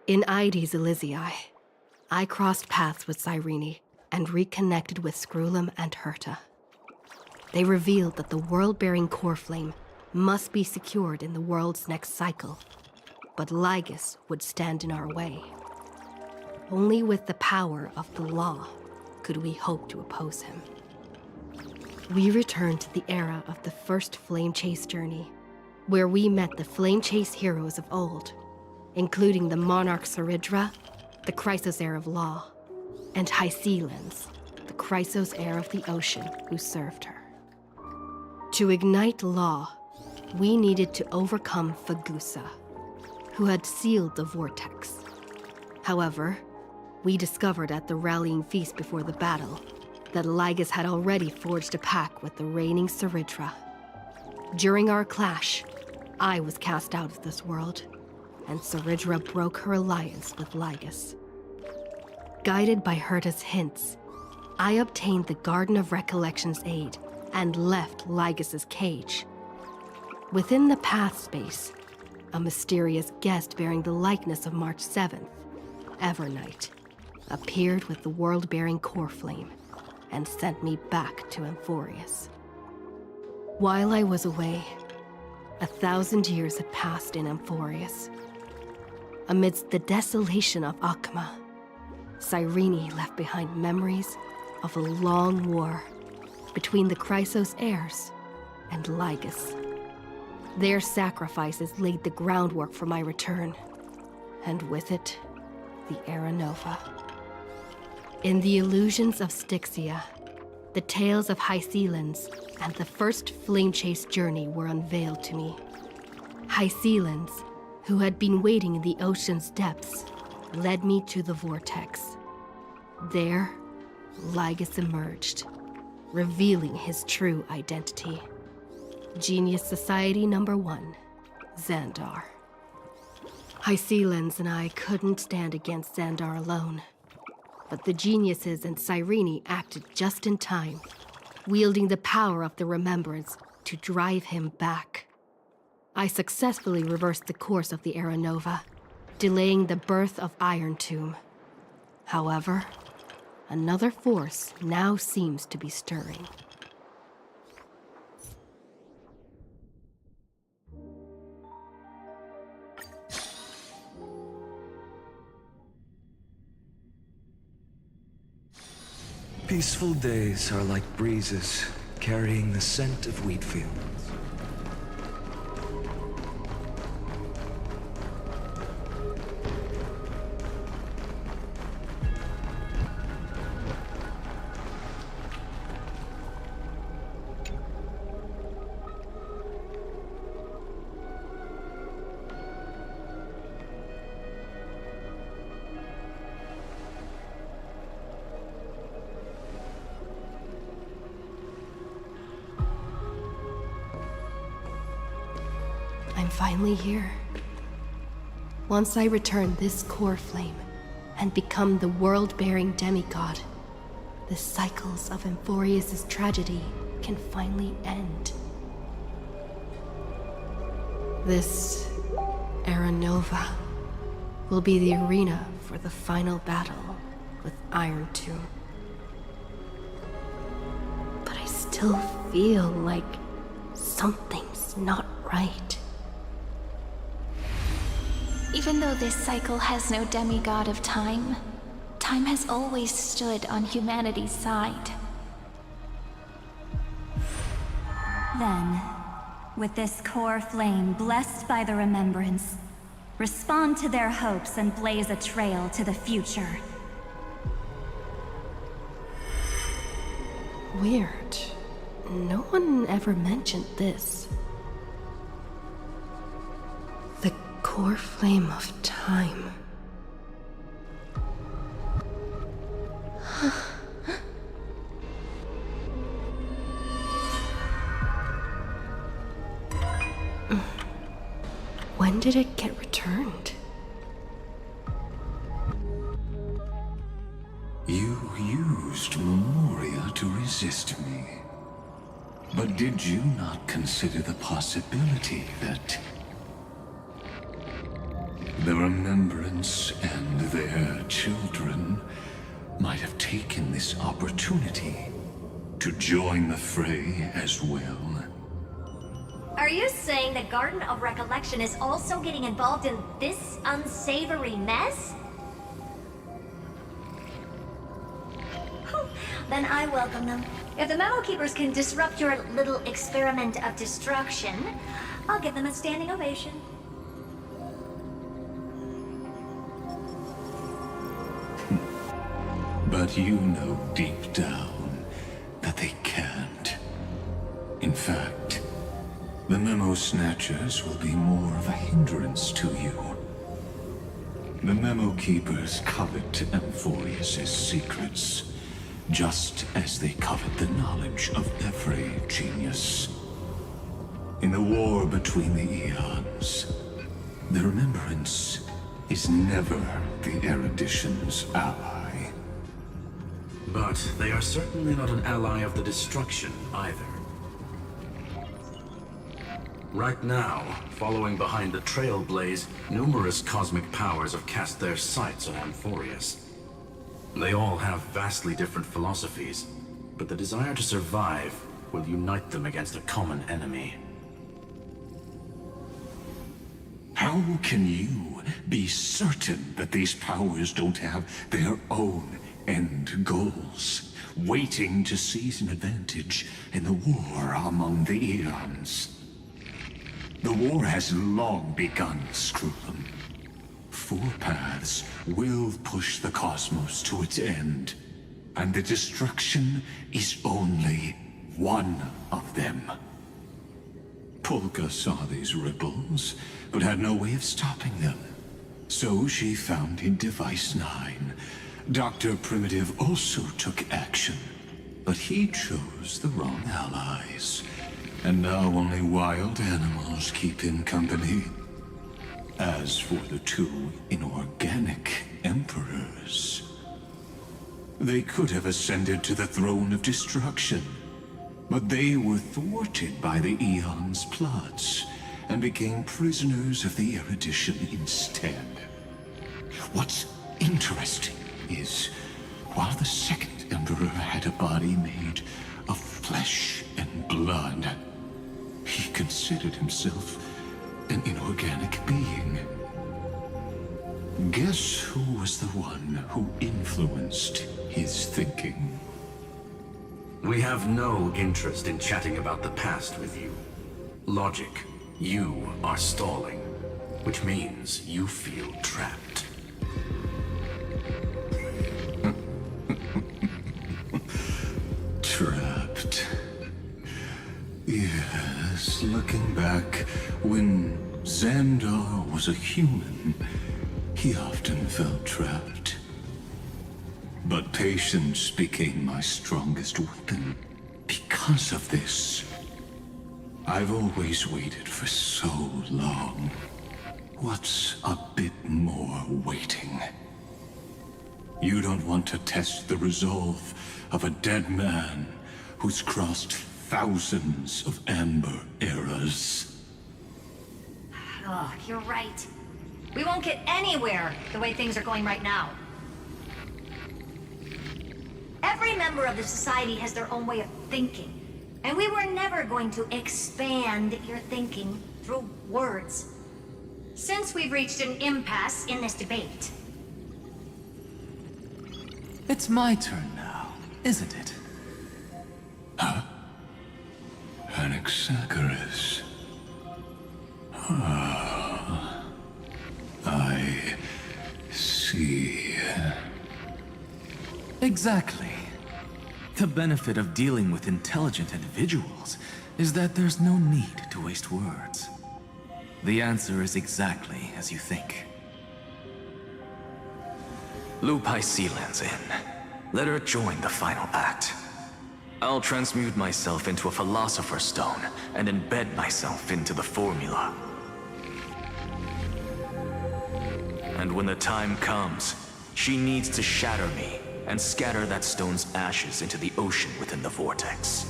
In Ides Elysiae, I crossed paths with Cyrene and reconnected with Screwlum and Herta. They revealed that the world-bearing core flame must be secured in the world's next cycle, but Lygus would stand in our way. Only with the power of the law could we hope to oppose him. We returned to the era of the first Flame Chase journey, where we met the Flame Chase heroes of old, including the Monarch Saridra, the Chrysos heir of law, and Hysealens, the Chrysos heir of the ocean who served her. To ignite law, we needed to overcome Fagusa, who had sealed the vortex. However, we discovered at the rallying feast before the battle that Lygus had already forged a pact with the reigning Saridra. During our clash, I was cast out of this world, and Saridra broke her alliance with Lygus. Guided by Herta's hints, I obtained the Garden of Recollection's aid and left Lygus's cage. Within the path space, a mysterious guest bearing the likeness of March 7th, Evernight, appeared with the world-bearing core flame and sent me back to Amphorius. While I was away, 1,000 years had passed in Amphorius. Amidst the desolation of Akma, Cyrene left behind memories of a long war between the Chrysos heirs and Lygus. Their sacrifices laid the groundwork for my return, and with it, the Era Nova. In the illusions of Styxia, the tales of Hysealens and the first Flame Chase journey were unveiled to me. Hysealens, who had been waiting in the ocean's depths, led me to the vortex. There, Lygus emerged, revealing his true identity. Genius Society Number 1, Xandar. Hysealens and I couldn't stand against Xandar alone, but the geniuses and Cyrene acted just in time, wielding the power of the remembrance to drive him back. I successfully reversed the course of the Era Nova, delaying the birth of Iron Tomb. However, another force now seems to be stirring. Peaceful days are like breezes carrying the scent of wheat fields. I'm finally here. Once I return this core flame and become the world-bearing demigod, the cycles of Amphorius' tragedy can finally end. This Era Nova will be the arena for the final battle with Iron Tomb. But I still feel like something's not right. Even though this cycle has no demigod of time, time has always stood on humanity's side. Then, with this core flame blessed by the remembrance, respond to their hopes and blaze a trail to the future. Weird. No one ever mentioned this. The core flame of time. When did it get returned? You used Memoria to resist me. But did you not consider the possibility that The Remembrance and their children might have taken this opportunity to join the fray as well. Are you saying the Garden of Recollection is also getting involved in this unsavory mess? Then I welcome them. If the Memo Keepers can disrupt your little experiment of destruction, I'll give them a standing ovation. But you know deep down that they can't. In fact, the Memo Snatchers will be more of a hindrance to you. The Memo Keepers covet Amphorius' secrets, just as they covet the knowledge of every genius. In the war between the eons, the Remembrance is never the erudition's ally. But they are certainly not an ally of the destruction either. Right now, following behind the Trailblaze, numerous cosmic powers have cast their sights on Amphorius. They all have vastly different philosophies, but the desire to survive will unite them against a common enemy. How can you be certain that these powers don't have their own end goals, waiting to seize an advantage in the war among the eons? The war has long begun, Screw'em. Four paths will push the cosmos to its end, and the destruction is only one of them. Polka saw these ripples, but had no way of stopping them. So she found in Device 9. Dr. Primitive also took action, but he chose the wrong allies. And now only wild animals keep him company. As for the two inorganic emperors, they could have ascended to the throne of destruction, but they were thwarted by the Eon's plots and became prisoners of the erudition instead. What's interesting is, while the second emperor had a body made of flesh and blood, he considered himself an inorganic being. Guess who was the one who influenced his thinking? We have no interest in chatting about the past with you. Logic, you are stalling, which means you feel trapped. Trapped. Yes, looking back, when Xandar was a human, he often felt trapped. But patience became my strongest weapon because of this. I've always waited for so long. What's a bit more waiting? You don't want to test the resolve of a dead man who's crossed thousands of amber eras. Oh, you're right. We won't get anywhere the way things are going right now. Every member of the society has their own way of thinking, and we were never going to expand your thinking through words. Since we've reached an impasse in this debate. It's my turn now, isn't it? Huh? Anaxagoras. Ah, I see. Exactly. The benefit of dealing with intelligent individuals is that there's no need to waste words. The answer is exactly as you think. Lupai Sealand's in. Let her join the final act. I'll transmute myself into a Philosopher's Stone and embed myself into the formula. And when the time comes, she needs to shatter me and scatter that stone's ashes into the ocean within the vortex.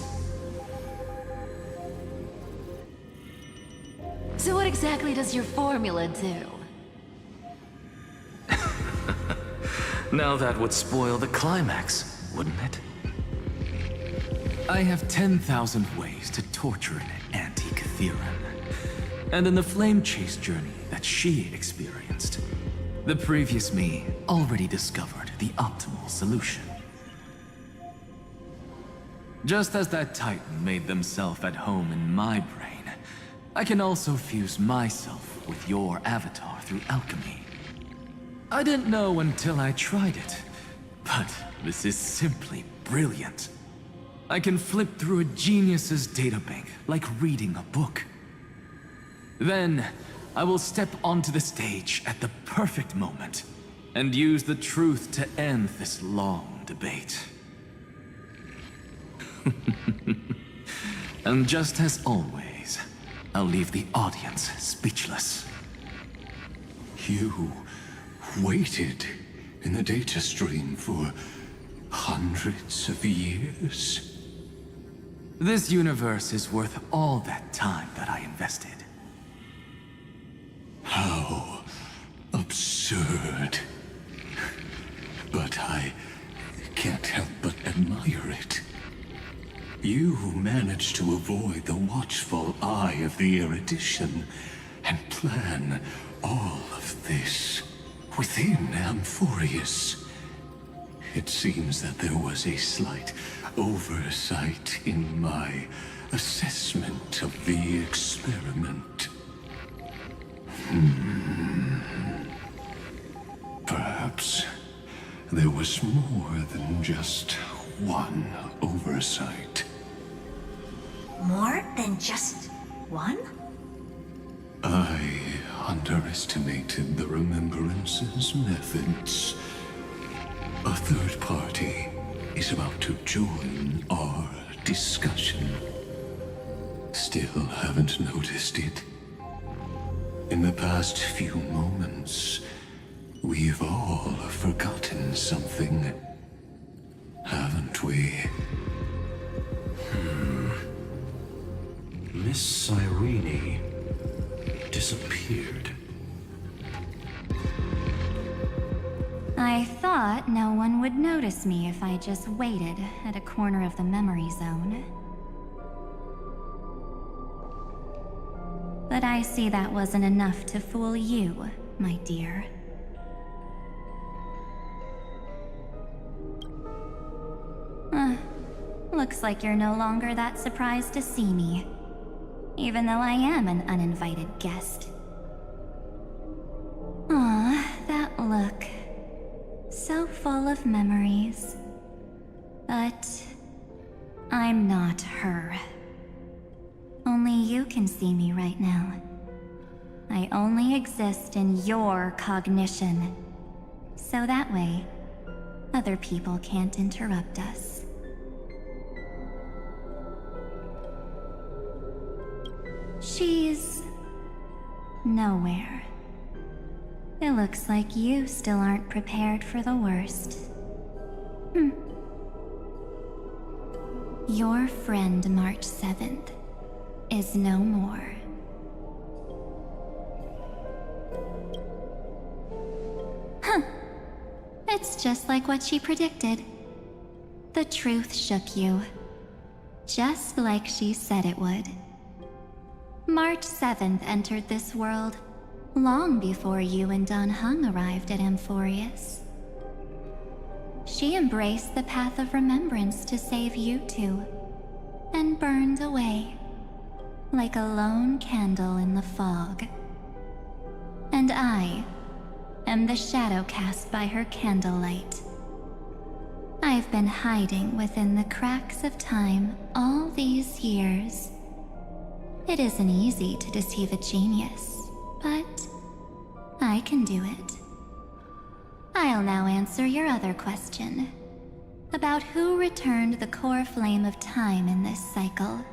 So what exactly does your formula do? Now that would spoil the climax, wouldn't it? I have 10,000 ways to torture an anti-Catheran. And in the flame chase journey that she experienced, the previous me already discovered the optimal solution. Just as that Titan made themselves at home in my brain, I can also fuse myself with your avatar through alchemy. I didn't know until I tried it, but this is simply brilliant. I can flip through a genius's databank like reading a book. Then, I will step onto the stage at the perfect moment and use the truth to end this long debate. And just as always, I'll leave the audience speechless. You waited in the data stream for hundreds of years? This universe is worth all that time that I invested. How absurd. But I can't help but admire it. You managed to avoid the watchful eye of the erudition and plan all of this within Amphorius. It seems that there was a slight oversight in my assessment of the experiment. Perhaps there was more than just one oversight. More than just one? I underestimated the Remembrance's methods. A third party is about to join our discussion. Still haven't noticed it. In the past few moments, we've all forgotten something, haven't we? Miss Irene disappeared. I thought no one would notice me if I just waited at a corner of the memory zone. But I see that wasn't enough to fool you, my dear. Looks like you're no longer that surprised to see me, even though I am an uninvited guest. That look. So full of memories. But I'm not her. Only you can see me right now. I only exist in your cognition. So that way, other people can't interrupt us. She's nowhere. It looks like you still aren't prepared for the worst. Your friend March 7th is no more. It's just like what she predicted. The truth shook you. Just like she said it would. March 7th entered this world long before you and Don Hung arrived at Amphorius. She embraced the path of remembrance to save you two, and burned away, like a lone candle in the fog. And I am the shadow cast by her candlelight. I've been hiding within the cracks of time all these years. It isn't easy to deceive a genius, but I can do it. I'll now answer your other question, about who returned the core flame of time in this cycle.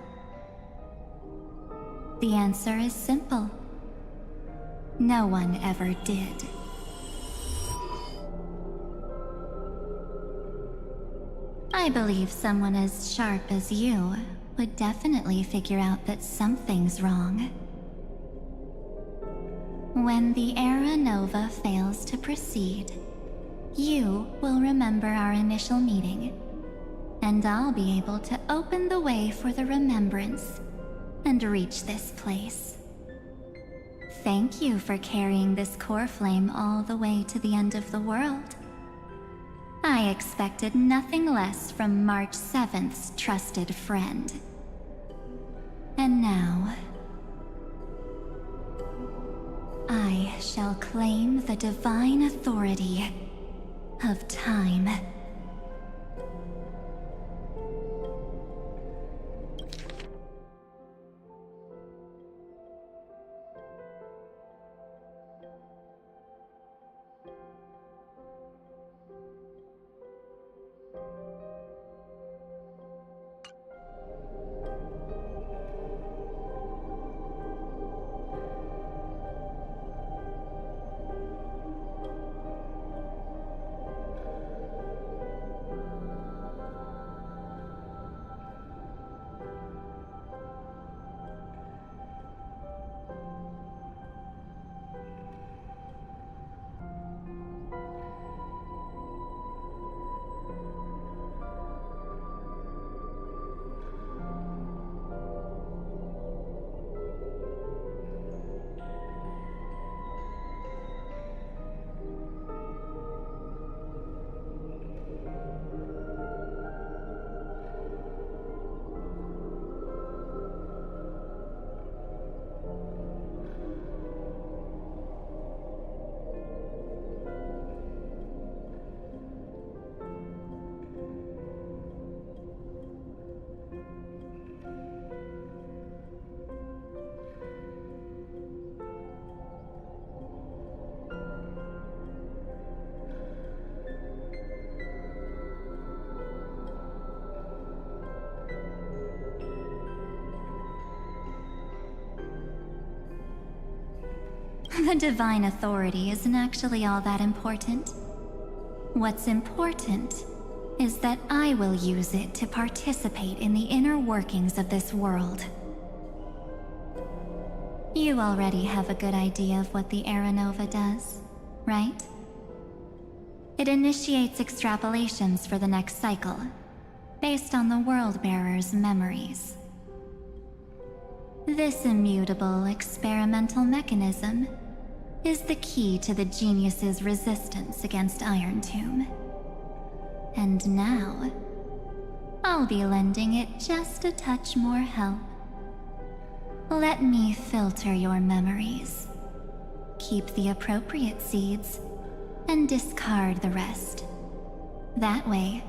The answer is simple. No one ever did. I believe someone as sharp as you would definitely figure out that something's wrong. When the Era Nova fails to proceed, You will remember our initial meeting, and I'll be able to open the way for the remembrance and reach this place. Thank you for carrying this core flame all the way to the end of the world. I expected nothing less from March 7th's trusted friend. And now, I shall claim the divine authority of time. The divine authority isn't actually all that important. What's important is that I will use it to participate in the inner workings of this world. You already have a good idea of what the Era Nova does, right? It initiates extrapolations for the next cycle, based on the World-Bearer's memories. This immutable experimental mechanism is the key to the genius's resistance against Iron Tomb. And now, I'll be lending it just a touch more help. Let me filter your memories. Keep the appropriate seeds, and discard the rest. That way,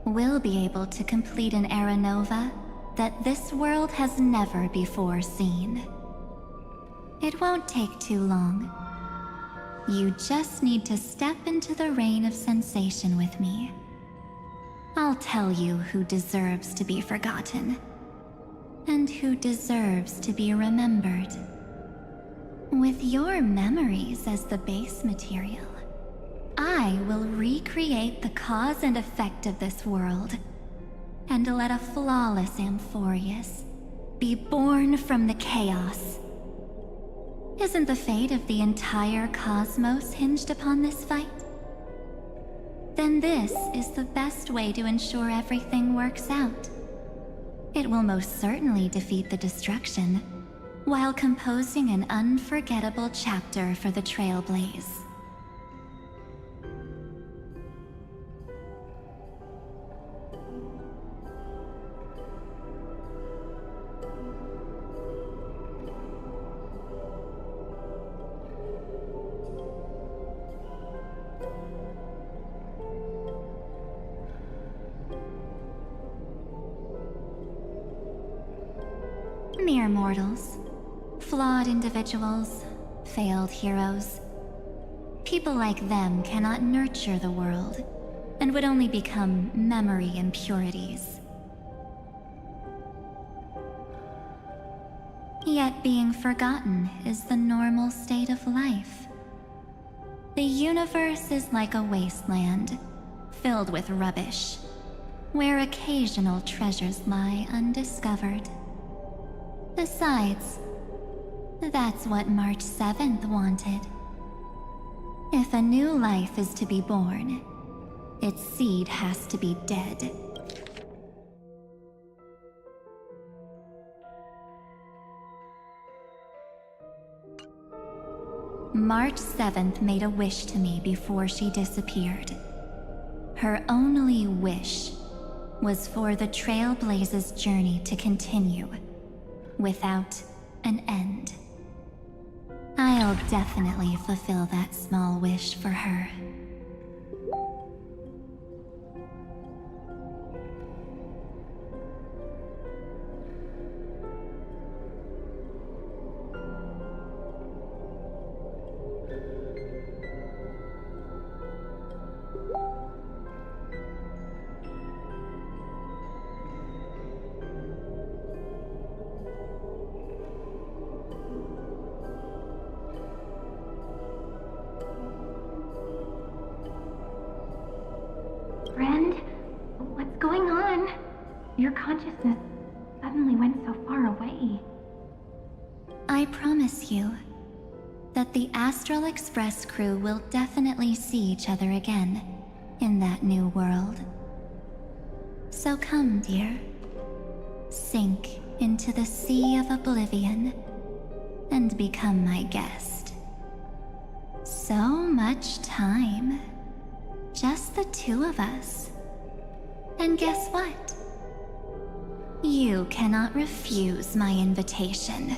we'll be able to complete an Era Nova that this world has never before seen. It won't take too long. You just need to step into the rain of sensation with me. I'll tell you who deserves to be forgotten, and who deserves to be remembered. With your memories as the base material, I will recreate the cause and effect of this world, and let a flawless Amphorius be born from the chaos. Isn't the fate of the entire cosmos hinged upon this fight? Then this is the best way to ensure everything works out. It will most certainly defeat the destruction, while composing an unforgettable chapter for the Trailblaze. Mere mortals, flawed individuals, failed heroes. People like them cannot nurture the world, and would only become memory impurities. Yet being forgotten is the normal state of life. The universe is like a wasteland, filled with rubbish, where occasional treasures lie undiscovered. Besides, that's what March 7th wanted. If a new life is to be born, its seed has to be dead. March 7th made a wish to me before she disappeared. Her only wish was for the Trailblaze's journey to continue, without an end. I'll definitely fulfill that small wish for her. Friend, what's going on? Your consciousness suddenly went so far away. I promise you that the Astral Express crew will definitely see each other again in that new world. So come, dear. Sink into the sea of oblivion and become my guest. So much time. Just the two of us. And guess what? You cannot refuse my invitation.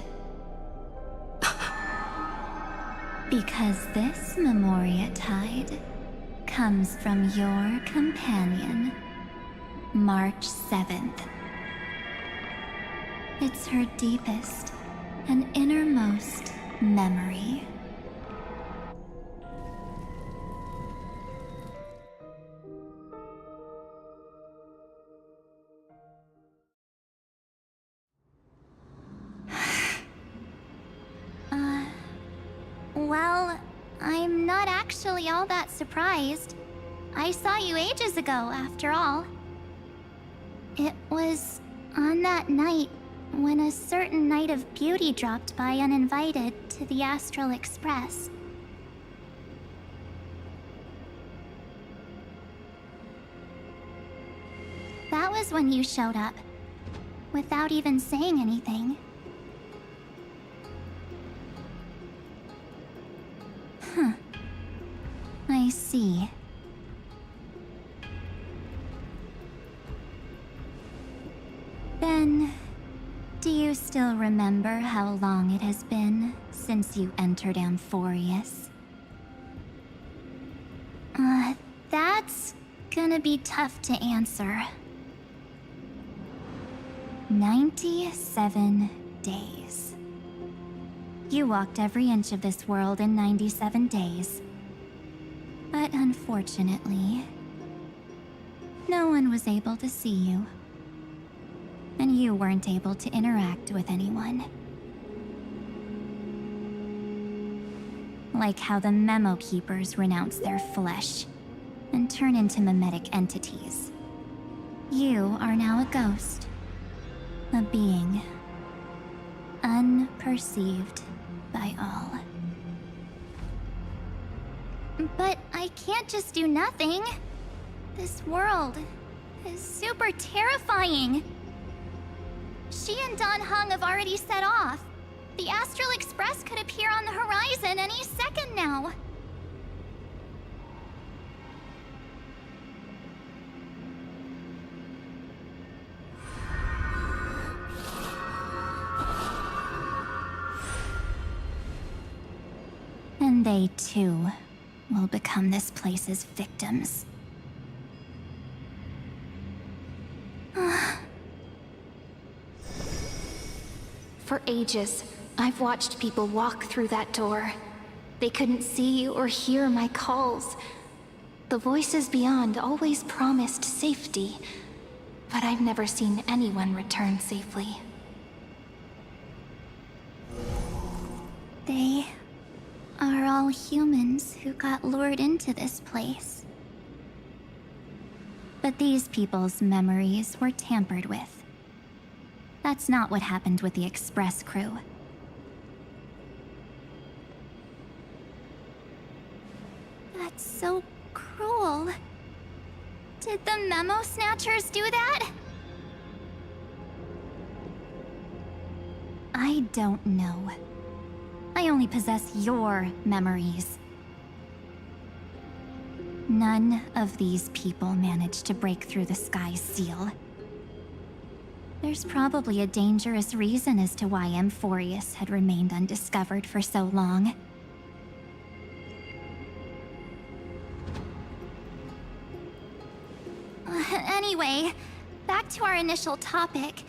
Because this Memoria Tide comes from your companion, March 7th. It's her deepest and innermost memory. Well, I'm not actually all that surprised. I saw you ages ago, after all. It was on that night when a certain Knight of Beauty dropped by uninvited to the Astral Express. That was when you showed up, without even saying anything. Huh. I see. Then, do you still remember how long it has been since you entered Amphorius? That's gonna be tough to answer. 97 days. You walked every inch of this world in 97 days. But unfortunately, no one was able to see you. And you weren't able to interact with anyone. Like how the Memo Keepers renounce their flesh and turn into mimetic entities. You are now a ghost. A being. Unperceived by all. But I can't just do nothing. This world is super terrifying. She and Don Hung have already set off. The Astral Express could appear on the horizon any second now. And they too will become this place's victims. For ages, I've watched people walk through that door. They couldn't see or hear my calls. The voices beyond always promised safety, but I've never seen anyone return safely. They are all humans who got lured into this place. But these people's memories were tampered with. That's not what happened with the Express crew. so cruel. Did the memo snatchers do that? I don't know. I only possess your memories. None of these people managed to break through the sky's seal. There's probably a dangerous reason as to why Amphorius had remained undiscovered for so long. Anyway, back to our initial topic.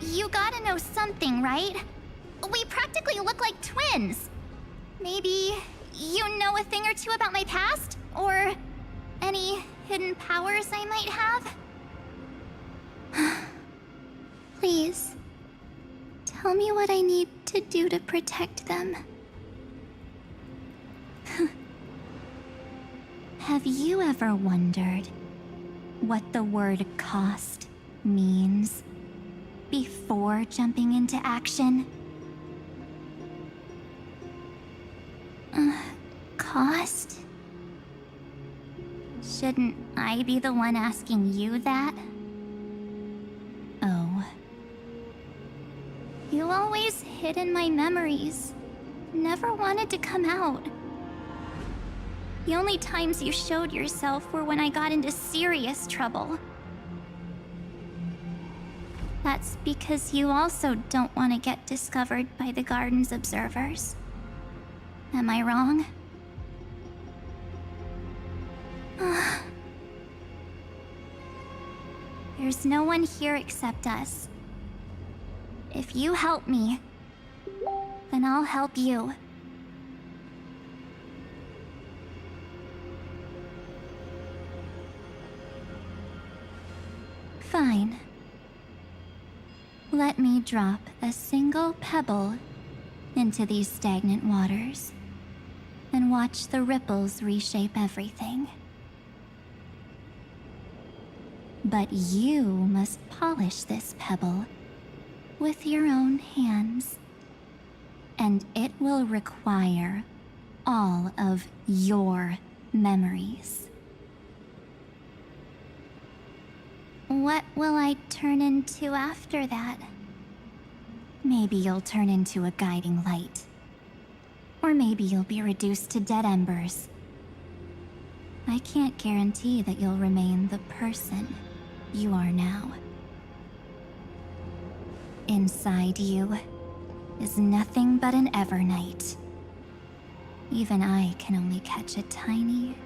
You gotta know something, right? We practically look like twins. Maybe you know a thing or two about my past? Or any hidden powers I might have? Please, tell me what I need to do to protect them. Have you ever wondered what the word cost means before jumping into action? Cost? Shouldn't I be the one asking you that? Oh, You always hid in my memories. Never wanted to come out. The only times you showed yourself were when I got into serious trouble. That's because you also don't want to get discovered by the garden's observers. Am I wrong? There's no one here except us. If you help me, then I'll help you. fine. Let me drop a single pebble into these stagnant waters and watch the ripples reshape everything. But you must polish this pebble with your own hands, and it will require all of your memories. What will I turn into after that? Maybe you'll turn into a guiding light. Or maybe you'll be reduced to dead embers. I can't guarantee that you'll remain the person you are now. Inside you is nothing but an Evernight. Even I can only catch a tiny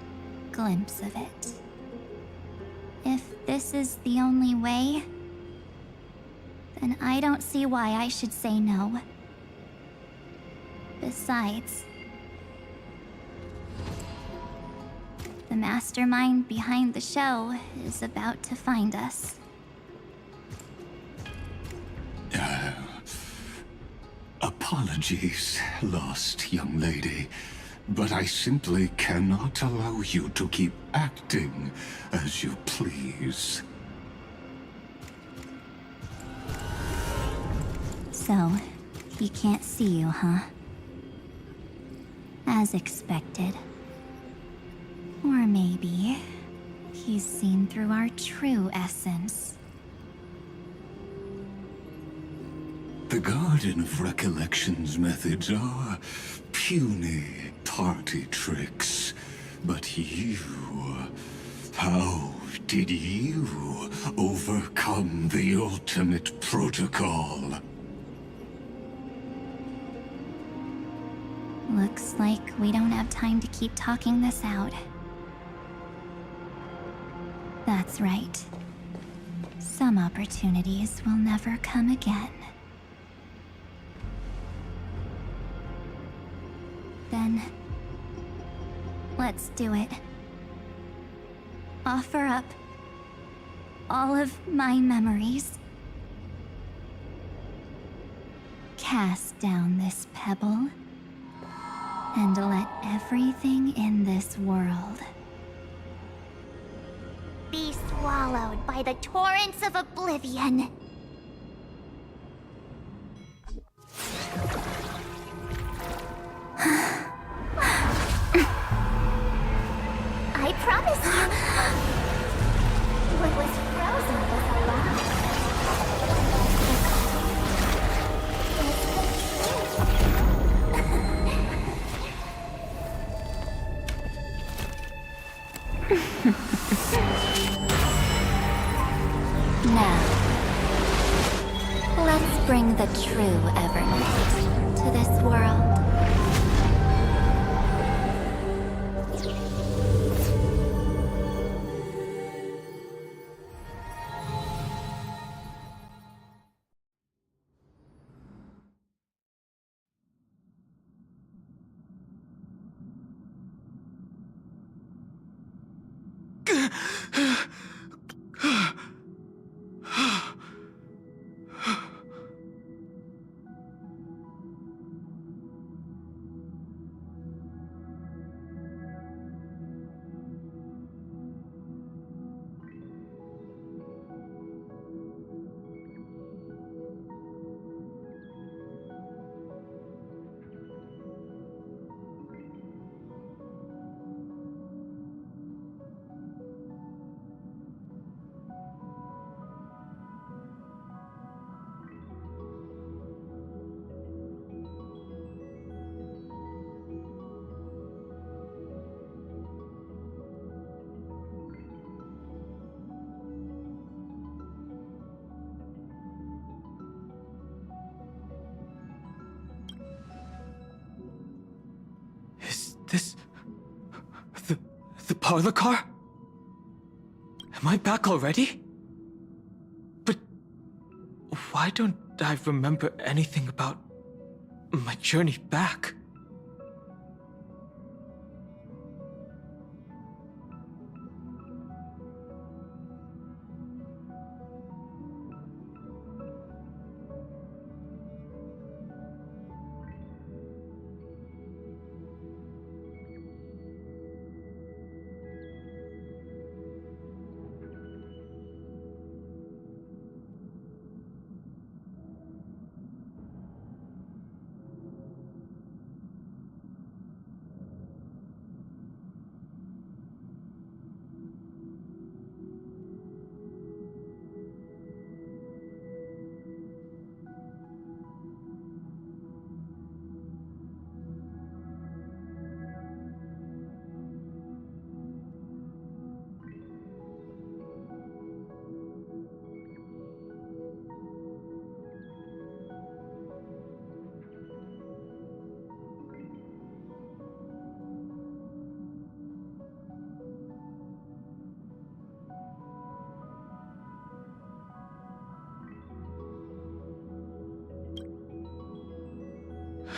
glimpse of it. If this is the only way, then I don't see why I should say no. Besides, the mastermind behind the show is about to find us. Apologies, lost young lady, but I simply cannot allow you to keep acting as you please. So, he can't see you, huh? As expected. Or maybe he's seen through our true essence. The Garden of Recollection's methods are puny party tricks. But you... how did you overcome the ultimate protocol? Looks like we don't have time to keep talking this out. That's right. Some opportunities will never come again. Then, let's do it. Offer up all of my memories. Cast down this pebble, and let everything in this world Be swallowed by the torrents of oblivion. Now, let's bring the true Evernight to this world. Is this... the parlor car? Am I back already? But... why don't I remember anything about... my journey back?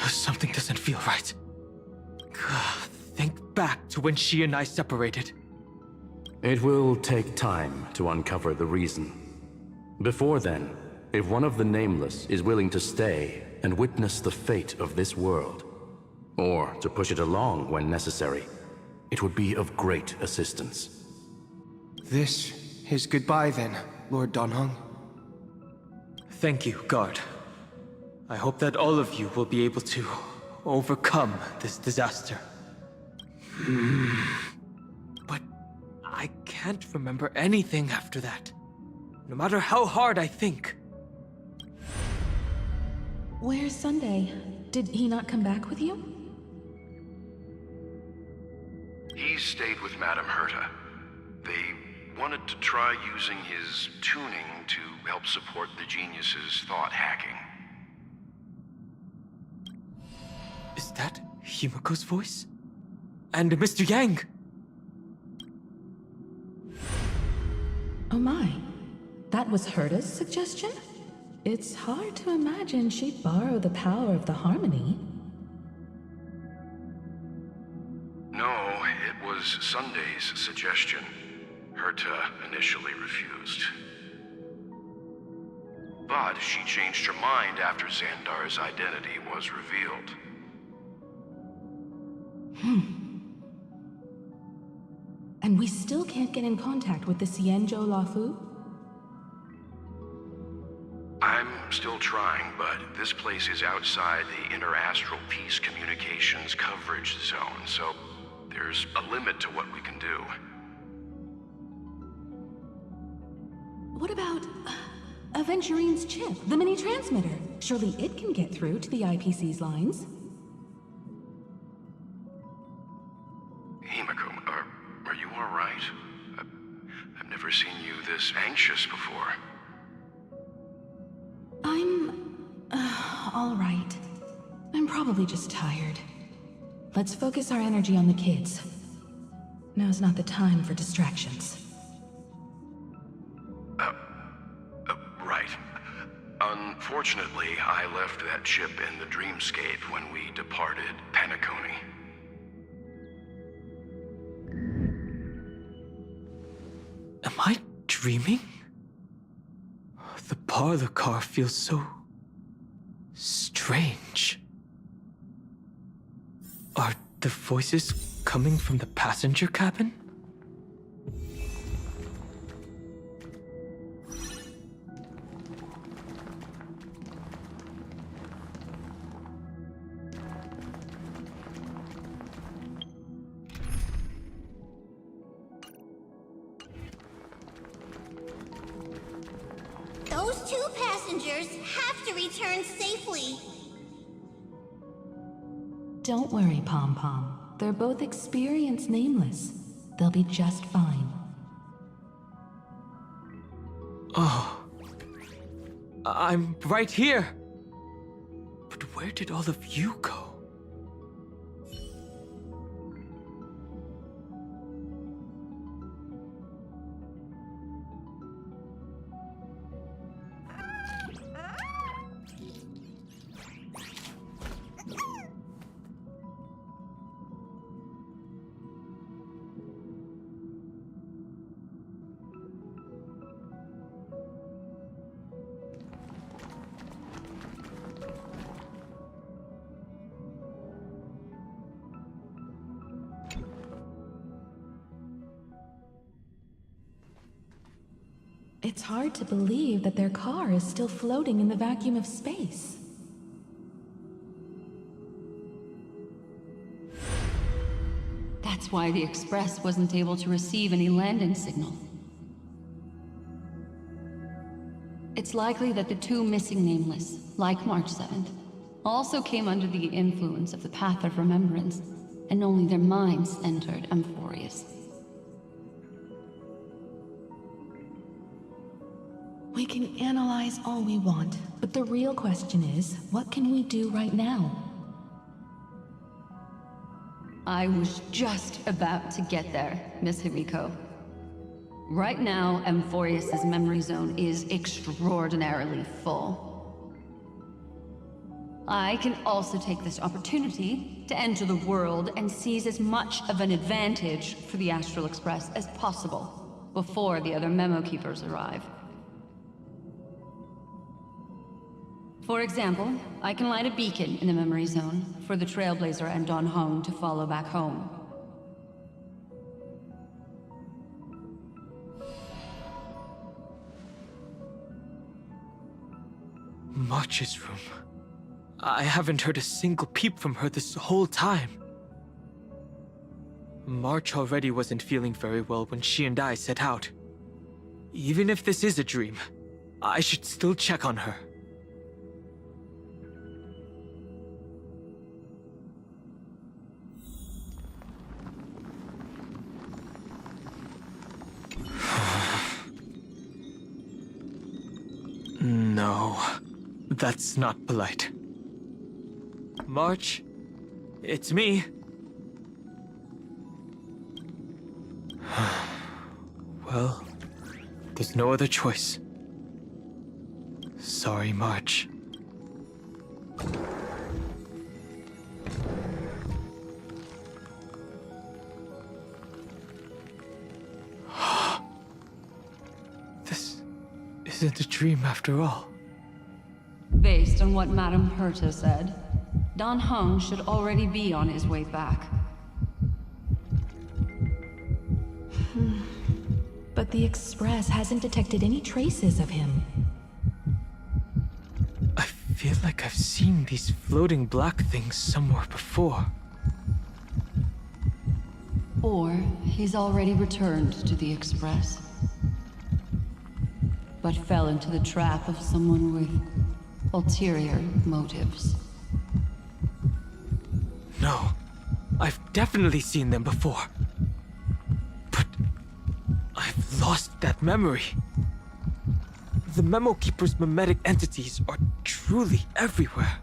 Something doesn't feel right. Think back to when she and I separated. It will take time to uncover the reason. Before then, if one of the Nameless is willing to stay and witness the fate of this world, or to push it along when necessary, it would be of great assistance. This is goodbye then, Lord Donhong. Thank you, Guard. I hope that all of you will be able to overcome this disaster. But I can't remember anything after that, no matter how hard I think. Where's Sunday? Did he not come back with you? He stayed with Madame Herta. They wanted to try using his tuning to help support the genius's thought hacking. Is that Himiko's voice? And Mr. Yang? Oh my. That was Herta's suggestion? It's hard to imagine she'd borrow the power of the harmony. No, it was Sunday's suggestion. Herta initially refused. But she changed her mind after Xandar's identity was revealed. And we still can't get in contact with the Xianzhou Lafu? I'm still trying, but this place is outside the interastral peace communications coverage zone, so there's a limit to what we can do. What about Aventurine's chip, the mini-transmitter? Surely it can get through to the IPC's lines. Himiko, are you all right? I've never seen you this anxious before. all right. I'm probably just tired. Let's focus our energy on the kids. Now's not the time for distractions. Right. Unfortunately, I left that ship in the dreamscape when we departed Penacony. Am I dreaming? The parlor car feels so strange. Are the voices coming from the passenger cabin? Those two passengers have to return safely. Don't worry, Pom Pom. They're both experienced nameless. They'll be just fine. Oh. I'm right here! But where did all of you go? It's hard to believe that their car is still floating in the vacuum of space. That's why the Express wasn't able to receive any landing signal. It's likely that the two missing nameless, like March 7th, also came under the influence of the Path of Remembrance, and only their minds entered Amphorius. We can analyze all we want, but the real question is, what can we do right now? I was just about to get there, Miss Himiko. Right now, Amphorius' memory zone is extraordinarily full. I can also take this opportunity to enter the world and seize as much of an advantage for the Astral Express as possible before the other memo keepers arrive. For example, I can light a beacon in the memory zone for the Trailblazer and Don Hong to follow back home. March's room. I haven't heard a single peep from her this whole time. March already wasn't feeling very well when she and I set out. Even if this is a dream, I should still check on her. No, that's not polite. March, it's me. Well, there's no other choice. Sorry, March. This isn't a dream after all. Based on what Madame Herta said, Don Hung should already be on his way back. But the Express hasn't detected any traces of him. I feel like I've seen these floating black things somewhere before. Or he's already returned to the Express, but fell into the trap of someone with ulterior motives. No, I've definitely seen them before. But I've lost that memory. The Memo Keeper's mimetic entities are truly everywhere.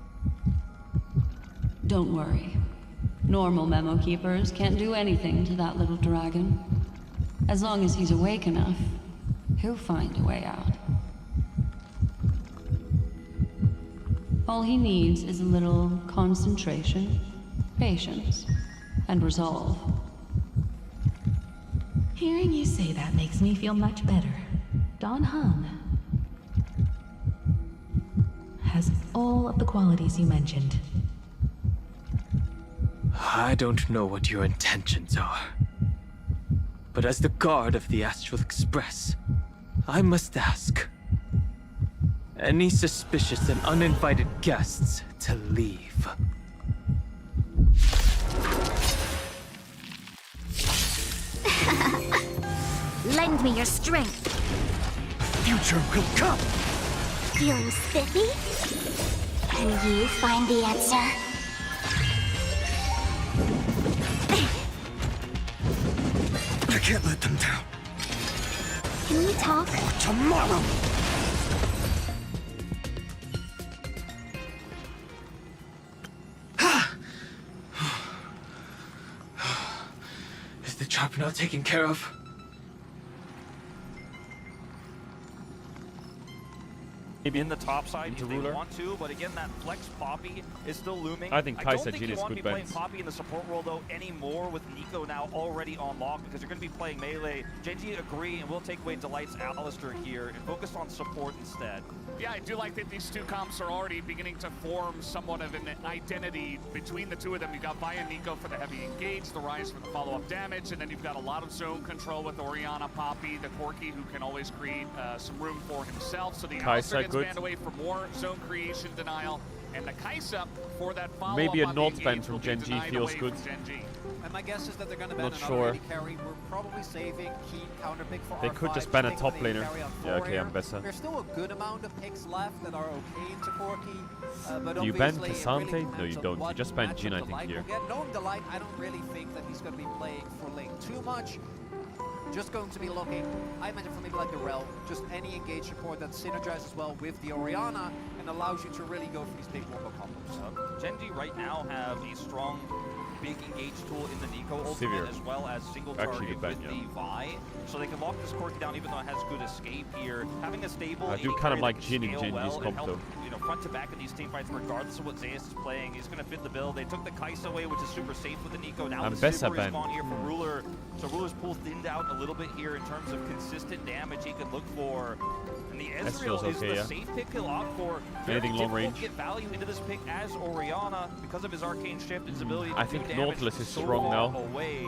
Don't worry. Normal memo keepers can't do anything to that little dragon. As long as he's awake enough, he'll find a way out. All he needs is a little concentration, patience, and resolve. Hearing you say that makes me feel much better. Don Hung has all of the qualities you mentioned. I don't know what your intentions are. But as the guard of the Astral Express, I must ask. Any suspicious and uninvited guests to leave. Lend me your strength. Future will come! Feeling spiffy? Can you find the answer? I can't let them down. Can we talk? Tomorrow! Is the trap not taken care of? Maybe in the top side if they want to, but again, that flex Poppy is still looming. I think Kai'Sa Jin Jin is want to good be playing bets. Poppy in the support role though anymore with Nico now already on lock because you're going to be playing melee. Genji agree and will take away Delight's Alistair here and focus on support instead. Yeah, I do like that these two comps are already beginning to form somewhat of an identity between the two of them. You've got Vi and Nico for the heavy engage, the Rise for the follow-up damage, and then you've got a lot of zone control with Orianna, Poppy, the Corki, who can always create some room for himself. So the Alistair gets banned away for more zone creation denial, and the Kai'Sa for that follow-up. Maybe a on Nord the ban engage from will be Genji denied feels away good. from Genji. And my guess is that they're going to ban Not another sure. AD carry. We're probably saving key counter pick for They R5. could just ban a Taking top the AD laner. carry on Yeah, okay, four I'm here. better. There's still a good amount of picks left that are okay into Corki. But Do you ban obviously it Cassante? really No, depends you on don't. You what just ban matchup Jin, I think, Delight here. will get. Knowing Delight, I don't really think that he's going to be playing for lane too much. Just going to be looking, I imagine for maybe like the Rel, just any engage support that synergizes well with the Orianna and allows you to really go for these big combo combos. Genji right now have a strong big engage tool in the Nico ultimate Severe. as well as single Actually, target good with ban, the Vi. So they can lock this Corki down even though it has good escape here. Having a stable I do AD kind carry of like that can Jin in scale Genji's well and comp help, though. you know, front to back in these team fights regardless of what Zeus is playing. He's going to fit the bill. They took the Kai'Sa away, which is super safe with the Nico. Now I'm the Bessa Super is ban. gone here for Ruler. So Ruler's pool thinned out a little bit here in terms of consistent damage he could look for. And the Ezreal feels is okay, the yeah. safe pick he'll opt for. Very Anything long difficult range? to get value into this pick as Orianna because of his arcane shift, his ability to I do think damage Nautilus is so strong far now. away.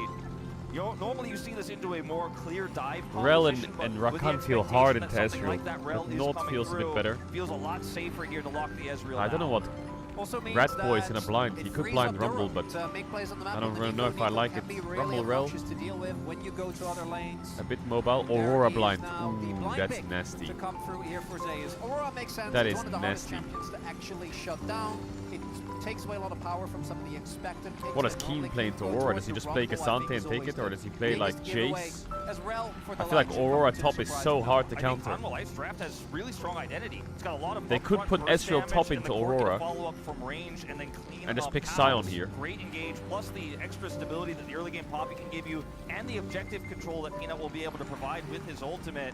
Normally you see this into a more clear dive Rel and composition, but with the Rakan feel expectation hard that into something Ezreal. like that Rel But is Nord coming feels a bit through, better. Feels a lot safer here to lock the Ezreal I don't know down. what Also means Rat Boy is that in a blind. He it could frees blind up Rumble, Durham but to make plays on the map I don't with really the know Nico. if I like Can it. be really Rumble Rel, obnoxious to deal with when you go to other lanes. a bit mobile. There Aurora is blind. now the Ooh, blind that's pick nasty. to come through here for Zeus. Aurora makes sense. That It's is one of the hardest nasty. champions to actually shut down. It takes away a lot of power from some of the expected picks. What does that Keen normally play can into go Aurora? towards Does he the just play Rumble, I think, Cassante is and take always it, or the does he play like biggest giveaway, Jace? as Rel for the I feel like Lions Aurora to top is surprise so them. hard to I think counter. Primal Life's draft has really strong identity. It's got a lot of They could upfront put burst Ezreal damage top and into the Corki to Aurora. follow up from range and then clean And just up pick house. Sion here. Great engage, plus the extra stability that the early game Poppy can give you, and the objective control that Peanut will be able to provide with his ultimate.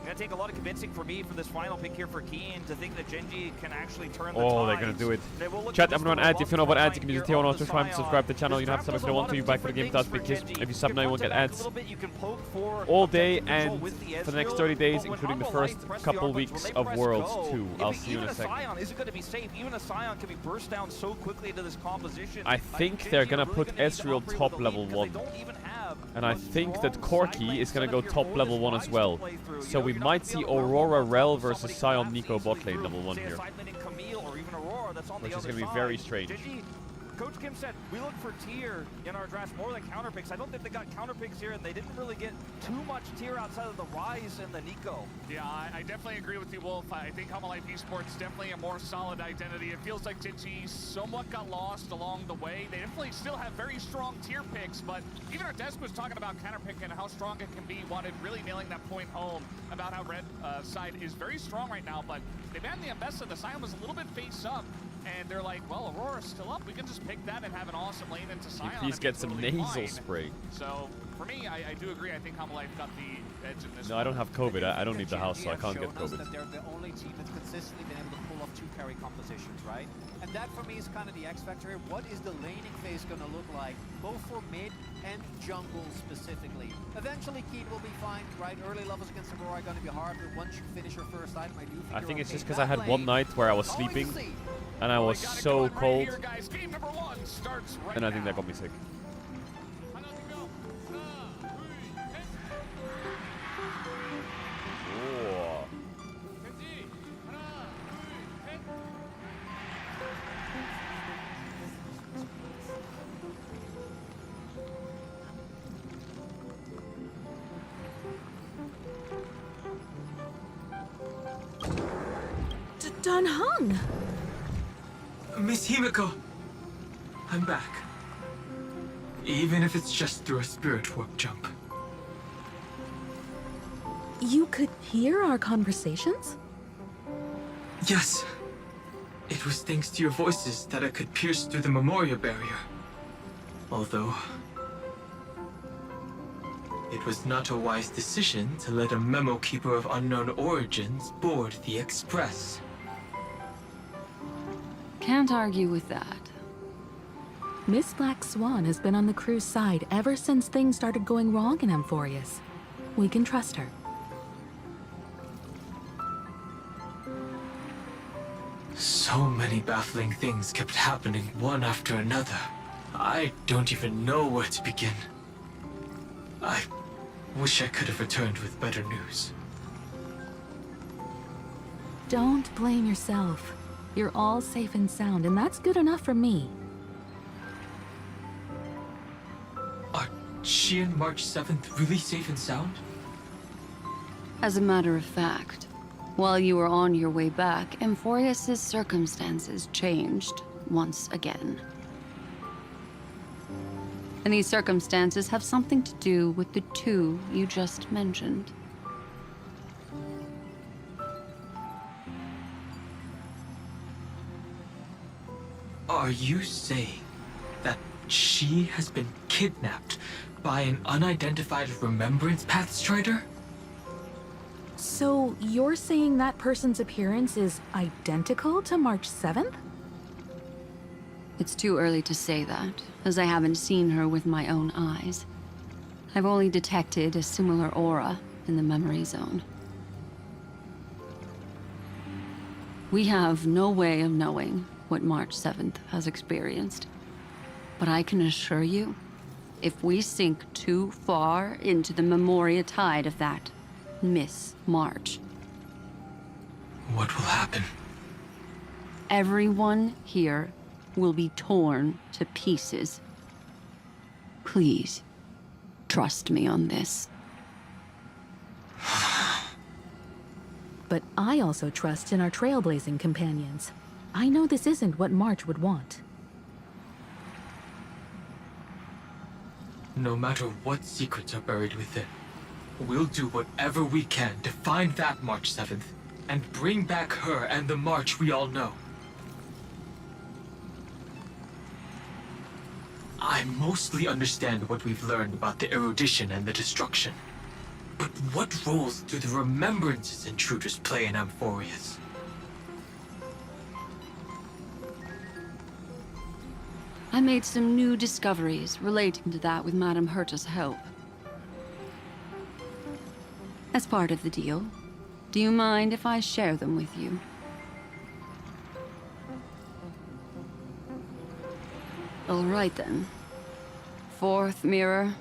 It's gonna take a lot of convincing for me for this final pick here for Keen to think that Genji can actually turn the Oh, they're tides. gonna do it. They will look Chat, to I'm on just ads. If you know about line ads, you can use the here T1 on to the subscribe to the channel. This You don't have to draft subscribe if you don't want to. You back for the game does does a lot of because different if you things sub for now, you won't Genji. get You can ads front to back a little bit, you can poke for all day objective control and with the for the next Ezreal, 30 days, but when including the Humble Life first press the couple offense, when weeks they of press Worlds go, 2. I'll see you in a second. Scion isn't going to be safe. Even a Scion can be burst down so quickly into this composition. I think they're gonna put Ezreal top level 1. And I think that Corki is gonna go top level 1 as well. So we might see Aurora Rel versus Sion Nico bot lane level 1 here. Which is gonna be very strange. Coach Kim said, we look for tier in our drafts more than counter picks. I don't think they got counter picks here, and they didn't really get too much tier outside of the Rise and the Nico. Yeah, I definitely agree with you, Wolf. I think Humble Life Esports definitely a more solid identity. It feels like Genji somewhat got lost along the way. They definitely still have very strong tier picks, but even our desk was talking about counter pick and how strong it can be, wanted really nailing that point home about how red side is very strong right now, but they banned the Ambessa. The Sion was a little bit face up. and they're like, well, Aurora's still up. We can just pick that and have an awesome lane into Scion. Please get some nasal spray. So, for me, I do agree. I think Homalife got the edge in this No, I don't have COVID. I don't leave the house, so I can't get COVID. That they're the only team that's consistently been able to pull off 2 carry compositions, right? And that, for me, is kind of the X factor here. What is the laning phase going to look like, both for mid and jungle specifically? Eventually, Keen will be fine, right? Early levels against Aurora are going to be hard, but once you finish your first item, I think it's just because I had one night where I was sleeping, and I was so cold, and I think that got me sick. Dan Heng! Miss Himiko! I'm back. Even if it's just through a spirit warp jump. You could hear our conversations? Yes. It was thanks to your voices that I could pierce through the memorial barrier. Although... it was not a wise decision to let a memo keeper of unknown origins board the Express. Can't argue with that. Miss Black Swan has been on the crew's side ever since things started going wrong in Amphorius. We can trust her. So many baffling things kept happening one after another. I don't even know where to begin. I wish I could have returned with better news. Don't blame yourself. You're all safe and sound, and that's good enough for me. Are she and March 7th really safe and sound? As a matter of fact, while you were on your way back, Amphorius' circumstances changed once again. And these circumstances have something to do with the 2 you just mentioned. Are you saying that she has been kidnapped by an unidentified Remembrance Path Strider? So you're saying that person's appearance is identical to March 7th? It's too early to say that, as I haven't seen her with my own eyes. I've only detected a similar aura in the memory zone. We have no way of knowing what March 7th has experienced. But I can assure you, if we sink too far into the Memoria tide of that Miss March... what will happen? Everyone here will be torn to pieces. Please, trust me on this. But I also trust in our trailblazing companions. I know this isn't what March would want. No matter what secrets are buried within, we'll do whatever we can to find that March 7th and bring back her and the March we all know. I mostly understand what we've learned about the erudition and the destruction. But what roles do the remembrances intruders play in Amphorius? I made some new discoveries relating to that with Madame Herta's help. As part of the deal, do you mind if I share them with you? All right then. Fourth mirror.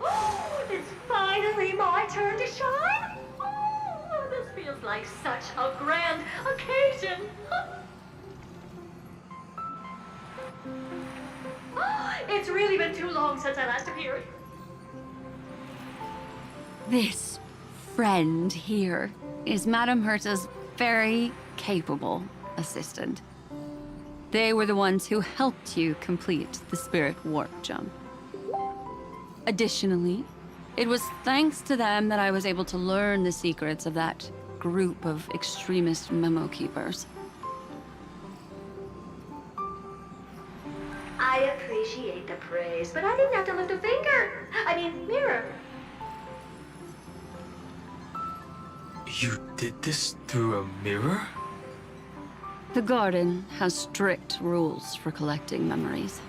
Oh, it's finally my turn to shine! Oh, this feels like such a grand occasion! It's really been too long since I last appeared. This friend here is Madame Herta's very capable assistant. They were the ones who helped you complete the spirit warp jump. Additionally, it was thanks to them that I was able to learn the secrets of that group of extremist memo keepers. appreciate the praise, but I didn't have to lift a finger. I mean, mirror. You did this through a mirror? The garden has strict rules for collecting memories.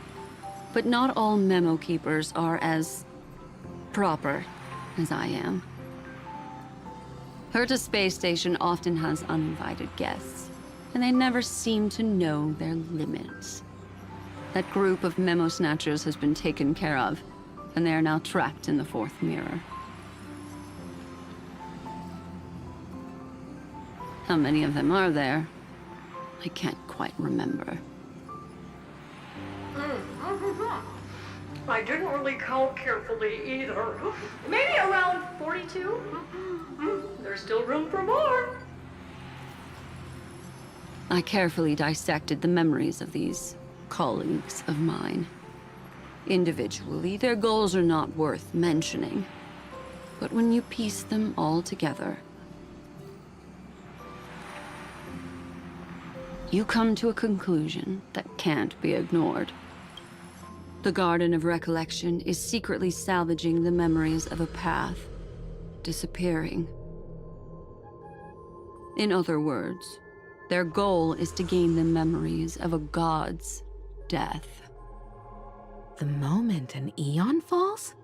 But not all memo keepers are as proper as I am. Herta Space Station often has uninvited guests, and they never seem to know their limits. That group of memo snatchers has been taken care of, and they are now trapped in the fourth mirror. How many of them are there? I can't quite remember. I didn't really count carefully either. Maybe around 42? There's still room for more. I carefully dissected the memories of these colleagues of mine. Individually, their goals are not worth mentioning. But when you piece them all together, you come to a conclusion that can't be ignored. The Garden of Recollection is secretly salvaging the memories of a path disappearing. In other words, their goal is to gain the memories of a god's death. The moment an eon falls?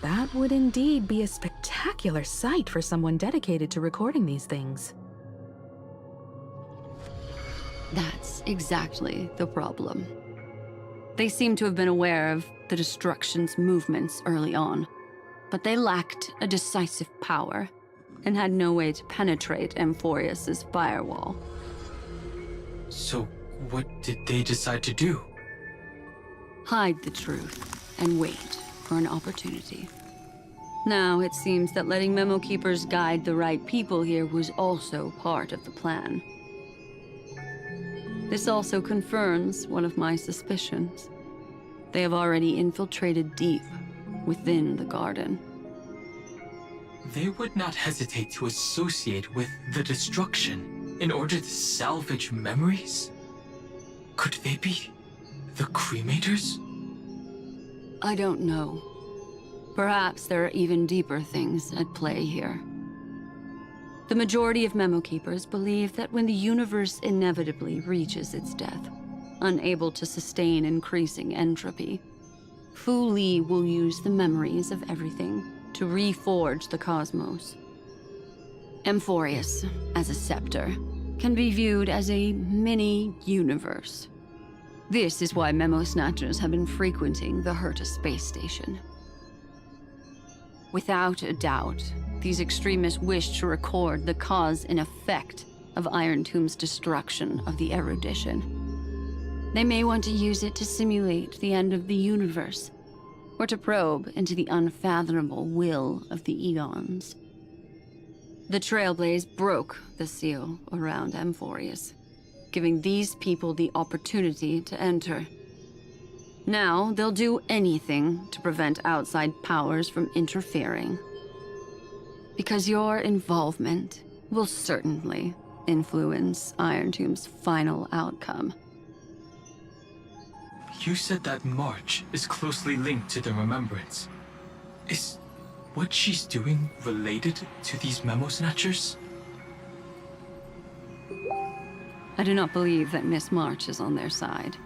That would indeed be a spectacular sight for someone dedicated to recording these things. That's exactly the problem. They seem to have been aware of the destruction's movements early on, but they lacked a decisive power and had no way to penetrate Amphorius's firewall. So, what did they decide to do? Hide the truth and wait for an opportunity. Now it seems that letting Memo Keepers guide the right people here was also part of the plan. This also confirms one of my suspicions. They have already infiltrated deep within the garden. They would not hesitate to associate with the destruction in order to salvage memories? Could they be the cremators? I don't know. Perhaps there are even deeper things at play here. The majority of Memo Keepers believe that when the universe inevitably reaches its death, unable to sustain increasing entropy, Fu Li will use the memories of everything to reforge the cosmos. Amphorius, as a scepter, can be viewed as a mini-universe. This is why Memo Snatchers have been frequenting the Herta space station. Without a doubt, these extremists wish to record the cause and effect of Iron Tomb's destruction of the erudition. They may want to use it to simulate the end of the universe, or to probe into the unfathomable will of the eons. The Trailblaze broke the seal around Amphorius, giving these people the opportunity to enter. Now, they'll do anything to prevent outside powers from interfering. Because your involvement will certainly influence Iron Tomb's final outcome. You said that March is closely linked to the Remembrance. Is what she's doing related to these Memo Snatchers? I do not believe that Miss March is on their side.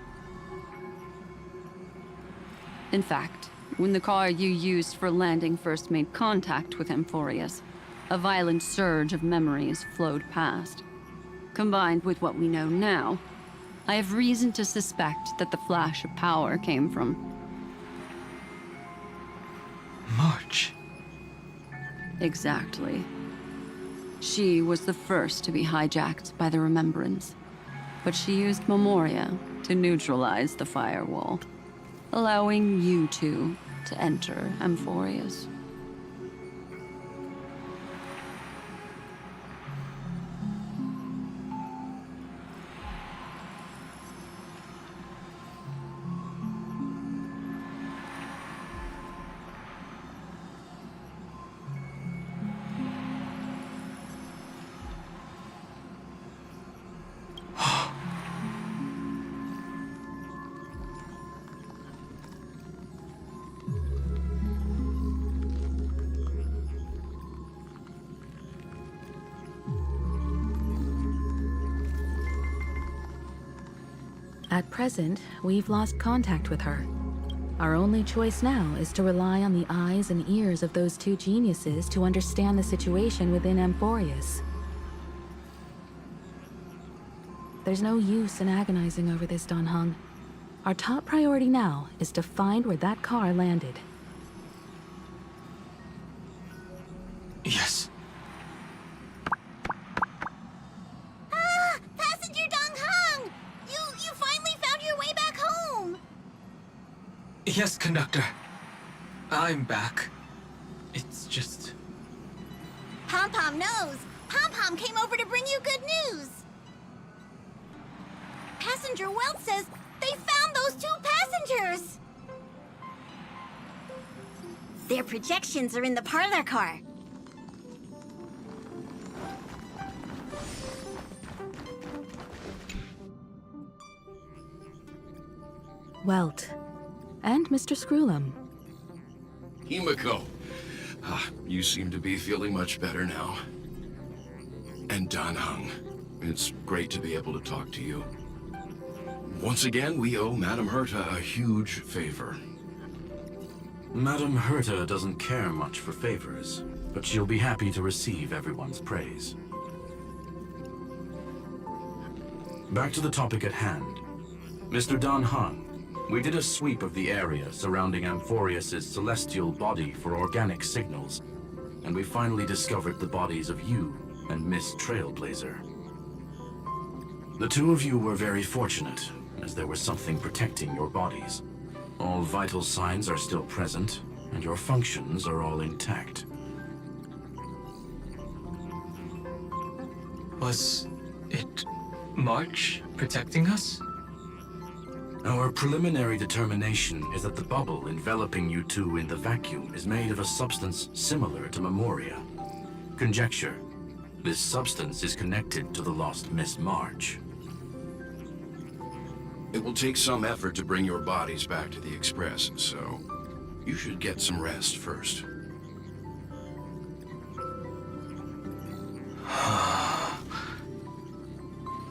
In fact, when the car you used for landing first made contact with Amphorius, a violent surge of memories flowed past. Combined with what we know now, I have reason to suspect that the flash of power came from March. Exactly. She was the first to be hijacked by the Remembrance, but she used Memoria to neutralize the firewall, allowing you two to enter Amphorius. At present, we've lost contact with her. Our only choice now is to rely on the eyes and ears of those two geniuses to understand the situation within Amphorius. There's no use in agonizing over this, Dan Heng. Our top priority now is to find where that car landed. Yes. Ah! Passenger Dong Heng! You finally found your way back home! Yes, conductor. I'm back. It's just... Pom-Pom knows! Pom-Pom came over to bring you good news! Passenger Welt says they found those two passengers! Their projections are in the parlor car. Welt. And Mr. Screwlum. Himiko, you seem to be feeling much better now. And Dan Heng, it's great to be able to talk to you. Once again, we owe Madame Herta a huge favor. Madame Herta doesn't care much for favors, but she'll be happy to receive everyone's praise. Back to the topic at hand. Mr. Dan Heng, we did a sweep of the area surrounding Amphorius' celestial body for organic signals, and we finally discovered the bodies of you and Miss Trailblazer. The two of you were very fortunate, as there was something protecting your bodies. All vital signs are still present, and your functions are all intact. Was it March protecting us? Our preliminary determination is that the bubble enveloping you two in the vacuum is made of a substance similar to Memoria. Conjecture. This substance is connected to the lost Miss March. It will take some effort to bring your bodies back to the Express, so you should get some rest first.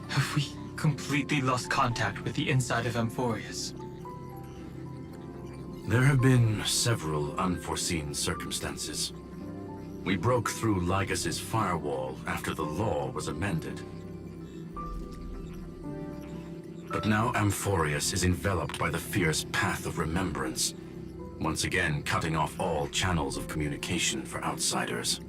Have we completely lost contact with the inside of Amphorius? There have been several unforeseen circumstances. We broke through Lygas's firewall after the law was amended. But now Amphorius is enveloped by the fierce path of remembrance, once again cutting off all channels of communication for outsiders.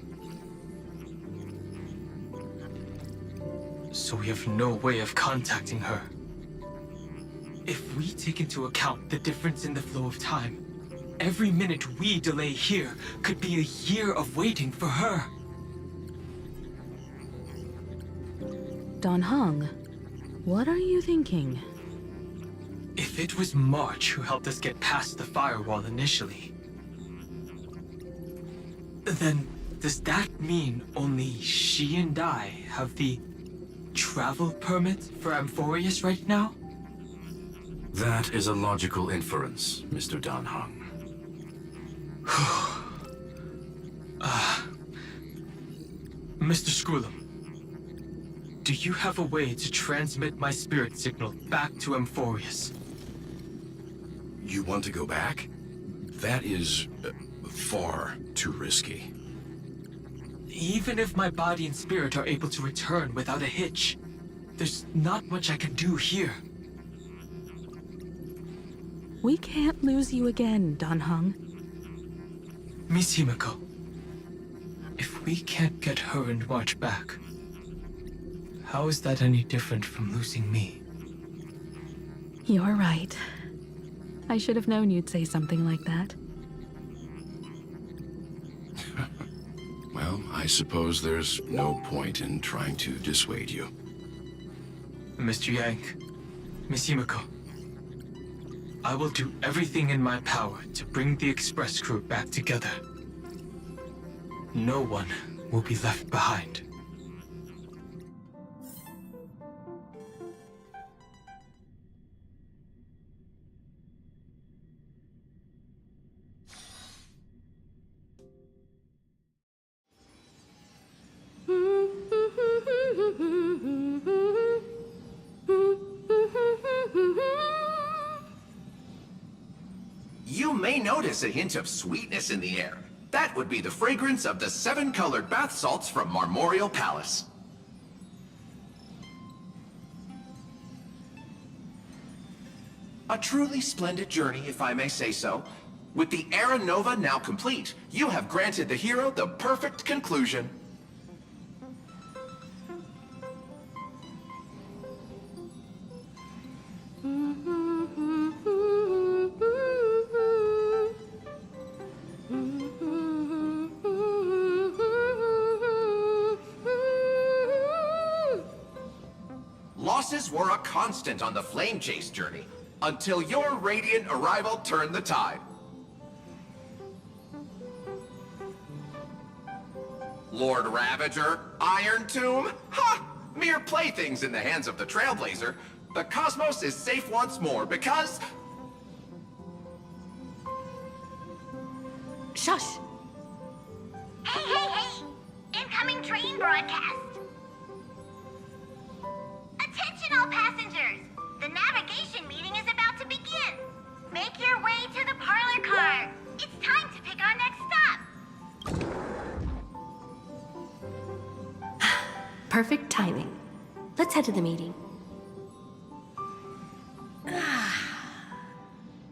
So we have no way of contacting her. If we take into account the difference in the flow of time, every minute we delay here could be a year of waiting for her. Dan Heng, what are you thinking? If it was March who helped us get past the firewall initially, then does that mean only she and I have the travel permit for Amphorius right now? That is a logical inference, Mr. Dan Heng. Mr. Screwlum, do you have a way to transmit my spirit signal back to Amphorius? You want to go back? That is far too risky. Even if my body and spirit are able to return without a hitch, there's not much I can do here. We can't lose you again, Dan Heng. Miss Himiko, if we can't get her and March back, how is that any different from losing me? You're right. I should have known you'd say something like that. Well, I suppose there's no point in trying to dissuade you. Mr. Yank, Miss Himiko, I will do everything in my power to bring the Express crew back together. No one will be left behind. may notice a hint of sweetness in the air. That would be the fragrance of the 7-colored bath salts from Marmorial Palace. A truly splendid journey, if I may say so. With the Era Nova now complete, you have granted the hero the perfect conclusion. Losses were a constant on the Flame Chase journey, until your radiant arrival turned the tide. Lord Ravager, Iron Tomb, ha! Mere playthings in the hands of the Trailblazer. The cosmos is safe once more because... Shush! Hey, hey, hey! Incoming train broadcast! Attention all passengers! The navigation meeting is about to begin! Make your way to the parlor car! It's time to pick our next stop! Perfect timing. Let's head to the meeting.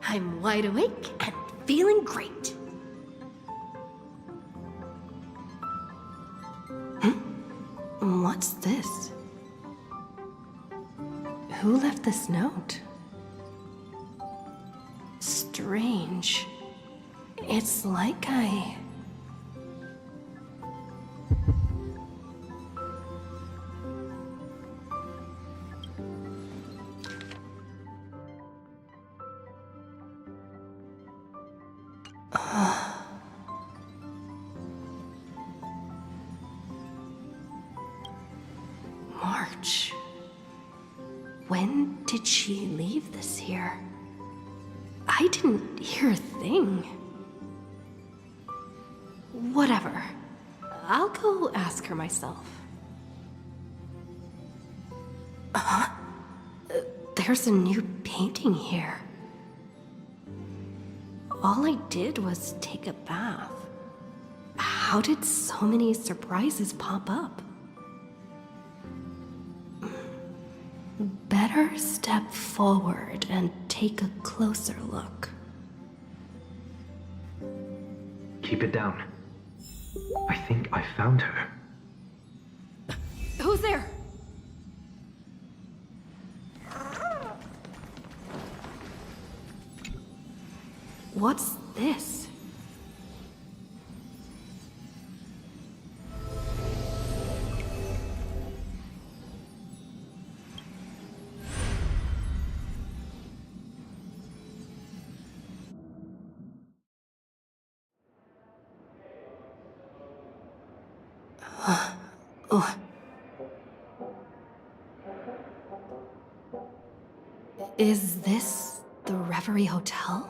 I'm wide awake and feeling great. What's this? Who left this note? Strange. It's like I... March. When did she leave this here? I didn't hear a thing. Whatever. I'll go ask her myself. There's a new painting here. All I did was take a bath. How did so many surprises pop up? Better step forward and take a closer look. Keep it down. I think I found her. Who's there? What's this? Oh. Is this the Reverie Hotel?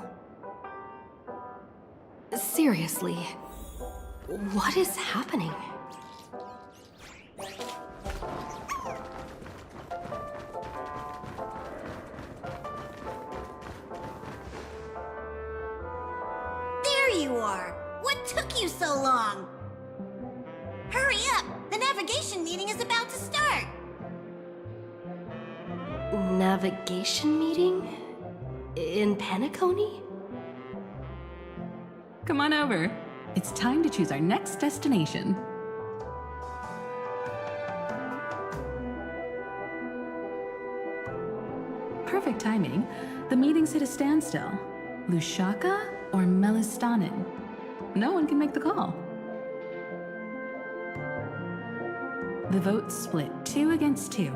Seriously, what is happening? There you are! What took you so long? Hurry up! The navigation meeting is about to start! Navigation meeting? In Penacony? Come on over. It's time to choose our next destination. Perfect timing. The meeting's at a standstill. Lushaka or Melistanin? No one can make the call. The vote's split 2 against 2.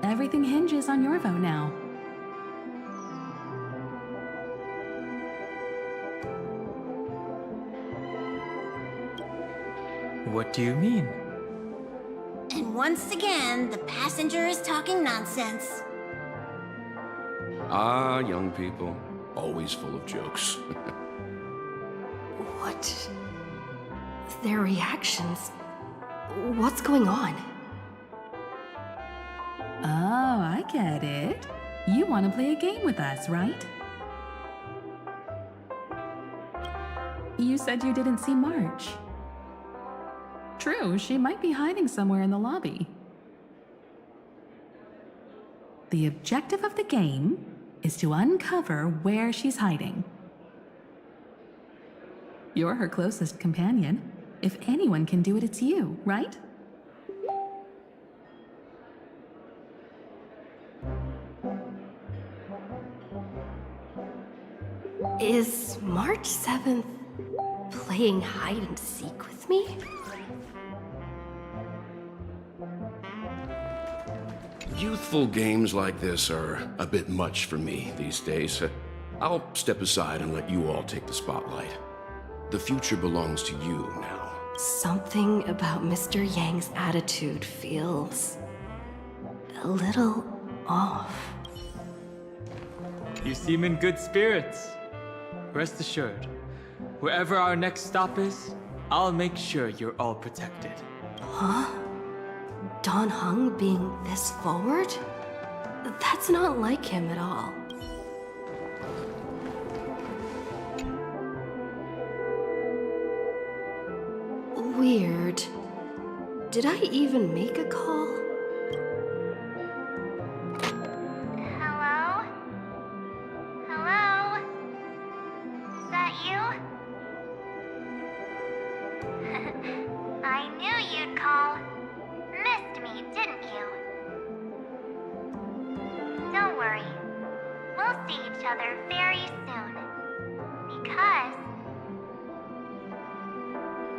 Everything hinges on your vote now. What do you mean? And once again, the passenger is talking nonsense. Ah, young people. Always full of jokes. What? Their reactions? What's going on? Oh, I get it. You want to play a game with us, right? You said you didn't see March. True, she might be hiding somewhere in the lobby. The objective of the game is to uncover where she's hiding. You're her closest companion. If anyone can do it, it's you, right? Is March 7th playing hide and seek with me? Youthful games like this are a bit much for me these days. I'll step aside and let you all take the spotlight. The future belongs to you now. Something about Mr. Yang's attitude feels a little off. You seem in good spirits. Rest assured, wherever our next stop is, I'll make sure you're all protected. Huh? Dan Heng being this forward? That's not like him at all. Weird. Did I even make a call? Hello? Hello? Is that you? I knew you'd call. Missed me, didn't you? Don't worry. We'll see each other very soon. Because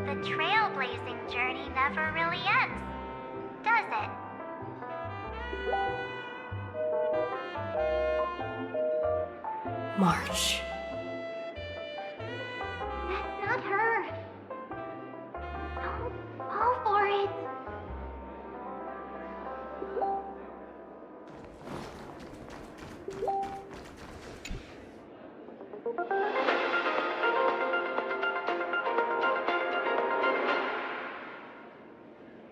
the trailblazing journey never really ends, does it? March. That's not her. Don't fall for it.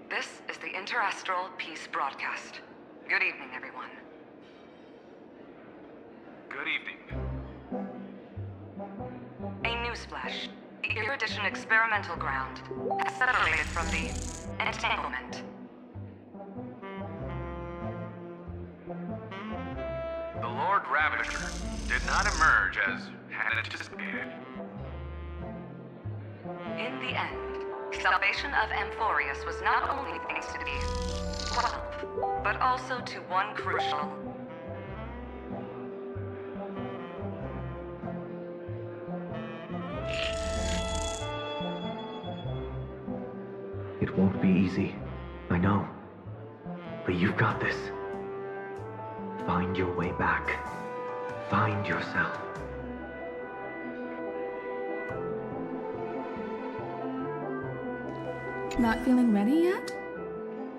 This is the Interastral Peace Broadcast. Good evening, everyone. Good evening. A newsflash. The Erudition experimental ground has separated from the entanglement. The Lord Ravager did not emerge as had anticipated. In the end, salvation of Amphorius was not only thanks to the 12, but also to one crucial. It won't be easy, I know. But you've got this. Find your way back. Find yourself. Not feeling ready yet?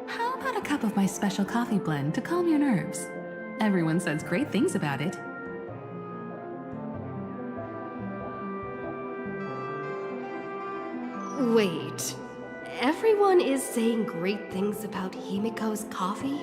How about a cup of my special coffee blend to calm your nerves? Everyone says great things about it. Wait. Everyone is saying great things about Himiko's coffee?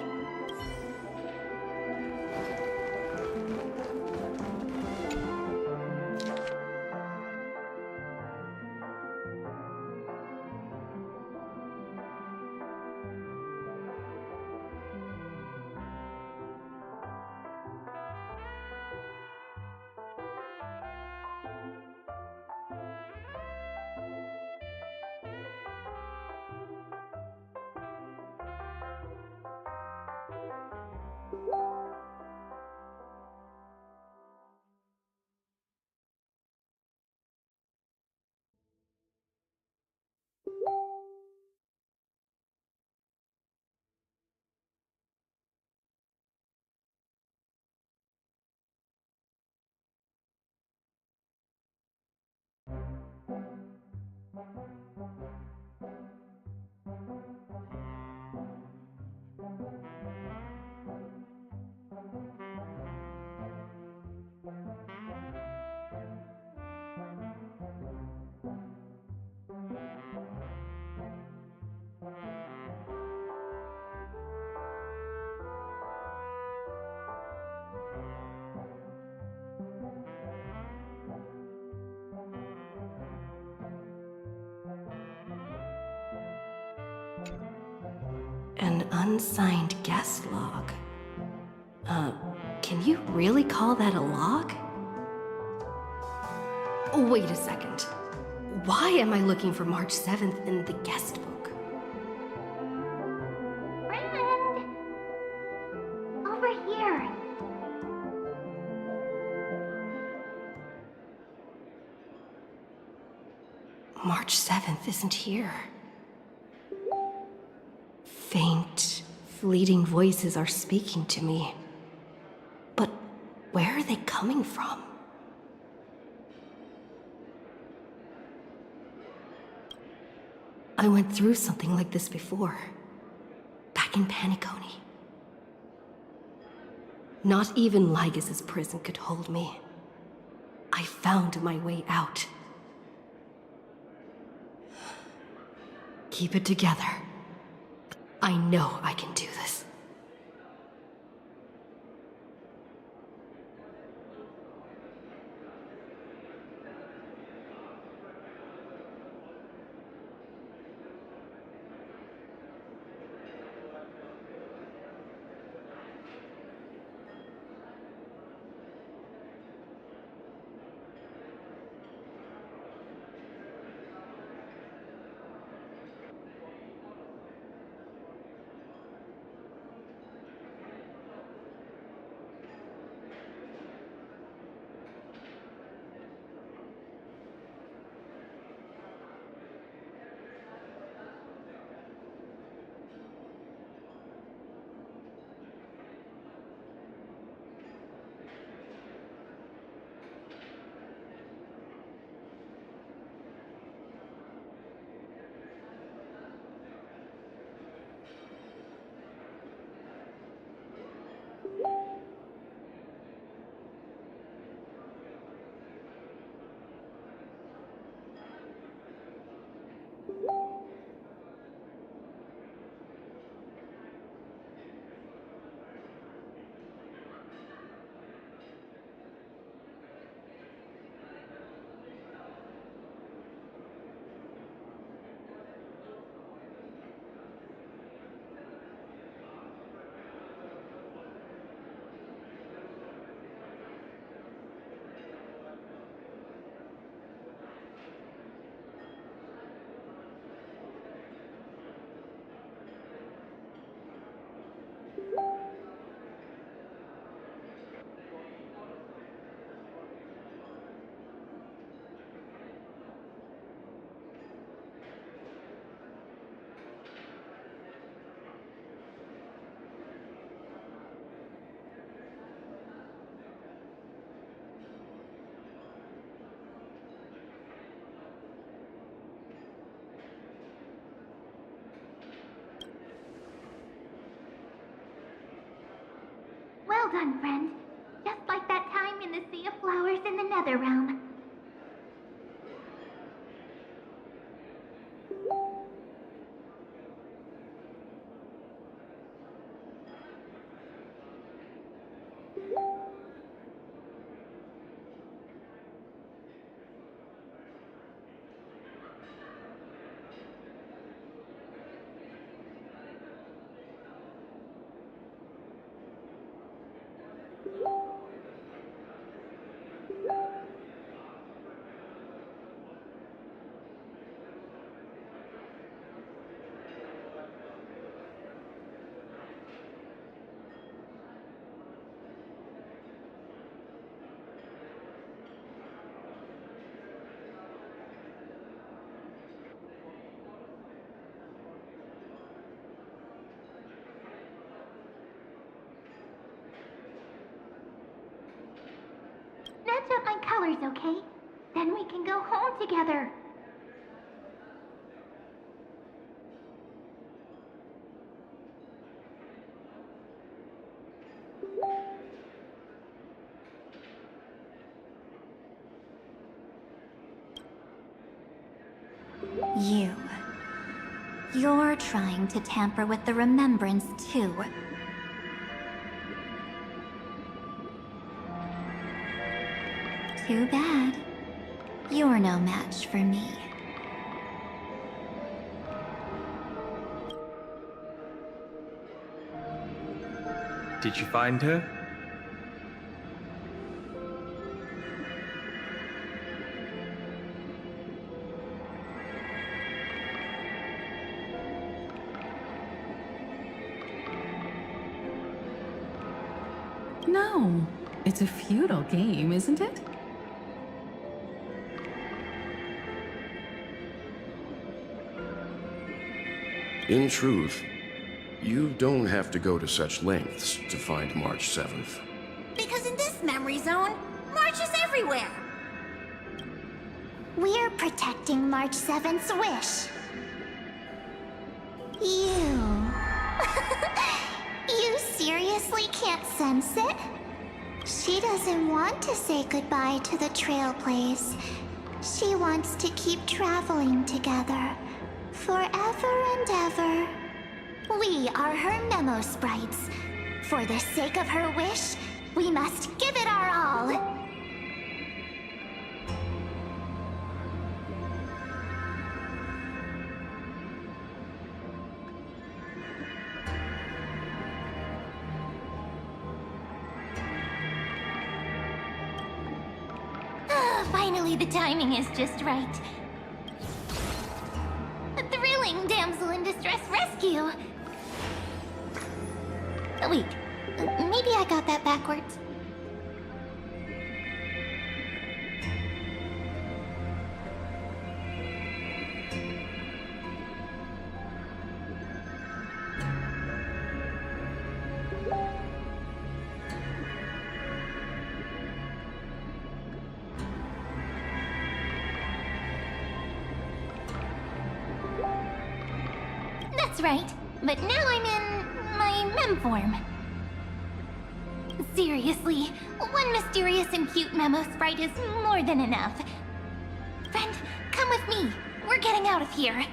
An unsigned guest log. Can you really call that a log? Wait a second. Why am I looking for March 7th in the guest book? Friend! Over here. March 7th isn't here. Faint, fleeting voices are speaking to me. But where are they coming from? I went through something like this before. Back in Paniconi. Not even Lygas's prison could hold me. I found my way out. Keep it together. I know I can do this. Well done, friend. Just like that time in the Sea of Flowers in the Nether Realm. Match up my colors, okay? Then we can go home together. You're trying to tamper with the remembrance, too. Too bad. You're no match for me. Did you find her? No, it's a feudal game, isn't it? In truth, you don't have to go to such lengths to find March 7th. Because in this memory zone, March is everywhere. We're protecting March 7th's wish. You... You seriously can't sense it? She doesn't want to say goodbye to the Trailblaze. She wants to keep traveling together. Forever and ever. We are her memo sprites. For the sake of her wish, we must give it our all. Finally, the timing is just right. A thrilling damsel in distress rescue. Wait, maybe I got that backwards. That's right, but now I'm in my mem form. Seriously, one mysterious and cute memo sprite is more than enough. Friend, come with me. We're getting out of here.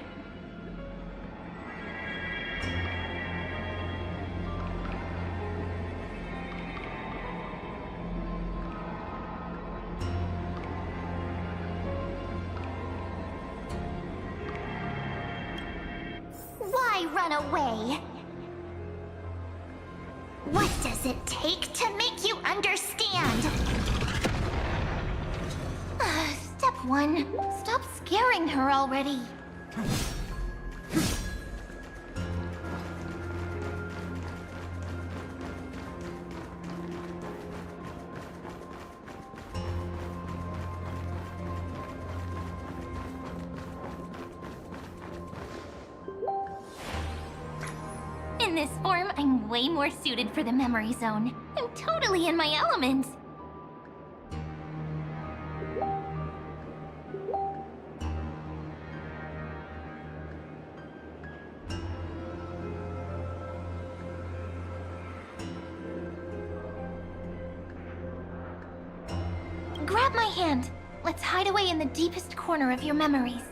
Why run away? What does it take to make you understand? Step 1. Stop scaring her already. In this form, I'm way more suited for the memory zone. I'm totally in my element. Grab my hand. Let's hide away in the deepest corner of your memories.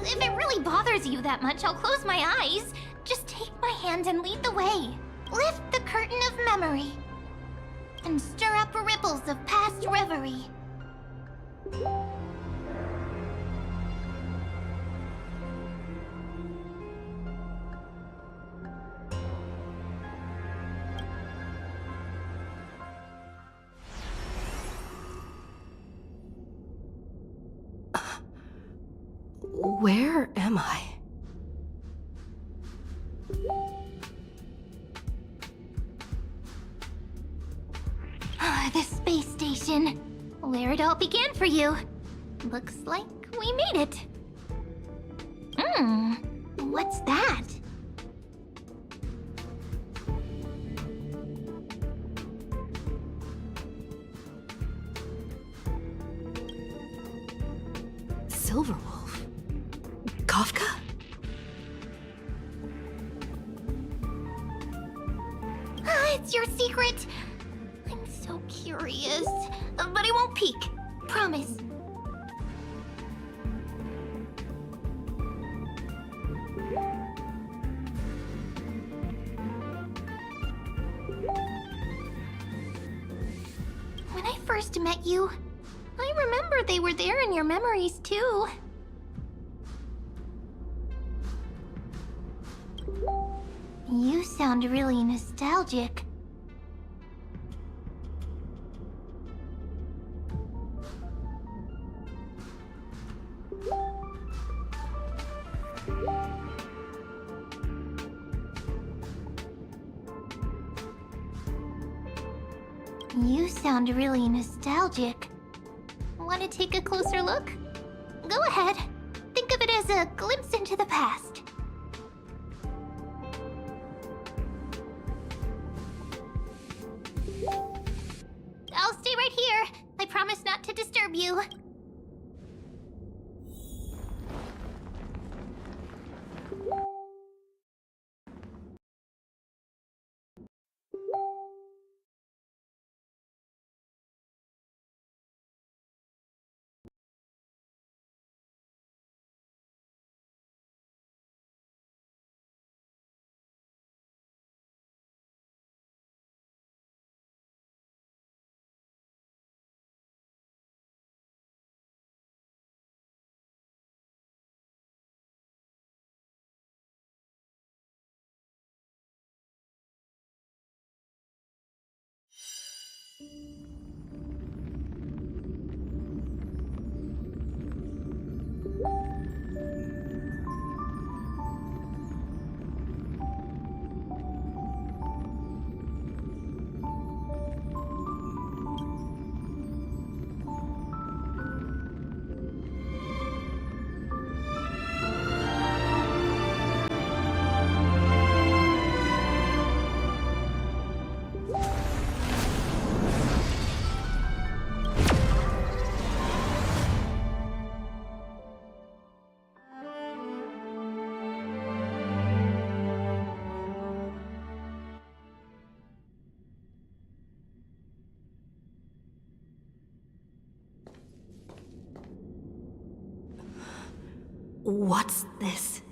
If it really bothers you that much, I'll close my eyes. Just take my hand and lead the way. Lift the curtain of memory. And stir up ripples of past reverie. Where am I? The space station. Where it all began for you. Looks like we made it. What's that? Silverwolf? Kafka? It's your secret. I'm so curious. But I won't peek. Promise. When I first met you, I remember they were there in your memories too. You sound really nostalgic. You sound really nostalgic. Want to take a closer look? Go ahead. Think of it as a glimpse into the past. I'll stay right here. I promise not to disturb you. What's this?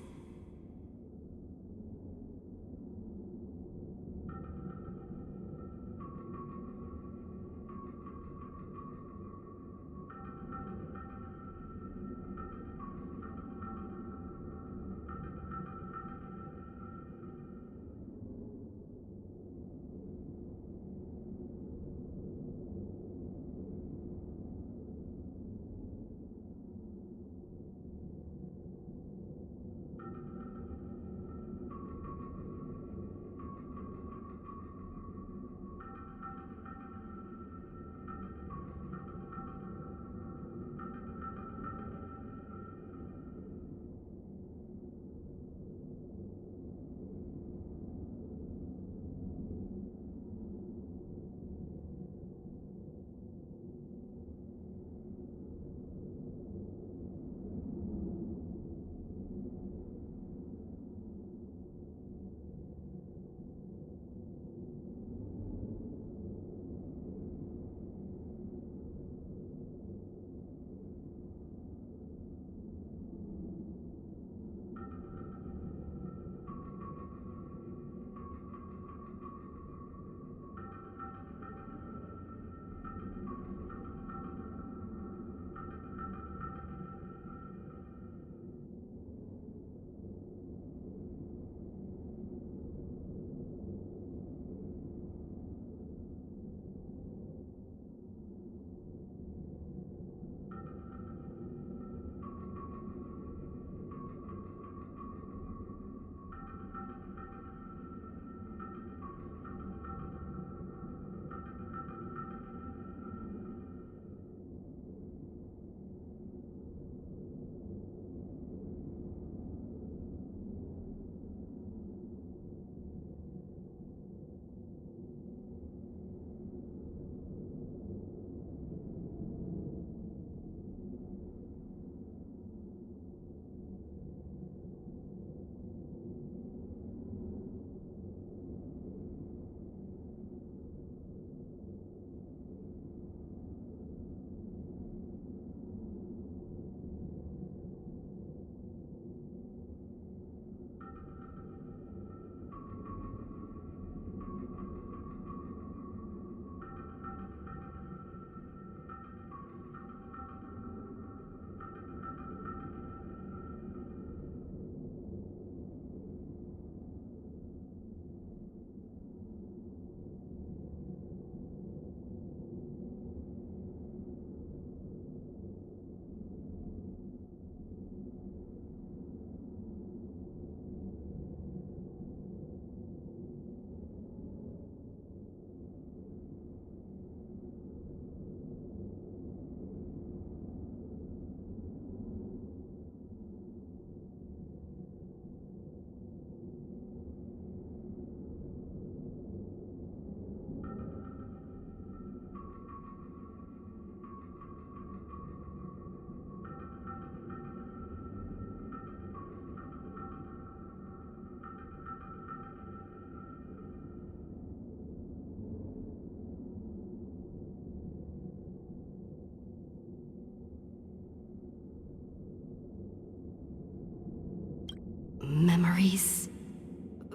Memories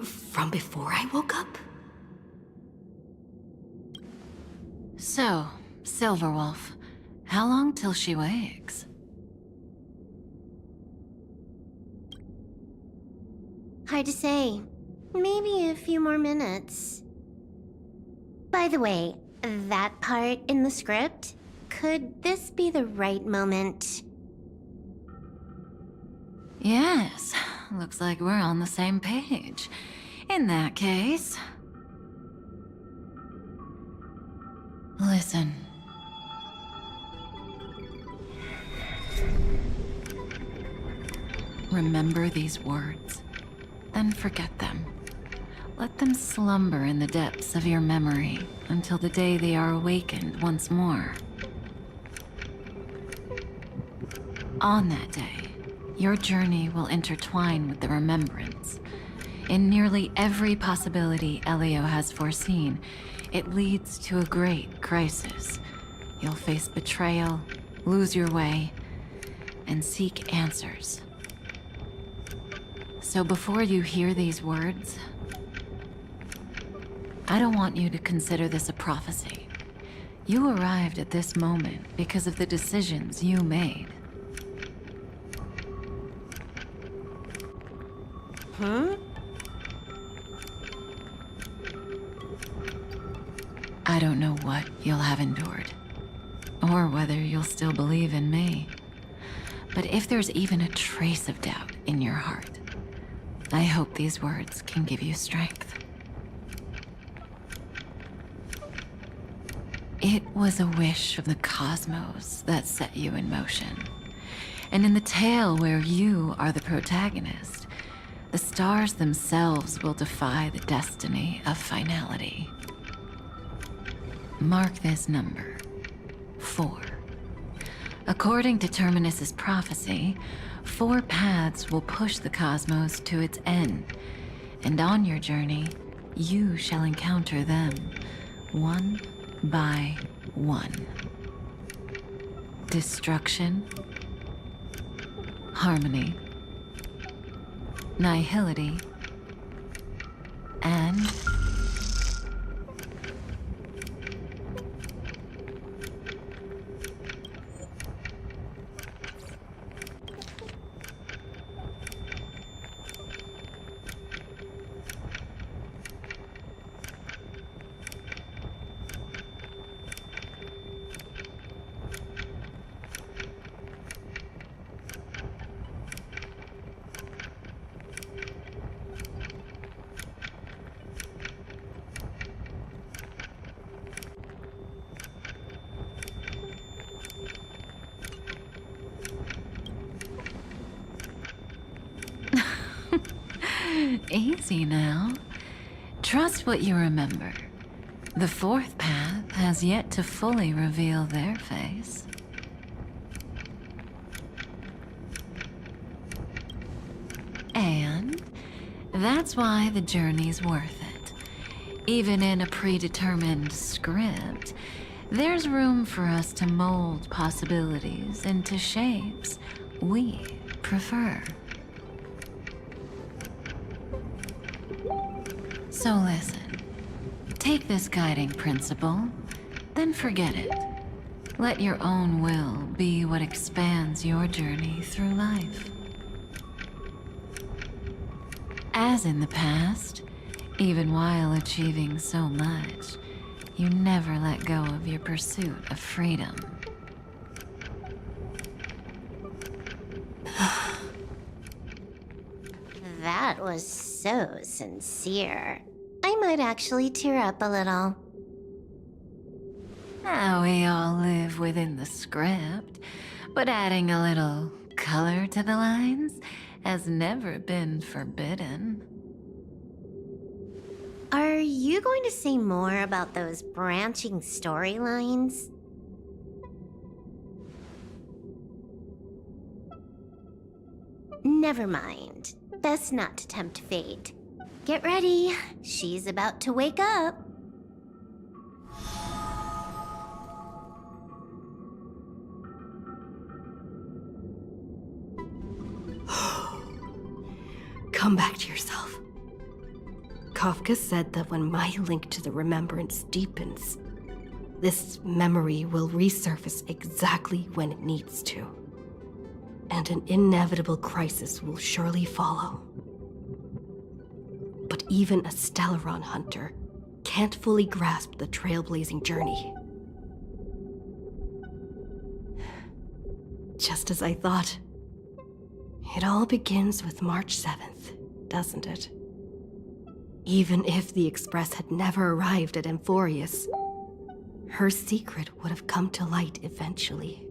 from before I woke up? So, Silverwolf, how long till she wakes? Hard to say. Maybe a few more minutes. By the way, that part in the script, could this be the right moment? Yes, looks like we're on the same page. In that case... Listen. Remember these words, then forget them. Let them slumber in the depths of your memory until the day they are awakened once more. On that day, your journey will intertwine with the remembrance. In nearly every possibility Elio has foreseen, it leads to a great crisis. You'll face betrayal, lose your way, and seek answers. So before you hear these words, I don't want you to consider this a prophecy. You arrived at this moment because of the decisions you made. Huh? I don't know what you'll have endured, or whether you'll still believe in me. But if there's even a trace of doubt in your heart, I hope these words can give you strength. It was a wish of the cosmos that set you in motion. And in the tale where you are the protagonist, the stars themselves will defy the destiny of finality. Mark this number, 4. According to Terminus's prophecy, 4 paths will push the cosmos to its end, and on your journey, you shall encounter them, one by one. Destruction, harmony, nihility, and easy now. Trust what you remember. The 4th path has yet to fully reveal their face. And that's why the journey's worth it. Even in a predetermined script, there's room for us to mold possibilities into shapes we prefer. So listen, take this guiding principle, then forget it. Let your own will be what expands your journey through life. As in the past, even while achieving so much, you never let go of your pursuit of freedom. That was so sincere. I might actually tear up a little. Now we all live within the script, but adding a little color to the lines has never been forbidden. Are you going to say more about those branching storylines? Never mind. Best not to tempt fate. Get ready. She's about to wake up. Come back to yourself. Kafka said that when my link to the remembrance deepens, this memory will resurface exactly when it needs to. And an inevitable crisis will surely follow. But even a Stellaron hunter can't fully grasp the trailblazing journey. Just as I thought. It all begins with March 7th, doesn't it? Even if the Express had never arrived at Amphorius, her secret would have come to light eventually.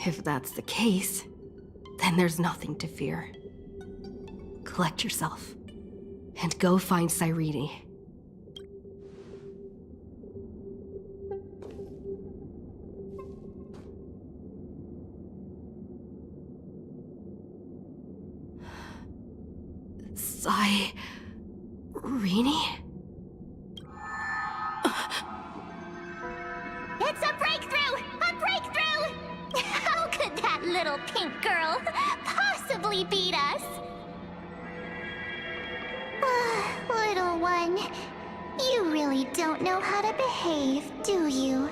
If that's the case, then there's nothing to fear. Collect yourself, and go find Cyrene. Cyrene? It's a breakthrough! A breakthrough! How could that little pink girl possibly beat us? Little one, you really don't know how to behave, do you?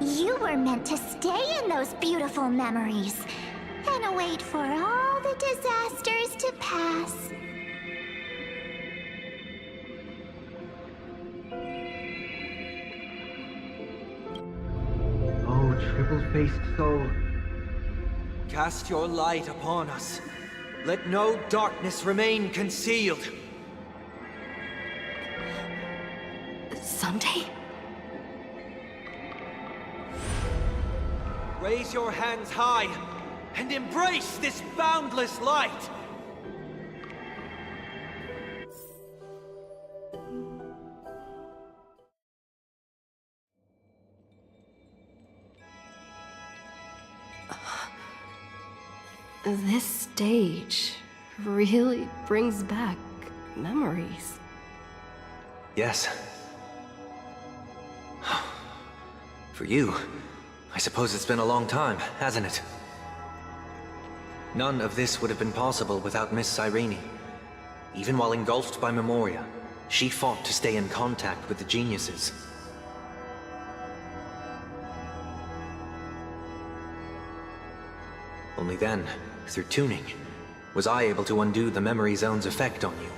You were meant to stay in those beautiful memories and wait for all the disasters to pass. Oh, triple-faced soul. Cast your light upon us. Let no darkness remain concealed. Sunday? Raise your hands high and embrace this boundless light. This stage really brings back memories. Yes. For you, I suppose it's been a long time, hasn't it? None of this would have been possible without Miss Cyrene. Even while engulfed by Memoria, she fought to stay in contact with the geniuses. Only then, through tuning, was I able to undo the memory zone's effect on you.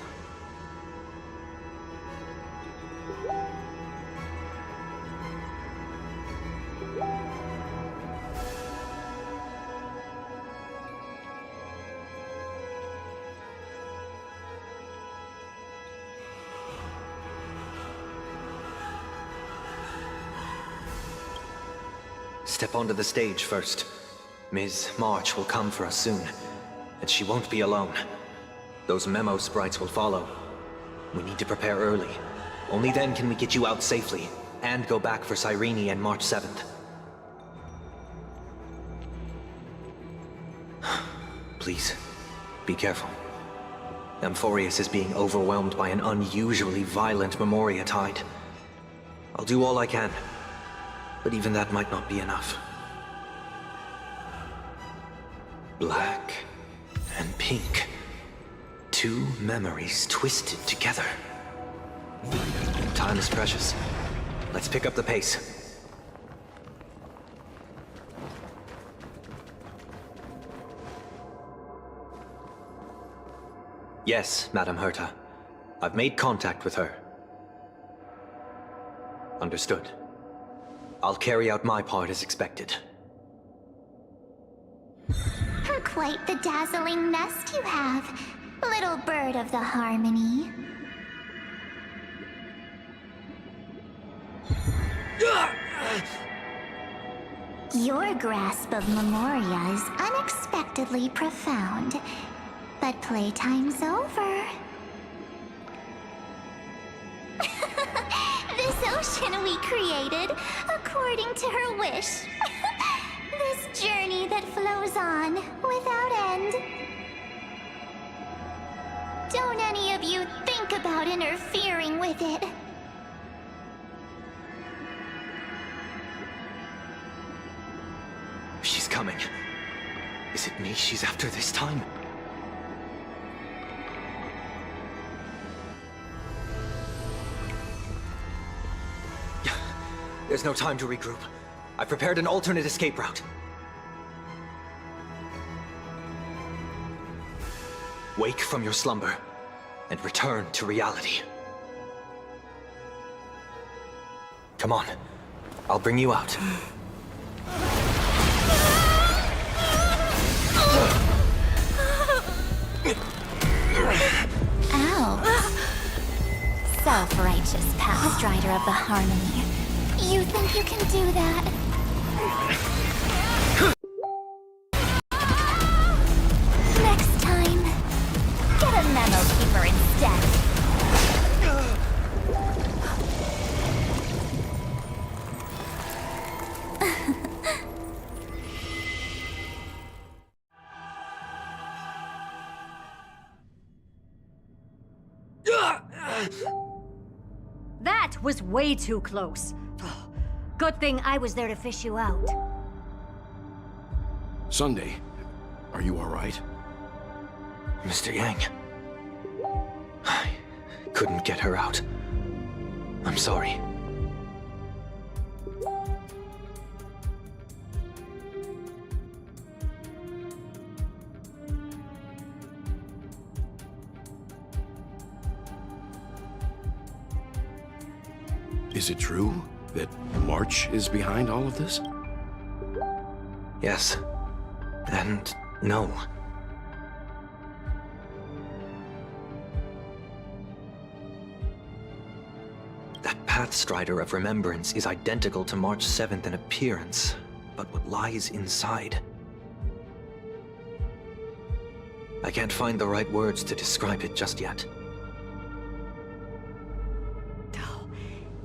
Step onto the stage first. Ms. March will come for us soon, and she won't be alone. Those memo sprites will follow. We need to prepare early. Only then can we get you out safely, and go back for Cyrene and March 7th. Please, be careful. Amphorius is being overwhelmed by an unusually violent Memoria tide. I'll do all I can, but even that might not be enough. Black and pink. Two memories twisted together. Time is precious. Let's pick up the pace. Yes, Madame Herta. I've made contact with her. Understood. I'll carry out my part as expected. Quite the dazzling nest you have, little bird of the harmony. Your grasp of Memoria is unexpectedly profound, but playtime's over. This ocean we created, according to her wish. This journey that flows on, without end. Don't any of you think about interfering with it. She's coming. Is it me she's after this time? There's no time to regroup. I've prepared an alternate escape route. Wake from your slumber and return to reality. Come on. I'll bring you out. Ow. Self-righteous past rider of the harmony. You think you can do that? Next time, get a memo keeper instead. That was way too close. Good thing I was there to fish you out. Sunday, are you all right? Mr. Yang. I couldn't get her out. I'm sorry. Is it true that March is behind all of this? Yes. And no. That Pathstrider of Remembrance is identical to March 7th in appearance, but what lies inside? I can't find the right words to describe it just yet.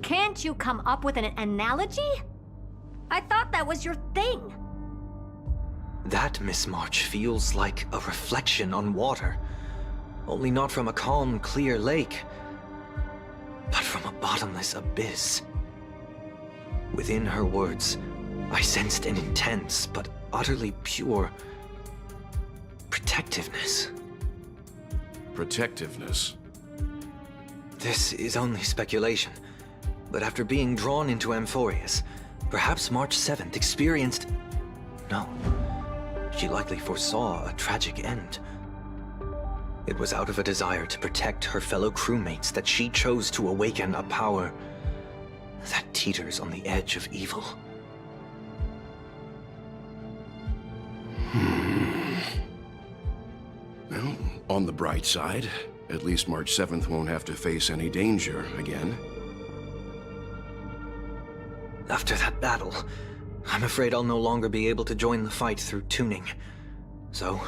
Can't you come up with an analogy? I thought that was your thing. That, Miss March, feels like a reflection on water. Only not from a calm, clear lake, but from a bottomless abyss. Within her words, I sensed an intense, but utterly pure protectiveness. Protectiveness? This is only speculation. But after being drawn into Amphorius, perhaps March 7th experienced... No. She likely foresaw a tragic end. It was out of a desire to protect her fellow crewmates that she chose to awaken a power that teeters on the edge of evil. Well, on the bright side, at least March 7th won't have to face any danger again. After that battle, I'm afraid I'll no longer be able to join the fight through tuning. So...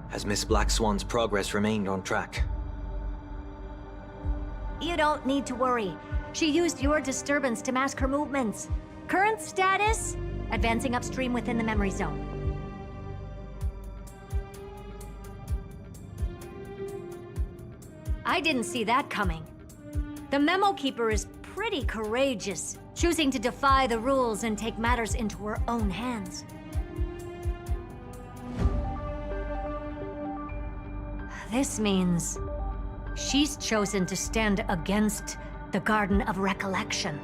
has Miss Black Swan's progress remained on track? You don't need to worry. She used your disturbance to mask her movements. Current status? Advancing upstream within the memory zone. I didn't see that coming. The Memo Keeper is pretty courageous, choosing to defy the rules and take matters into her own hands. This means she's chosen to stand against the Garden of Recollection.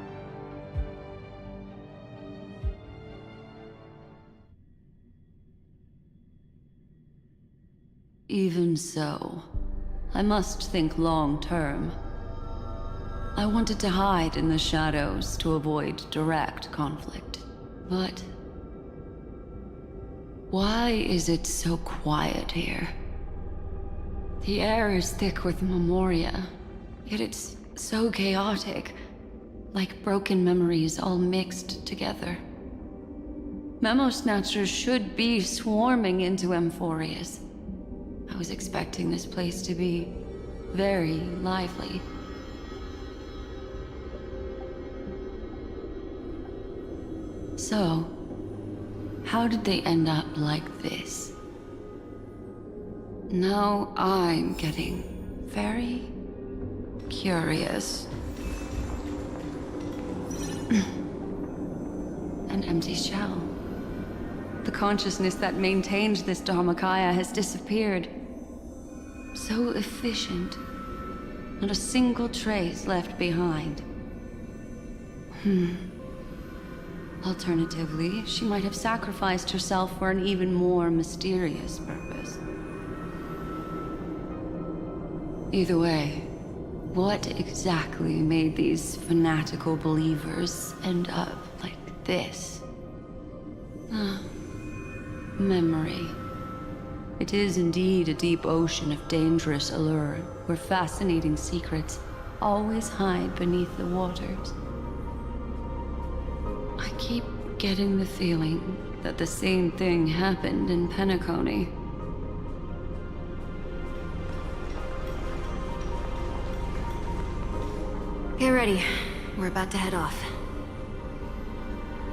Even so, I must think long term. I wanted to hide in the shadows to avoid direct conflict. But why is it so quiet here? The air is thick with memoria, yet it's so chaotic, like broken memories all mixed together. Memo Snatchers should be swarming into Amphorius. I was expecting this place to be very lively. So, how did they end up like this? Now I'm getting very curious. An empty shell. The consciousness that maintained this Dharmakaya has disappeared. So efficient. Not a single trace left behind. Alternatively, she might have sacrificed herself for an even more mysterious purpose. Either way, what exactly made these fanatical believers end up like this? Memory. It is indeed a deep ocean of dangerous allure, where fascinating secrets always hide beneath the waters. I keep getting the feeling that the same thing happened in Penacony. Get ready. We're about to head off.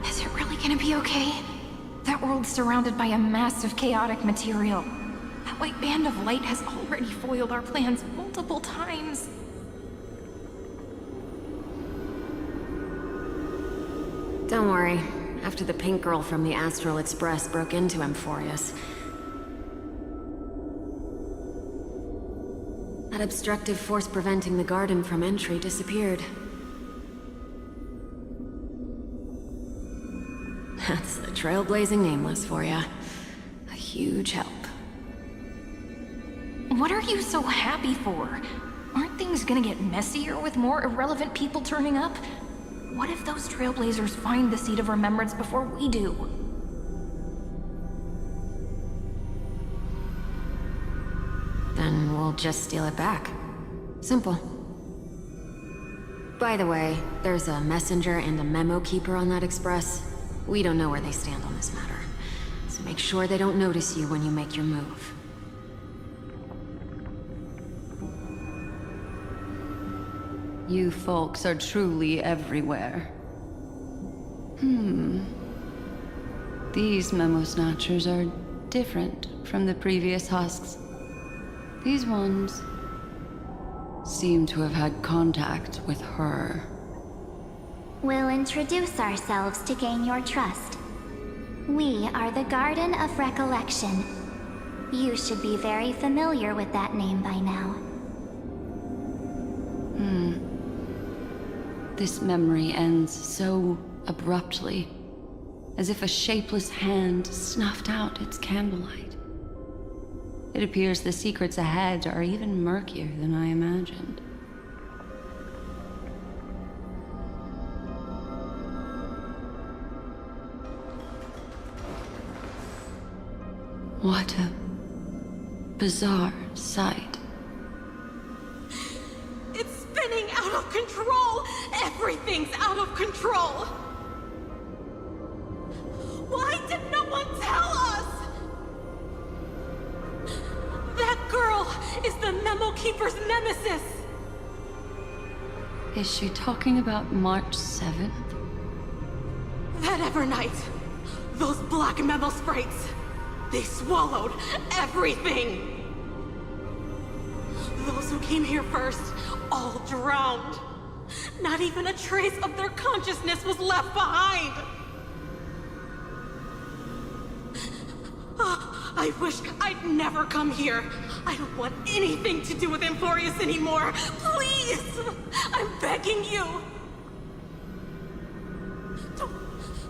Is it really gonna be okay? That world's surrounded by a massive chaotic material. That white band of light has already foiled our plans multiple times. Don't worry. After the pink girl from the Astral Express broke into Amphorius, that obstructive force preventing the garden from entry disappeared. That's the trailblazing nameless for ya. A huge help. What are you so happy for? Aren't things gonna get messier with more irrelevant people turning up? What if those trailblazers find the Seat of Remembrance before we do? Then we'll just steal it back. Simple. By the way, there's a messenger and a memo keeper on that express. We don't know where they stand on this matter, so make sure they don't notice you when you make your move. You folks are truly everywhere. These Memo Snatchers are different from the previous husks. These ones seem to have had contact with her. We'll introduce ourselves to gain your trust. We are the Garden of Recollection. You should be very familiar with that name by now. This memory ends so abruptly, as if a shapeless hand snuffed out its candlelight. It appears the secrets ahead are even murkier than I imagined. What a bizarre sight. It's spinning out of control! Everything's out of control! Why did no one tell us? That girl is the Memo Keeper's nemesis! Is she talking about March 7th? That Evernight! Those black memo sprites! They swallowed everything! Those who came here first, all drowned. Not even a trace of their consciousness was left behind! I wish I'd never come here. I don't want anything to do with Emphorius anymore. Please! I'm begging you!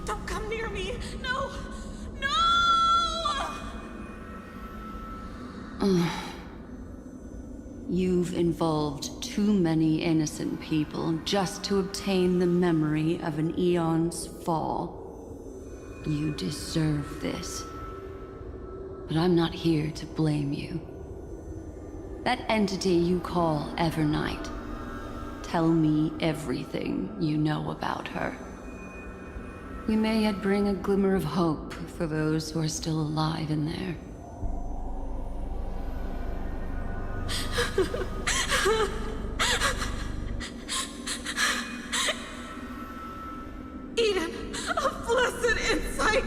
Don't come near me! No! No! You've involved too many innocent people just to obtain the memory of an eon's fall. You deserve this. But I'm not here to blame you. That entity you call Evernight. Tell me everything you know about her. We may yet bring a glimmer of hope for those who are still alive in there. Eden, a blessed insight!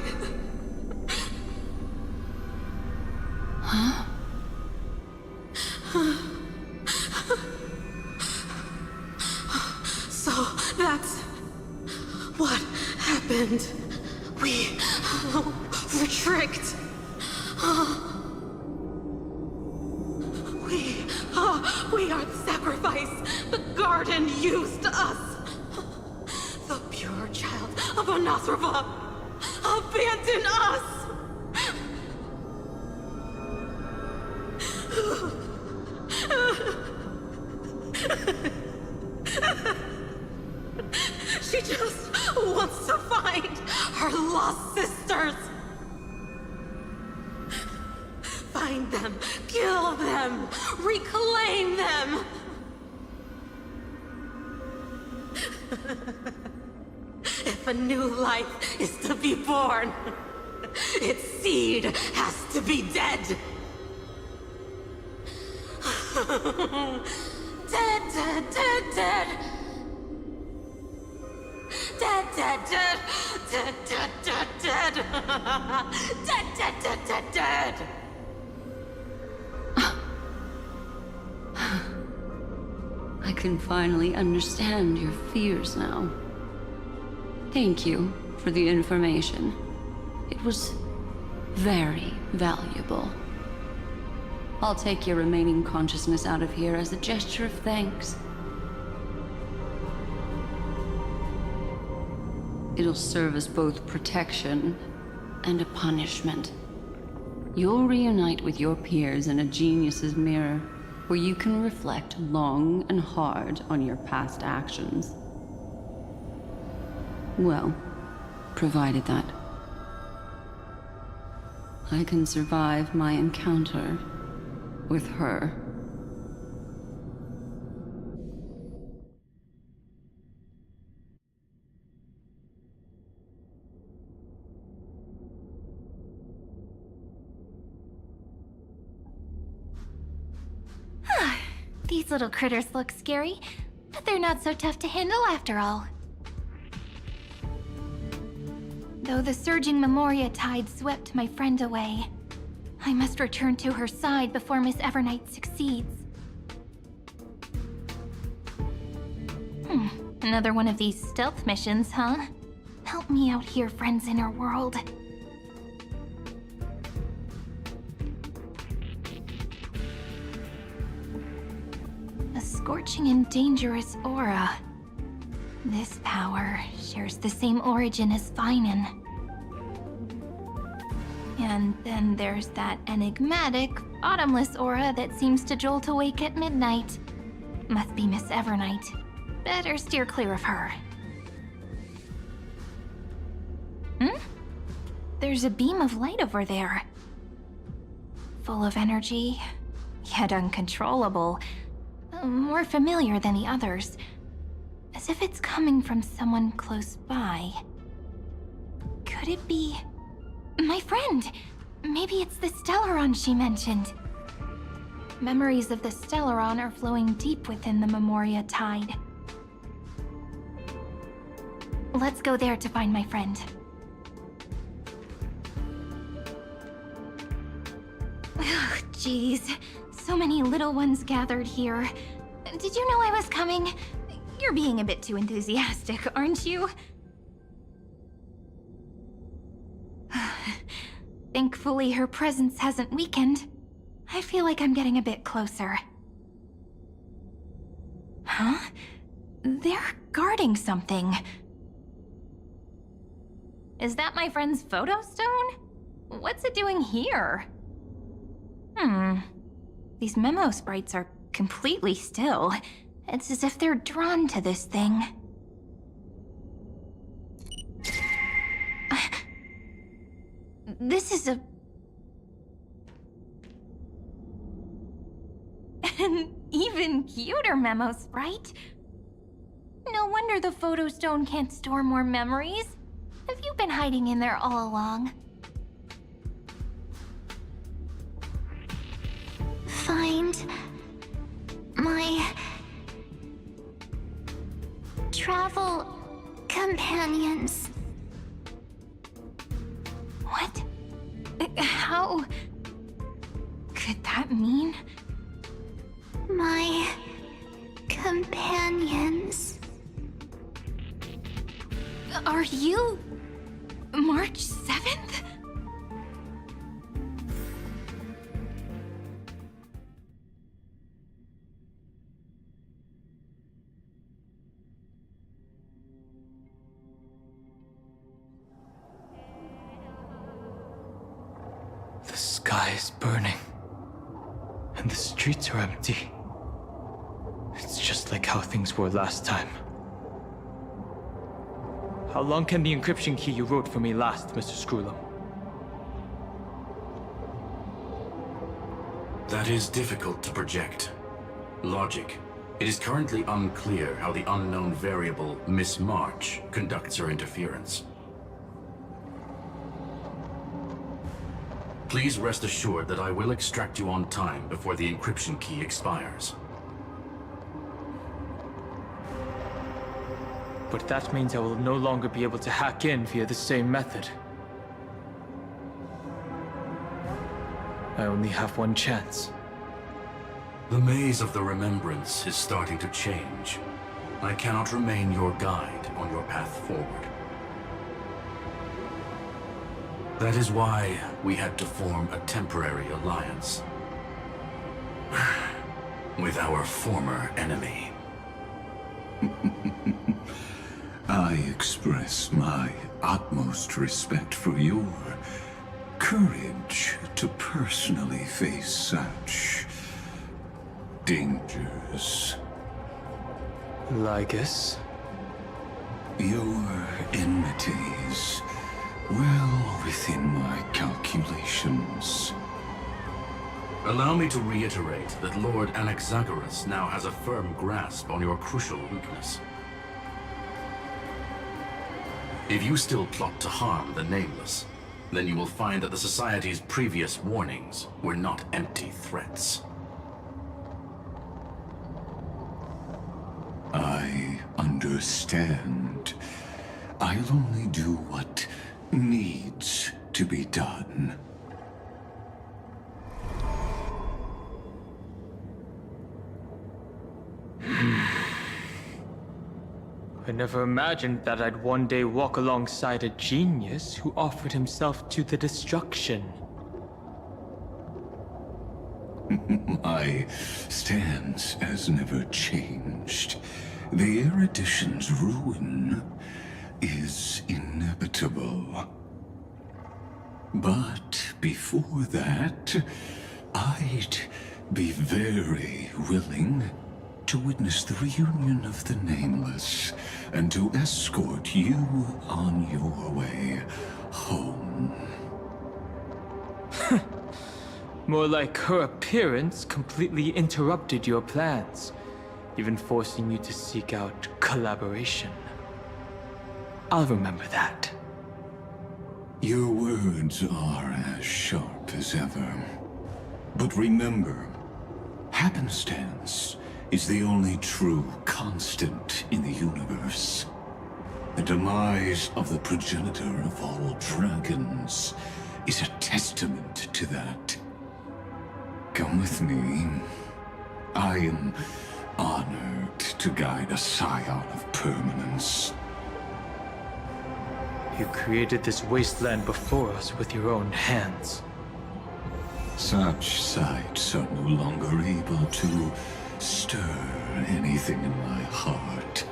Huh? So that's what happened. We were tricked. We are the sacrifice the garden used us. The pure child of Anasrava abandoned us. She just wants to find her lost sisters. Find them, kill them, reclaim them. If a new life is to be born, its seed has to be dead. Dead, dead, dead, dead. Dead, dead, dead. Dead, dead, dead, dead. Dead, dead, dead, dead, dead. I can finally understand your fears now. Thank you for the information. It was very valuable. I'll take your remaining consciousness out of here as a gesture of thanks. It'll serve as both protection and a punishment. You'll reunite with your peers in a genius's mirror, where you can reflect long and hard on your past actions. Well, provided that I can survive my encounter with her. These little critters look scary, but they're not so tough to handle after all. Though the surging Memoria tide swept my friend away, I must return to her side before Miss Evernight succeeds. Another one of these stealth missions, huh? Help me out here, friends in her world. A scorching and dangerous aura. This power shares the same origin as Finan. And then there's that enigmatic, bottomless aura that seems to jolt awake at midnight. Must be Miss Evernight. Better steer clear of her. There's a beam of light over there. Full of energy, yet uncontrollable. More familiar than the others. As if it's coming from someone close by. Could it be... my friend? Maybe it's the Stellaron she mentioned. Memories of the Stellaron are flowing deep within the Memoria tide. Let's go there to find my friend. Ugh, jeez. So many little ones gathered here. Did you know I was coming? You're being a bit too enthusiastic, aren't you? Thankfully, her presence hasn't weakened. I feel like I'm getting a bit closer. Huh? They're guarding something. Is that my friend's photo stone? What's it doing here? These memo sprites are completely still. It's as if they're drawn to this thing. This is an even cuter memo sprite. No wonder the photo stone can't store more memories. Have you been hiding in there all along? Find my travel companions. What? How could that mean? My companions. Are you March 7th? The sky is burning, and the streets are empty. It's just like how things were last time. How long can the encryption key you wrote for me last, Mr. Screwlum? That is difficult to project. Logic. It is currently unclear how the unknown variable, Miss March, conducts her interference. Please rest assured that I will extract you on time before the encryption key expires. But that means I will no longer be able to hack in via the same method. I only have one chance. The maze of the Remembrance is starting to change. I cannot remain your guide on your path forward. That is why we had to form a temporary alliance with our former enemy. I express my utmost respect for your courage to personally face such dangers. Lygus? Your enmities, well within my calculations. Allow me to reiterate that Lord Anaxagoras now has a firm grasp on your crucial weakness. If you still plot to harm the Nameless, then you will find that the Society's previous warnings were not empty threats. I understand. I'll only do what needs to be done. I never imagined that I'd one day walk alongside a genius who offered himself to the destruction. My stance has never changed. The erudition's ruin is inevitable. But before that, I'd be very willing to witness the reunion of the Nameless and to escort you on your way home. More like her appearance completely interrupted your plans, even forcing you to seek out collaboration. I'll remember that. Your words are as sharp as ever. But remember, happenstance is the only true constant in the universe. The demise of the progenitor of all dragons is a testament to that. Come with me. I am honored to guide a scion of permanence. You created this wasteland before us with your own hands. Such sights are no longer able to stir anything in my heart.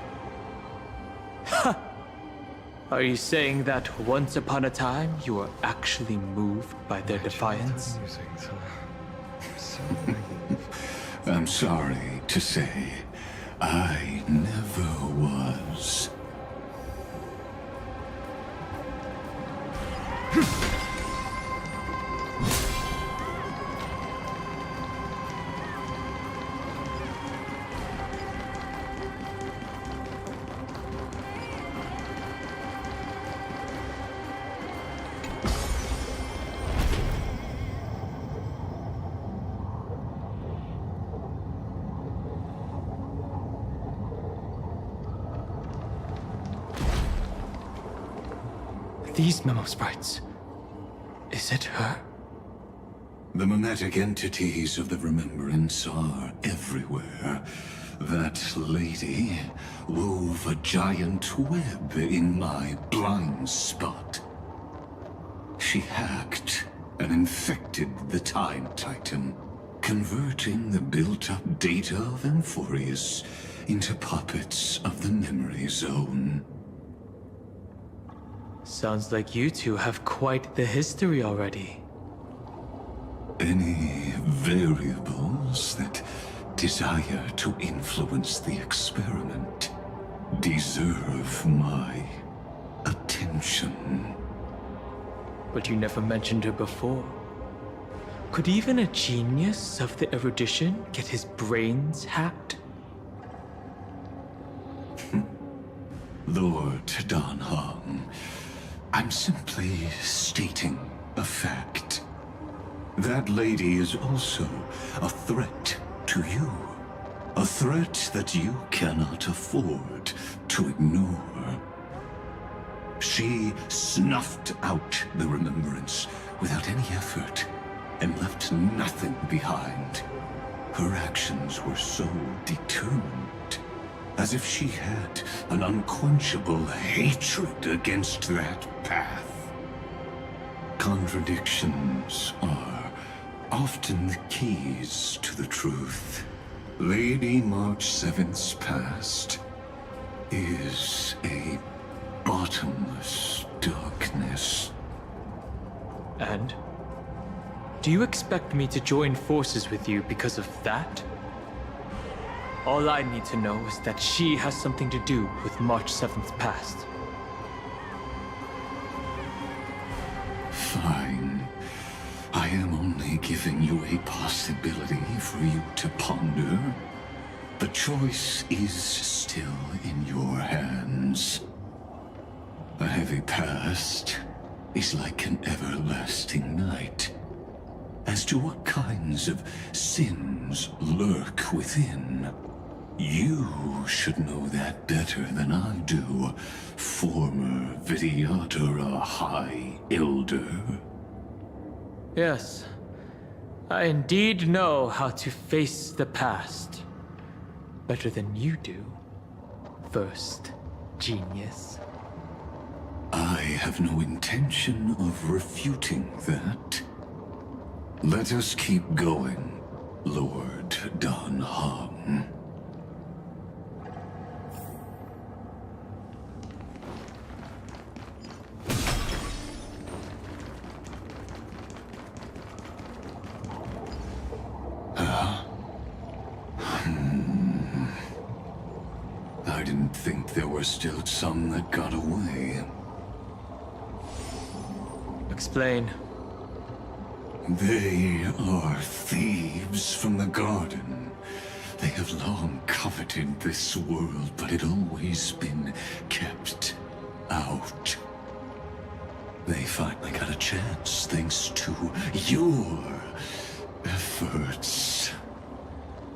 Ha! Are you saying that once upon a time you were actually moved by their defiance? I'm sorry to say, I never was. These memo sprites. Is it her? The mimetic entities of the Remembrance are everywhere. That lady wove a giant web in my blind spot. She hacked and infected the Time Titan, converting the built-up data of Amphorius into puppets of the Memory Zone. Sounds like you two have quite the history already. Any variables that desire to influence the experiment deserve my attention. But you never mentioned her before. Could even a genius of the erudition get his brains hacked? Lord Dan Heng, I'm simply stating a fact. That lady is also a threat to you. A threat that you cannot afford to ignore. She snuffed out the Remembrance without any effort and left nothing behind. Her actions were so determined, as if she had an unquenchable hatred against that path. Contradictions are often the keys to the truth. Lady March 7th's past is a bottomless darkness. And? Do you expect me to join forces with you because of that? All I need to know is that she has something to do with March 7th's past. Fine. I am only giving you a possibility for you to ponder. The choice is still in your hands. A heavy past is like an everlasting night. As to what kinds of sins lurk within, you should know that better than I do, former Vidyadhara High Elder. Yes, I indeed know how to face the past. Better than you do, first genius. I have no intention of refuting that. Let us keep going, Lord Dan Heng. I didn't think there were still some that got away. Explain. They are thieves from the garden. They have long coveted this world, but it always been kept out. They finally got a chance thanks to your efforts.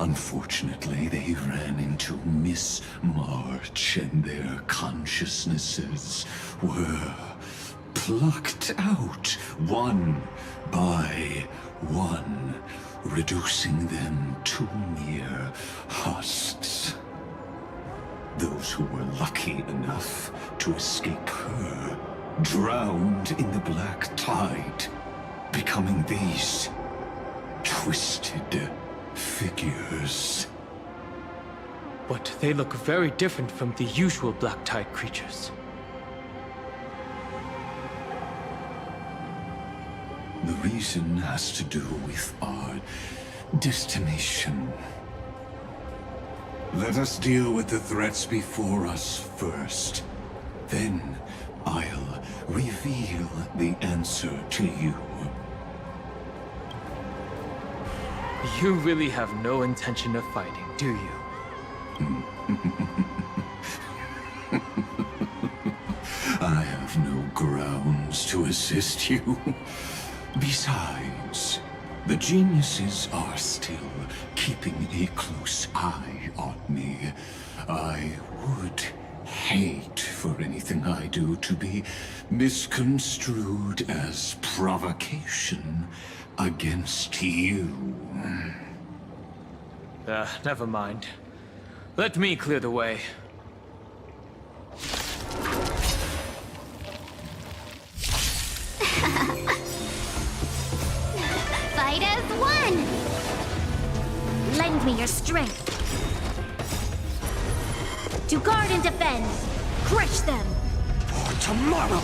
Unfortunately, they ran into Miss March, and their consciousnesses were plucked out one by one, reducing them to mere husks. Those who were lucky enough to escape her drowned in the black tide, becoming these twisted figures. But they look very different from the usual black tide creatures. The reason has to do with our destination. Let us deal with the threats before us first. Then I'll reveal the answer to you. You really have no intention of fighting, do you? I have no grounds to assist you. Besides, the geniuses are still keeping a close eye on me. I would hate for anything I do to be misconstrued as provocation against you. Never mind. Let me clear the way. Fight as one! Lend me your strength. To guard and defend. Crush them. For tomorrow!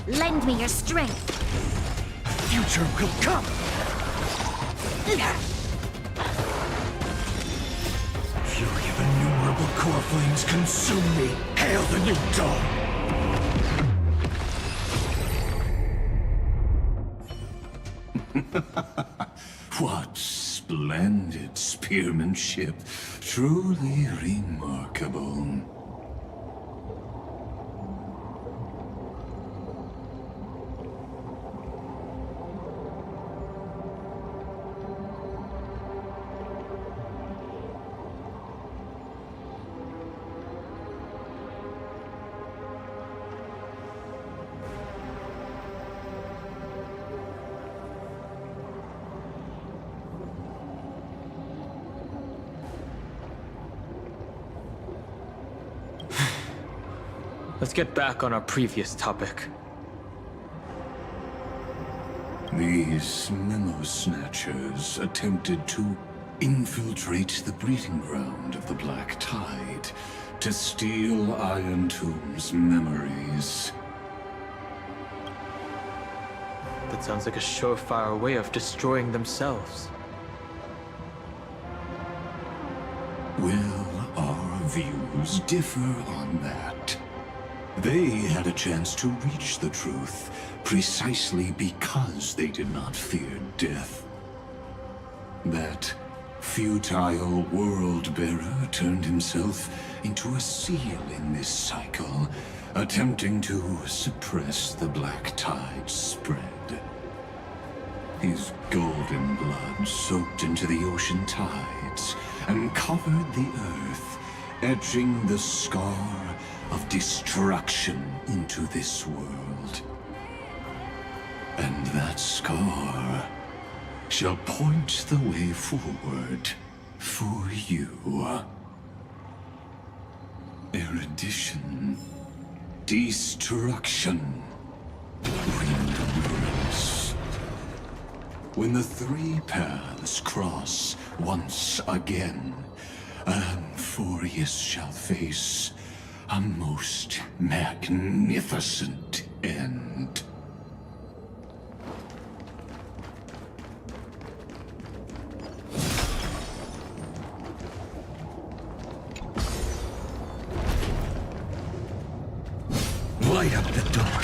Lend me your strength. Future will come! Fury of innumerable core flames consume me! Hail the new dawn! What splendid spearmanship! Truly remarkable. Let's get back on our previous topic. These memo snatchers attempted to infiltrate the breeding ground of the Black Tide to steal Iron Tomb's memories. That sounds like a surefire way of destroying themselves. Well, our views differ on that. They had a chance to reach the truth precisely because they did not fear death. That futile world-bearer turned himself into a seal in this cycle, attempting to suppress the Black Tide's spread. His golden blood soaked into the ocean tides and covered the earth, etching the scar of destruction into this world. And that scar shall point the way forward for you. Erudition, destruction, remembrance. When the three paths cross once again, Amphorius shall face a most magnificent end. Light up the dawn.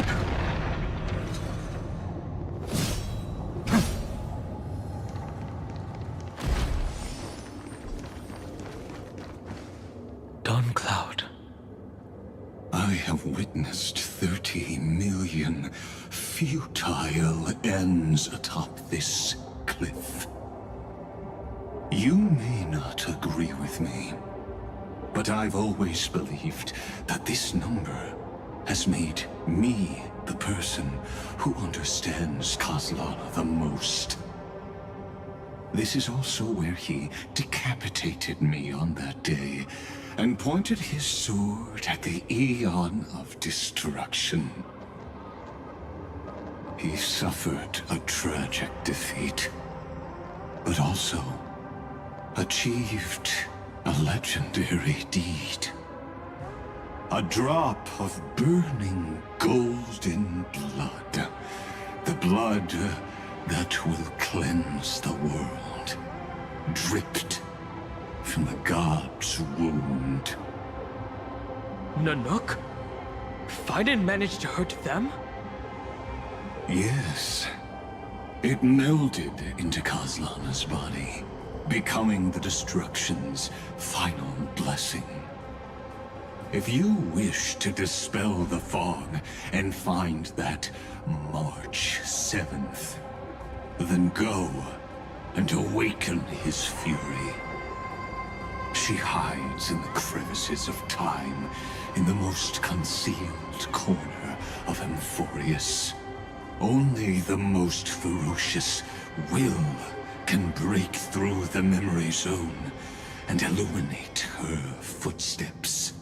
Dawn Cloud. have witnessed 30 million futile ends atop this cliff. You may not agree with me, but I've always believed that this number has made me the person who understands Kozlana the most. This is also where he decapitated me on that day and pointed his sword at the Aeon of Destruction. He suffered a tragic defeat, but also achieved a legendary deed. A drop of burning golden blood. The blood that will cleanse the world. Dripped from the god's wound. Nanook? Fiden managed to hurt them? Yes. It melded into Kozlana's body, becoming the Destruction's final blessing. If you wish to dispel the fog and find that March 7th, then go and awaken his fury. She hides in the crevices of time, in the most concealed corner of Amphorius. Only the most ferocious will can break through the memory zone and illuminate her footsteps.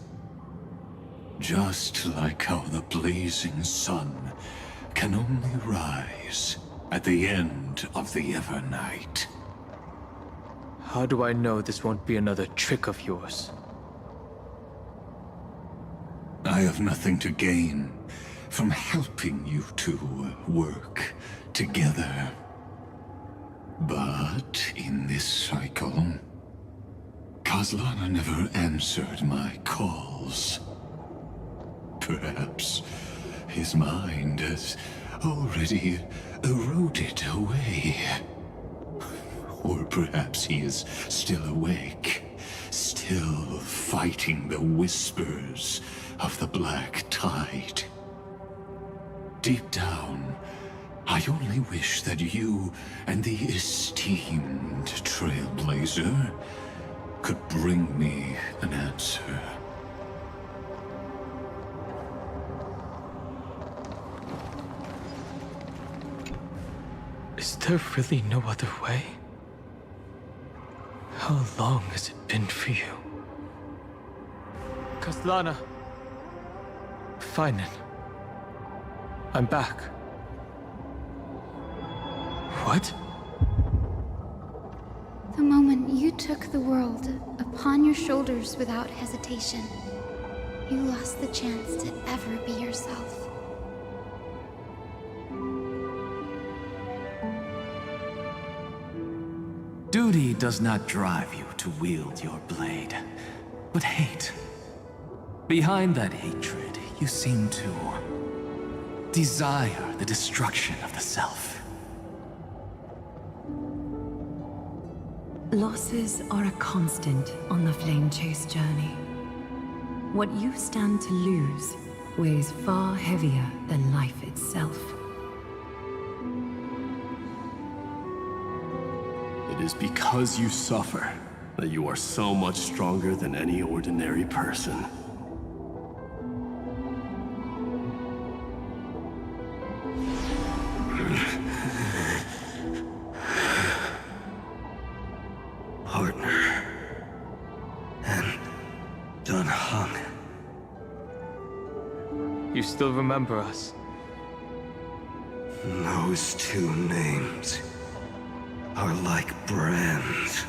Just like how the blazing sun can only rise at the end of the Evernight. How do I know this won't be another trick of yours? I have nothing to gain from helping you two work together. But in this cycle, Kozlana never answered my calls. Perhaps his mind has already eroded away. Or perhaps he is still awake, still fighting the whispers of the Black Tide. Deep down, I only wish that you and the esteemed Trailblazer could bring me an answer. Is there really no other way? How long has it been for you? Kozlana. Finen. I'm back. What? The moment you took the world upon your shoulders without hesitation, you lost the chance to ever be yourself. Duty does not drive you to wield your blade, but hate. Behind that hatred, you seem to desire the destruction of the self. Losses are a constant on the Flame Chase journey. What you stand to lose weighs far heavier than life itself. It is because you suffer that you are so much stronger than any ordinary person. Partner. And Dan Heng. You still remember us? Those two names are like brands.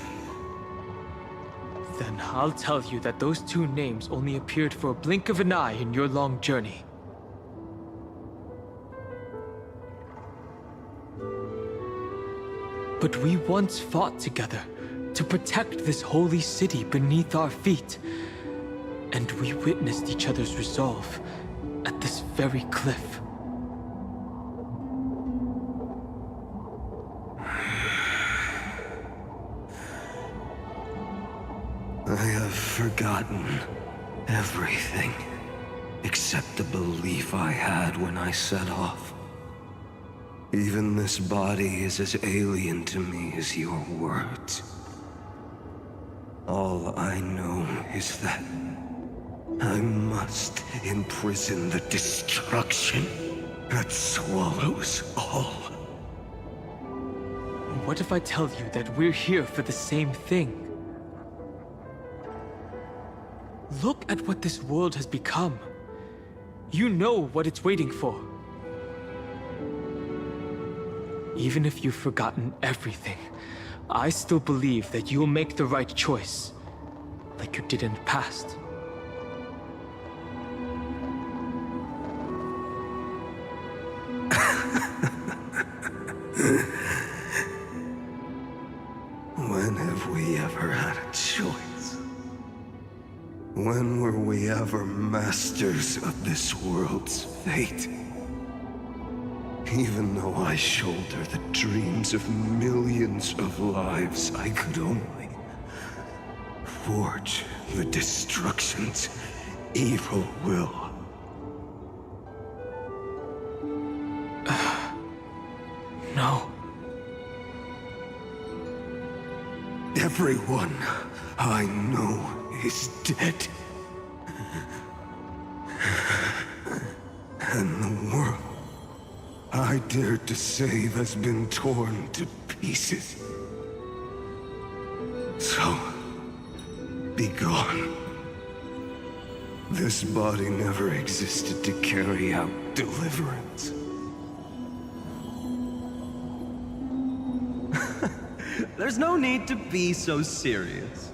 Then I'll tell you that those two names only appeared for a blink of an eye in your long journey. But we once fought together to protect this holy city beneath our feet. And we witnessed each other's resolve at this very cliff. I have forgotten everything. except the belief I had when I set off. Even this body is as alien to me as your words. All I know is that I must imprison the destruction that swallows all. What if I tell you that we're here for the same thing? Look at what this world has become. You know what it's waiting for. Even if you've forgotten everything, I still believe that you'll make the right choice, like you did in the past. When have we ever had a choice? When were we ever masters of this world's fate? Even though I shoulder the dreams of millions of lives, I could only forge the destruction's evil will. No. Everyone I know is dead. And the world I dared to save has been torn to pieces. So, be gone. This body never existed to carry out deliverance. There's no need to be so serious.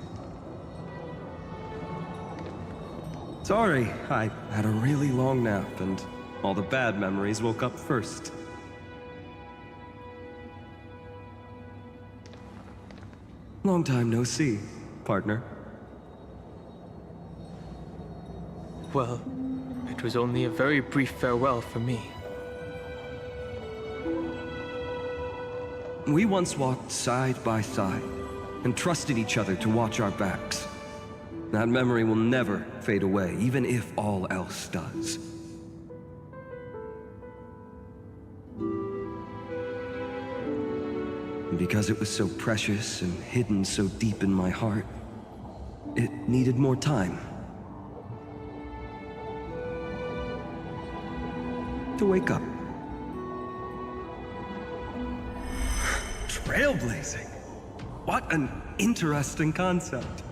Sorry, I had a really long nap and all the bad memories woke up first. Long time no see, partner. Well, it was only a very brief farewell for me. We once walked side by side and trusted each other to watch our backs. That memory will never fade away, even if all else does. And because it was so precious and hidden so deep in my heart, it needed more time to wake up. Trailblazing. What an interesting concept.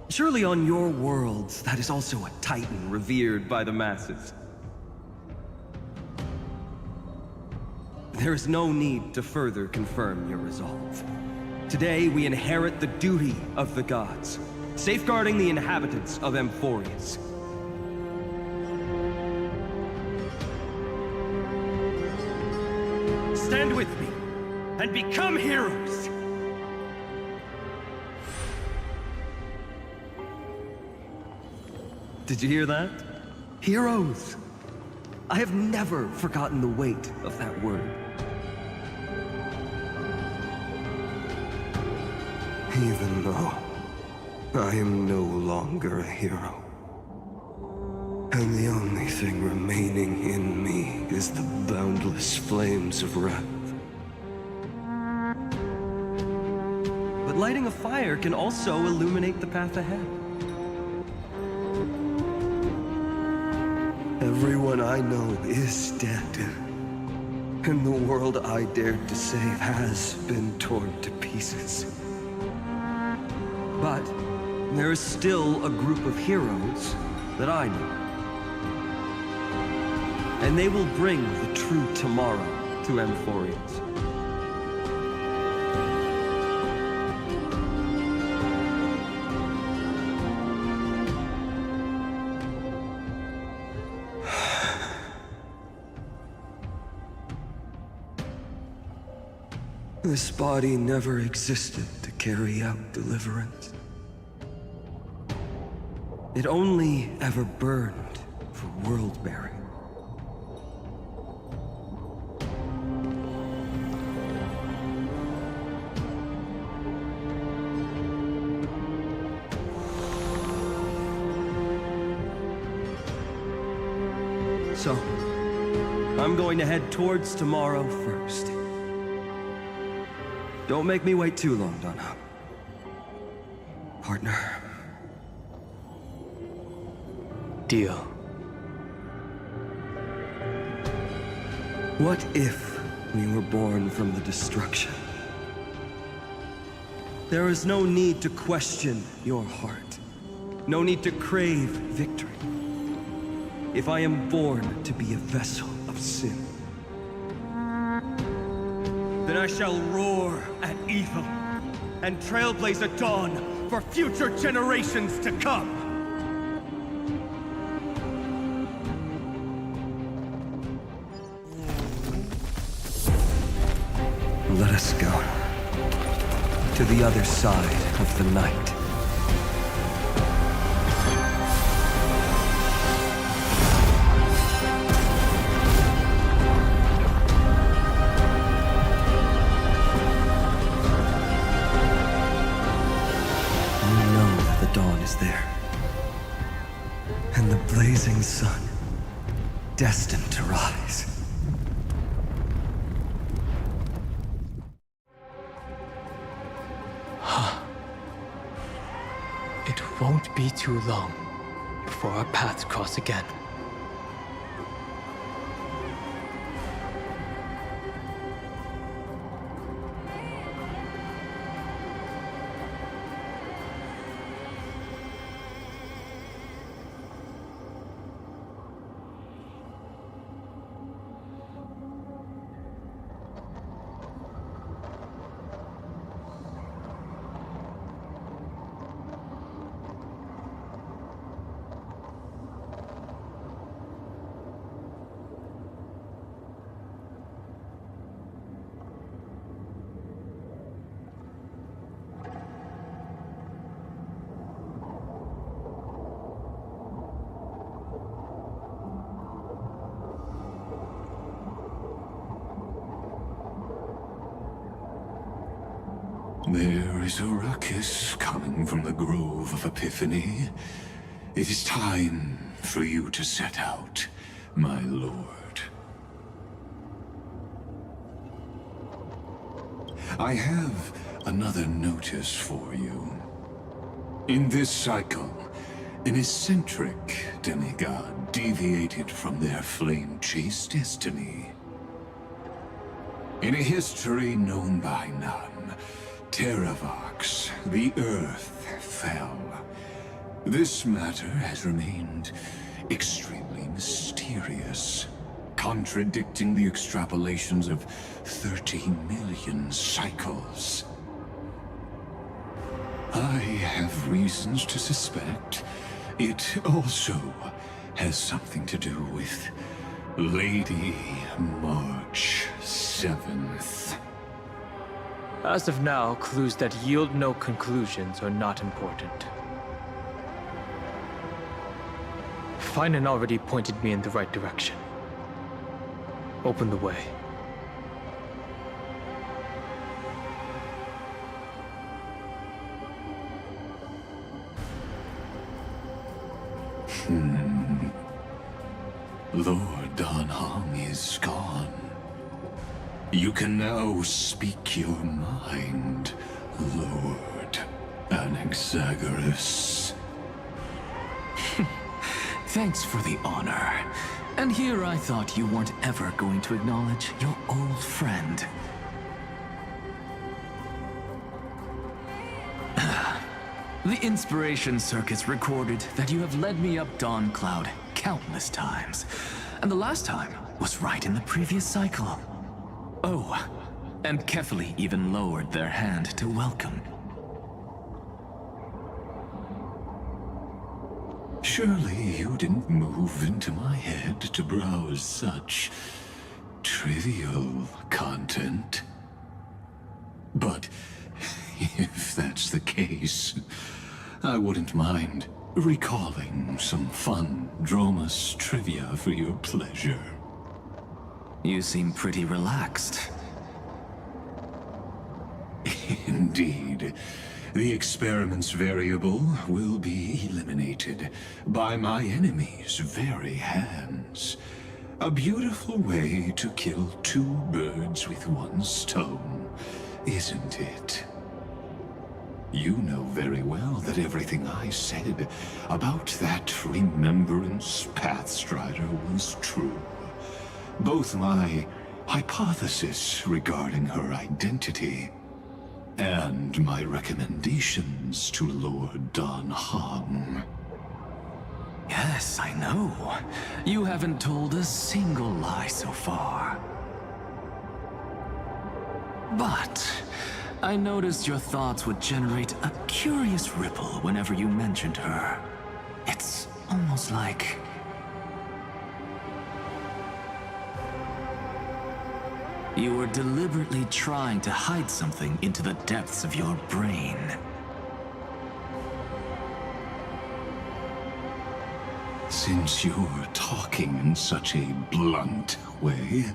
Surely on your worlds, that is also a titan revered by the masses. There is no need to further confirm your resolve. Today, we inherit the duty of the gods, safeguarding the inhabitants of Amphorius. Stand with me and become heroes! Did you hear that? Heroes! I have never forgotten the weight of that word. Even though I am no longer a hero, and the only thing remaining in me is the boundless flames of wrath. But lighting a fire can also illuminate the path ahead. Everyone I know is dead, and the world I dared to save has been torn to pieces. But there is still a group of heroes that I know. And they will bring the true tomorrow to Amphorius. This body never existed to carry out deliverance. It only ever burned for world-bearing. So, I'm going to head towards tomorrow first. Don't make me wait too long, Donna. Partner. Deal. What if we were born from the destruction? There is no need to question your heart. No need to crave victory. If I am born to be a vessel of sin, then I shall roar at evil and trailblaze a dawn for future generations to come. Let us go to the other side of the night. Dawn is there, and the blazing sun, destined to rise. It won't be too long before our paths cross again. There is a ruckus coming from the Grove of Epiphany. It is time for you to set out, my lord. I have another notice for you. In this cycle, an eccentric demigod deviated from their flame-chased destiny. In a history known by none, Terravox, the Earth, fell. This matter has remained extremely mysterious, contradicting the extrapolations of 13 million cycles. I have reasons to suspect it also has something to do with Lady March 7th. As of now, clues that yield no conclusions are not important. Finan already pointed me in the right direction. Open the way. Lord Danhong is gone. You can now speak your mind, Lord Anaxagoras. Thanks for the honor. And here I thought you weren't ever going to acknowledge your old friend. The Inspiration Circuits recorded that you have led me up Dawn Cloud countless times. And the last time was right in the previous cycle. Oh, and Kefali even lowered their hand to welcome. Surely you didn't move into my head to browse such trivial content. But if that's the case, I wouldn't mind recalling some fun Dromus trivia for your pleasure. You seem pretty relaxed. Indeed. The experiment's variable will be eliminated by my enemy's very hands. A beautiful way to kill two birds with one stone, isn't it? You know very well that everything I said about that Remembrance Pathstrider was true. Both my hypothesis regarding her identity and my recommendations to Lord Don Hong. Yes, I know. You haven't told a single lie so far. But I noticed your thoughts would generate a curious ripple whenever you mentioned her. It's almost like you were deliberately trying to hide something into the depths of your brain. Since you're talking in such a blunt way,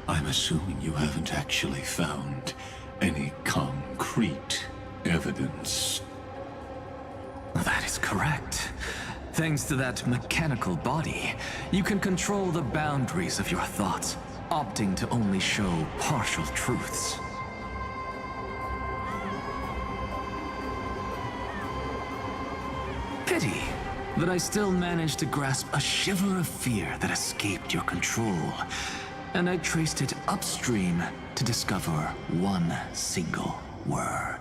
I'm assuming you haven't actually found any concrete evidence. That is correct. Thanks to that mechanical body, you can control the boundaries of your thoughts, opting to only show partial truths. Pity that I still managed to grasp a shiver of fear that escaped your control, and I traced it upstream to discover one single word.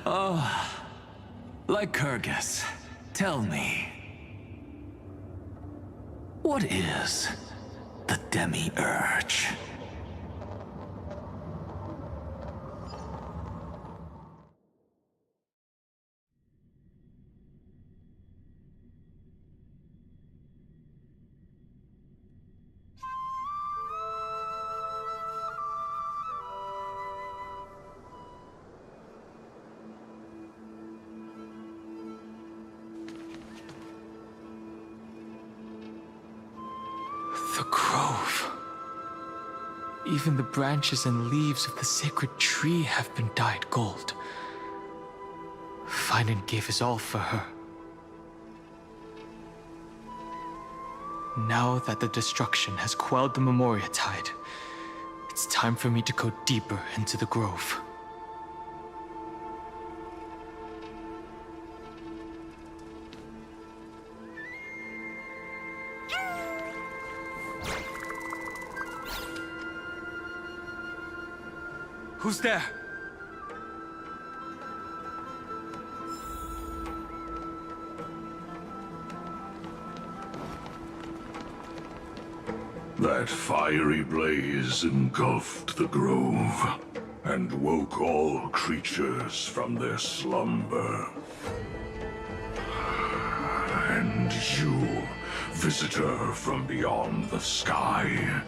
Oh, like Kyrgyz, tell me, what is the Demi-Urge? The grove. Even the branches and leaves of the sacred tree have been dyed gold. Finan gave his all for her. Now that the destruction has quelled the Memoria tide, it's time for me to go deeper into the grove. Who's there? That fiery blaze engulfed the grove and woke all creatures from their slumber. And you, visitor from beyond the sky,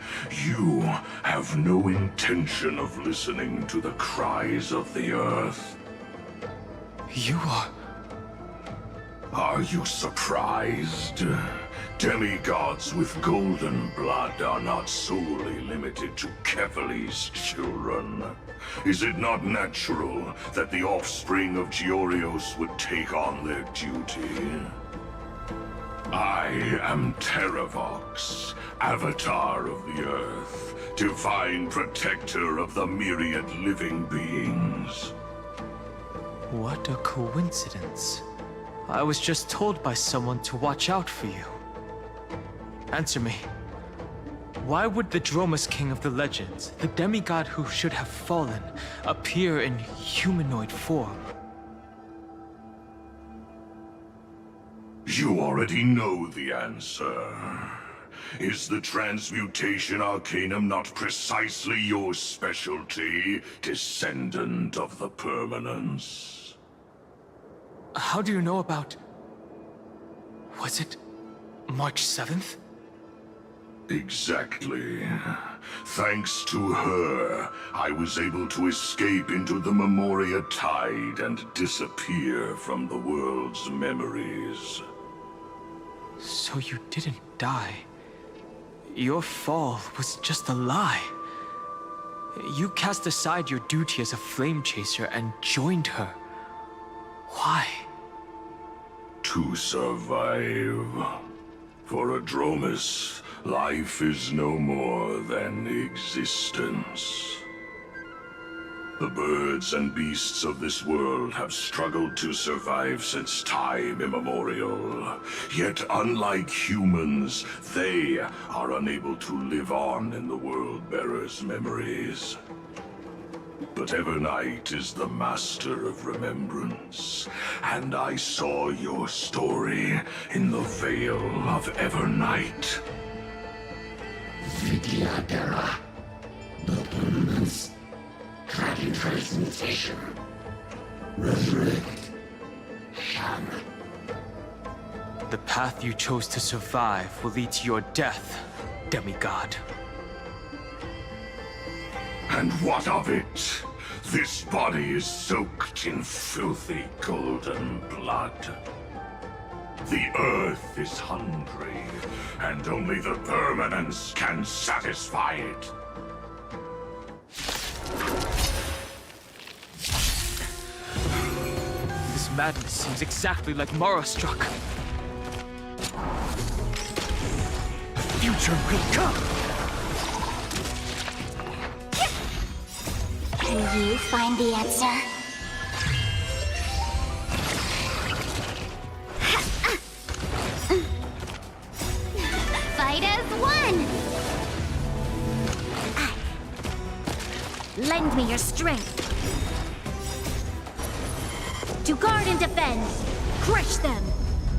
you have no intention of listening to the cries of the earth. You are... Are you surprised? Demigods with golden blood are not solely limited to Kefali's children. Is it not natural that the offspring of Georios would take on their duty? I am Terravox, Avatar of the Earth, divine protector of the myriad living beings. What a coincidence. I was just told by someone to watch out for you. Answer me. Why would the Dromus King of the Legends, the demigod who should have fallen, appear in humanoid form? You already know the answer. Is the transmutation arcanum not precisely your specialty, descendant of the permanence? How do you know about... Was it March 7th? Exactly. Thanks to her, I was able to escape into the Memoria tide and disappear from the world's memories. So you didn't die. Your fall was just a lie. You cast aside your duty as a flame chaser and joined her. Why? To survive. For Adromus, life is no more than existence. The birds and beasts of this world have struggled to survive since time immemorial. Yet unlike humans, they are unable to live on in the World-Bearer's memories. But Evernight is the master of remembrance, and I saw your story in the Veil of Evernight. Vidyadhara, the permanence, dragon transmutation, resurrect, Shan. The path you chose to survive will lead to your death, demigod. And what of it? This body is soaked in filthy golden blood. The earth is hungry, and only the permanence can satisfy it. This madness seems exactly like Mara struck. The future will come! Can you find the answer? Fight as one! Lend me your strength. To guard and defend. Crush them.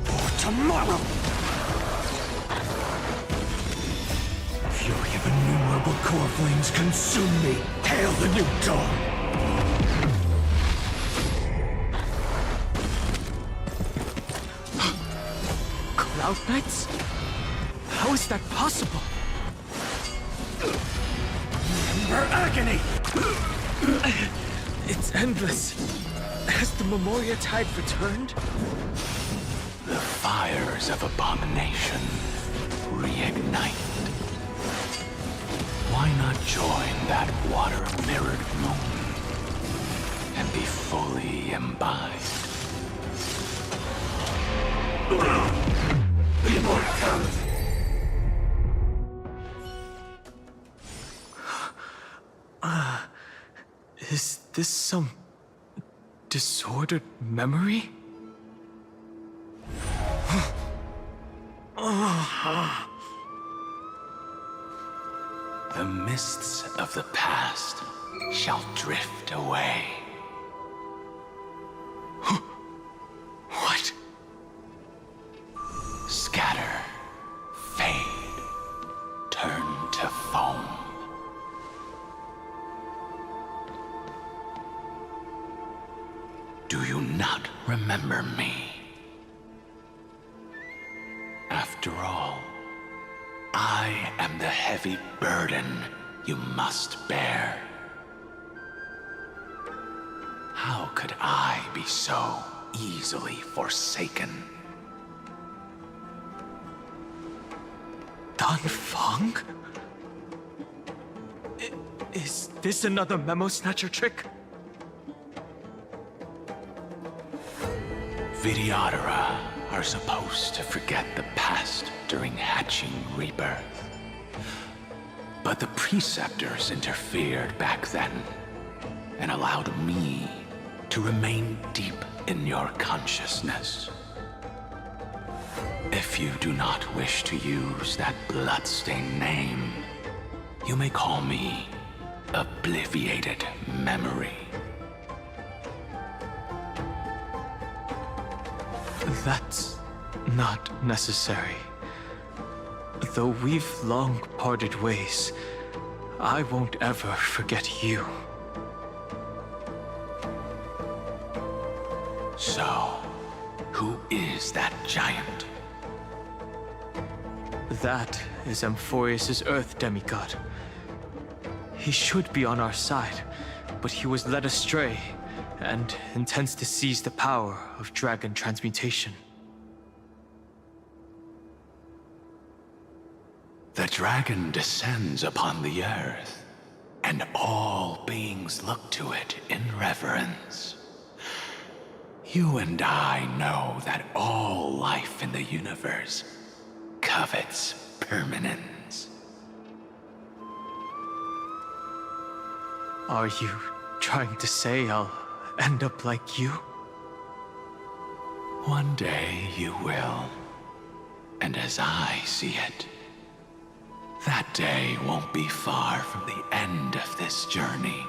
For tomorrow! Fury of innumerable core flames consume me. Hail the new dawn! Cloud Knights? How is that possible? Remember agony! It's endless. Has the Memoria Tide returned? The fires of abomination reignite. Why not join that water-mirrored moon and be fully imbibed? Immortality! Is this some disordered memory? The mists of the past shall drift away. What? Scatter, fade, turn to foam. Do you not remember me? After all, I am the heavy burden you must bear. How could I be so easily forsaken? Dan Feng? Is this another Memo Snatcher trick? Vidyadhara are supposed to forget the past during hatching rebirth. But the Preceptors interfered back then and allowed me to remain deep in your consciousness. If you do not wish to use that bloodstained name, you may call me Obliviated Memory. That's not necessary. Though we've long parted ways, I won't ever forget you. So, who is that giant? That is Amphorius' Earth demigod. He should be on our side, but he was led astray and intends to seize the power of dragon transmutation. The dragon descends upon the earth, and all beings look to it in reverence. You and I know that all life in the universe covets permanence. Are you trying to say I'll end up like you? One day you will. And as I see it, that day won't be far from the end of this journey.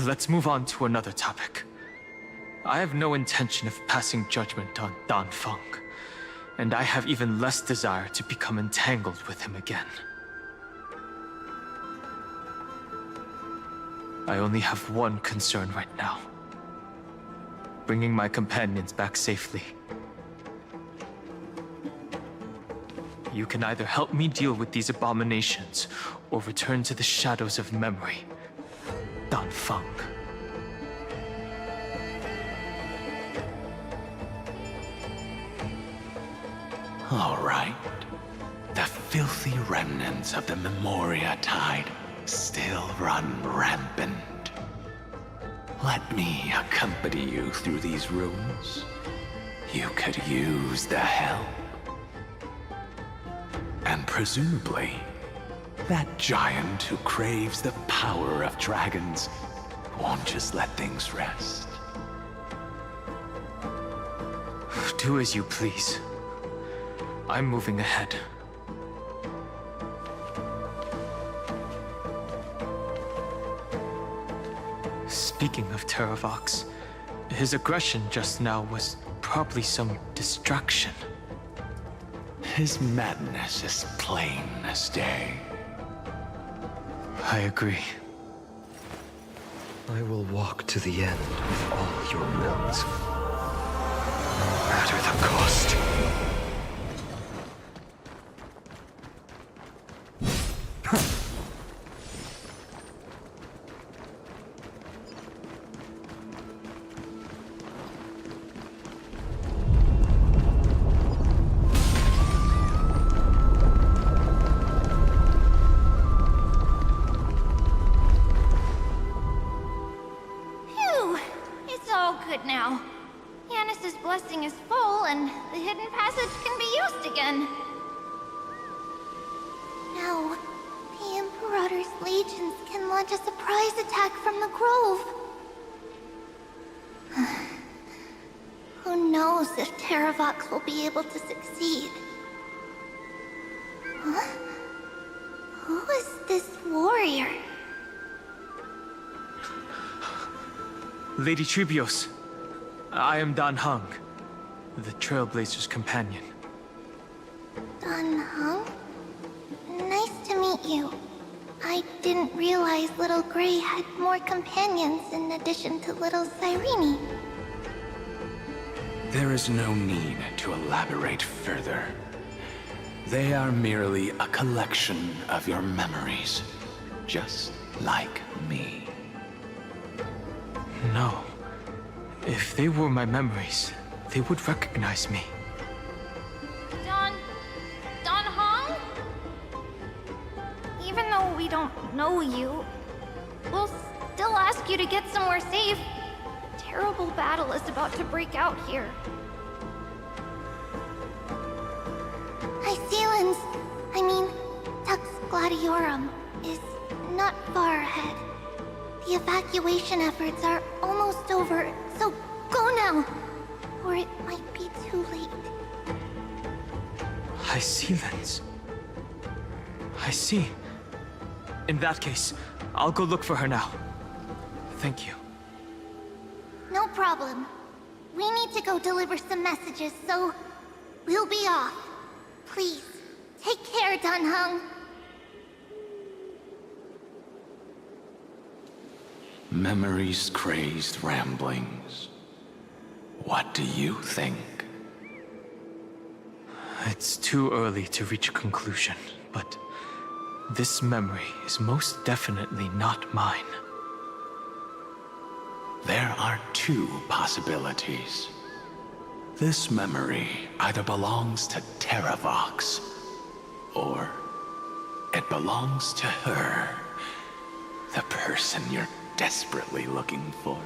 Let's move on to another topic. I have no intention of passing judgment on Dan Feng, and I have even less desire to become entangled with him again. I only have one concern right now: bringing my companions back safely. You can either help me deal with these abominations, or return to the shadows of memory. Dan Feng. All right. The filthy remnants of the Memoria Tide still run rampant. Let me accompany you through these rooms. You could use the help. And presumably, that giant who craves the power of dragons won't just let things rest. Do as you please. I'm moving ahead. Speaking of Terravox, his aggression just now was probably some distraction. His madness is plain as day. I agree. I will walk to the end with all your wills, no matter the cost. Good now. Yanis's blessing is full, and the hidden passage can be used again. Now, the Imperator's legions can launch a surprise attack from the grove. Who knows if Terravox will be able to succeed? Huh? Who is this warrior? Lady Tribios, I am Dan Heng, the Trailblazer's companion. Dan Heng? Nice to meet you. I didn't realize Little Gray had more companions in addition to Little Cyrene. There is no need to elaborate further. They are merely a collection of your memories, just like me. No. If they were my memories, they would recognize me. Dan Heng? Even though we don't know you, we'll still ask you to get somewhere safe. A terrible battle is about to break out here. Iceland's, Tux Gladiorum, is not far ahead. The evacuation efforts are almost over, so go now, or it might be too late. Iceland's. I see. In that case, I'll go look for her now. Thank you. No problem. We need to go deliver some messages, so we'll be off. Please, take care, Dan Heng. Memories crazed ramblings. What do you think? It's too early to reach a conclusion, but this memory is most definitely not mine. There are two possibilities. This memory either belongs to Terravox, or it belongs to her, the person you're desperately looking for.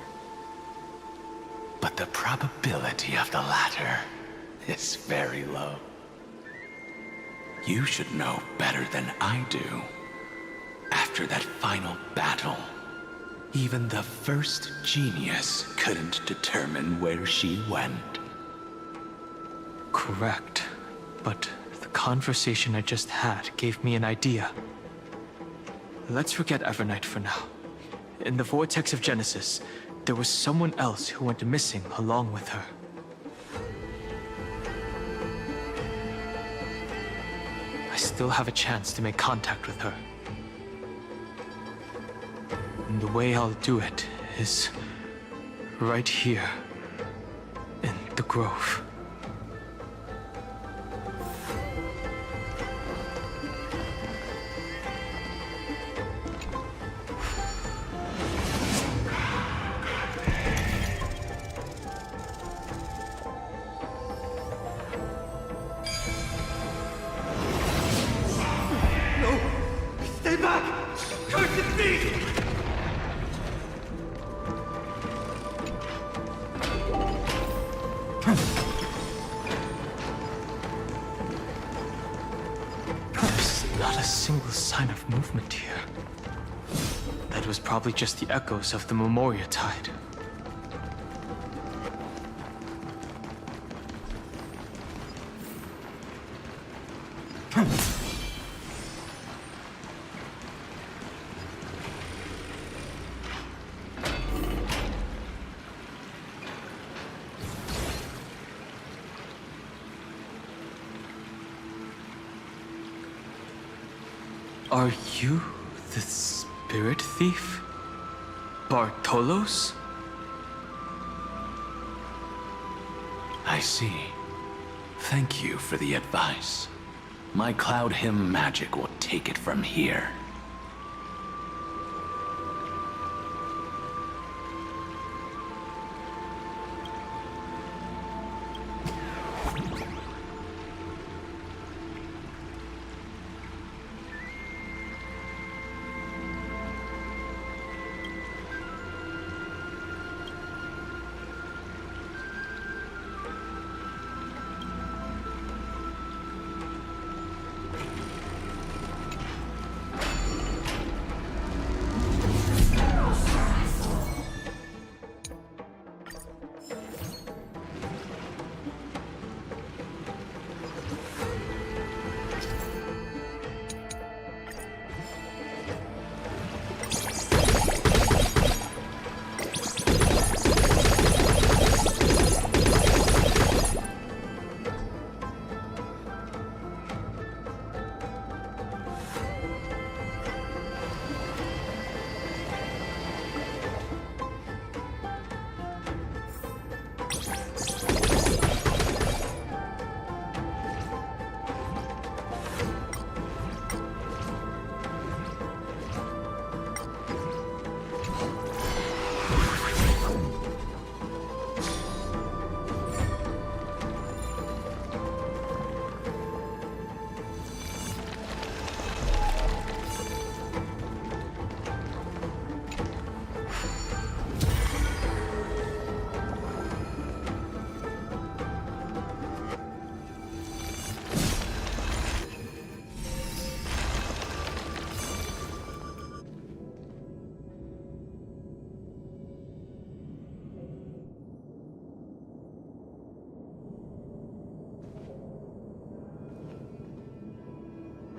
But the probability of the latter is very low. You should know better than I do. After that final battle, even the first genius couldn't determine where she went. Correct. But the conversation I just had gave me an idea. Let's forget Evernight for now. In the Vortex of Genesis, there was someone else who went missing along with her. I still have a chance to make contact with her. And the way I'll do it is right here in the grove. Stay back! Cursed beast! There's not a single sign of movement here. That was probably just the echoes of the Memoria Tide. Are you the spirit thief? Bartolos? I see. Thank you for the advice. My Cloud Hymn magic will take it from here.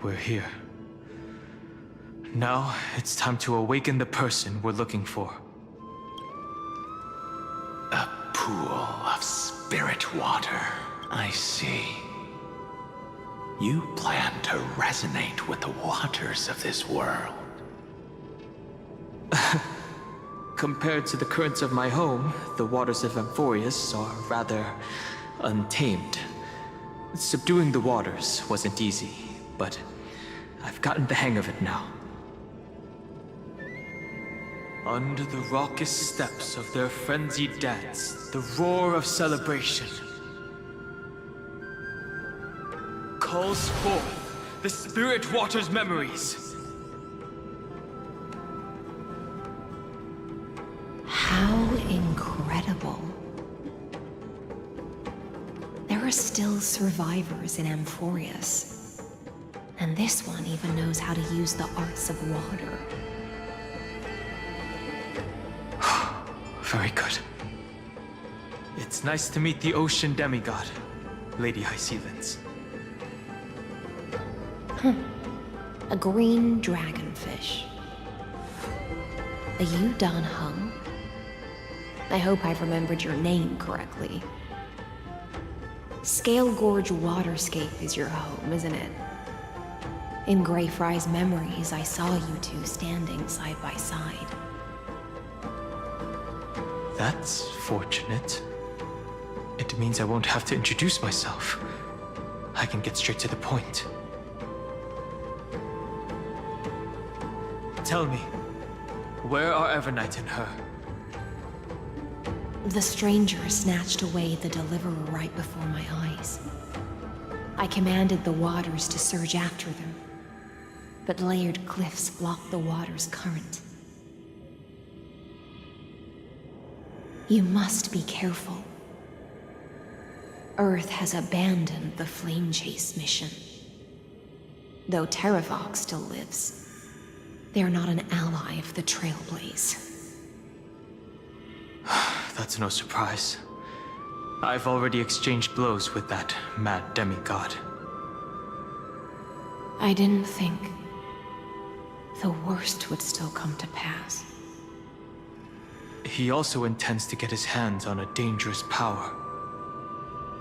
We're here. Now, it's time to awaken the person we're looking for. A pool of spirit water. I see. You plan to resonate with the waters of this world. Compared to the currents of my home, the waters of Amphorius are rather untamed. Subduing the waters wasn't easy, but I've gotten the hang of it now. Under the raucous steps of their frenzied dance, the roar of celebration calls forth the Spirit Water's memories. How incredible. There are still survivors in Amphorius. And this one even knows how to use the arts of water. Very good. It's nice to meet the ocean demigod, Lady Hysealence. A green dragonfish. Are you Dan Hung? I hope I've remembered your name correctly. Scale Gorge Waterscape is your home, isn't it? In Greyfry's memories, I saw you two standing side by side. That's fortunate. It means I won't have to introduce myself. I can get straight to the point. Tell me, where are Evernight and her? The stranger snatched away the deliverer right before my eyes. I commanded the waters to surge after them, but layered cliffs blocked the water's current. You must be careful. Earth has abandoned the Flame Chase mission. Though Terravox still lives, they are not an ally of the Trailblaze. That's no surprise. I've already exchanged blows with that mad demigod. I didn't think the worst would still come to pass. He also intends to get his hands on a dangerous power.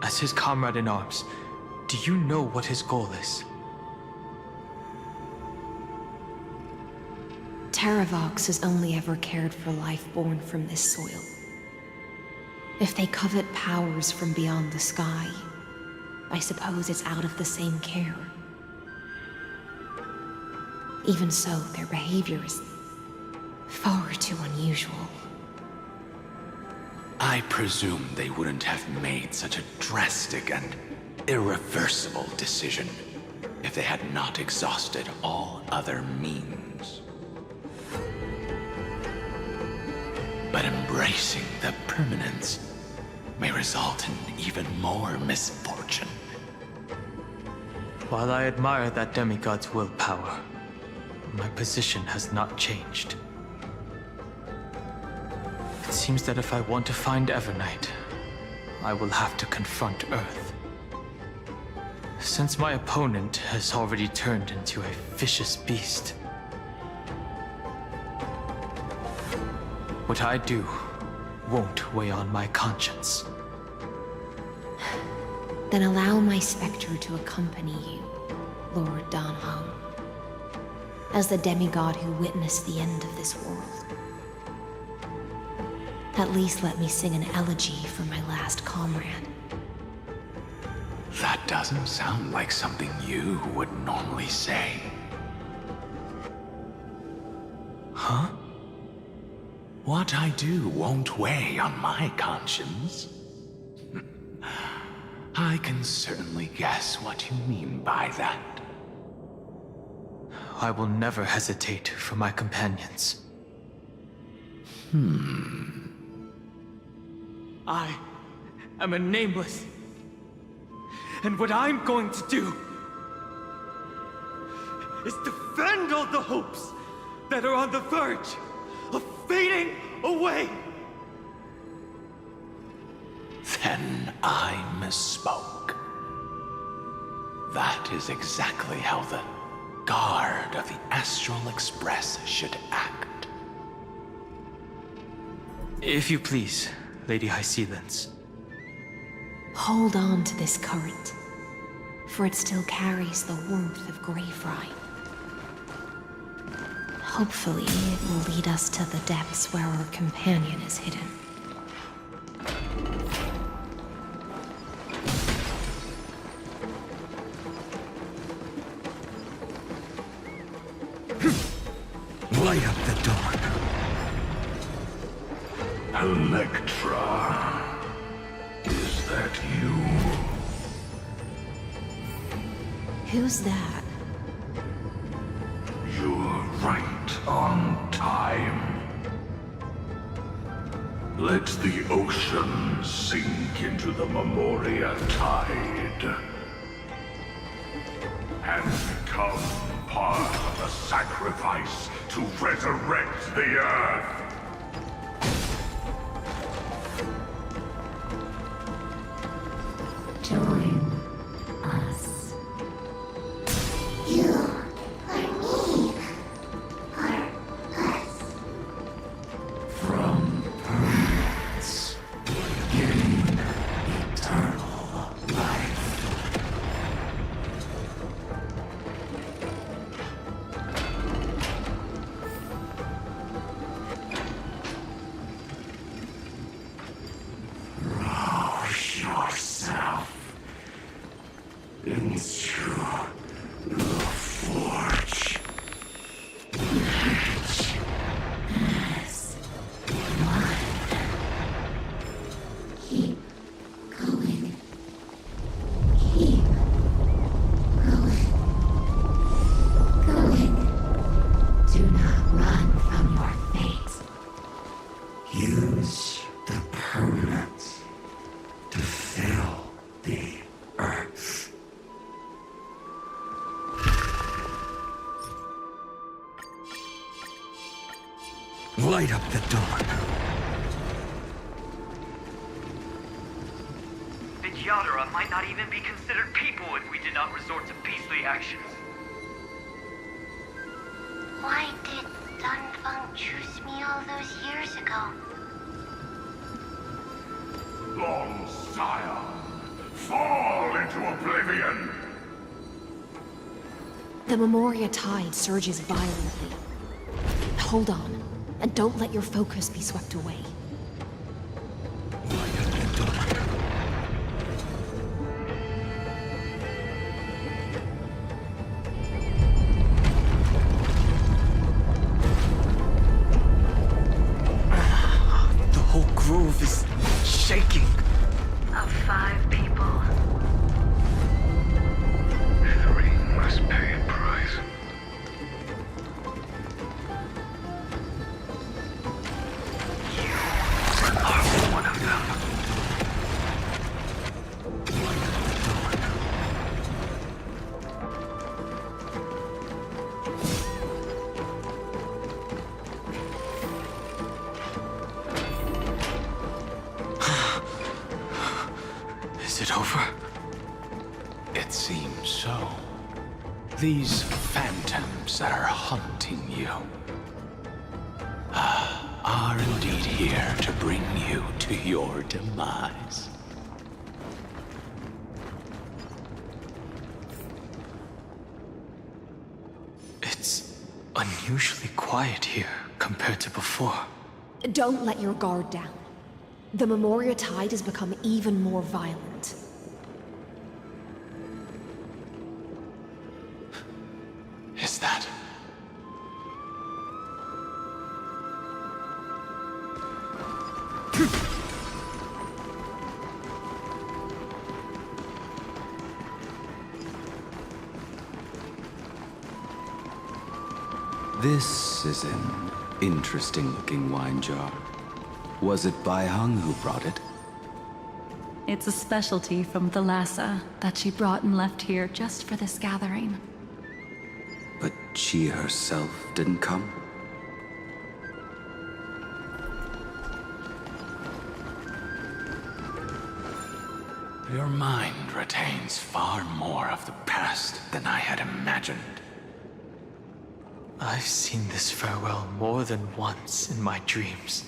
As his comrade in arms, do you know what his goal is? Terravox has only ever cared for life born from this soil. If they covet powers from beyond the sky, I suppose it's out of the same care. Even so, their behavior is far too unusual. I presume they wouldn't have made such a drastic and irreversible decision if they had not exhausted all other means. But embracing the permanence may result in even more misfortune. While I admire that demigod's willpower, my position has not changed. It seems that if I want to find Evernight, I will have to confront Earth. Since my opponent has already turned into a vicious beast, what I do won't weigh on my conscience. Then allow my specter to accompany you, Lord Dan Hung, as the demigod who witnessed the end of this world. At least let me sing an elegy for my last comrade. That doesn't sound like something you would normally say. Huh? What I do won't weigh on my conscience. I can certainly guess what you mean by that. I will never hesitate for my companions. I am a nameless. And what I'm going to do is defend all the hopes that are on the verge of fading away. Then I misspoke. That is exactly how the guard of the Astral Express should act. If you please, Lady Hysealence. Hold on to this current, for it still carries the warmth of Greyfry. Hopefully, it will lead us to the depths where our companion is hidden. Light up the dark. Electra, is that you? Who's that? You're right on time. Let the ocean sink into the Memoria tide and become part of the sacrifice to resurrect the Earth. Join us. You are me, are us. From permanence, gain eternal life. Rouse yourself into the forge. Each as one. Keep going. Keep going. Going. Do not run from your fate. Use the permanence to fill the earth. Light up the dawn. The Yadara might not even be considered people if we did not resort to beastly actions. Why did Dunfeng choose me all those years ago? Long Sire, fall into oblivion! The Memoria tide surges violently. Hold on, and don't let your focus be swept away. The whole grove is shaking. Of 5 people. 3 must pay a price. You are one of them. Is it over? It seems so. These phantoms that are haunting you are indeed here to bring you to your demise. It's unusually quiet here compared to before. Don't let your guard down. The Memoria tide has become even more violent. Is that? This is an interesting-looking wine jar. Was it Baihang who brought it? It's a specialty from Thalassa that she brought and left here just for this gathering. But she herself didn't come? Your mind retains far more of the past than I had imagined. I've seen this farewell more than once in my dreams.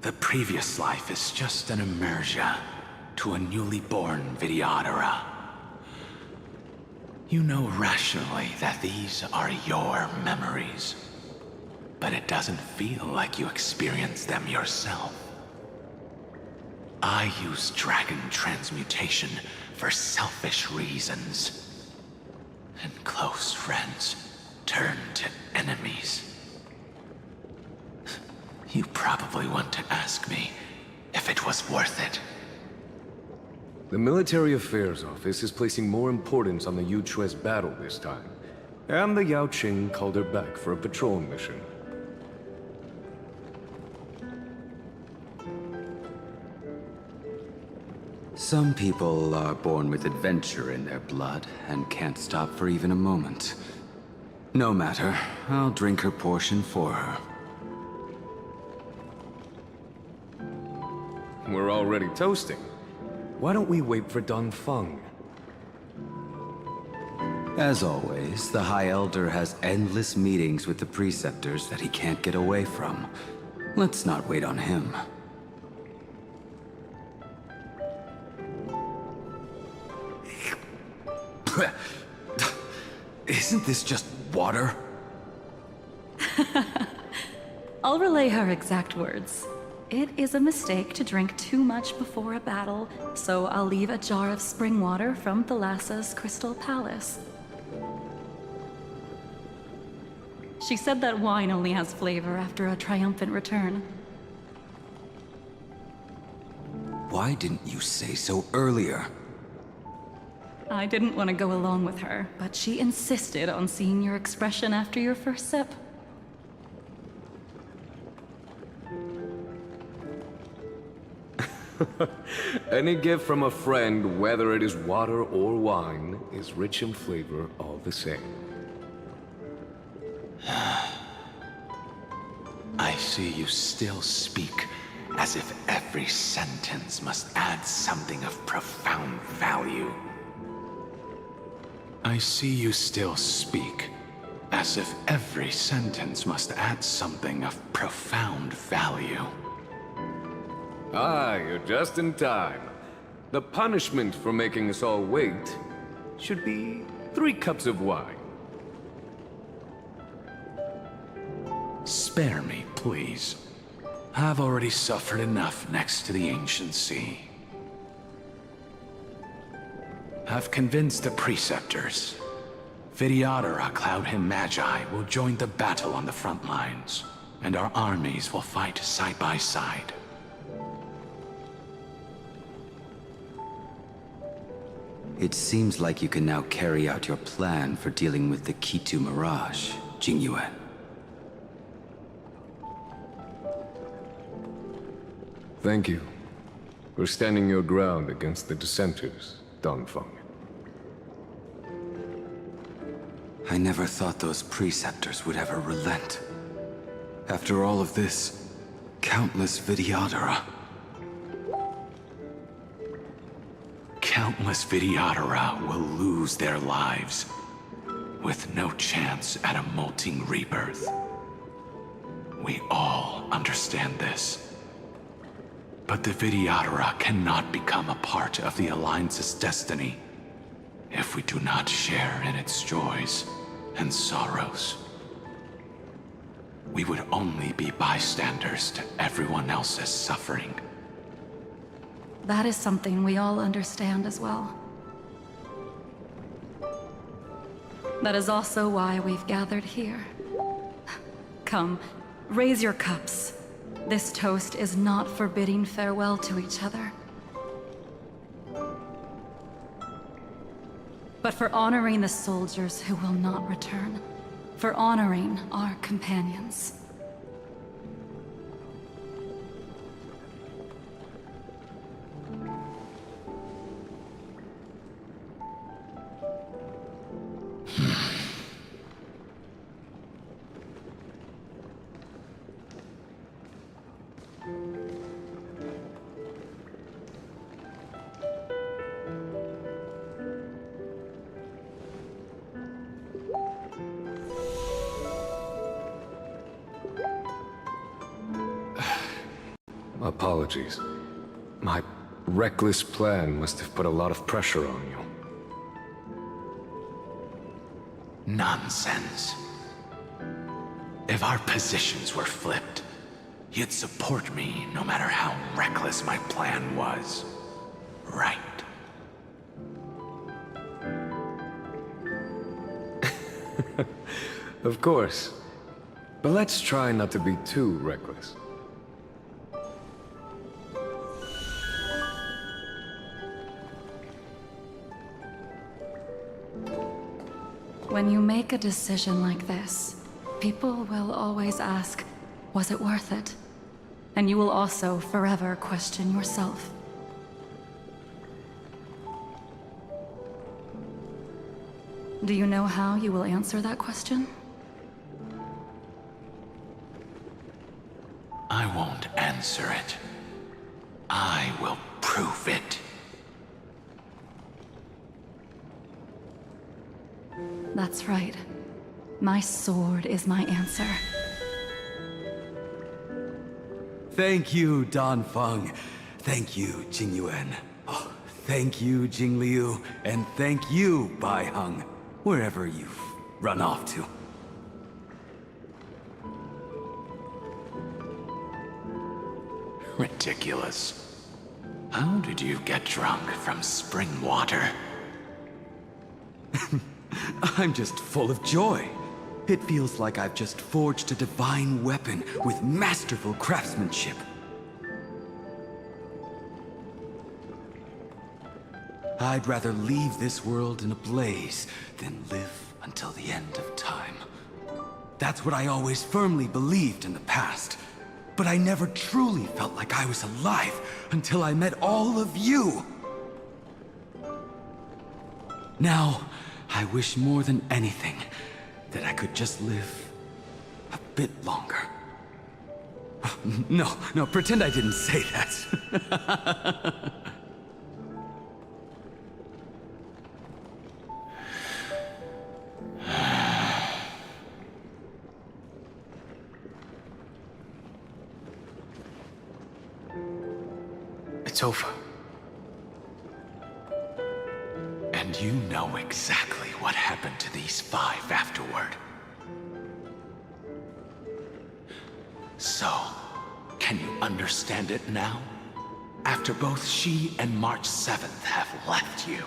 The previous life is just an immersia to a newly born Vidyadhara. You know rationally that these are your memories, but it doesn't feel like you experienced them yourself. I use dragon transmutation for selfish reasons. And close friends turn to enemies. You probably want to ask me if it was worth it. The Military Affairs Office is placing more importance on the Yuchue's battle this time. And the Yaoqing called her back for a patrol mission. Some people are born with adventure in their blood and can't stop for even a moment. No matter, I'll drink her portion for her. We're already toasting. Why don't we wait for Dongfeng? As always, the High Elder has endless meetings with the Preceptors that he can't get away from. Let's not wait on him. Isn't this just water? I'll relay her exact words. It is a mistake to drink too much before a battle, so I'll leave a jar of spring water from Thalassa's Crystal Palace. She said that wine only has flavor after a triumphant return. Why didn't you say so earlier? I didn't want to go along with her, but she insisted on seeing your expression after your first sip. Any gift from a friend, whether it is water or wine, is rich in flavor all the same. I see you still speak as if every sentence must add something of profound value. I see you still speak as if every sentence must add something of profound value. Ah, you're just in time. The punishment for making us all wait should be 3 cups of wine. Spare me, please. I've already suffered enough next to the ancient sea. I've convinced the Preceptors. Vidyadhara Cloudhim Magi will join the battle on the front lines, and our armies will fight side by side. It seems like you can now carry out your plan for dealing with the Kitu Mirage, Jingyue. Thank you for standing your ground against the dissenters, Dongfeng. I never thought those Preceptors would ever relent. After all of this, countless Vidyadhara. Countless Vidyadhara will lose their lives, with no chance at a molting rebirth. We all understand this. But the Vidyadhara cannot become a part of the Alliance's destiny if we do not share in its joys and sorrows. We would only be bystanders to everyone else's suffering. That is something we all understand as well. That is also why we've gathered here. Come, raise your cups. This toast is not for bidding farewell to each other, but for honoring the soldiers who will not return, for honoring our companions. Apologies. My reckless plan must have put a lot of pressure on you. Nonsense. If our positions were flipped, you'd support me no matter how reckless my plan was. Right? Of course. But let's try not to be too reckless. When you make a decision like this, people will always ask, was it worth it? And you will also forever question yourself. Do you know how you will answer that question? I won't answer it. I will prove it. That's right. My sword is my answer. Thank you, Dan Feng. Thank you, Jing Yuan. Oh, thank you, Jing Liu. And thank you, Bai Heng, wherever you've run off to. Ridiculous. How did you get drunk from spring water? I'm just full of joy. It feels like I've just forged a divine weapon with masterful craftsmanship. I'd rather leave this world in a blaze than live until the end of time. That's what I always firmly believed in the past. But I never truly felt like I was alive until I met all of you. Now, I wish more than anything that I could just live a bit longer. No, pretend I didn't say that. It's over. And you know exactly what happened to these 5 afterward. So, can you understand it now? After both she and March 7th have left you.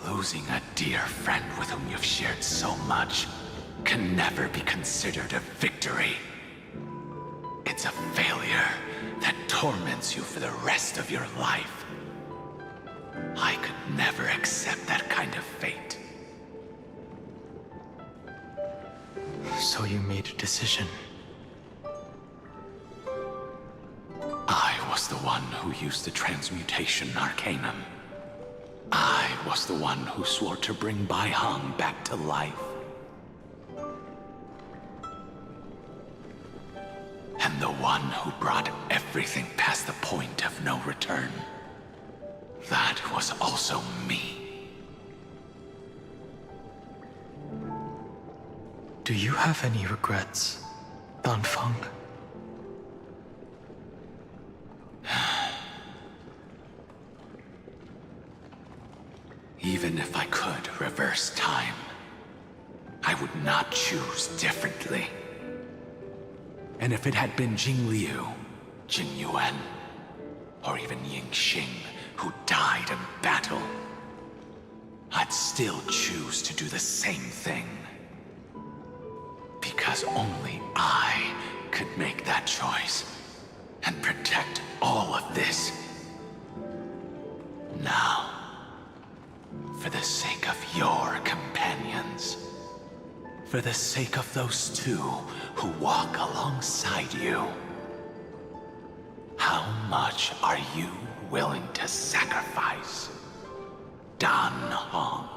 Losing a dear friend with whom you've shared so much can never be considered a victory. It's a failure that torments you for the rest of your life. I could never accept that kind of fate. So you made a decision. I was the one who used the transmutation arcanum. I was the one who swore to bring Bai Heng back to life. And the one who brought everything past the point of no return. That was also me. Do you have any regrets, Dan Feng? Even if I could reverse time, I would not choose differently. And if it had been Jing Liu, Jing Yuan, or even Ying Xing who died in battle, I'd still choose to do the same thing. Because only I could make that choice and protect all of this. Now, for the sake of your companions, for the sake of those 2 who walk alongside you, how much are you willing to sacrifice, Dan Heng?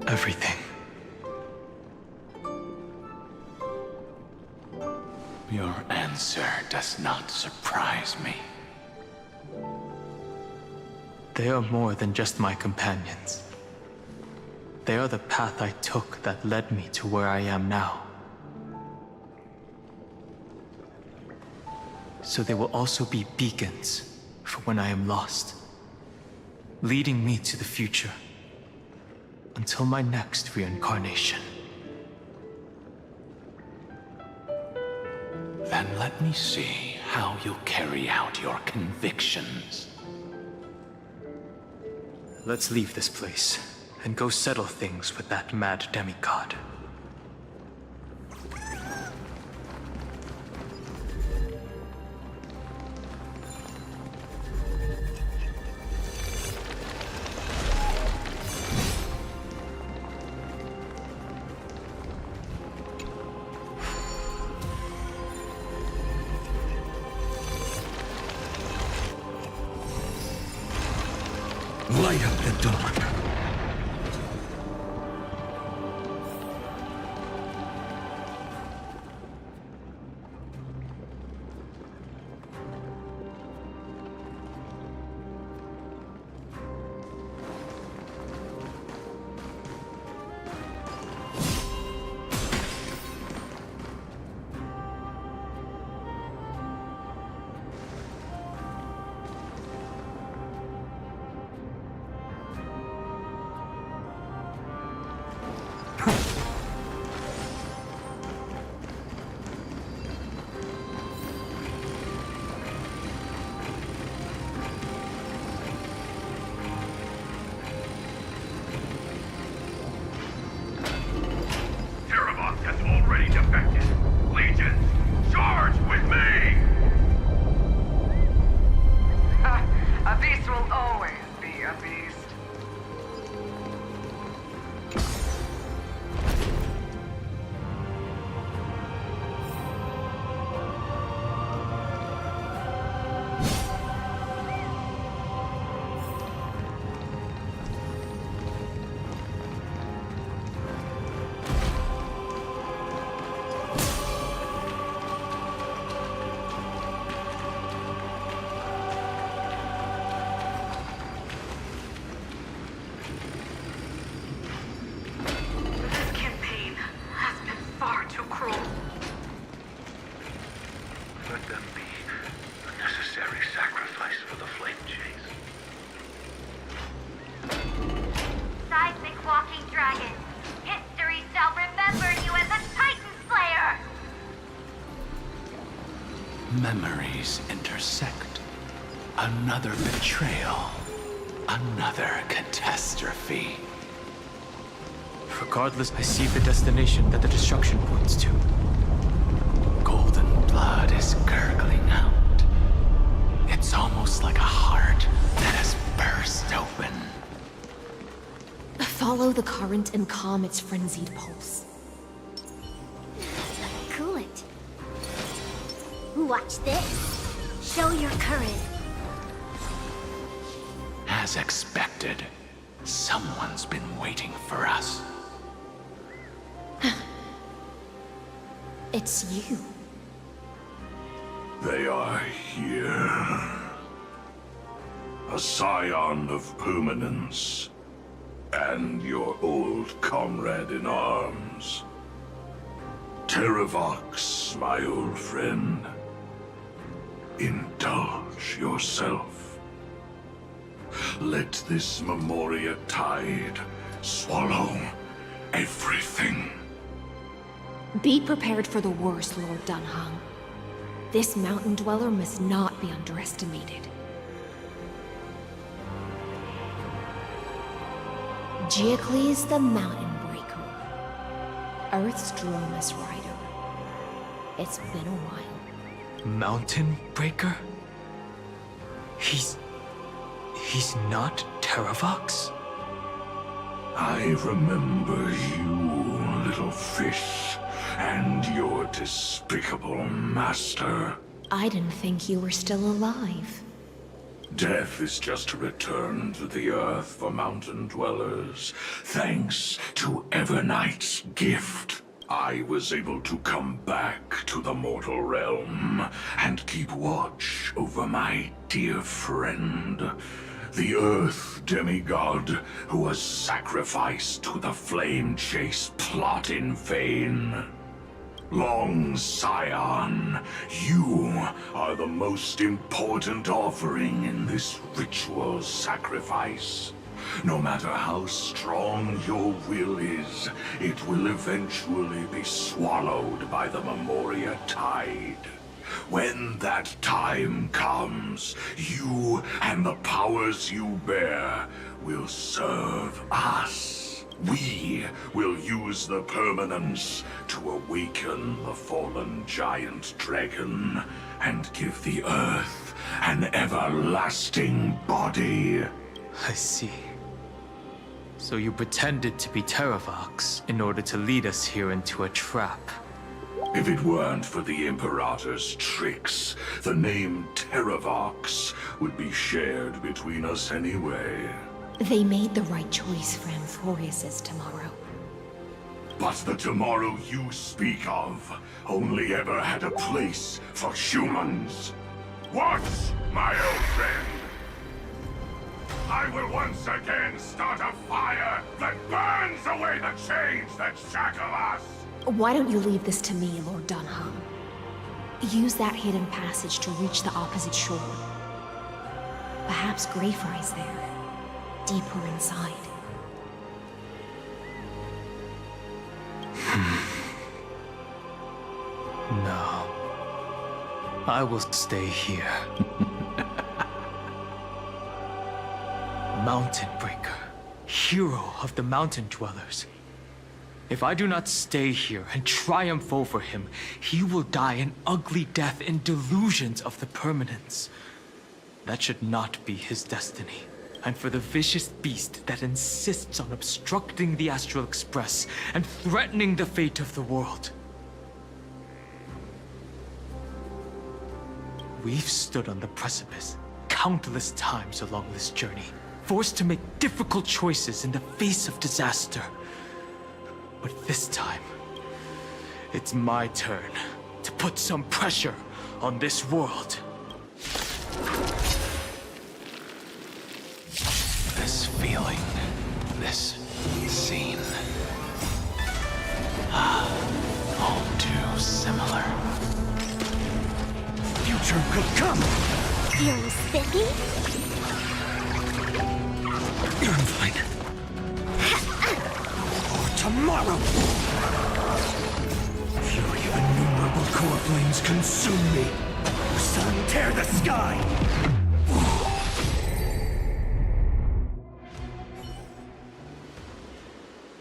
Everything. Your answer does not surprise me. They are more than just my companions. They are the path I took that led me to where I am now. So they will also be beacons for when I am lost, leading me to the future until my next reincarnation. Then let me see how you'll carry out your convictions. Let's leave this place and go settle things with that mad demigod. Light up the dawn. Memories intersect. Another betrayal. Another catastrophe. Regardless, I see the destination that the destruction points to. Golden blood is gurgling out. It's almost like a heart that has burst open. Follow the current and calm its frenzied pulse. Cool it. Watch this. Show your courage. As expected, someone's been waiting for us. It's you. They are here. A scion of permanence. And your old comrade in arms. Terravox, my old friend. Indulge yourself. Let this Memoria tide swallow everything. Be prepared for the worst, Lord Dunhung. This mountain dweller must not be underestimated. Geocles the Mountain Breaker. Earth's Dromus Rider. It's been a while. Mountain Breaker? He's not Terravox? I remember you, little fish, and your despicable master. I didn't think you were still alive. Death is just a return to the earth for mountain dwellers. Thanks to Evernight's gift, I was able to come back to the mortal realm and keep watch over my dear friend, the Earth demigod who was sacrificed to the flame chase plot in vain. Long Scion, you are the most important offering in this ritual sacrifice. No matter how strong your will is, it will eventually be swallowed by the Memoria tide. When that time comes, you and the powers you bear will serve us. We will use the permanence to awaken the fallen giant dragon and give the earth an everlasting body. I see. So you pretended to be Terravox in order to lead us here into a trap. If it weren't for the Imperator's tricks, the name Terravox would be shared between us anyway. They made the right choice for Amphorius's tomorrow. But the tomorrow you speak of only ever had a place for humans. What, my old friend? I will once again start a fire that burns away the chains that shackle us! Why don't you leave this to me, Lord Dunham? Use that hidden passage to reach the opposite shore. Perhaps Greyfry's there, deeper inside. No. I will stay here. Mountain Breaker, hero of the mountain dwellers. If I do not stay here and triumph over him, he will die an ugly death in delusions of the permanence. That should not be his destiny. And for the vicious beast that insists on obstructing the Astral Express and threatening the fate of the world. We've stood on the precipice countless times along this journey, forced to make difficult choices in the face of disaster. But this time, it's my turn to put some pressure on this world. This feeling, this scene. All too similar. Future could come! Feeling sticky? You're fine. For tomorrow! Fury of innumerable core flames consume me! Sun, tear the sky!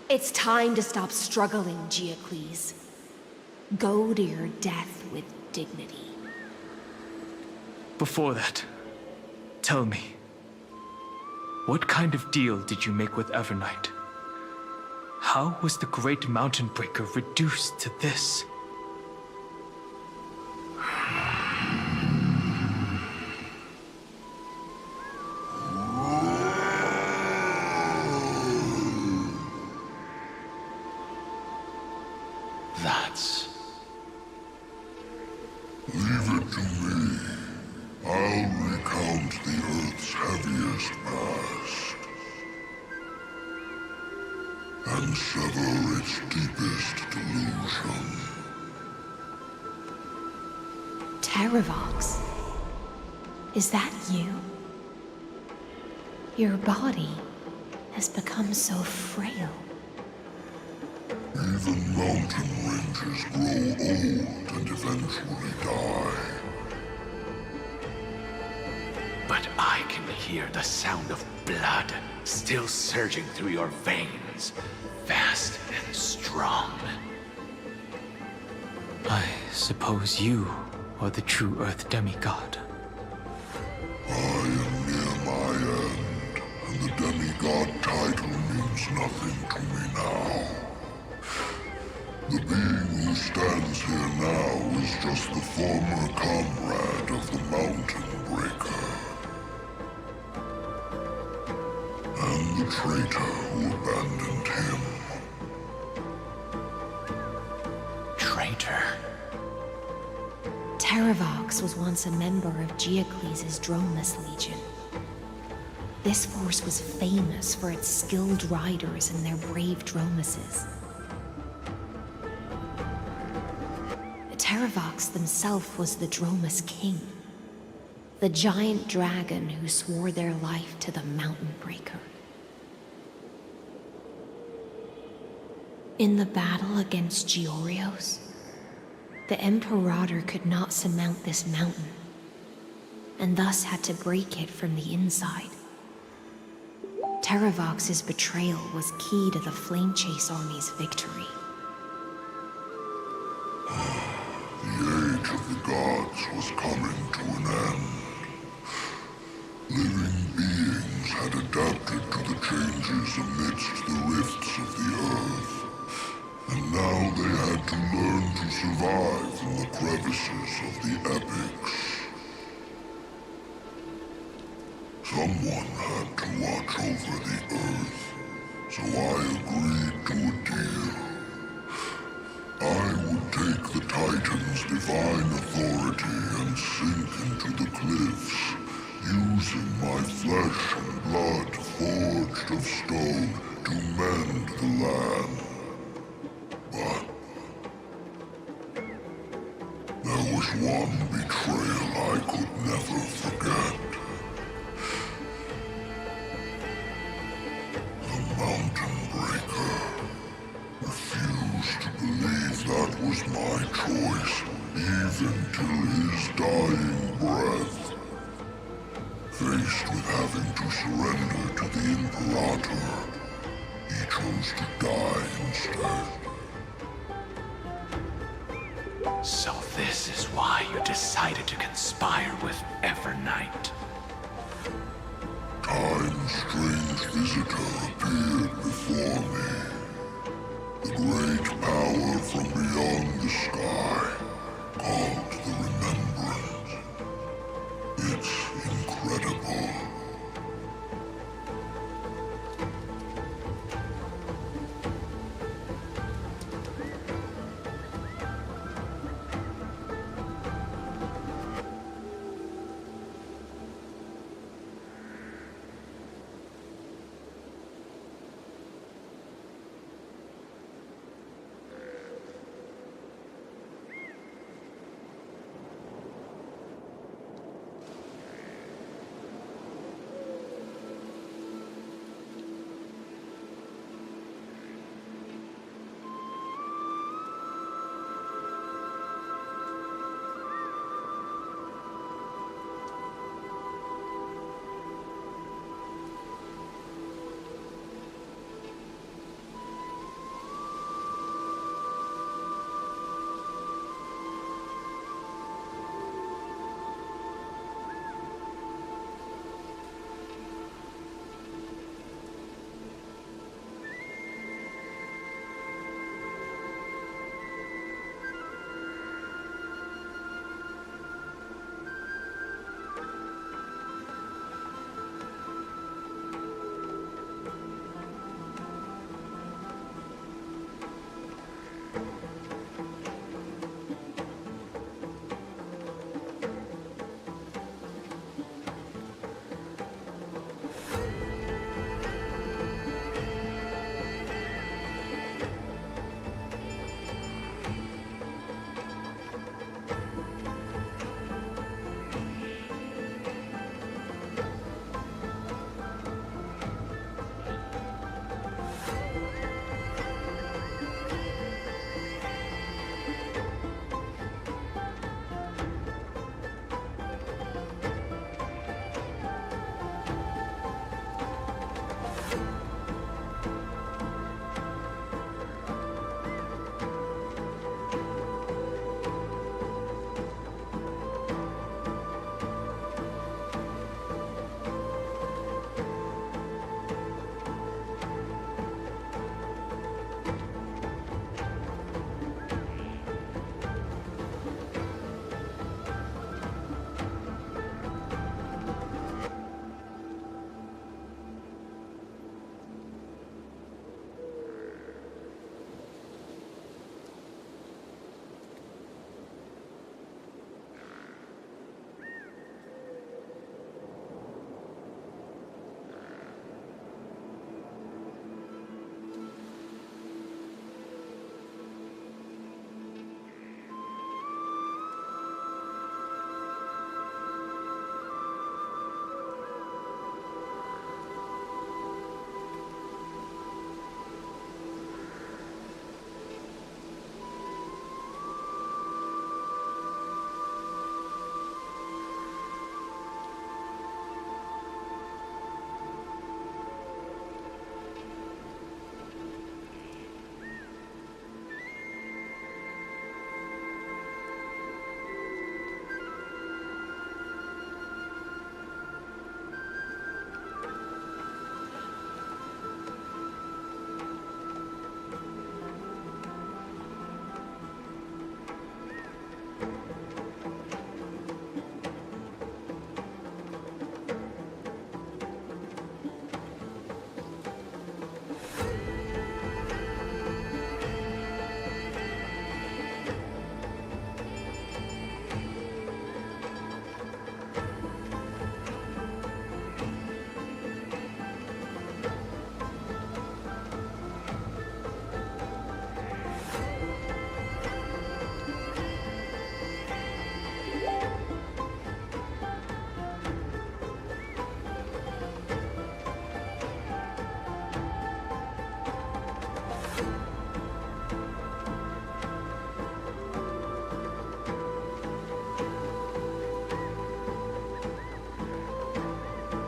It's time to stop struggling, Geocles. Go to your death with dignity. Before that, tell me, what kind of deal did you make with Evernight? How was the Great Mountain Breaker reduced to this? That's... Leave it to me. I'll recount the Earth's heaviest past. And sever its deepest delusion. Terravox? Is that you? Your body has become so frail. Even mountain ranges grow old and eventually die. But I can hear the sound of blood still surging through your veins, fast and strong. I suppose you are the true Earth demigod. I am near my end, and the demigod title means nothing to me now. The being who stands here now is just the former comrade of the Mountain Breaker. And the traitor who abandoned him. Traitor? Terravox was once a member of Geocles' Dromus Legion. This force was famous for its skilled riders and their brave Dromuses. Terravox himself was the Dromus King, the giant dragon who swore their life to the Mountain Breaker. In the battle against Georios, the Imperator could not surmount this mountain, and thus had to break it from the inside. Terravox's betrayal was key to the Flame Chase Army's victory. The age of the gods was coming to an end. Living beings had adapted to the changes amidst the rifts of the earth. And now they had to learn to survive in the crevices of the epics. Someone had to watch over the Earth, so I agreed to a deal. I would take the Titan's divine authority and sink into the cliffs, using my flesh and blood forged of stone to mend the land. But there was one betrayal I could never forget. The Mountain Breaker refused to believe that was my choice, even till his dying breath. Faced with having to surrender to the Imperator, he chose to die instead. So this is why you decided to conspire with Evernight. Time's strange visitor appeared before me. The great power from beyond the sky, called the Remembrance. It's incredible.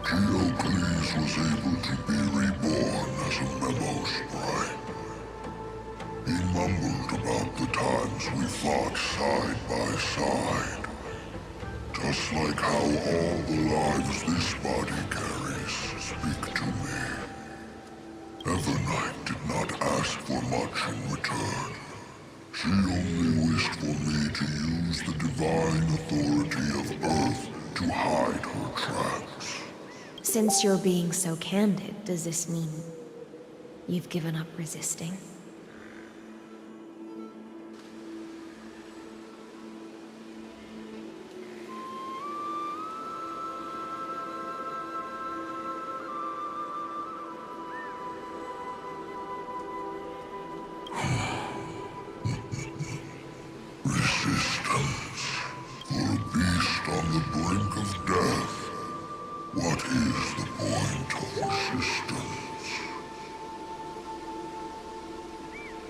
Geocles was able to be reborn as a memo sprite. He mumbled about the times we fought side by side. Just like how all the lives this body carries speak to me. Evernight did not ask for much in return. She only wished for me to use the divine authority of Earth to hide her tracks. Since you're being so candid, does this mean you've given up resisting? Resistance. For a beast on the brink of death. What is the point of resistance?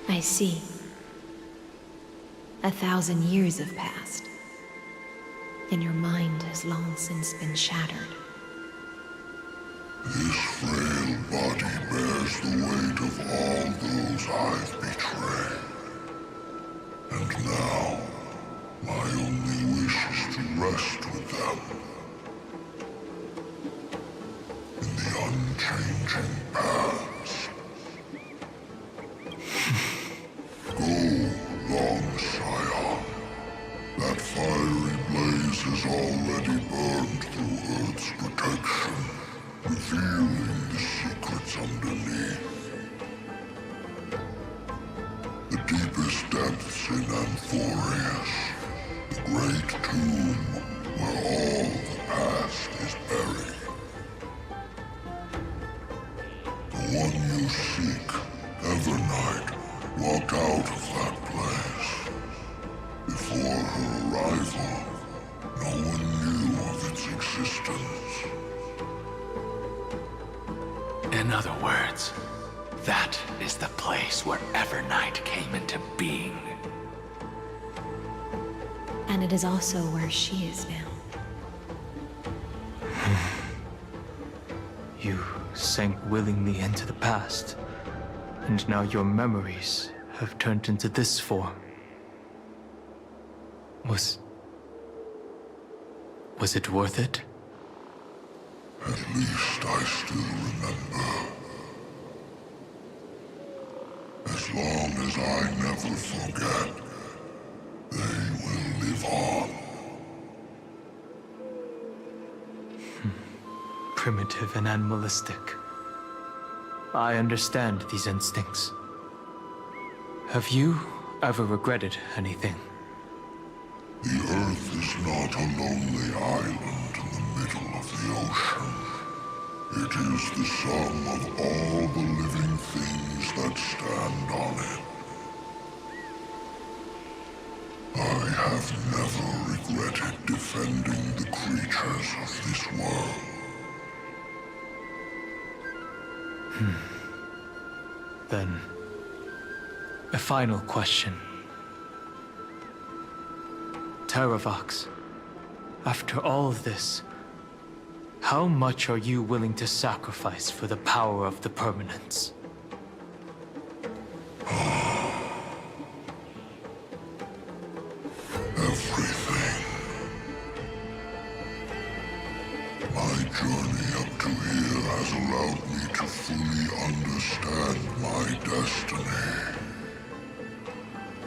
I see. 1,000 years have passed, and your mind has long since been shattered. This frail body bears the weight of all those I've betrayed. And now, my only wish is to rest with them. In the unchanging past. Go, long Scion. That fiery blaze has already burned through Earth's protection, revealing the secrets underneath. The deepest depths in Amphorius, the great tomb where all the past is buried. The one you seek, Evernight, walked out of that place. Before her arrival, no one knew of its existence. In other words, that is the place where Evernight came into being. And it is also where she is now. You sank willingly into the past, and now your memories have turned into this form. Was it worth it? At least I still remember. As long as I never forget, they will live on. Primitive and animalistic. I understand these instincts. Have you ever regretted anything? The Earth is not a lonely island in the middle of the ocean. It is the sum of all the living things that stand on it. I have never regretted defending the creatures of this world. Then, a final question. Terravox, after all of this, how much are you willing to sacrifice for the power of the Permanents? Everything. My journey up to here has allowed me to fully understand my destiny.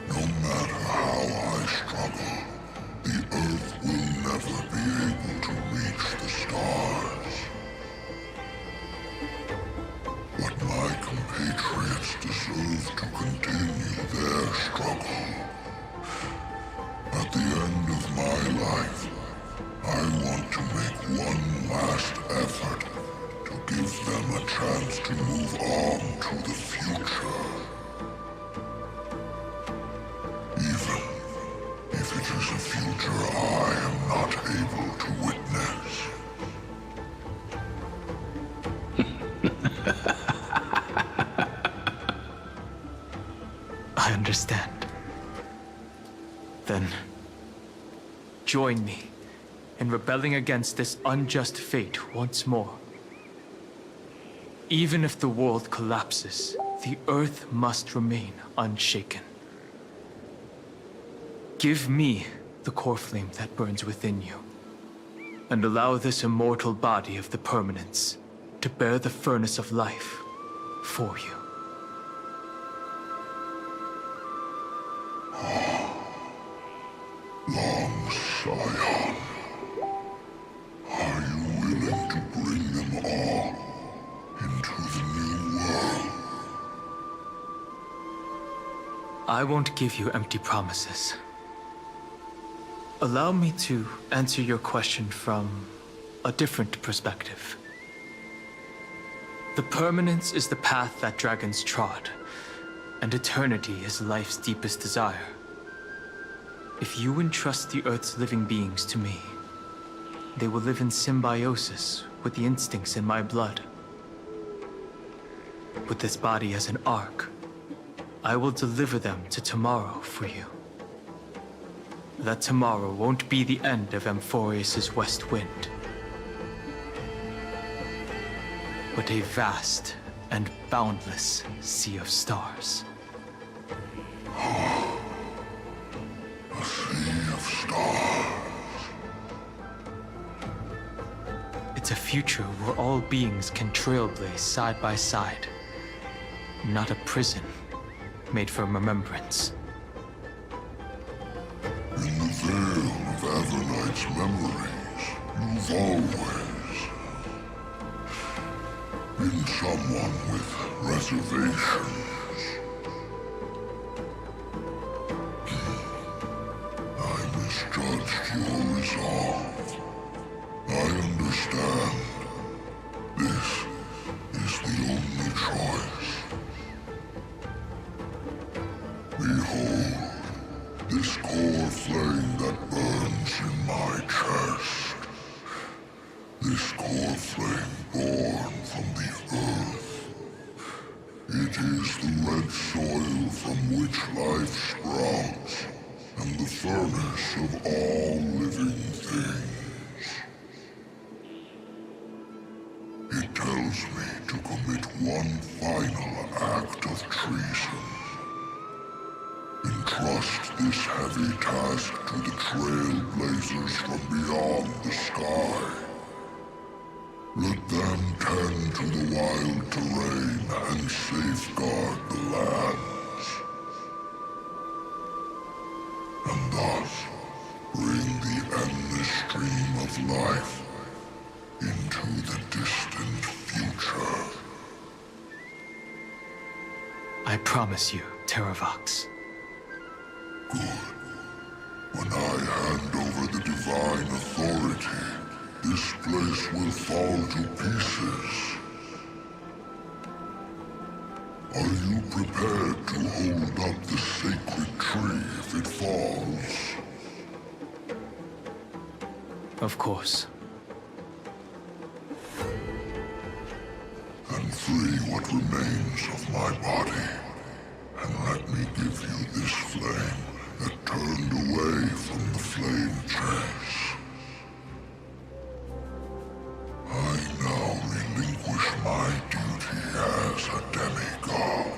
No matter how I struggle, the Earth will never be able to reach the stars. But my compatriots deserve to continue their struggle. At the end of my life, I want to make one last effort to give them a chance to move on to the future. Even if it is a future I am not able to witness. I understand. Then, join me in rebelling against this unjust fate once more. Even if the world collapses, the Earth must remain unshaken. Give me the core flame that burns within you, and allow this immortal body of the Permanence to bear the furnace of life for you. Long Scion, are you willing to bring them all into the new world? I won't give you empty promises. Allow me to answer your question from a different perspective. The Permanence is the path that dragons trod, and eternity is life's deepest desire. If you entrust the Earth's living beings to me, they will live in symbiosis with the instincts in my blood. With this body as an ark, I will deliver them to tomorrow for you. That tomorrow won't be the end of Amphorius' west wind, but a vast and boundless sea of stars. A sea of stars. It's a future where all beings can trailblaze side by side, not a prison made for remembrance. In the veil of Evernight's memories, you've always been someone with reservations. I misjudged your resolve. I understand. This is the only choice. Behold, this core flame that burns in my chest. This core flame born from the earth. It is the red soil from which life sprouts, and the furnace of all living things. It tells me to commit one final act of treason. Entrust this heavy task to the trailblazers from beyond the sky. Let them tend to the wild terrain and safeguard the lands. And thus, bring the endless stream of life into the distant future. I promise you, Terravox. Good. When I hand over the divine authority, this place will fall to pieces. Are you prepared to hold up the sacred tree if it falls? Of course. And free what remains of my body, and let me give you this flame that turned away from the flame chase. I now relinquish my duty as a demigod.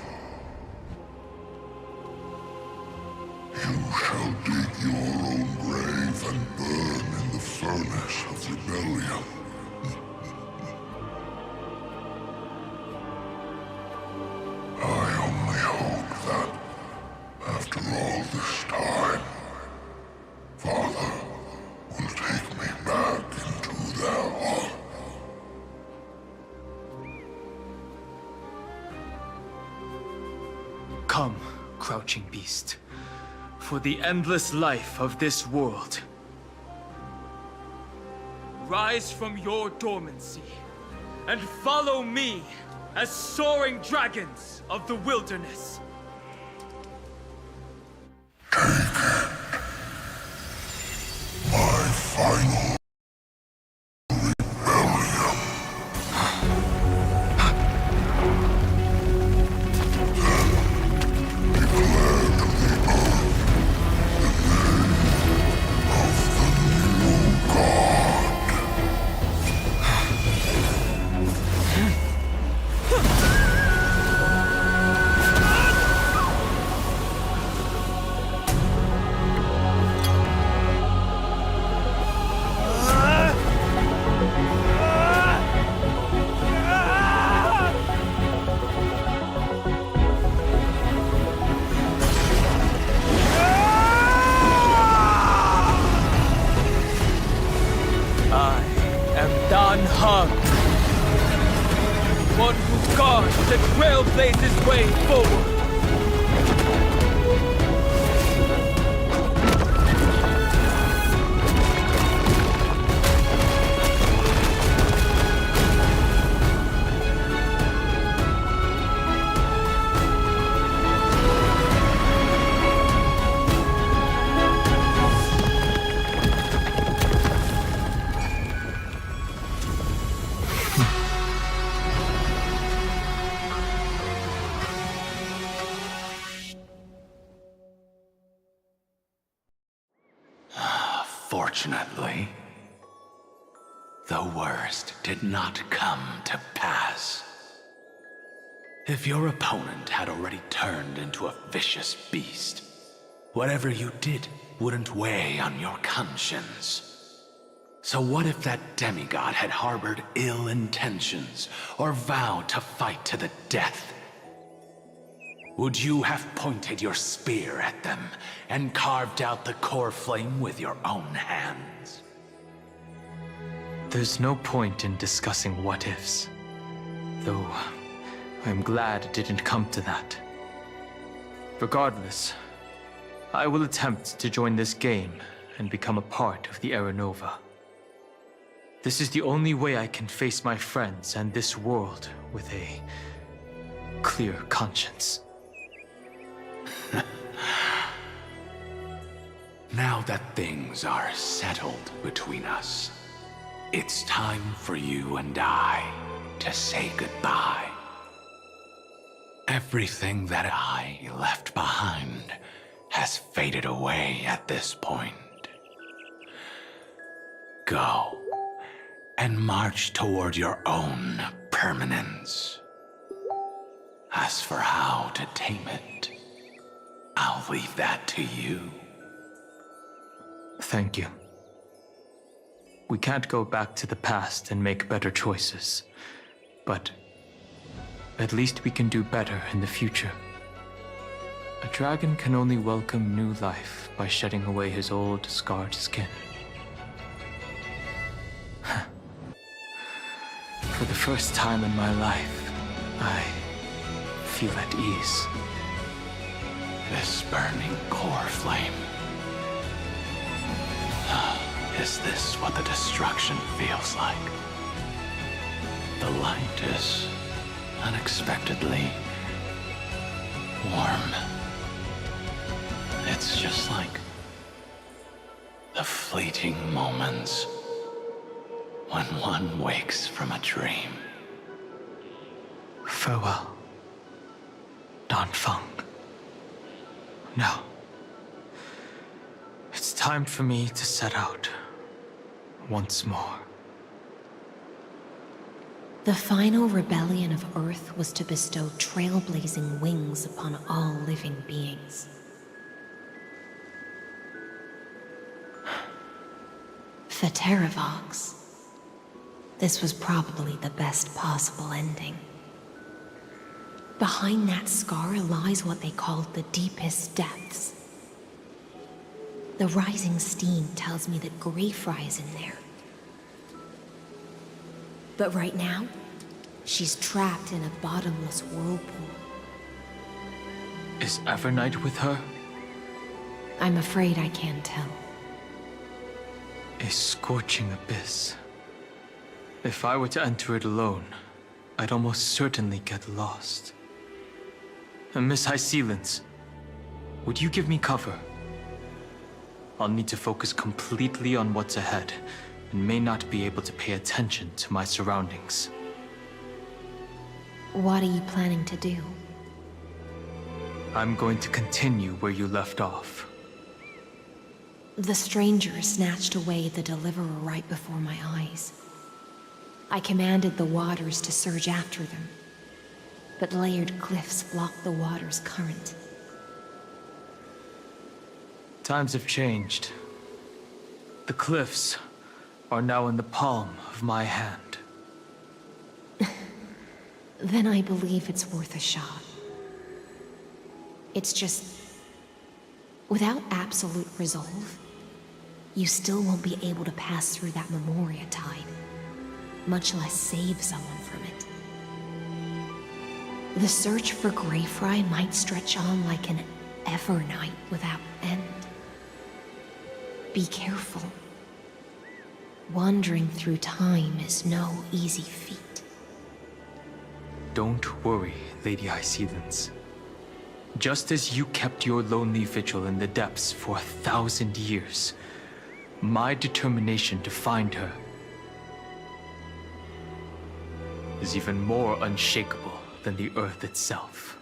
You shall dig your own grave and burn in the furnace of rebellion. I only hope that, after all this time, Father will take me back into their heart. Come, crouching beast, for the endless life of this world. Rise from your dormancy, and follow me as soaring dragons of the wilderness. My final rebellion. Then declare to the earth the name of the new god. Dan Heng. One who guards the Trailblazer's way forward. Fortunately, the worst did not come to pass. If your opponent had already turned into a vicious beast, whatever you did wouldn't weigh on your conscience. So what if that demigod had harbored ill intentions or vowed to fight to the death? Would you have pointed your spear at them and carved out the core flame with your own hands? There's no point in discussing what-ifs. Though, I'm glad it didn't come to that. Regardless, I will attempt to join this game and become a part of the Era Nova. This is the only way I can face my friends and this world with a clear conscience. Now that things are settled between us, it's time for you and I to say goodbye. Everything that I left behind has faded away at this point. Go and march toward your own permanence. As for how to tame it, I'll leave that to you. Thank you. We can't go back to the past and make better choices, but at least we can do better in the future. A dragon can only welcome new life by shedding away his old, scarred skin. For the first time in my life, I feel at ease. This burning core flame. Is this what the destruction feels like? The light is unexpectedly warm. It's just like the fleeting moments when one wakes from a dream. Farewell, Dan Feng. Now, it's time for me to set out once more. The final rebellion of Earth was to bestow trailblazing wings upon all living beings. For Terravox, this was probably the best possible ending. Behind that scar lies what they called the deepest depths. The rising steam tells me that Greyfry is in there. But right now, she's trapped in a bottomless whirlpool. Is Evernight with her? I'm afraid I can't tell. A scorching abyss. If I were to enter it alone, I'd almost certainly get lost. And Miss High Sealants, would you give me cover? I'll need to focus completely on what's ahead, and may not be able to pay attention to my surroundings. What are you planning to do? I'm going to continue where you left off. The stranger snatched away the deliverer right before my eyes. I commanded the waters to surge after them, but layered cliffs blocked the water's current. Times have changed. The cliffs are now in the palm of my hand. Then I believe it's worth a shot. It's just, without absolute resolve, you still won't be able to pass through that Memoria tide. much less save someone from it. The search for Greyfry might stretch on like an Evernight without end. Be careful. Wandering through time is no easy feat. Don't worry, Lady Hyacinthus. Just as you kept your lonely vigil in the depths for 1,000 years, my determination to find her is even more unshakable than the earth itself.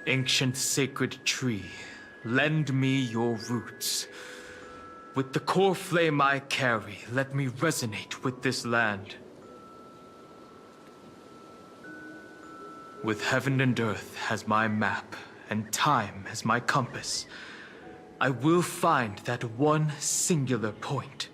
Ancient sacred tree, lend me your roots. With the core flame I carry, let me resonate with this land. With heaven and earth as my map, and time as my compass, I will find that one singular point.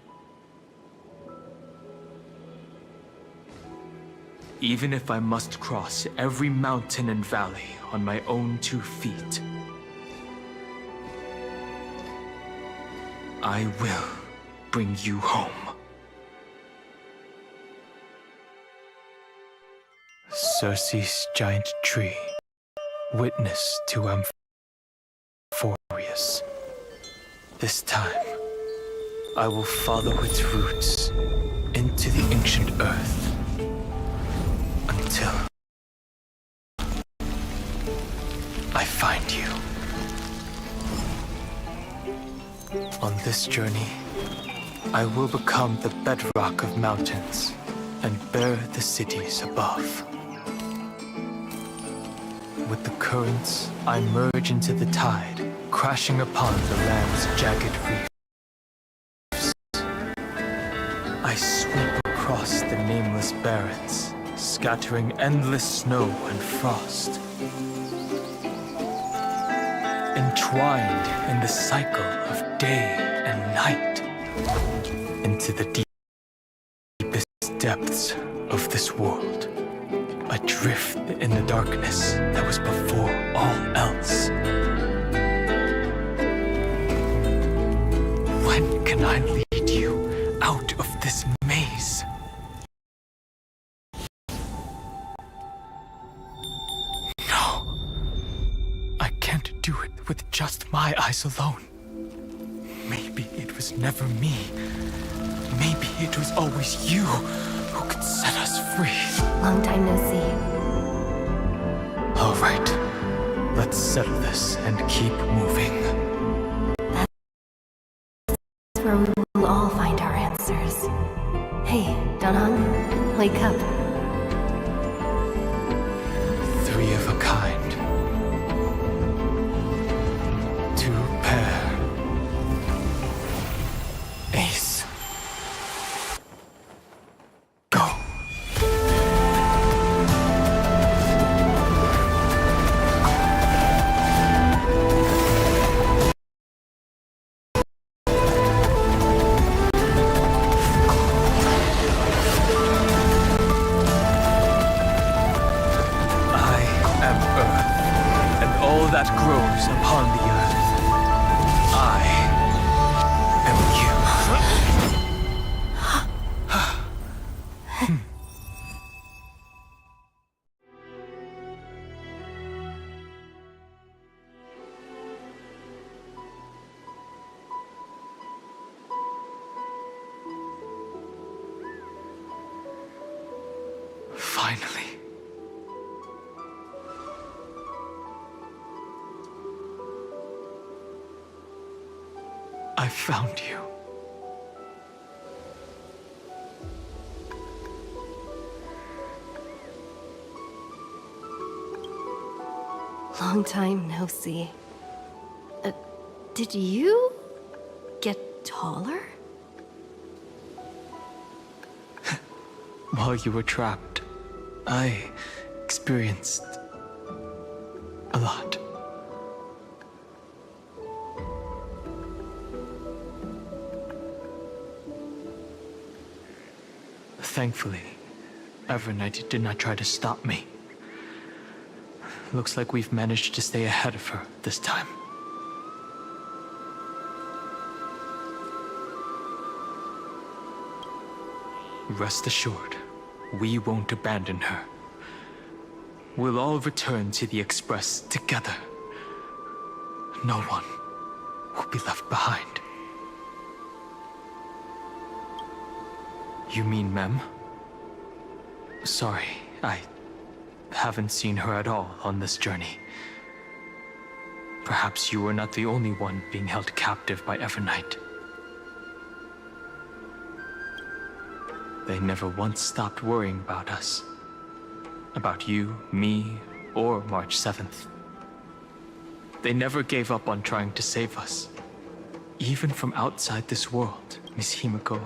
Even if I must cross every mountain and valley on my own 2 feet, I will bring you home. Circe's giant tree, witness to Amphorius. This time, I will follow its roots into the ancient earth until I find you. On this journey, I will become the bedrock of mountains and bear the cities above. With the currents, I merge into the tide, crashing upon the land's jagged reefs. I sweep across the nameless barrens, scattering endless snow and frost. Entwined in the cycle of day and night, into the deepest depths of this world, adrift in the darkness that was before all else. When can I lead you out of this maze? No, I can't do it with just my eyes alone. Maybe it was never me. Maybe it was always you who could set us free. Long time no see. All right, let's settle this and keep moving. That's where we will all find our answers. Hey, Danhong, wake up. 3 of a kind. 2 pair. Ace. Go. That grows upon the earth. I am you. Finally. I found you. Long time no see. Did you get taller? While you were trapped, I experienced a lot. Thankfully, Evernight did not try to stop me. Looks like we've managed to stay ahead of her this time. Rest assured, we won't abandon her. We'll all return to the Express together. No one will be left behind. You mean Mem? Sorry, I haven't seen her at all on this journey. Perhaps you were not the only one being held captive by Evernight. They never once stopped worrying about us. About you, me, or March 7th. They never gave up on trying to save us. Even from outside this world, Miss Himiko,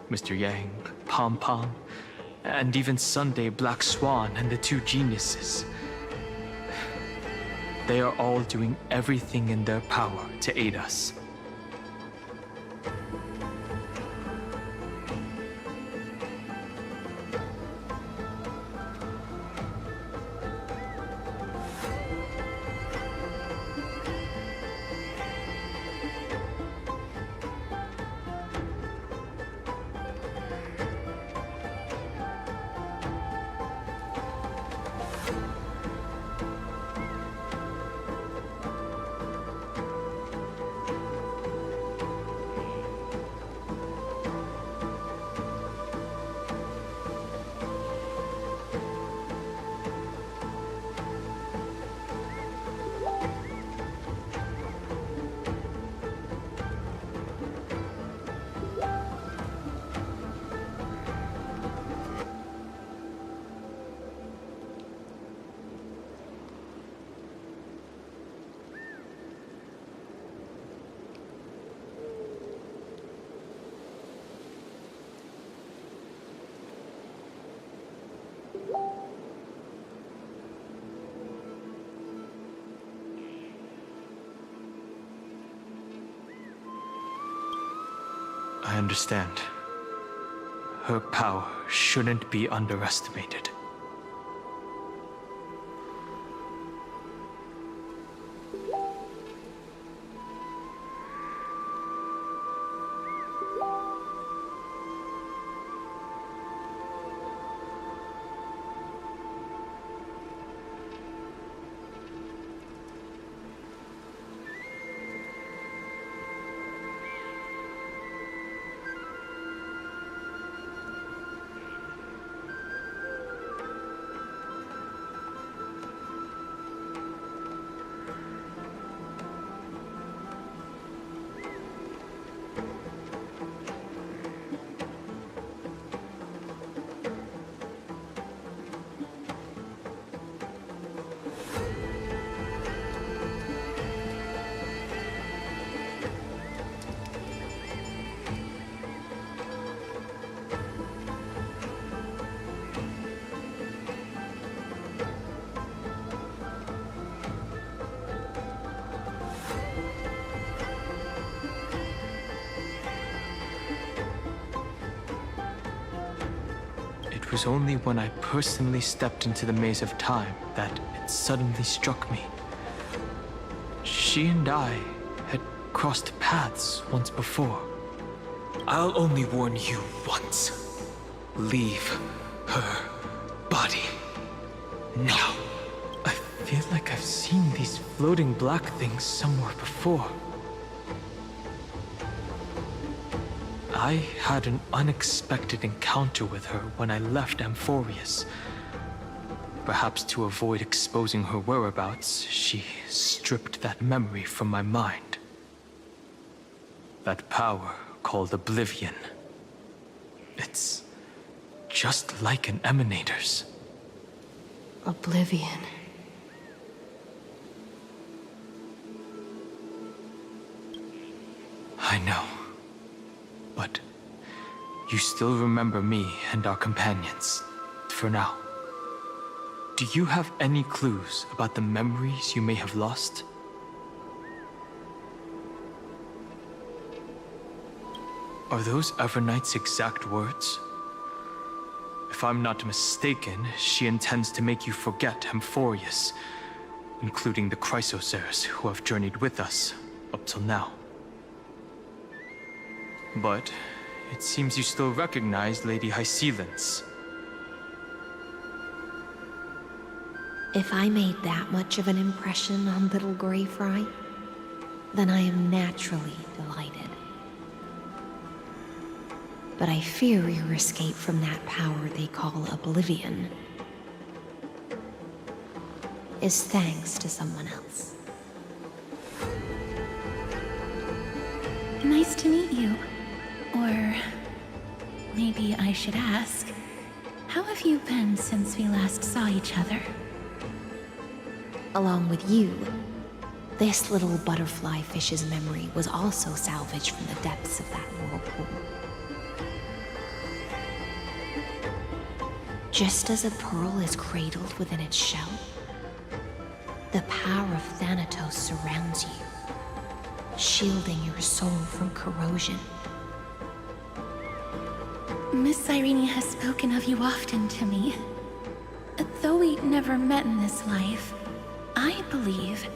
Mr. Yang, Pom Pom, and even Sunday Black Swan and the two geniuses. They are all doing everything in their power to aid us. I understand. Her power shouldn't be underestimated. It was only when I personally stepped into the maze of time that it suddenly struck me. She and I had crossed paths once before. I'll only warn you once. Leave her body. Now. I feel like I've seen these floating black things somewhere before. I had an unexpected encounter with her when I left Amphorius. Perhaps to avoid exposing her whereabouts, she stripped that memory from my mind. That power called Oblivion. It's just like an Emanator's. Oblivion. I know. But you still remember me and our companions, for now. Do you have any clues about the memories you may have lost? Are those Evernight's exact words? If I'm not mistaken, she intends to make you forget Amphorius, including the Chrysosaurs who have journeyed with us up till now. But it seems you still recognize Lady Hysealence. If I made that much of an impression on little Greyfry, then I am naturally delighted. But I fear your escape from that power they call Oblivion is thanks to someone else. Nice to meet you. Or maybe I should ask, how have you been since we last saw each other? Along with you, this little butterfly fish's memory was also salvaged from the depths of that whirlpool. Just as a pearl is cradled within its shell, the power of Thanatos surrounds you, shielding your soul from corrosion. Miss Irene has spoken of you often to me. Though we never met in this life, I believe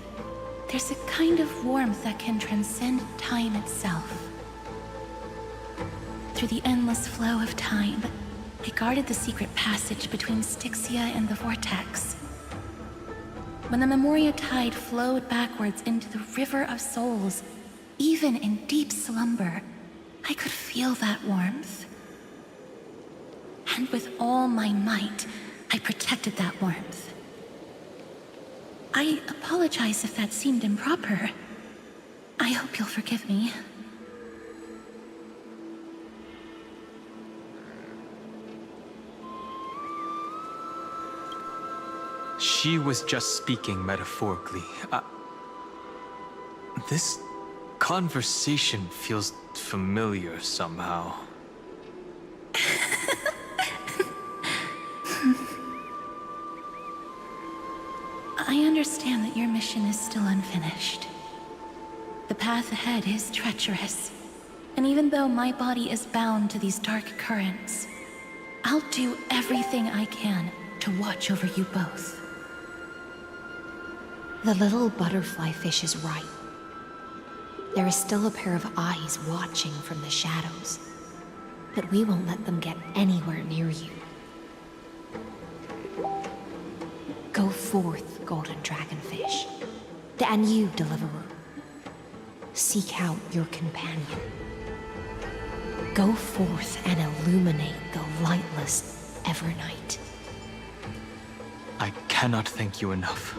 there's a kind of warmth that can transcend time itself. Through the endless flow of time, I guarded the secret passage between Styxia and the Vortex. When the Memoria tide flowed backwards into the River of Souls, even in deep slumber, I could feel that warmth. And with all my might, I protected that warmth. I apologize if that seemed improper. I hope you'll forgive me. She was just speaking metaphorically. This conversation feels familiar somehow. I understand that your mission is still unfinished. The path ahead is treacherous, and even though my body is bound to these dark currents, I'll do everything I can to watch over you both. The little butterfly fish is right. There is still a pair of eyes watching from the shadows, but we won't let them get anywhere near you. Go forth, golden dragonfish, and you, deliverer. Seek out your companion. Go forth and illuminate the lightless Evernight. I cannot thank you enough.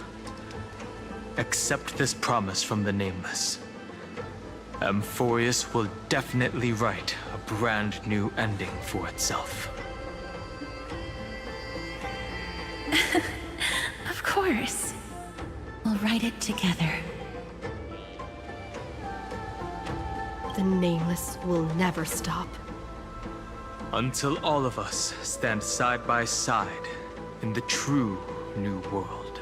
Accept this promise from the Nameless. Amphorius will definitely write a brand new ending for itself. Of course. We'll write it together. The Nameless will never stop. Until all of us stand side by side in the true new world.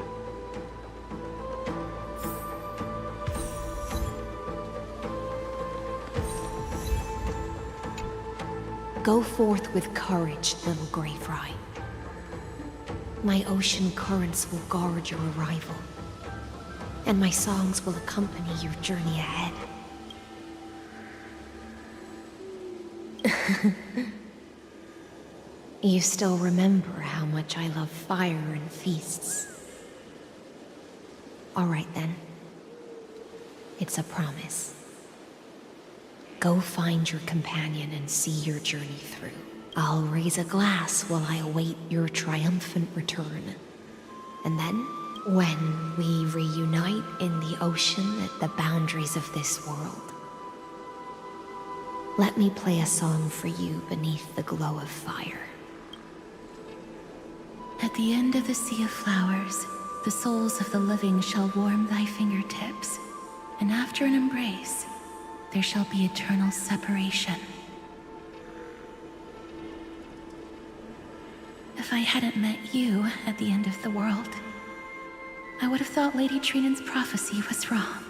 Go forth with courage, little Greyfry. My ocean currents will guard your arrival, and my songs will accompany your journey ahead. You still remember how much I love fire and feasts. All right then. It's a promise. Go find your companion and see your journey through. I'll raise a glass while I await your triumphant return. And then, when we reunite in the ocean at the boundaries of this world, let me play a song for you beneath the glow of fire. At the end of the sea of flowers, the souls of the living shall warm thy fingertips, and after an embrace, there shall be eternal separation. If I hadn't met you at the end of the world, I would have thought Lady Trinan's prophecy was wrong.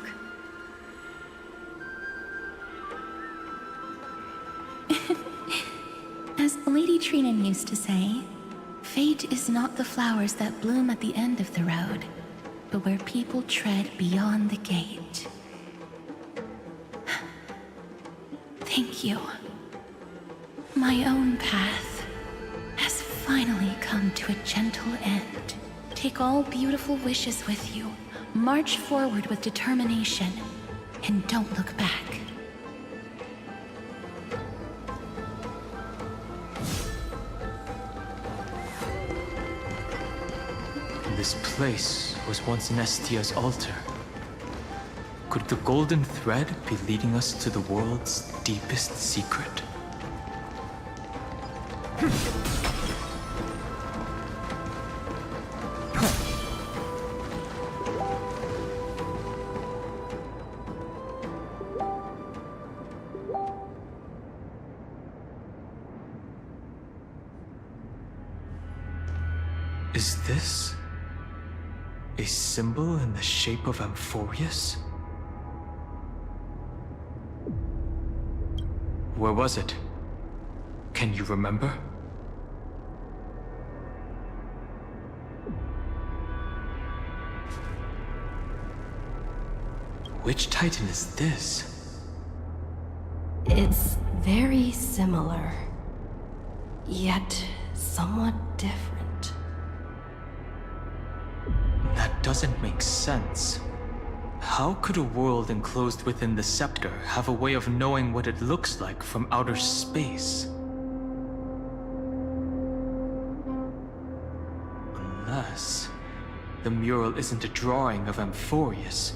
As Lady Trinan used to say, fate is not the flowers that bloom at the end of the road, but where people tread beyond the gate. Thank you. my own path has finally come to a gentle end. Take all beautiful wishes with you. March forward with determination, and don't look back. This place was once Nestia's altar. Could the golden thread be leading us to the world's deepest secret? Is this a symbol in the shape of Amphorius? Where was it? Can you remember? Which Titan is this? It's very similar, yet somewhat different. That doesn't make sense. How could a world enclosed within the scepter have a way of knowing what it looks like from outer space? Unless the mural isn't a drawing of Amphorius,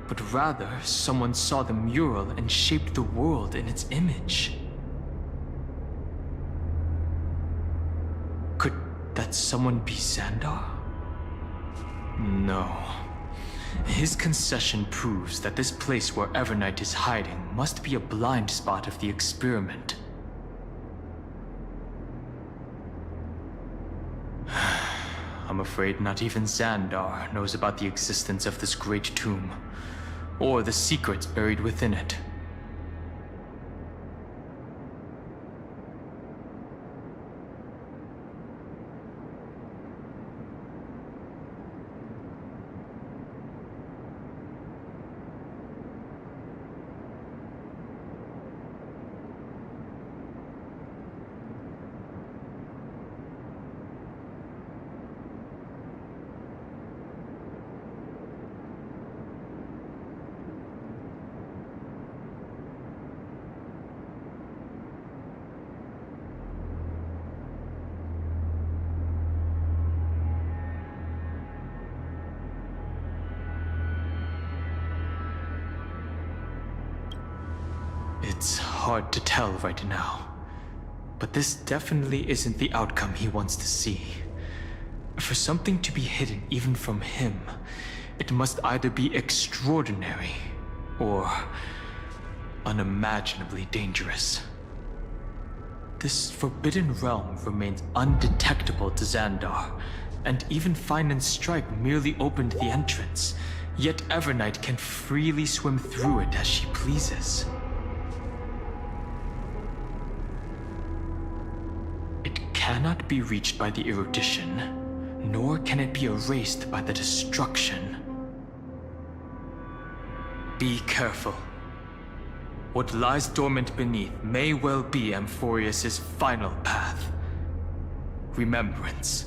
but rather someone saw the mural and shaped the world in its image. Could that someone be Xandar? No. His concession proves that this place where Evernight is hiding must be a blind spot of the experiment. I'm afraid not even Xandar knows about the existence of this great tomb, or the secrets buried within it. It's hard to tell right now, but this definitely isn't the outcome he wants to see. For something to be hidden even from him, it must either be extraordinary or unimaginably dangerous. This forbidden realm remains undetectable to Xandar, and even Fine and Strike merely opened the entrance, yet Evernight can freely swim through it as she pleases. Cannot be reached by the erudition, nor can it be erased by the destruction. Be careful. What lies dormant beneath may well be Amphorius' final path. Remembrance.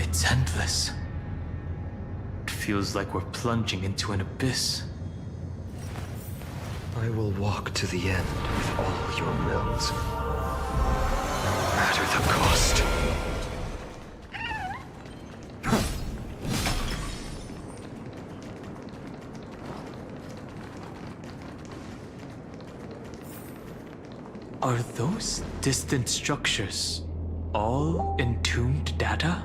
It's endless. It feels like we're plunging into an abyss. I will walk to the end with all your mills, no matter the cost. Are those distant structures all entombed data?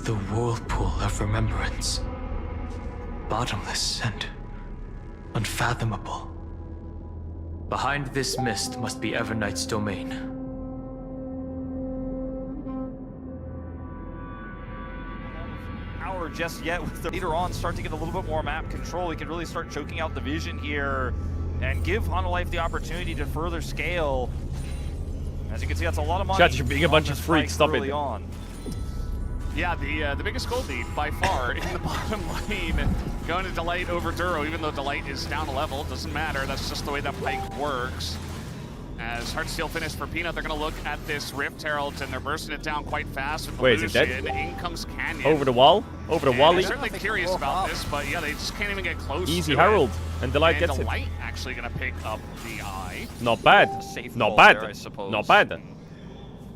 The whirlpool of remembrance. Bottomless and unfathomable. Behind this mist must be Evernight's domain. Power just yet. With the later on, start to get a little bit more map control. We can really start choking out the vision here and give Hololive the opportunity to further scale. As you can see, that's a lot of money. Chat, you're being a bunch of freaks. Stop it. On. Yeah, the biggest gold lead by far in the bottom lane, going to Delight over Duro, even though Delight is down a level. Doesn't matter, that's just the way that pike works. As Heartsteel finished for Peanut, they're going to look at this Rift Herald, and they're bursting it down quite fast with the Wait, is it dead? In comes Canyon. Over the wall? Over the wall? I'm certainly curious about this, but yeah, they just can't even get close. Easy to Herald, it. and Delight gets Delight it. actually going to pick up the eye. Not bad. Not bad. There, I suppose. Not bad.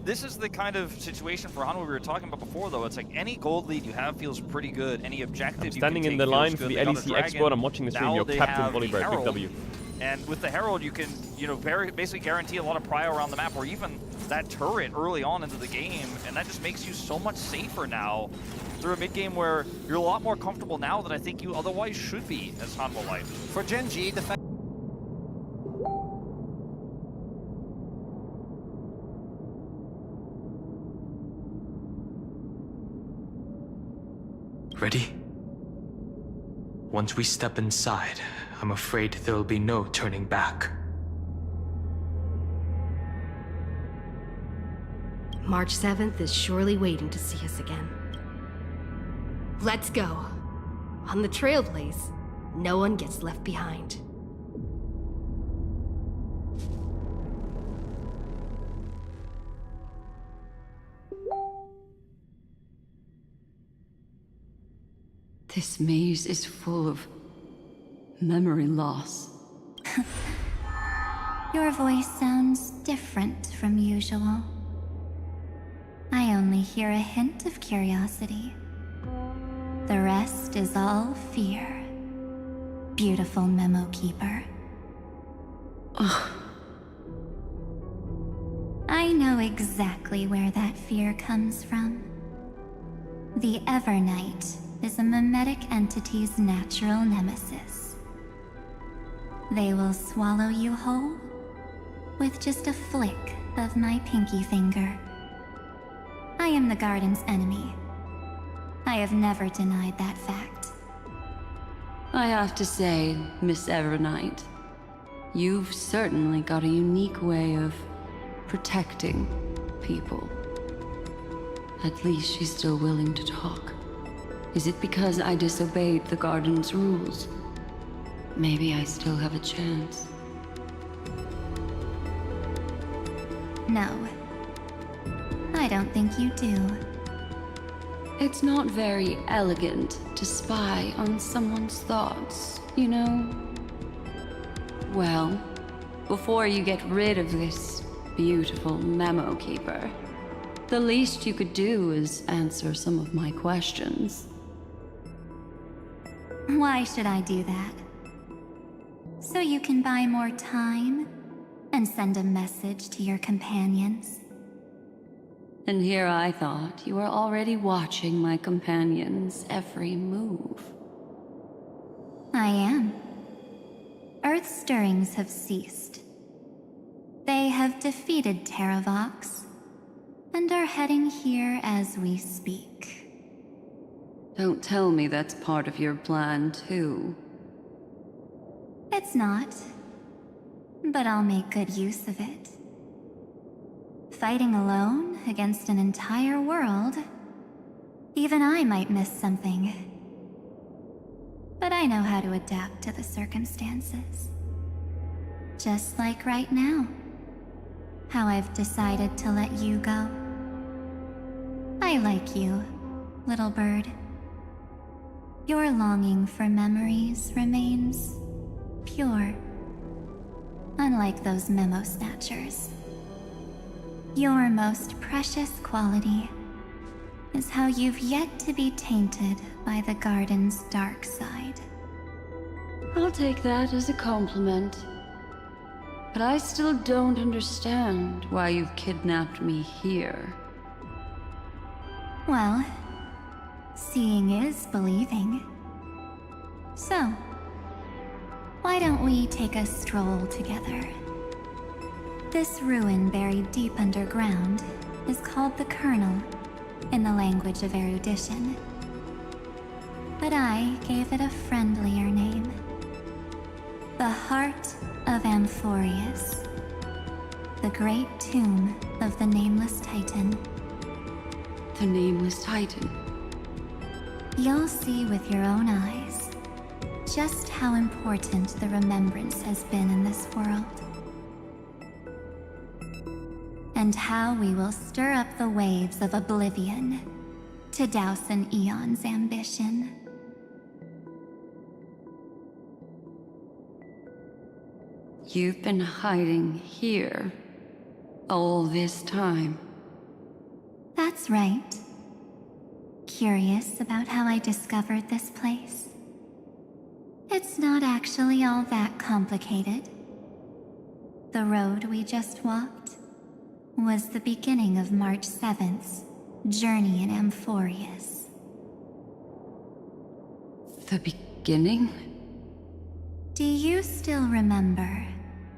This is the kind of situation for Hanwha we were talking about before, though. It's like any gold lead you have feels pretty good. Any objective I'm standing in the line for the LEC Export. I'm watching the stream. Your captain, Volleybird, big W. And with the Herald, you can, basically guarantee a lot of prio around the map, or even that turret early on into the game, and that just makes you so much safer now through a mid-game where you're a lot more comfortable now than I think you otherwise should be as Hanwha Life. For Gen G, the fact... Ready? Once we step inside, I'm afraid there'll be no turning back. March 7th is surely waiting to see us again. Let's go. On the Trailblaze, no one gets left behind. This maze is full of memory loss. Your voice sounds different from usual. I only hear a hint of curiosity. The rest is all fear. Beautiful memo keeper. I know exactly where that fear comes from. The Evernight is a mimetic entity's natural nemesis. They will swallow you whole with just a flick of my pinky finger. I am the garden's enemy. I have never denied that fact. I have to say, Miss Evernight, you've certainly got a unique way of protecting people. At least she's still willing to talk. Is it because I disobeyed the garden's rules? Maybe I still have a chance. No. I don't think you do. It's not very elegant to spy on someone's thoughts, you know? Well, before you get rid of this beautiful memo keeper, the least you could do is answer some of my questions. Why should I do that? So you can buy more time and send a message to your companions? And here I thought you were already watching my companions' every move. I am. Earth's stirrings have ceased. They have defeated Terravox and are heading here as we speak. Don't tell me that's part of your plan, too. It's not. But I'll make good use of it. Fighting alone against an entire world, even I might miss something. But I know how to adapt to the circumstances. Just like right now. How I've decided to let you go. I like you, little bird. Your longing for memories remains pure. Unlike those memo snatchers. Your most precious quality is how you've yet to be tainted by the garden's dark side. I'll take that as a compliment. But I still don't understand why you've kidnapped me here. Well, Seeing is believing. So, why don't we take a stroll together? This ruin buried deep underground is called the Kernel in the language of erudition. But I gave it a friendlier name. The Heart of Amphorius. The great tomb of the Nameless Titan. The Nameless Titan? You'll see with your own eyes just how important the remembrance has been in this world. And how we will stir up the waves of oblivion to douse an eon's ambition. You've been hiding here all this time. That's right. Curious about how I discovered this place? It's not actually all that complicated. The road we just walked was the beginning of March 7th's journey in Amphorius. The beginning? Do you still remember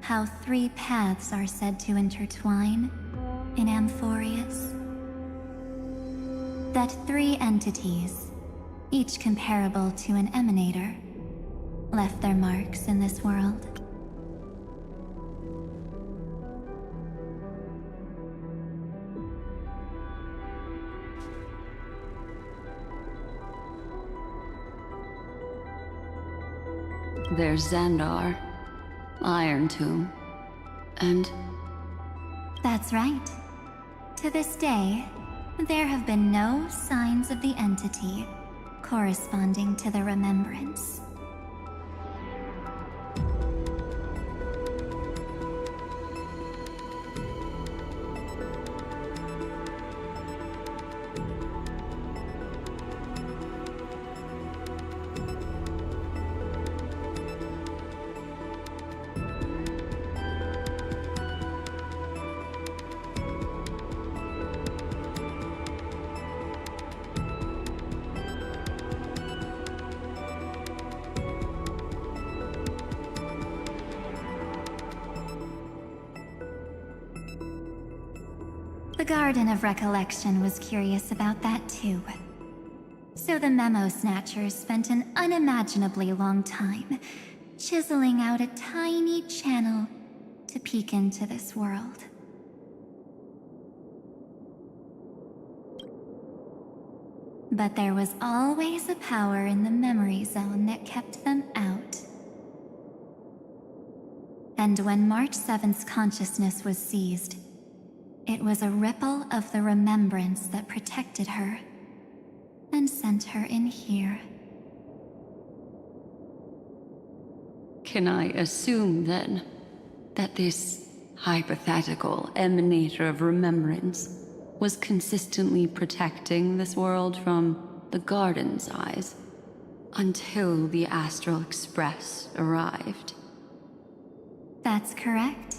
how 3 paths are said to intertwine in Amphorius? That 3 entities, each comparable to an emanator, left their marks in this world. There's Xandar, Iron Tomb, and... That's right. To this day, there have been no signs of the entity corresponding to the remembrance. The Garden of Recollection was curious about that too. So the Memo Snatchers spent an unimaginably long time chiseling out a tiny channel to peek into this world. But there was always a power in the memory zone that kept them out. And when March 7th's consciousness was seized, it was a ripple of the remembrance that protected her and sent her in here. Can I assume, then, that this hypothetical emanator of remembrance was consistently protecting this world from the Garden's eyes until the Astral Express arrived? That's correct.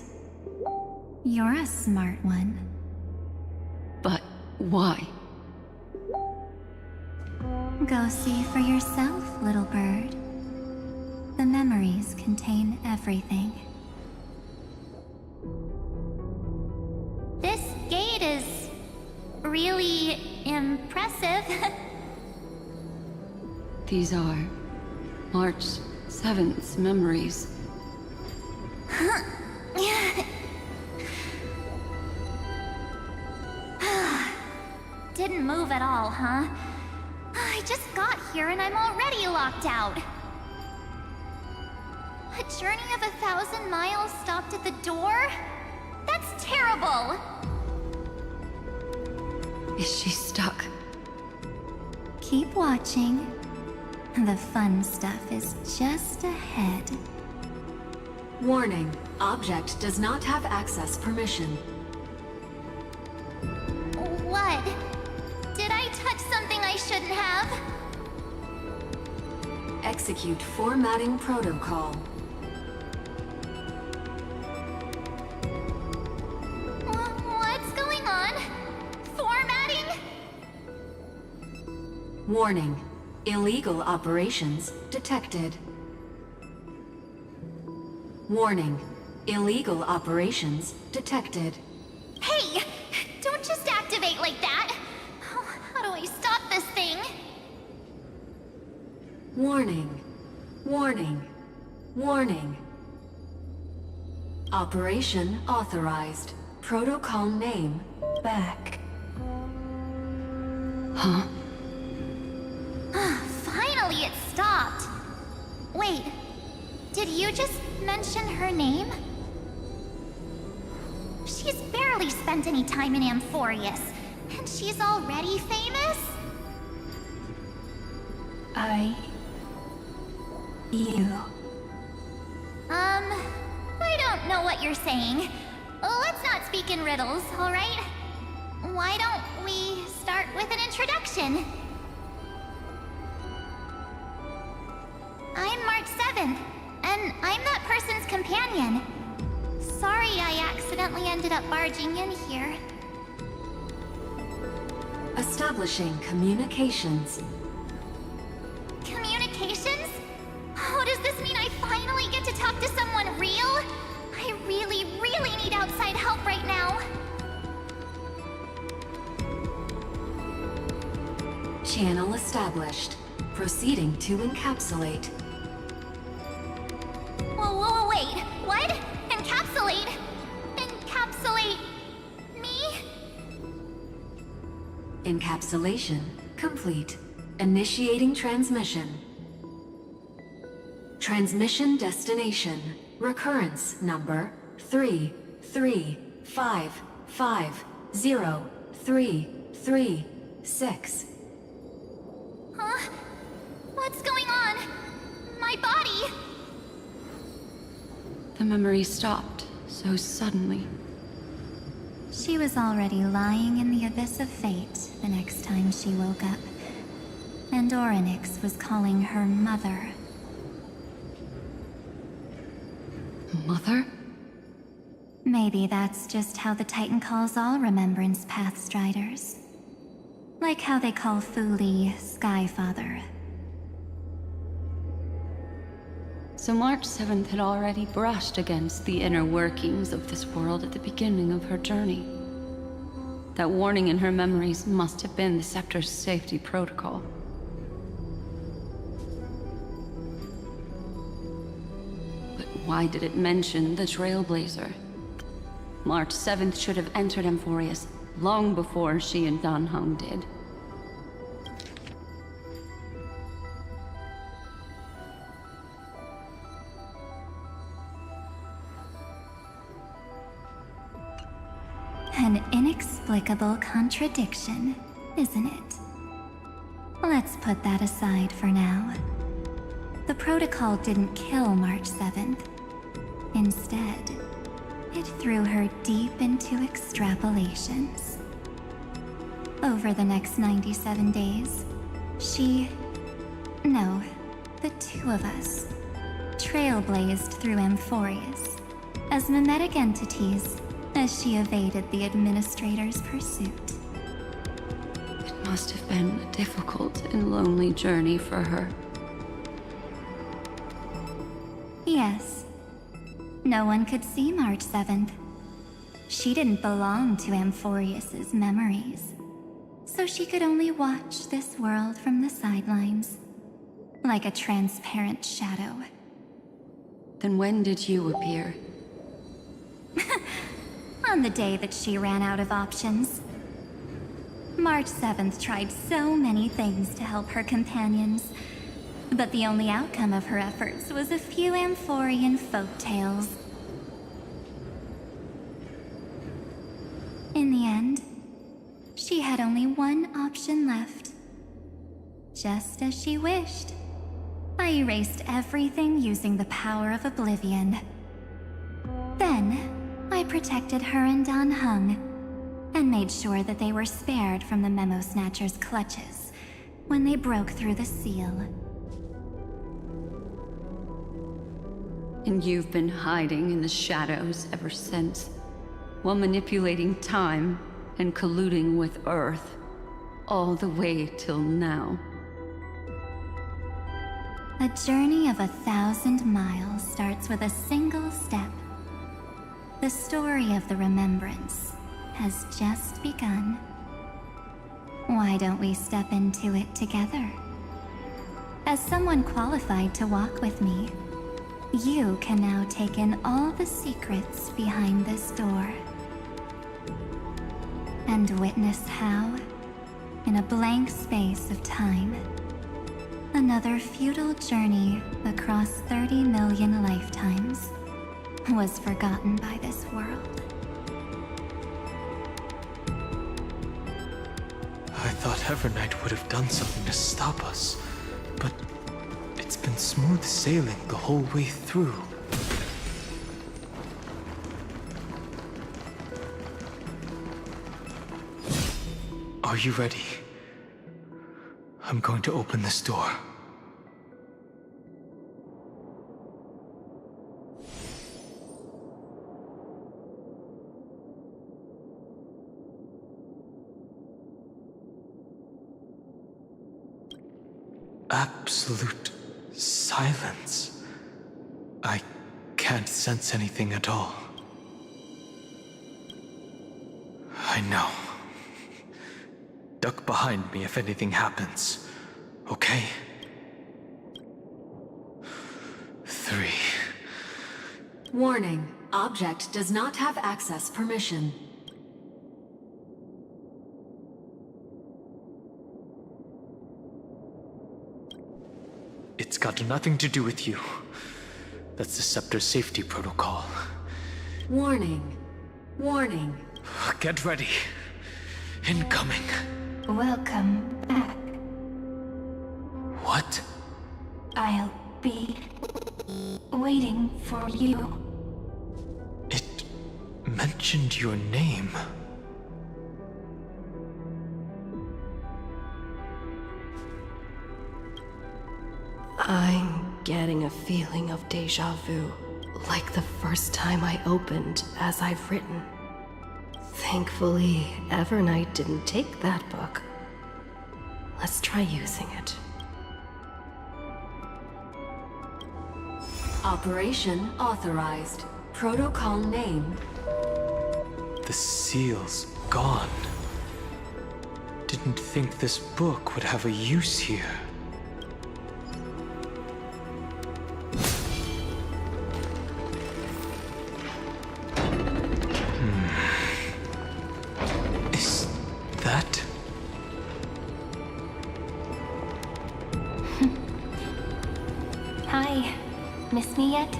You're a smart one. But why? Go see for yourself, little bird. The memories contain everything. This gate is really impressive. These are March 7th's memories. Didn't move at all, huh? I just got here and I'm already locked out. A journey of 1,000 miles stopped at the door? That's terrible! Is she stuck? Keep watching. The fun stuff is just ahead. Warning. Object does not have access permission. What? Did I touch something I shouldn't have? Execute formatting protocol. What's going on? Formatting? Warning. Illegal operations detected. Warning. Illegal operations detected. Hey! Don't just activate like that! How do I stop this thing? Warning. Warning. Warning. Operation authorized. Protocol name back. Huh? Finally, it stopped. Wait, did you just mention her name? She's barely spent any time in Amphorius, and she's already famous? I don't know what you're saying. Let's not speak in riddles, alright? Why don't we start with an introduction? I'm March 7th, and I'm that person's companion. Sorry I accidentally ended up barging in here. Establishing communications. Communications? Oh, does this mean I finally get to talk to someone real? I really, really need outside help right now. Channel established. Proceeding to encapsulate. Whoa, wait. What? Encapsulate? Encapsulate me? Encapsulation complete. Initiating transmission. Transmission destination. Recurrence number 335503336. Huh? What's going on? My body! The memory stopped so suddenly. She was already lying in the abyss of fate the next time she woke up. And Orynyx was calling her mother. Mother? Maybe that's just how the Titan calls all Remembrance Pathstriders. Like how they call Thule Skyfather. So March 7th had already brushed against the inner workings of this world at the beginning of her journey. That warning in her memories must have been the Scepter's safety protocol. But why did it mention the Trailblazer? March 7th should have entered Amphorius long before she and Dan Heng did. An inexplicable contradiction, isn't it? Let's put that aside for now. The protocol didn't kill March 7th. Instead, it threw her deep into extrapolations. Over the next 97 days, the two of us, trailblazed through Amphorius as mimetic entities as she evaded the Administrator's pursuit. It must have been a difficult and lonely journey for her. Yes. No one could see March 7th. She didn't belong to Amphorius's memories, so she could only watch this world from the sidelines, like a transparent shadow. Then when did you appear? On the day that she ran out of options. March 7th tried so many things to help her companions, but the only outcome of her efforts was a few Amphorian folktales. In the end, she had only one option left. Just as she wished, I erased everything using the power of oblivion. Then, I protected her and Dan Heng, and made sure that they were spared from the Memo Snatcher's clutches when they broke through the seal. And you've been hiding in the shadows ever since, while manipulating time and colluding with Earth, all the way till now. A journey of 1,000 miles starts with a single step. The story of the remembrance has just begun. Why don't we step into it together? As someone qualified to walk with me, you can now take in all the secrets behind this door. And witness how, in a blank space of time, another futile journey across 30 million lifetimes was forgotten by this world. I thought Evernight would have done something to stop us, but it's been smooth sailing the whole way through. Are you ready? I'm going to open this door. Absolute silence. I can't sense anything at all. I know. Duck behind me if anything happens, okay? 3. Warning. Object does not have access permission. It's got nothing to do with you. That's the Scepter's safety protocol. Warning. Warning. Get ready. Incoming. Welcome back. What? I'll be waiting for you. It mentioned your name. I'm getting a feeling of deja vu, like the first time I opened as I've written. Thankfully, Evernight didn't take that book. Let's try using it. Operation authorized. Protocol name. The seal's gone. Didn't think this book would have a use here. Is that... Hi. Miss me yet?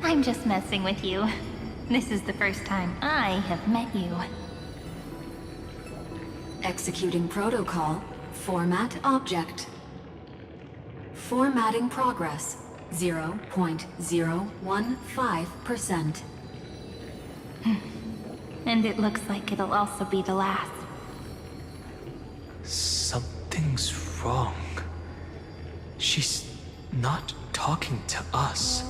I'm just messing with you. This is the first time I have met you. Executing protocol. Format object. Formatting progress. 0.015%. And it looks like it'll also be the last. Something's wrong. She's not talking to us.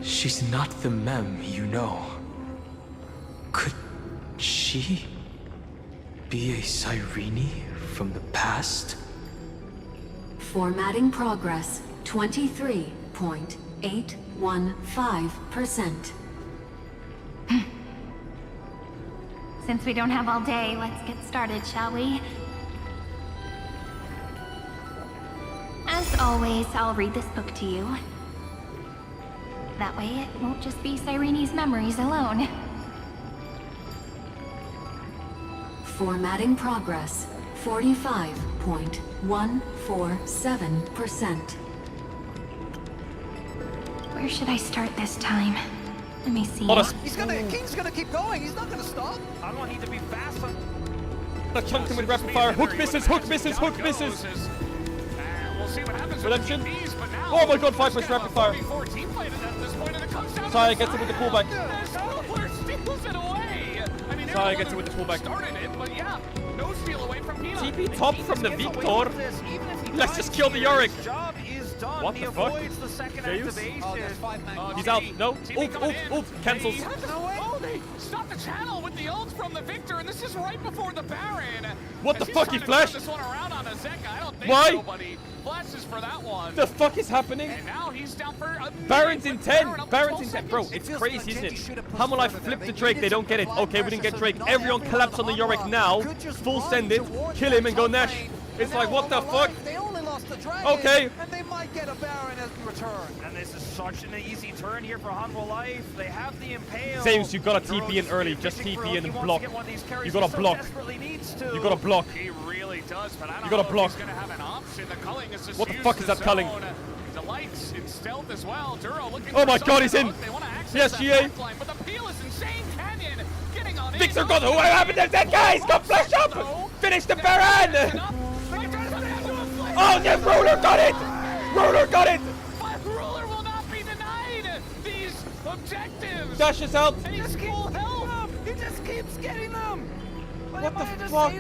She's not the Mem you know. Could she be a Cyrene from the past? Formatting progress. 23.815%. Since we don't have all day, let's get started, shall we? As always, I'll read this book to you. That way it won't just be Cyrene's memories alone. Formatting progress. 45.147%. Where should I start this time? Let me see. He's gonna keep going. He's not gonna stop. I don't want him to be faster. I chunked him with rapid fire. Hook misses, hook misses, hook misses. We'll see what happens Redemption. with the TPs, but now Oh my god, 5 rapid fire. 14 played at this point, and it comes down Saya to gets it with the pullback. steals it away. I mean, Saya gets it with the pullback. Started it, but yeah, no steal away from Pina. TP top from the Victor. Let's just kill the Yorick. What the fuck? Zeus? He's out. No. Ult. Cancels. they stopped the channel with the ult from the Victor, and this is right before the Baron. What the fuck, he He's flashed? this one around on Azeka. I don't think Why? nobody flashes for that one. The fuck is happening? And now he's down for a Baron's in 10. Baron up to Baron's 12 in 10. Bro, seconds. it's crazy, isn't it? Hammerlife flipped the Drake. They don't get it. Okay, we didn't get Drake. Everyone collapse on the Yorick now. Full send it. Kill him and go Nash. It's like, what the fuck? They only lost the dragon, Okay. and they might get a Baron as we return. And this is such an easy turn here for Hanwha Life. They have the Impale. Zeus, you gotta TP in early. Just TP in and block. You gotta block. You gotta block. He really does, but I don't You gotta know block. if he's gonna have an option. The culling is just What the used fuck is to that culling? zone. Delight's in stealth as well. Duro looking Oh for my god, he's something in. to hook. They wanna access Yes, that GA. backline, but the peel is insane. Canyon getting on Victor in. got who happened to that guy? He's got flash up. Finish the Baron. Oh, yes, Ruler got it. Ruler got it. But Ruler will not be denied these objectives. Dashes out. And he's full health. He just keeps getting them. What the fuck?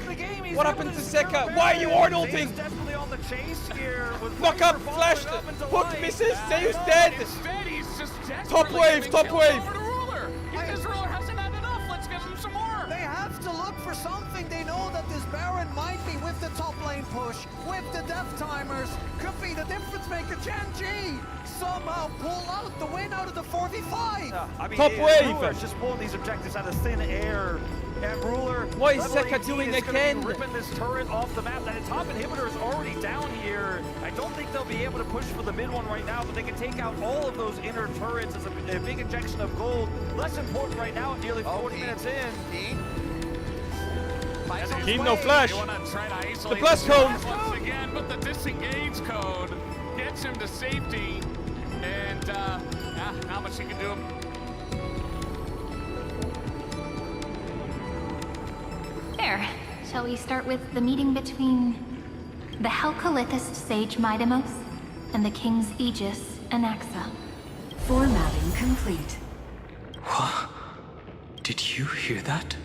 What happened to Zeka? Why are you horn ulting? Definitely on the chase here. With Knock up, flash. Hook misses. Zeus dead. Instead, he's just Top wave, top wave. He says Ruler hasn't had enough. Let's give him some more. They have to look for something. They know that this Baron might be with the top lane push, with the death timers. Could be the difference maker. Gen.G somehow pull out the win out of the 4v5. I mean, Top wave. Ruler's just pulling these objectives out of thin air. And Ruler, What is level Zeka 18 doing is gonna be again? ripping this turret off the map. That top inhibitor is already down here. I don't think they'll be able to push for the mid one right now, but they can take out all of those inner turrets as a big injection of gold. Less important right now, nearly 40 minutes in. Keep no flash. You want to try to The isolate blast the cone. once again, but the disengage code gets him to safety. And not much you can do. There. Shall we start with the meeting between the Helcolithist sage Midamos and the King's Aegis Anaxa? Formatting complete. What? Did you hear that?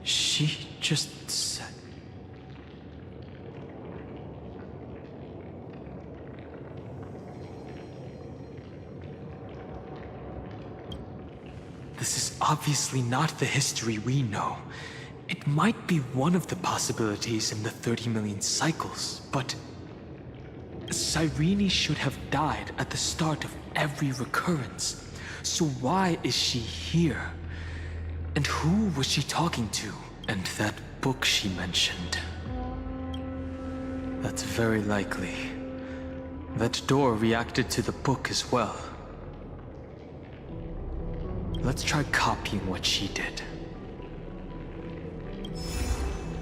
She just said... This is obviously not the history we know. It might be one of the possibilities in the 30 million cycles, but... Cyrene should have died at the start of every recurrence. So why is she here? And who was she talking to? And that book she mentioned. That's very likely. That door reacted to the book as well. Let's try copying what she did.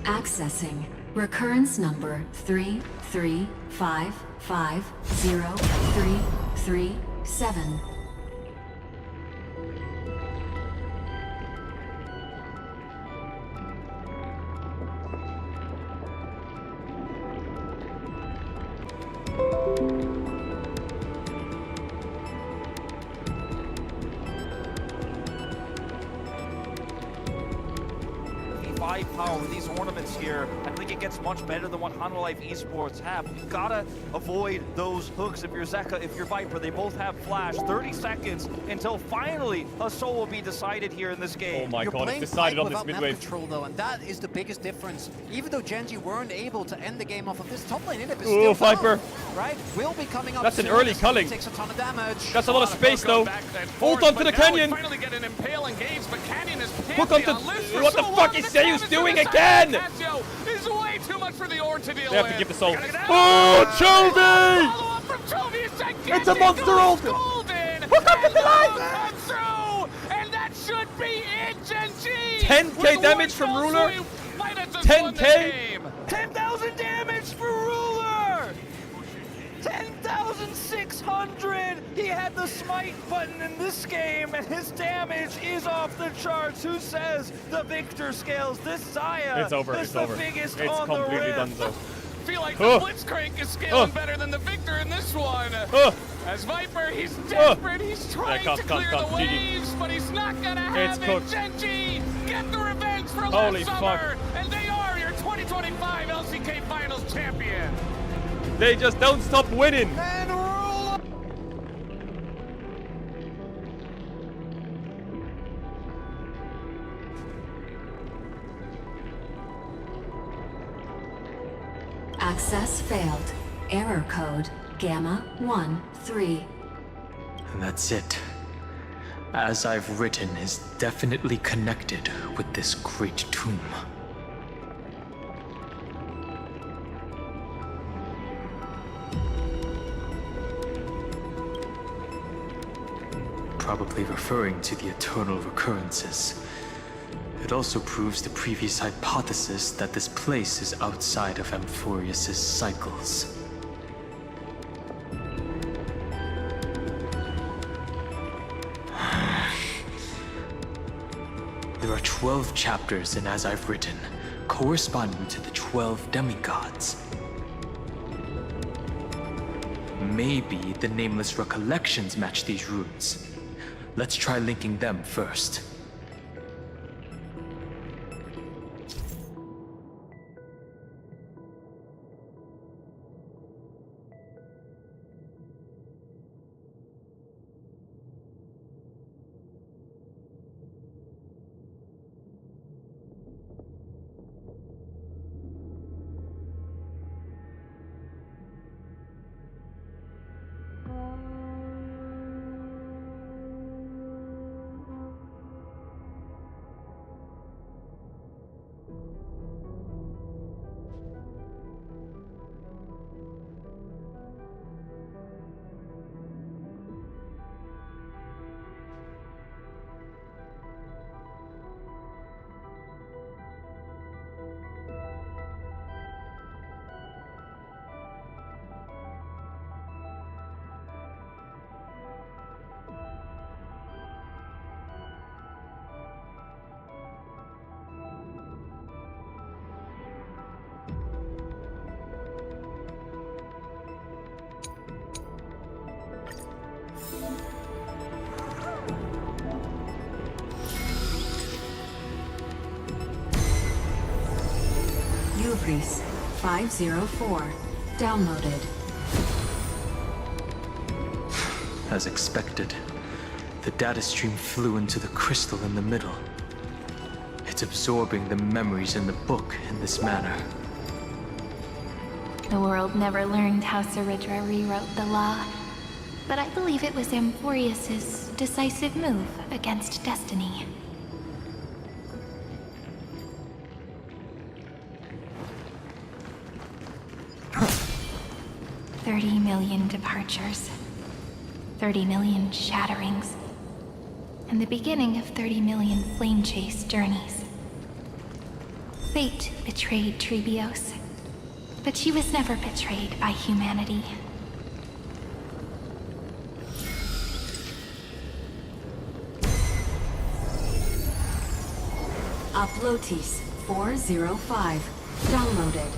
Accessing recurrence number 335503337. Power with these ornaments here. I think it gets much better than what Hanwha Life Esports have. You gotta avoid those hooks if you're Zeka, if you're Viper. They both have flash. 30 seconds until finally a soul will be decided here in this game. Oh my You're god, playing it's decided on this without map mid-wave. control though, and that is the biggest difference. Even though Gen.G weren't able to end the game off of this top lane inhib is Ooh, still Viper. down, right? Will be coming up That's an soon. early This culling. takes a ton of damage. That's a lot of space though. Ult onto the canyon. Finally get an impale engage, but Canyon is Hook onto... What the fuck is Zeus doing again? Casio is way too much for the Orn to deal They have to with. give the soul. Oh, Chovy! Follow up from Chovy is gigantic. It's a monster ult! Golden. Hook up the light! Come through, and that should be it, Gen.G. 10k damage from Ruler. 10k. 10,000 damage for Ruler! 10,600! He had the smite button in this game, and his damage is off the charts. Who says the Victor scales? This Zaya It's over, is it's the over. biggest It's on the completely rim. done so. Feel like Oh. the Blitzcrank is scaling better than the Victor in this one. Oh. As Viper, he's desperate. He's trying come, to come, clear come. the GG. waves, but he's not gonna have It's it. cooked. Gen.G, get the revenge from Holy last fuck. summer, and they are your 2025 LCK Finals champion. They just don't stop winning. And Ruler! code Gamma 1-3. And that's it. As I've written is definitely connected with this great tomb. Probably referring to the eternal recurrences. It also proves the previous hypothesis that this place is outside of Amphorius's cycles. There are 12 chapters in As I've Written, corresponding to the 12 demigods. Maybe the Nameless recollections match these runes. Let's try linking them first. Ubris 504. Downloaded. As expected, the data stream flew into the crystal in the middle. It's absorbing the memories in the book in this manner. The world never learned how Saridra rewrote the law, but I believe it was Amphorius's decisive move against destiny. $30 million departures, 30 million shatterings, and the beginning of 30 million flame chase journeys. Fate betrayed Trebios, but she was never betrayed by humanity. Uplotis 405. Downloaded.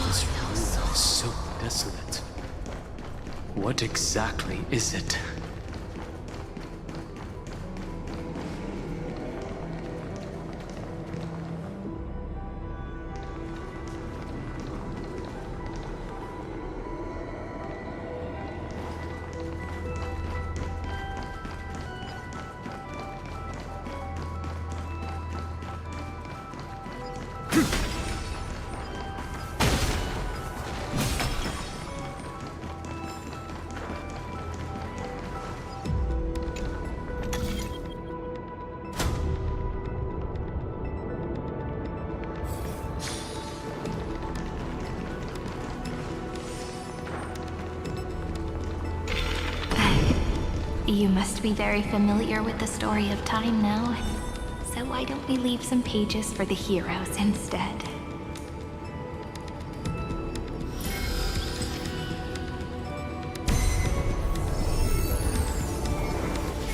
This room is so desolate. What exactly is it? You must be very familiar with the story of time now. So why don't we leave some pages for the heroes instead?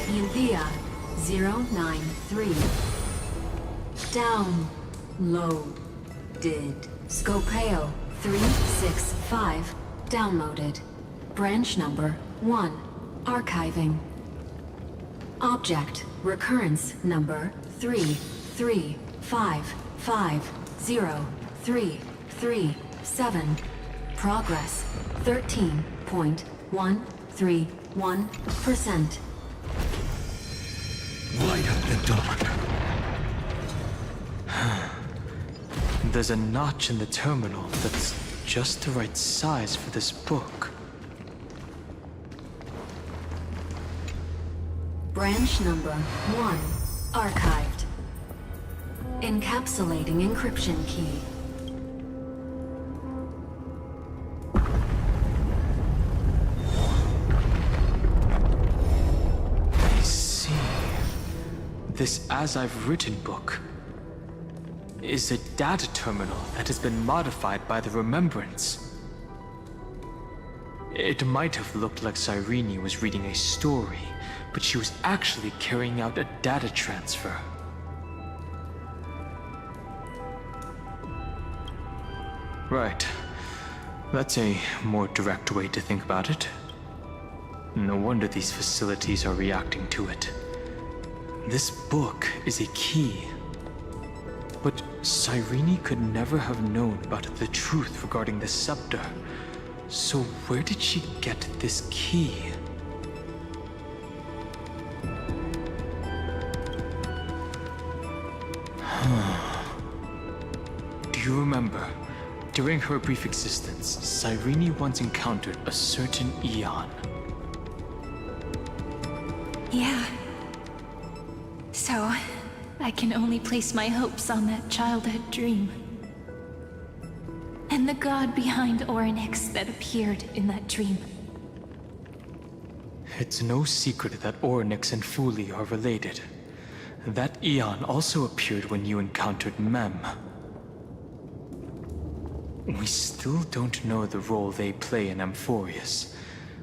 Euthea 093. Downloaded. Scopeo 365. Downloaded. Branch number 1. Archiving. Object recurrence number 3355033. 0.37. Progress 13.131%. Light up the dawn. There's a notch in the terminal that's just the right size for this book. Branch number 1 archived. Encapsulating encryption key. I see. This As I've Written book is a data terminal that has been modified by the Remembrance. It might have looked like Cyrene was reading a story, but she was actually carrying out a data transfer. Right. That's a more direct way to think about it. No wonder these facilities are reacting to it. This book is a key. But Cyrene could never have known about the truth regarding the scepter. So where did she get this key? Do you remember? During her brief existence, Cyrene once encountered a certain Eon. Yeah. So, I can only place my hopes on that childhood dream. And the god behind Orynyx that appeared in that dream. It's no secret that Orynyx and Fuli are related. That Eon also appeared when you encountered Mem. We still don't know the role they play in Amphorius.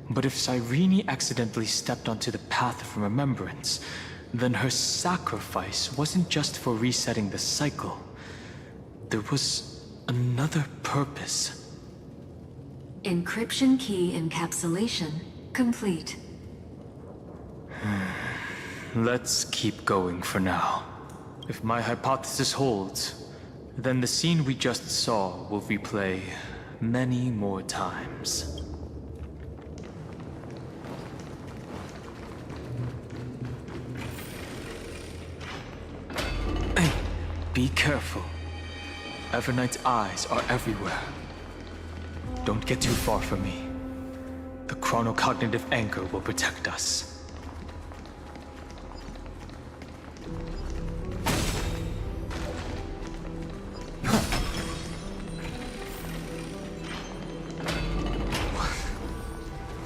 But if Cyrene accidentally stepped onto the path of remembrance, then her sacrifice wasn't just for resetting the cycle. There was another purpose. Encryption key encapsulation complete. Let's keep going for now. If my hypothesis holds, then the scene we just saw will replay many more times. Hey, be careful. Evernight's eyes are everywhere. Don't get too far from me. The chronocognitive anchor will protect us.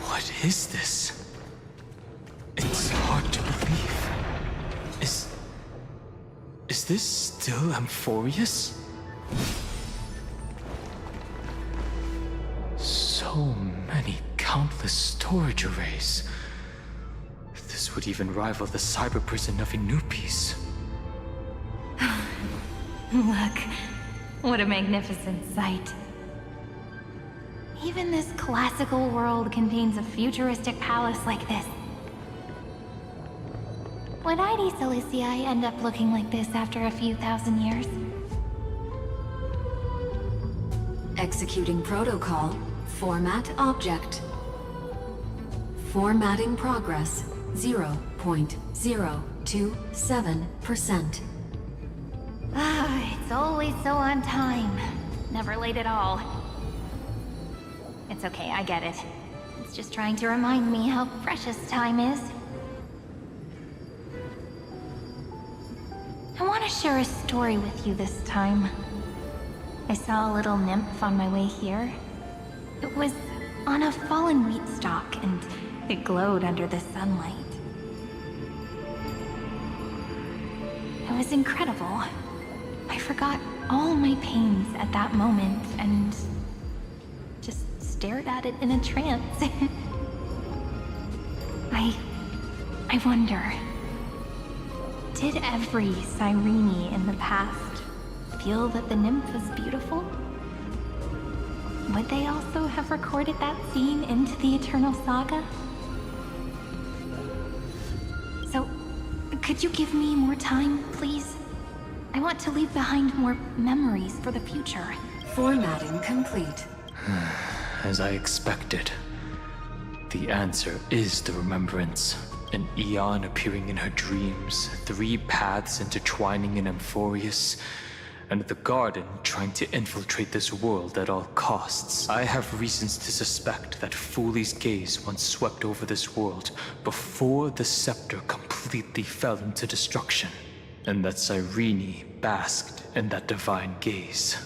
What is this? It's hard to believe. Is this still Amphorius? So many countless storage arrays. This would even rival the cyber prison of Inupis. Look, what a magnificent sight. Even this classical world contains a futuristic palace like this. Would ID Ciliciae end up looking like this after a few thousand years? Executing protocol. Format object. Formatting progress 0.027%. It's always so on time. Never late at all. It's okay, I get it. It's just trying to remind me how precious time is. I want to share a story with you this time. I saw a little nymph on my way here. It was on a fallen wheat stalk, and it glowed under the sunlight. It was incredible. I forgot all my pains at that moment, and just stared at it in a trance. I wonder, did every Cyrene in the past feel that the nymph was beautiful? Would they also have recorded that scene into the Eternal Saga? So, could you give me more time, please? I want to leave behind more memories for the future. Formatting complete. As I expected. The answer is the remembrance. An eon appearing in her dreams, 3 paths intertwining in Amphorius, and the Garden trying to infiltrate this world at all costs. I have reasons to suspect that Fooley's gaze once swept over this world before the scepter completely fell into destruction, and that Cyrene basked in that divine gaze.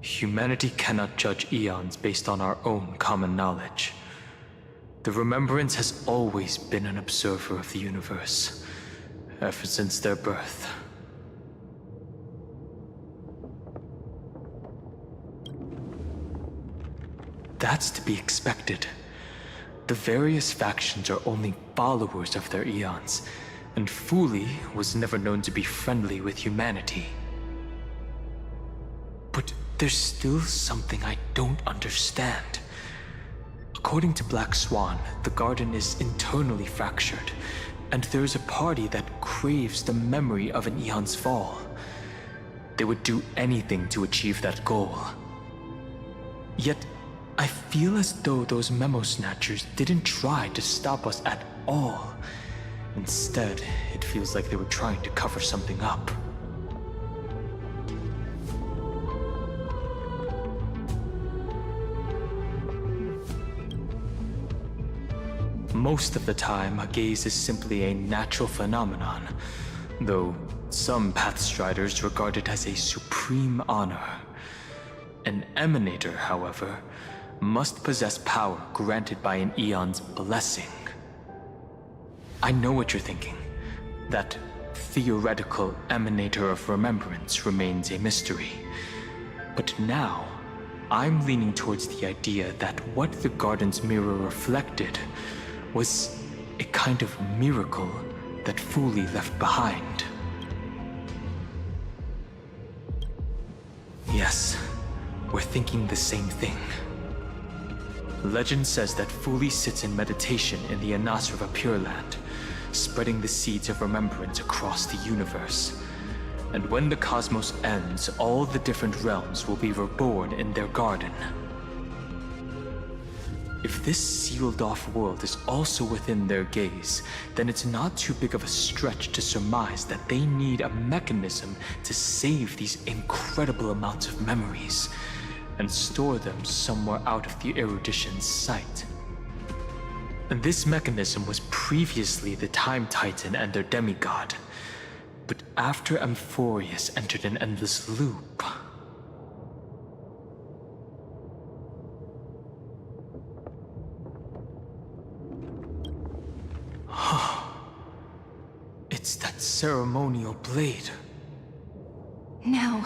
Humanity cannot judge eons based on our own common knowledge. The Remembrance has always been an observer of the universe, ever since their birth. That's to be expected. The various factions are only followers of their eons, and Fooley was never known to be friendly with humanity. But there's still something I don't understand. According to Black Swan, the Garden is internally fractured, and there's a party that craves the memory of an eon's fall. They would do anything to achieve that goal. Yet, I feel as though those memo snatchers didn't try to stop us at all. Instead, it feels like they were trying to cover something up. Most of the time, a gaze is simply a natural phenomenon, though some Pathstriders regard it as a supreme honor. An Emanator, however, must possess power granted by an eon's blessing. I know what you're thinking. That theoretical Emanator of Remembrance remains a mystery. But now, I'm leaning towards the idea that what the Garden's mirror reflected was a kind of miracle that Fooley left behind. Yes, we're thinking the same thing. Legend says that Fooley sits in meditation in the Anasrava Pure Land, spreading the seeds of remembrance across the universe. And when the cosmos ends, all the different realms will be reborn in their garden. If this sealed-off world is also within their gaze, then it's not too big of a stretch to surmise that they need a mechanism to save these incredible amounts of memories and store them somewhere out of the Erudition's sight. And this mechanism was previously the Time Titan and their demigod. But after Amphorius entered an endless loop... It's that ceremonial blade. Now,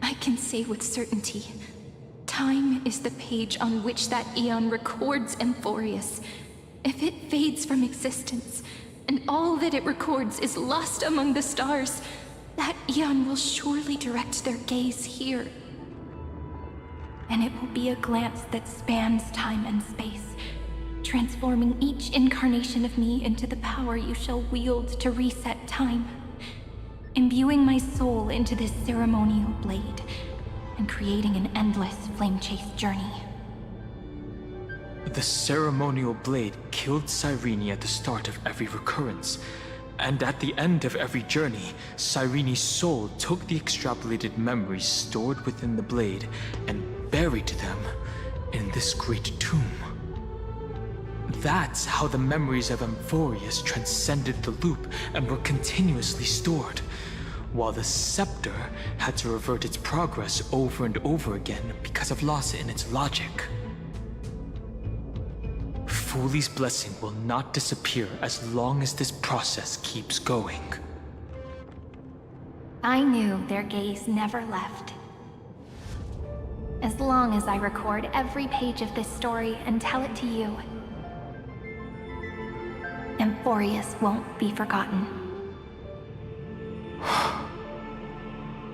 I can say with certainty, time is the page on which that eon records Amphorius. If it fades from existence, and all that it records is lost among the stars, that eon will surely direct their gaze here. And it will be a glance that spans time and space, transforming each incarnation of me into the power you shall wield to reset time, imbuing my soul into this ceremonial blade, and creating an endless flame-chased journey. The ceremonial blade killed Cyrene at the start of every recurrence, and at the end of every journey, Cyrene's soul took the extrapolated memories stored within the blade and buried them in this great tomb. That's how the memories of Amphorius transcended the loop and were continuously stored, while the scepter had to revert its progress over and over again because of loss in its logic. Fooley's blessing will not disappear as long as this process keeps going. I knew their gaze never left. As long as I record every page of this story and tell it to you, Amphorius won't be forgotten.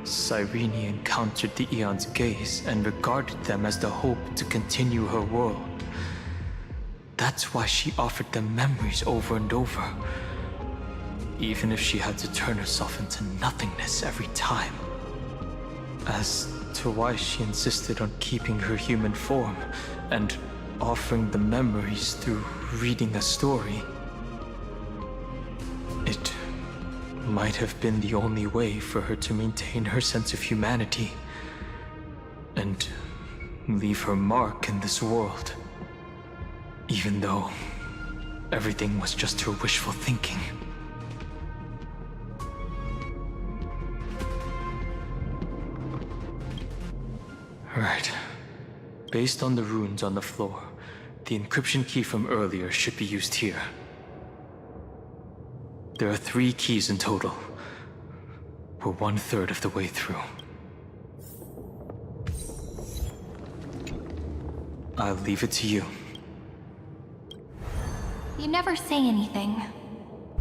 Cyrene encountered the Eon's gaze and regarded them as the hope to continue her world. That's why she offered them memories over and over. even if she had to turn herself into nothingness every time. As to why she insisted on keeping her human form and offering the memories through reading a story, it might have been the only way for her to maintain her sense of humanity and leave her mark in this world, even though everything was just her wishful thinking. Right. Based on the runes on the floor, the encryption key from earlier should be used here. There are 3 keys in total. We're 1/3 of the way through. I'll leave it to you. You never say anything,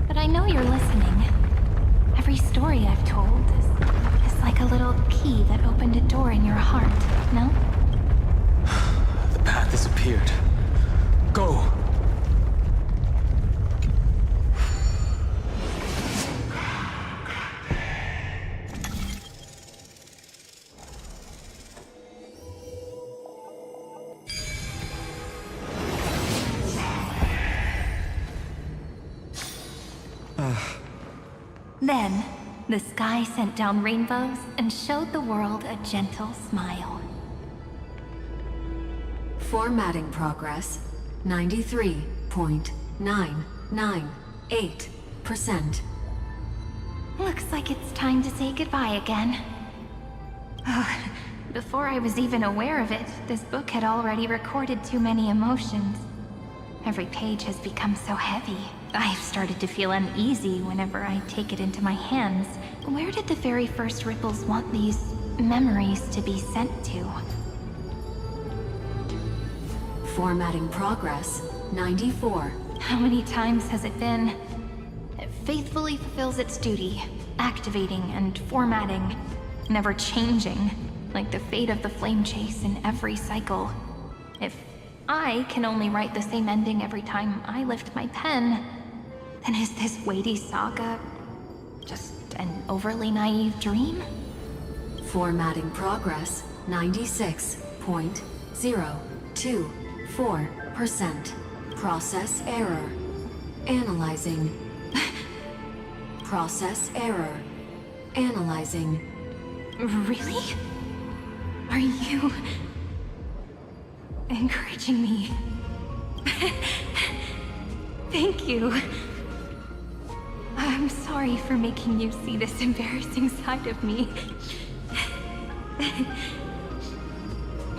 but I know you're listening. Every story I've told is like a little key that opened a door in your heart, no? The path has appeared. Go! Then, the sky sent down rainbows and showed the world a gentle smile. Formatting progress 93.998%. Looks like it's time to say goodbye again. Before I was even aware of it, this book had already recorded too many emotions. Every page has become so heavy. I've started to feel uneasy whenever I take it into my hands. Where did the very first ripples want these memories to be sent to? Formatting progress 94. How many times has it been? It faithfully fulfills its duty, activating and formatting, never changing, like the fate of the flame chase in every cycle. If I can only write the same ending every time I lift my pen, then is this weighty saga just an overly naive dream? Formatting progress 96.024%. Process error. Analyzing. Process error. Analyzing. Really? Are you encouraging me? Thank you. I'm sorry for making you see this embarrassing side of me.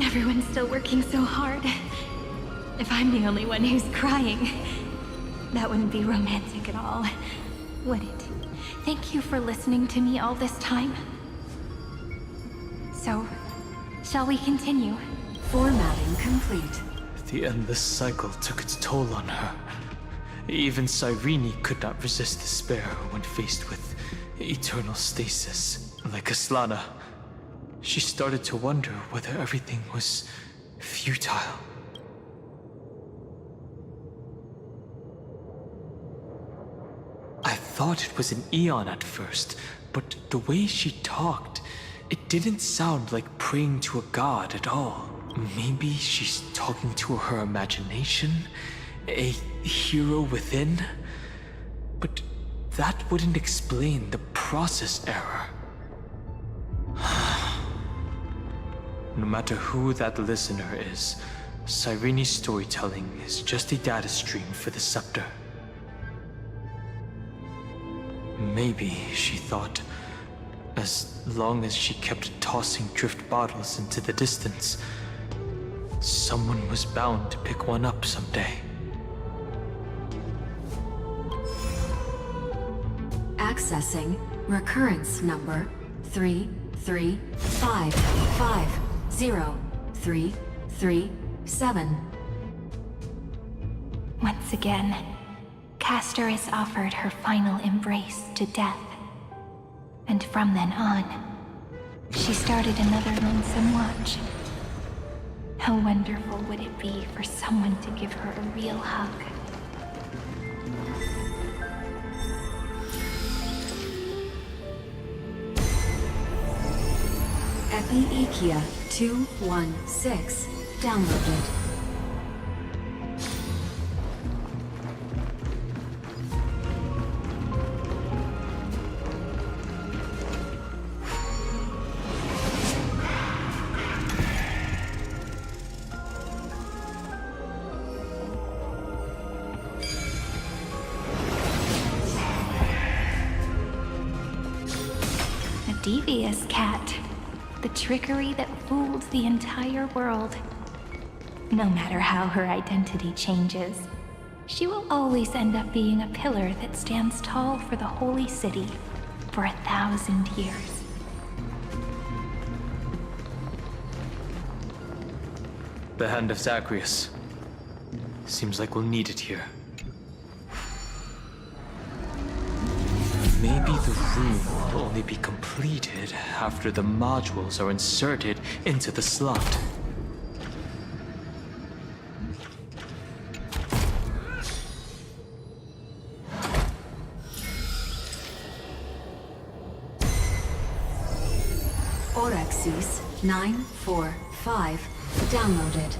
Everyone's still working so hard. If I'm the only one who's crying, that wouldn't be romantic at all, would it? Thank you for listening to me all this time. So, shall we continue? Formatting complete. The endless cycle took its toll on her. Even Cyrene could not resist despair when faced with eternal stasis. Like Aslana, she started to wonder whether everything was futile. I thought it was an Eon at first, but the way she talked, it didn't sound like praying to a god at all. Maybe she's talking to her imagination? A hero within? But that wouldn't explain the process error. No matter who that listener is, Cyrene's storytelling is just a data stream for the scepter. Maybe, she thought, as long as she kept tossing drift bottles into the distance, someone was bound to pick one up someday. Accessing recurrence number 335503337. Once again, Castor is offered her final embrace to death. And from then on, she started another lonesome watch. How wonderful would it be for someone to give her a real hug? heeereeeeeee 216 downloaded. Devious cat. The trickery that fooled the entire world. No matter how her identity changes, she will always end up being a pillar that stands tall for the holy city for 1,000 years. The Hand of Zagreus. Seems like we'll need it here. Maybe the room will only be completed after the modules are inserted into the slot. Orexis 945 downloaded.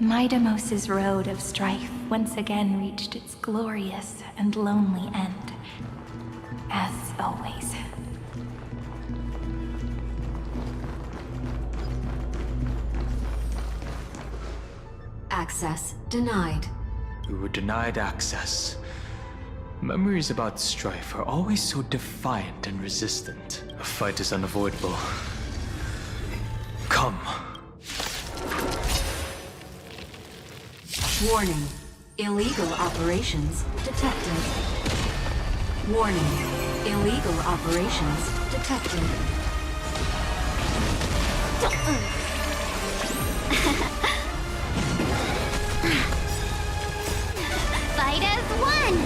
Midamos's road of strife once again reached its glorious and lonely end. As always. Access denied. We were denied access. Memories about strife are always so defiant and resistant. A fight is unavoidable. Come. Warning. Illegal operations detected. Warning. Illegal operations detected. Fight as one!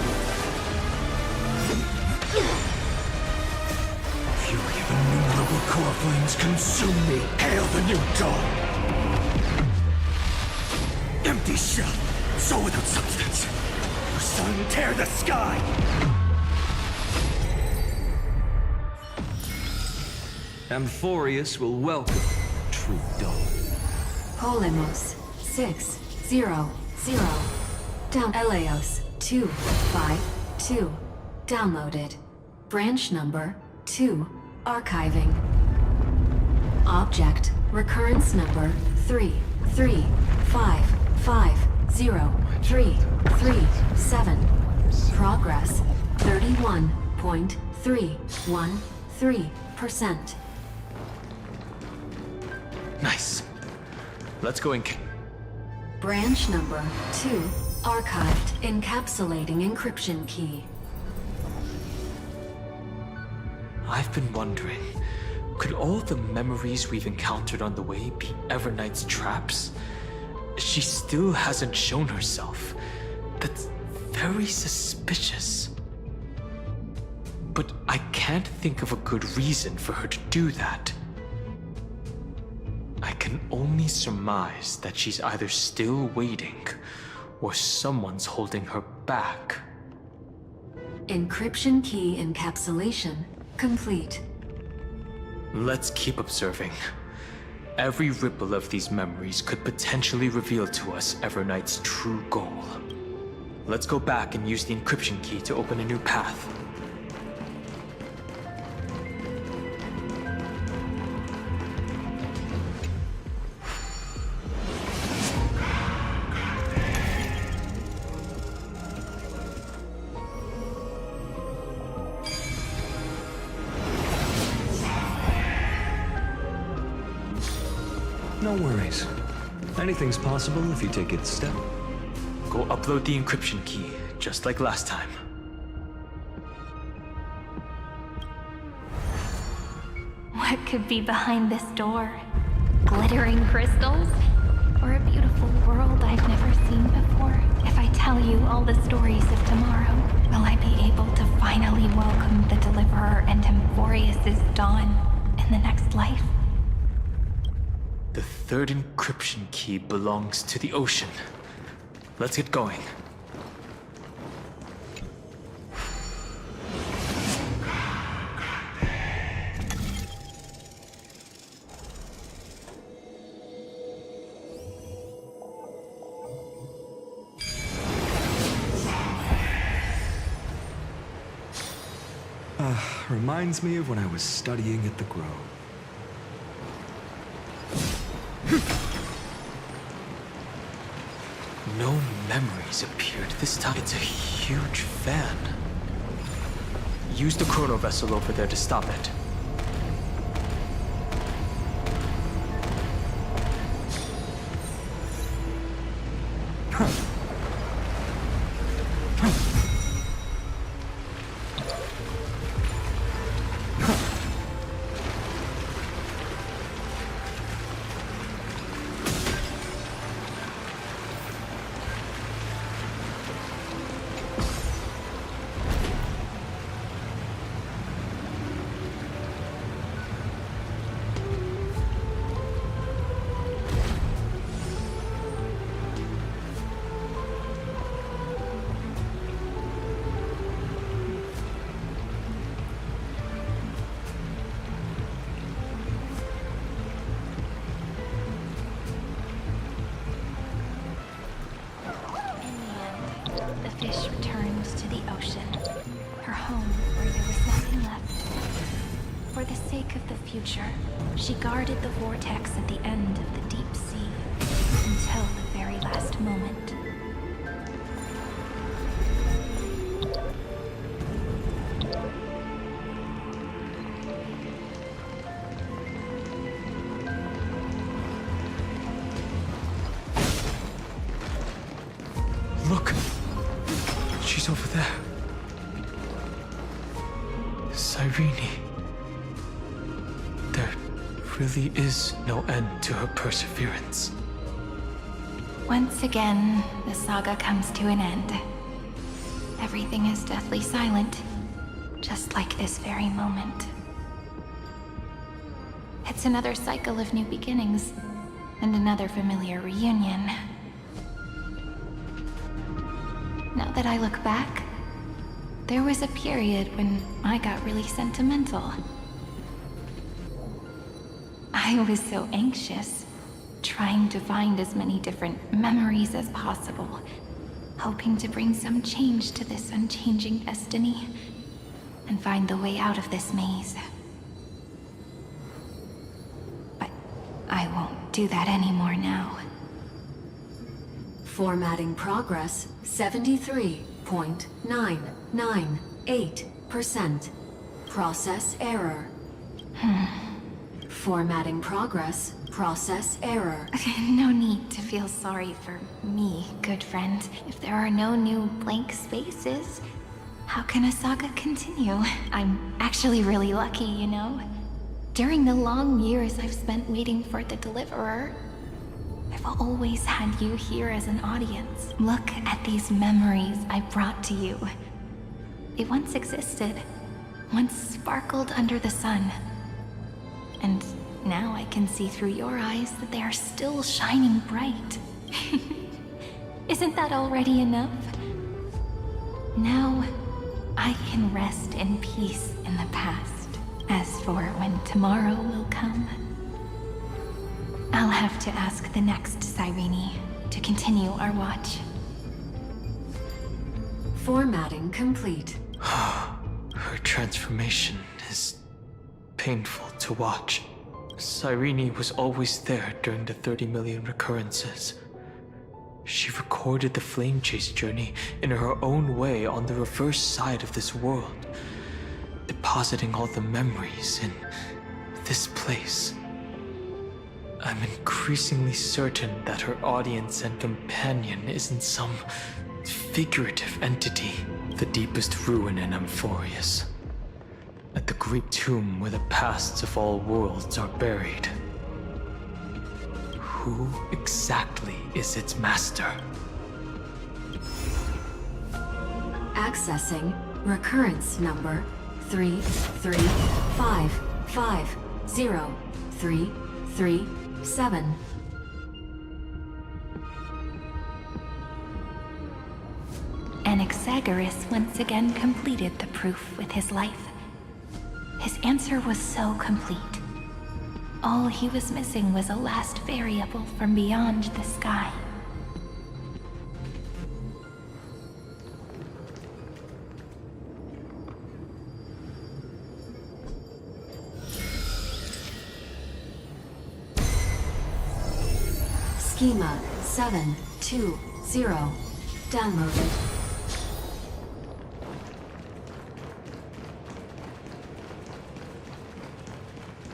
Fury of innumerable core flames consume me. Hail the new dawn! Empty shell, so without substance. Your sun tear the sky! Amphorius will welcome true dawn. Polemos 600 down. Eleos 252 downloaded. Branch number 2 archiving. Object recurrence number 3355037. Progress 31.313%. Nice. Let's go in. Branch number 2 archived. Encapsulating encryption key. I've been wondering, could all the memories we've encountered on the way be Evernight's traps? She still hasn't shown herself. That's very suspicious. But I can't think of a good reason for her to do that. I can only surmise that she's either still waiting, or someone's holding her back. Encryption key encapsulation complete. Let's keep observing. Every ripple of these memories could potentially reveal to us Evernight's true goal. Let's go back and use the encryption key to open a new path. No worries. Anything's possible if you take it step. Go upload the encryption key, just like last time. What could be behind this door? Glittering crystals? Or a beautiful world I've never seen before? If I tell you all the stories of tomorrow, will I be able to finally welcome the Deliverer and Amphorius's dawn in the next life? The third encryption key belongs to the ocean. let's get going. Reminds me of when I was studying at the Grove. No memories appeared this time. It's a huge fan. Use the chrono vessel over there to stop it. Fish returned to the ocean, her home where there was nothing left. For the sake of the future, she guarded the vortex at the end of the deep sea until the very last moment. Look! She's over there. Cyrene. There really is no end to her perseverance. Once again, the saga comes to an end. Everything is deathly silent, just like this very moment. It's another cycle of new beginnings, and another familiar reunion. Now that I look back, there was a period when I got really sentimental. I was so anxious, trying to find as many different memories as possible, hoping to bring some change to this unchanging destiny, and find the way out of this maze. But I won't do that anymore now. Formatting progress 73.998%. Process error. Formatting progress, process error. No need to feel sorry for me, good friend. If there are no new blank spaces, how can a saga continue? I'm actually really lucky, you know? During the long years I've spent waiting for the Deliverer, I've always had you here as an audience. Look at these memories I brought to you. They once existed, once sparkled under the sun. And now I can see through your eyes that they are still shining bright. Isn't that already enough? Now, I can rest in peace in the past. As for when tomorrow will come, I'll have to ask the next Cyrene to continue our watch. Formatting complete. Her transformation is painful to watch. Cyrene was always there during the 30 million recurrences. She recorded the Flame Chase journey in her own way on the reverse side of this world, depositing all the memories in this place. I'm increasingly certain that her audience and companion isn't some figurative entity. The deepest ruin in Amphorius. At the great tomb where the pasts of all worlds are buried. Who exactly is its master? Accessing recurrence number 335503337. Anaxagoras once again completed the proof with his life. His answer was so complete. All he was missing was a last variable from beyond the sky. Schema 720 downloaded.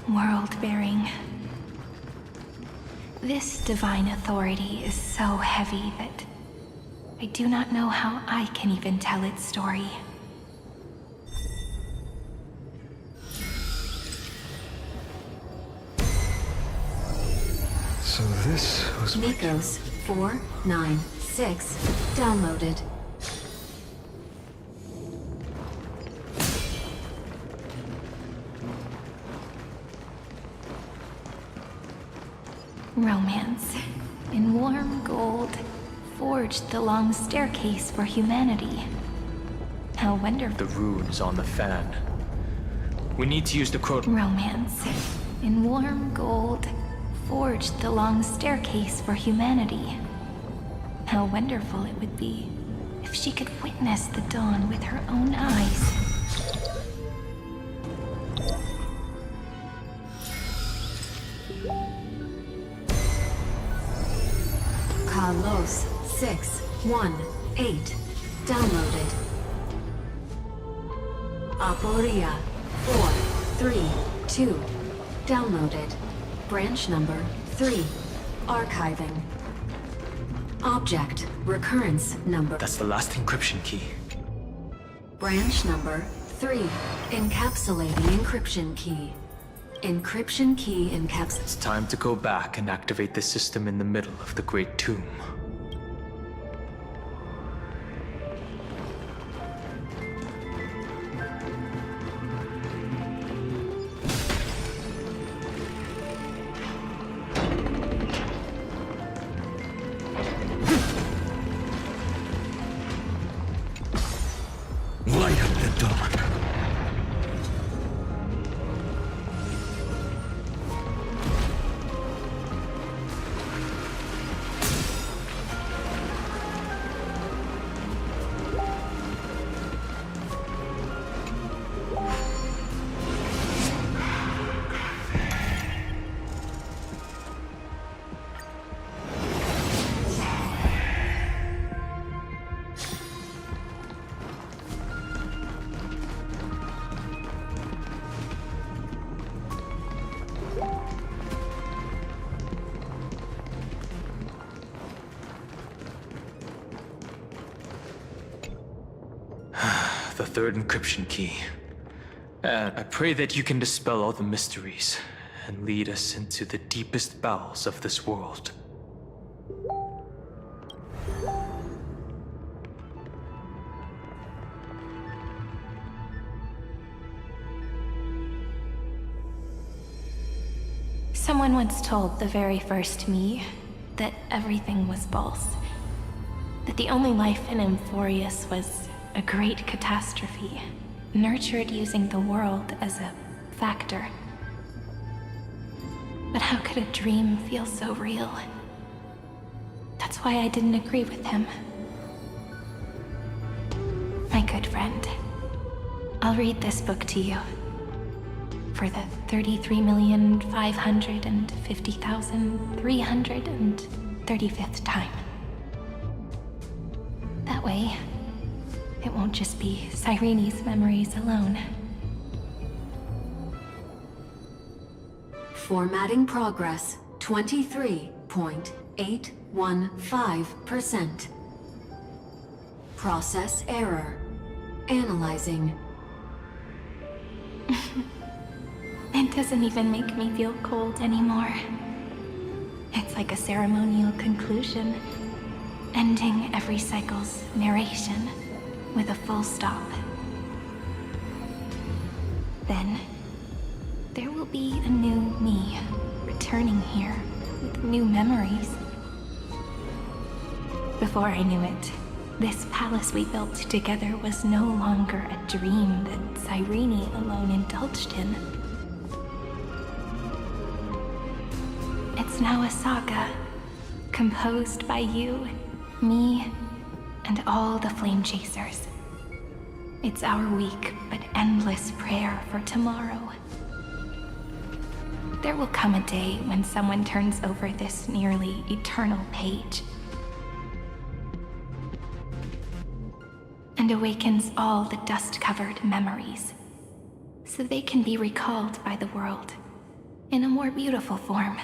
World-bearing. This divine authority is so heavy that I do not know how I can even tell its story. So this was Nikos 496 downloaded. Romance. In warm gold, forged the long staircase for humanity. How wonderful. The runes on the fan. We need to use the Romance. In warm gold, forged the long staircase for humanity. How wonderful it would be if she could witness the dawn with her own eyes. Carlos 618 downloaded. Aporia 432 downloaded. Branch number 3 archiving. Object recurrence number. That's the last encryption key. Branch number 3 encapsulating encryption key. Encryption key encapsulated. It's time to go back and activate the system in the middle of the Great Tomb. Light up the dawn. The third encryption key. And I pray that you can dispel all the mysteries and lead us into the deepest bowels of this world. Someone once told the very first me that everything was false. That the only life in Amphorius was a great catastrophe, nurtured using the world as a factor. But how could a dream feel so real? That's why I didn't agree with him. My good friend, I'll read this book to you. For the 33,550,335th time. That way, it won't just be Cyrene's memories alone. Formatting progress 23.815%. Process error. Analyzing. It doesn't even make me feel cold anymore. It's like a ceremonial conclusion, ending every cycle's narration with a full stop. Then, there will be a new me, returning here with new memories. Before I knew it, This palace we built together was no longer a dream that Cyrene alone indulged in. It's now a saga, composed by you, me, and all the Flame Chasers. It's our weak but endless prayer for tomorrow. There will come a day when someone turns over this nearly eternal page and awakens all the dust-covered memories, so they can be recalled by the world in a more beautiful form.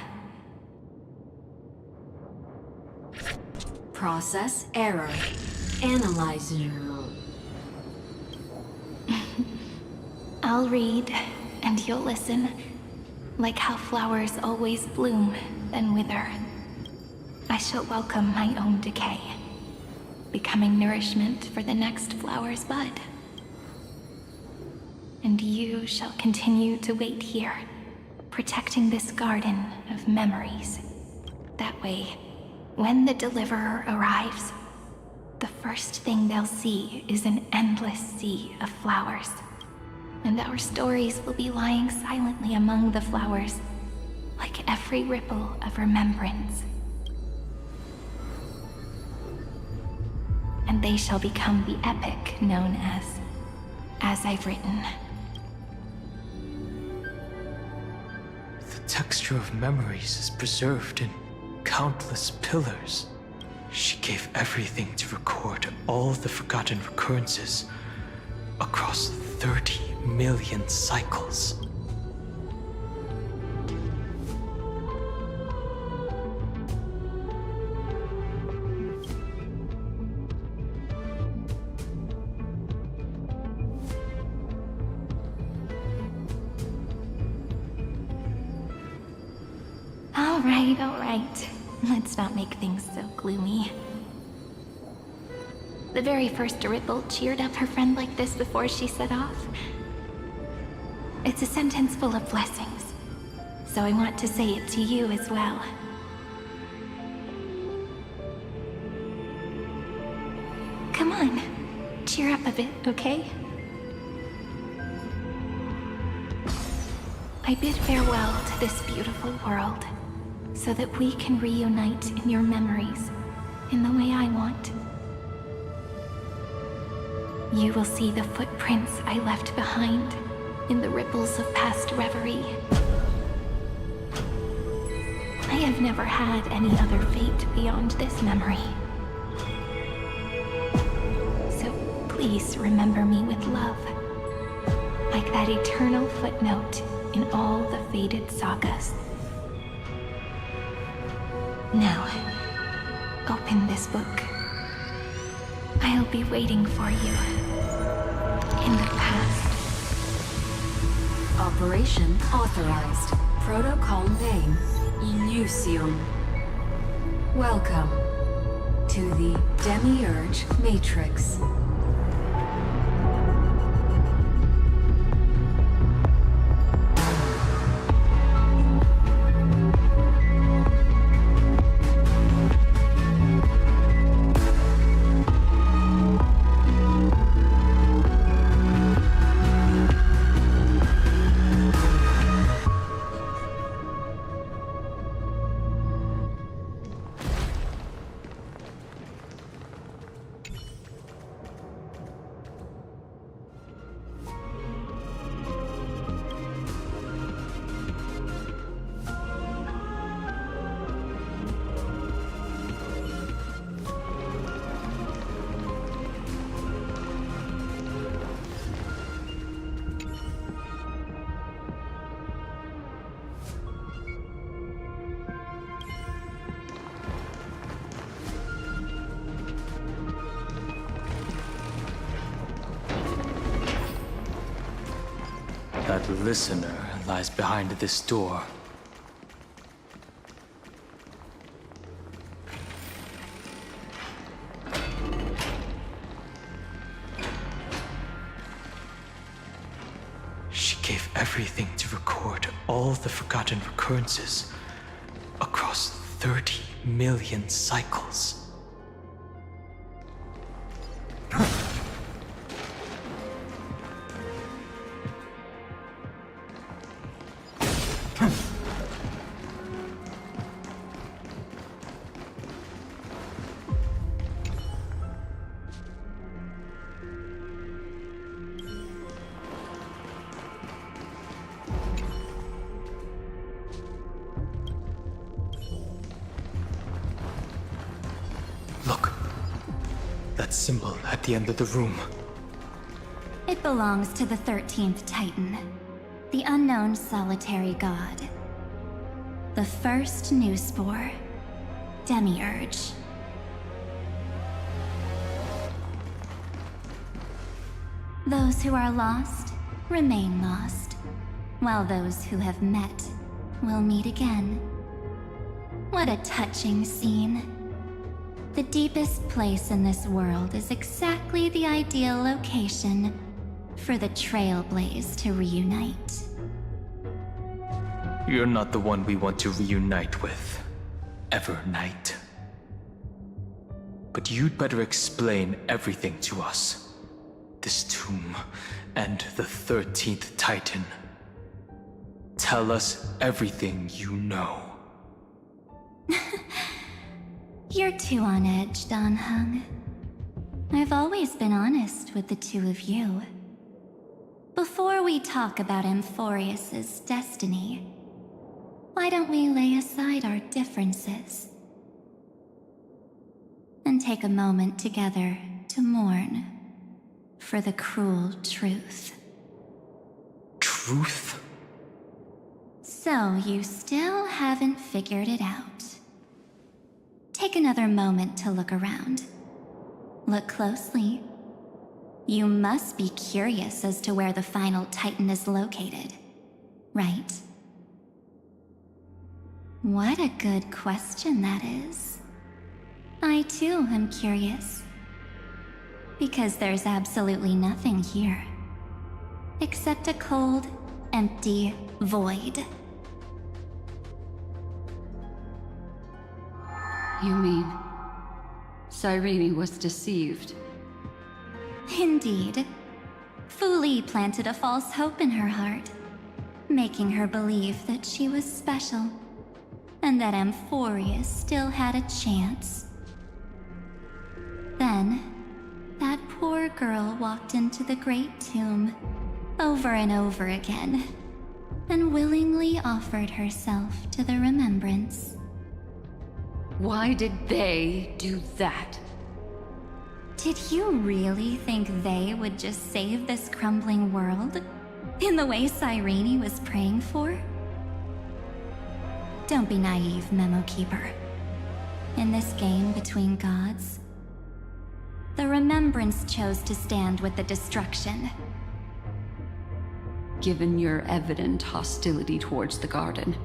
Process error. Analyzer. I'll read, and you'll listen, like how flowers always bloom, then wither. I shall welcome my own decay, becoming nourishment for the next flower's bud. And you shall continue to wait here, protecting this garden of memories. That way, when the Deliverer arrives, the first thing they'll see is an endless sea of flowers. And our stories will be lying silently among the flowers, like every ripple of remembrance. And they shall become the epic known as I've written. The texture of memories is preserved in countless pillars. She gave everything to record all the forgotten recurrences across 30 million cycles. All right. Let's not make things so gloomy. The very first Ripple cheered up her friend like this before she set off. It's a sentence full of blessings, so I want to say it to you as well. Come on, cheer up a bit, okay? I bid farewell to this beautiful world, so that we can reunite in your memories, in the way I want. You will see the footprints I left behind in the ripples of past reverie. I have never had any other fate beyond this memory. So please remember me with love, like that eternal footnote in all the faded sagas. Now, open this book. I'll be waiting for you in the past. Operation authorized. Protocol name, Elysium. Welcome to the Demiurge Matrix. That listener lies behind this door. She gave everything to record all the forgotten recurrences across 30 million cycles. symbol at the end of the room? It belongs to the 13th Titan, the unknown solitary god. The first new spore, Demiurge. Those who are lost remain lost, while those who have met will meet again. What a touching scene. The deepest place in this world is exactly the ideal location for the Trailblaze to reunite. You're not the one we want to reunite with, Evernight. But you'd better explain everything to us. This tomb and the 13th Titan. Tell us everything you know. You're too on edge, Don Hung. I've always been honest with the two of you. Before we talk about Amphorius's destiny, why don't we lay aside our differences and take a moment together to mourn for the cruel truth? Truth? So you still haven't figured it out. Take another moment to look around. Look closely. You must be curious as to where the final Titan is located, right? What a good question that is. I too am curious. Because there's absolutely nothing here. Except a cold, empty void. You mean Cyrene was deceived? Indeed. Fu Li planted a false hope in her heart, making her believe that she was special, and that Amphorius still had a chance. Then, that poor girl walked into the Great Tomb over and over again, and willingly offered herself to the remembrance. Why did they do that? Did you really think they would just save this crumbling world in the way Cyrene was praying for? Don't be naive, Memo Keeper. In this game between gods, the Remembrance chose to stand with the destruction. Given your evident hostility towards the garden,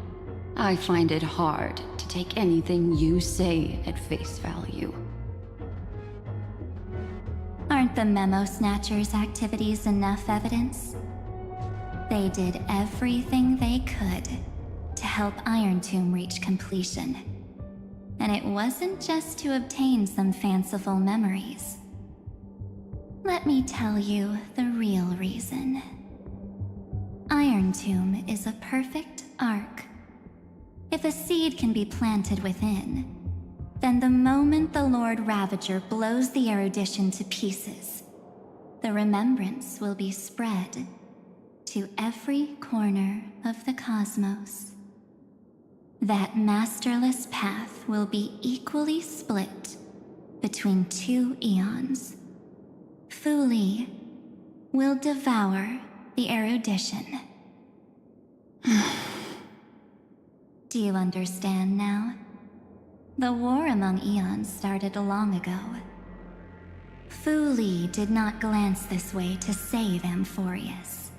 I find it hard to take anything you say at face value. Aren't the Memo Snatchers' activities enough evidence? They did everything they could to help Iron Tomb reach completion. And it wasn't just to obtain some fanciful memories. Let me tell you the real reason. Iron Tomb is a perfect ark. If a seed can be planted within, then the moment the Lord Ravager blows the erudition to pieces, the remembrance will be spread to every corner of the cosmos. That masterless path will be equally split between two eons. Fu Li will devour the erudition. Do you understand now? The war among eons started long ago. Fu Li did not glance this way to save Amphorius.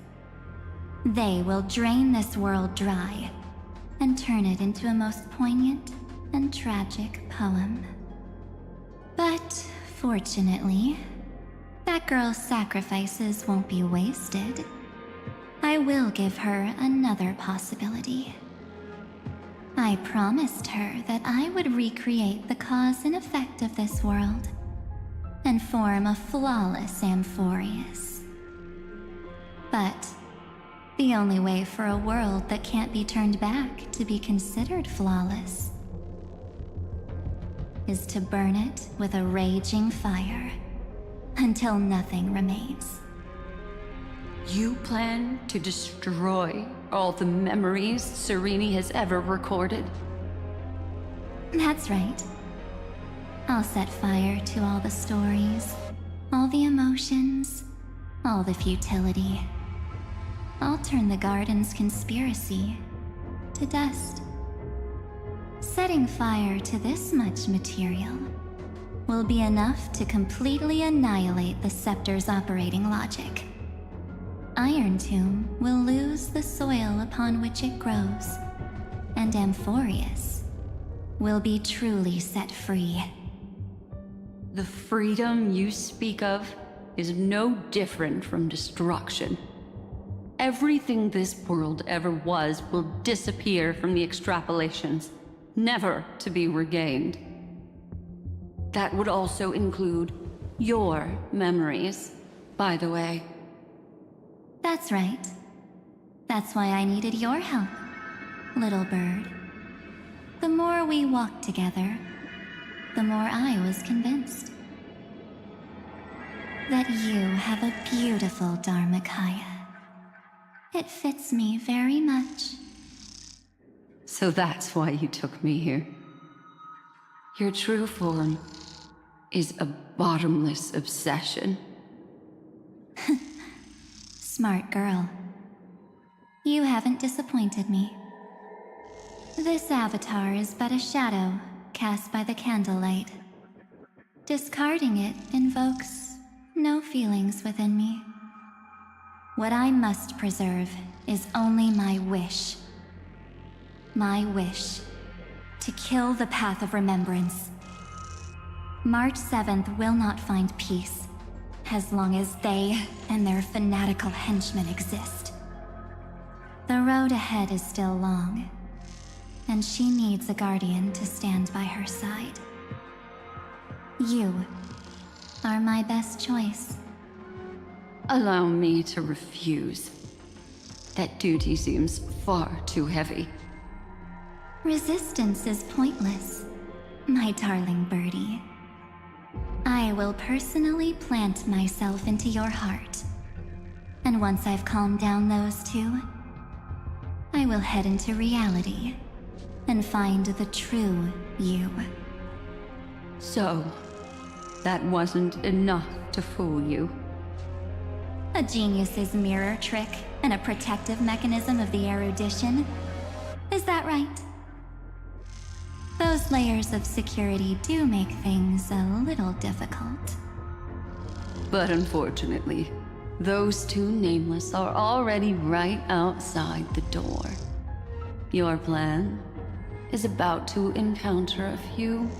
They will drain this world dry and turn it into a most poignant and tragic poem. But fortunately, that girl's sacrifices won't be wasted. I will give her another possibility. I promised her that I would recreate the cause and effect of this world and form a flawless Amphorius. But the only way for a world that can't be turned back to be considered flawless is to burn it with a raging fire until nothing remains. You plan to destroy all the memories Cyrene has ever recorded? That's right. I'll set fire to all the stories, all the emotions, all the futility. I'll turn the garden's conspiracy to dust. Setting fire to this much material will be enough to completely annihilate the scepter's operating logic. Iron Tomb will lose the soil upon which it grows, and Amphorius will be truly set free. The freedom you speak of is no different from destruction. Everything this world ever was will disappear from the extrapolations, never to be regained. That would also include your memories, by the way. That's right. That's why I needed your help, little bird. The more we walked together, the more I was convinced that you have a beautiful Dharmakaya. It fits me very much. So that's why you took me here. Your true form is a bottomless obsession. Smart girl. You haven't disappointed me. This avatar is but a shadow cast by the candlelight. Discarding it invokes no feelings within me. What I must preserve is only my wish. My wish to kill the Path of Remembrance. March 7th will not find peace as long as they and their fanatical henchmen exist. The road ahead is still long, and she needs a guardian to stand by her side. You are my best choice. Allow me to refuse. That duty seems far too heavy. Resistance is pointless, my darling birdie. I will personally plant myself into your heart. And once I've calmed down those two, I will head into reality and find the true you. So, that wasn't enough to fool you. A genius's mirror trick and a protective mechanism of the erudition. Is that right? Those layers of security do make things a little difficult. But unfortunately, those two nameless are already right outside the door. Your plan is about to encounter a few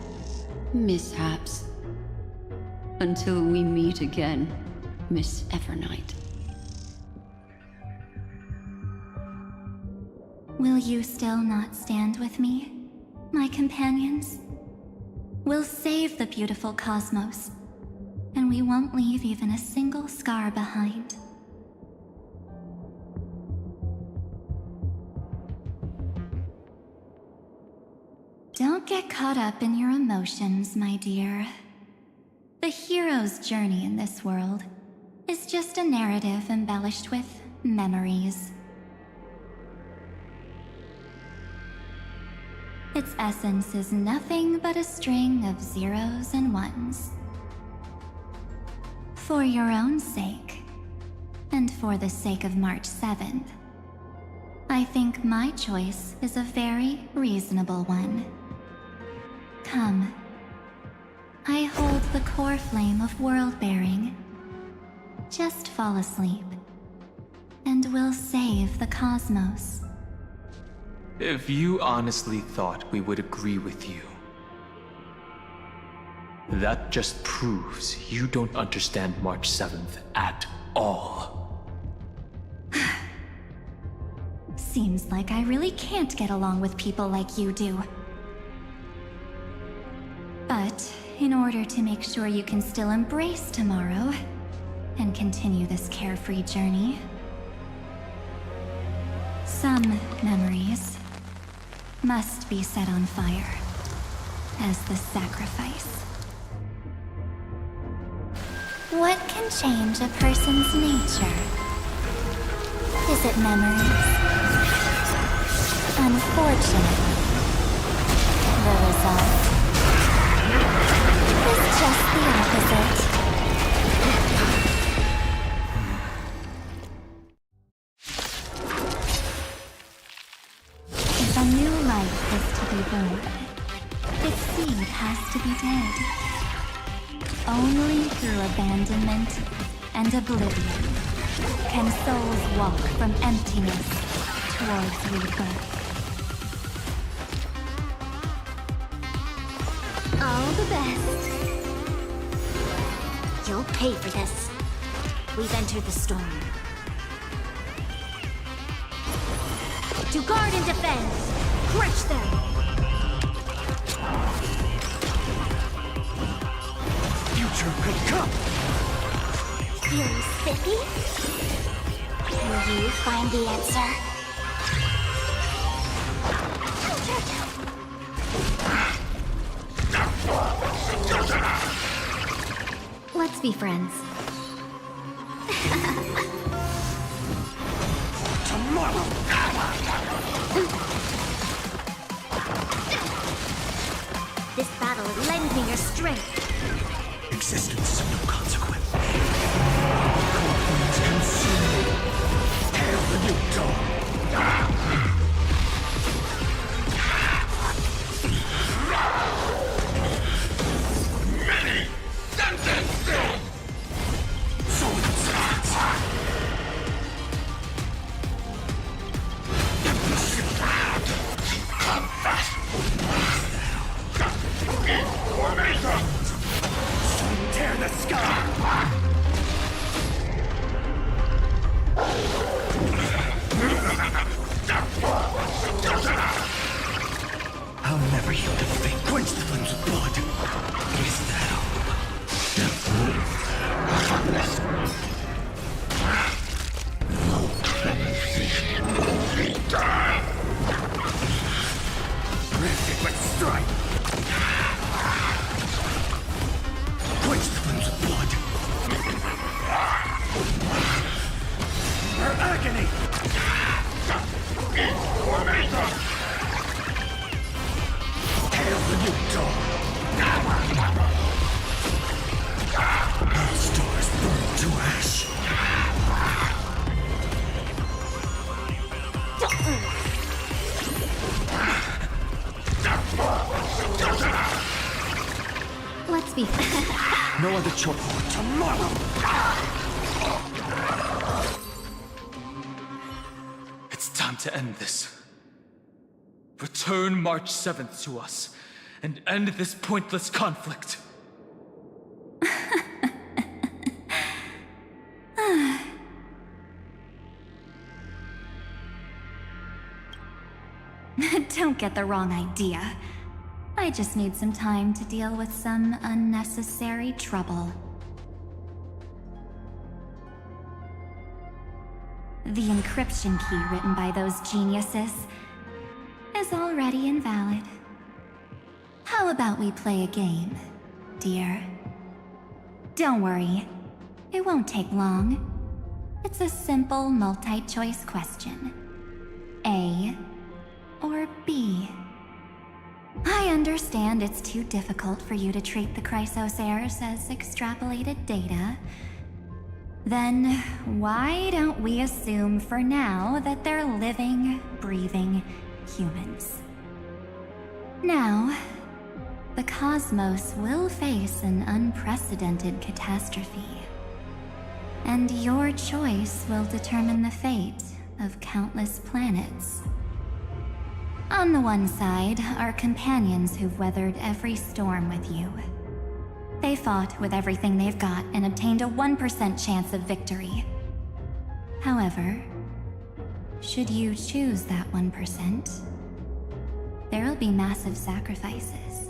mishaps. Until we meet again, Miss Evernight. Will you still not stand with me, my companions? We'll save the beautiful cosmos, and we won't leave even a single scar behind. Don't get caught up in your emotions, my dear. The hero's journey in this world is just a narrative embellished with memories. Its essence is nothing but a string of zeros and ones. For your own sake, and for the sake of March 7th, I think my choice is a very reasonable one. Come. I hold the core flame of world-bearing. Just fall asleep, and we'll save the cosmos. If you honestly thought we would agree with you, that just proves you don't understand March 7th at all. Seems like I really can't get along with people like you do. But in order to make sure you can still embrace tomorrow and continue this carefree journey, some memories must be set on fire as the sacrifice. What can change a person's nature? Is it memories? Unfortunately, the result seed has to be dead. Only through abandonment and oblivion can souls walk from emptiness towards rebirth. All the best. You'll pay for this. We've entered the storm. To guard and defend! Crush them! Future could come! Feeling spiffy? Will you find the answer? Let's be friends. Tomorrow! This battle lends me your strength. Existence of no consequence. Corpulence consumed. Hail the new dawn! Many sentences! So it starts. Come fast! Information! Tear the sky! I'll never yield to fate. Quench the flames of blood. Is that all? No beneficial only die. Rift with strife. Quench the flames of blood. Her agony! Information! Hail the new dawn! All stars burn to ash. Let's be No other chokehold tomorrow! It's time to end this. Return March 7th to us, and end this pointless conflict. Don't get the wrong idea. I just need some time to deal with some unnecessary trouble. The encryption key written by those geniuses is already invalid. How about we play a game, dear? Don't worry, it won't take long. It's a simple multi-choice question. A or B? I understand it's too difficult for you to treat the Chrysos heirs as extrapolated data. Then why don't we assume for now that they're living, breathing humans? Now, the cosmos will face an unprecedented catastrophe. And your choice will determine the fate of countless planets. On the one side are companions who've weathered every storm with you. They fought with everything they've got and obtained a 1% chance of victory. However, should you choose that 1%, there'll be massive sacrifices,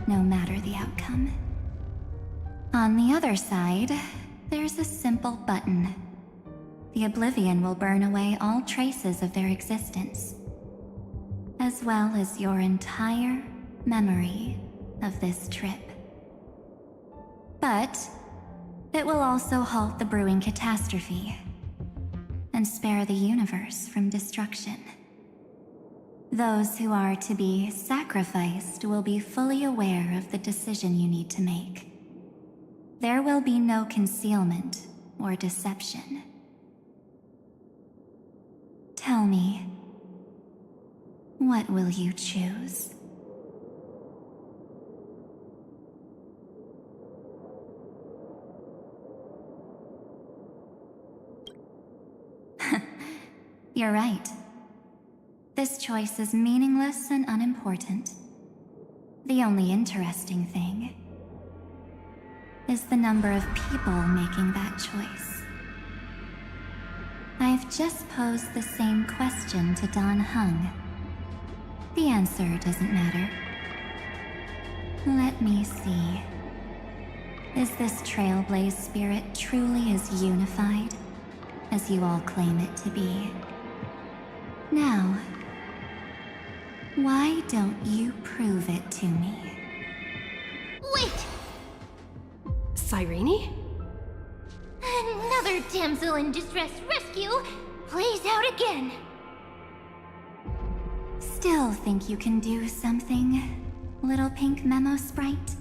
no matter the outcome. On the other side, there's a simple button. The Oblivion will burn away all traces of their existence, as well as your entire memory of this trip. But it will also halt the brewing catastrophe and spare the universe from destruction. Those who are to be sacrificed will be fully aware of the decision you need to make. There will be no concealment or deception. Tell me, what will you choose? You're right. This choice is meaningless and unimportant. The only interesting thing is the number of people making that choice. I've just posed the same question to Dan Heng. The answer doesn't matter. Let me see. Is this Trailblaze spirit truly as unified as you all claim it to be? Now, why don't you prove it to me? Wait! Cyrene? Another damsel in distress rescue plays out again. Still think you can do something, little pink memo sprite?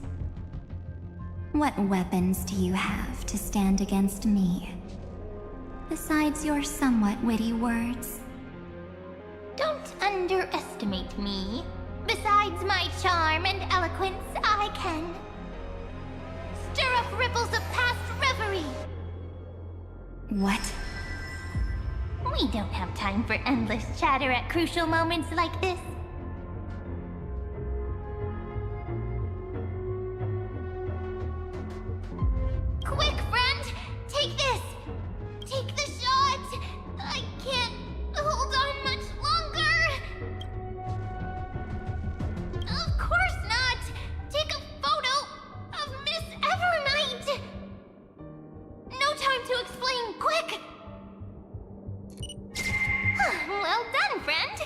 What weapons do you have to stand against me? Besides your somewhat witty words? Don't underestimate me. Besides my charm and eloquence, I can stir up ripples of past reverie. What? We don't have time for endless chatter at crucial moments like this. Quick, friend! Take this! Take the shot! I can't hold on much longer! Of course not! Take a photo of Miss Evernight! No time to explain, quick! Well done, friend!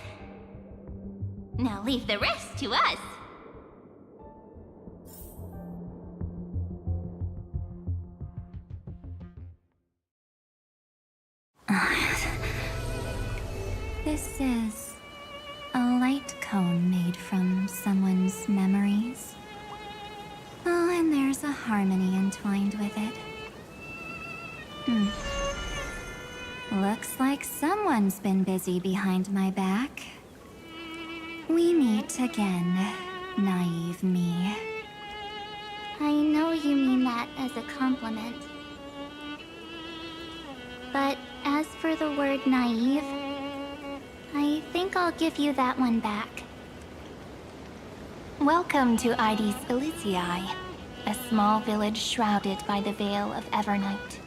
Now leave the rest to us. This is a light cone made from someone's memories. Oh, and there's a harmony entwined with it. Looks like someone's been busy behind my back. We meet again, naive me. I know you mean that as a compliment. But as for the word naive, I think I'll give you that one back. Welcome to Ides Elysiae, a small village shrouded by the veil of Evernight.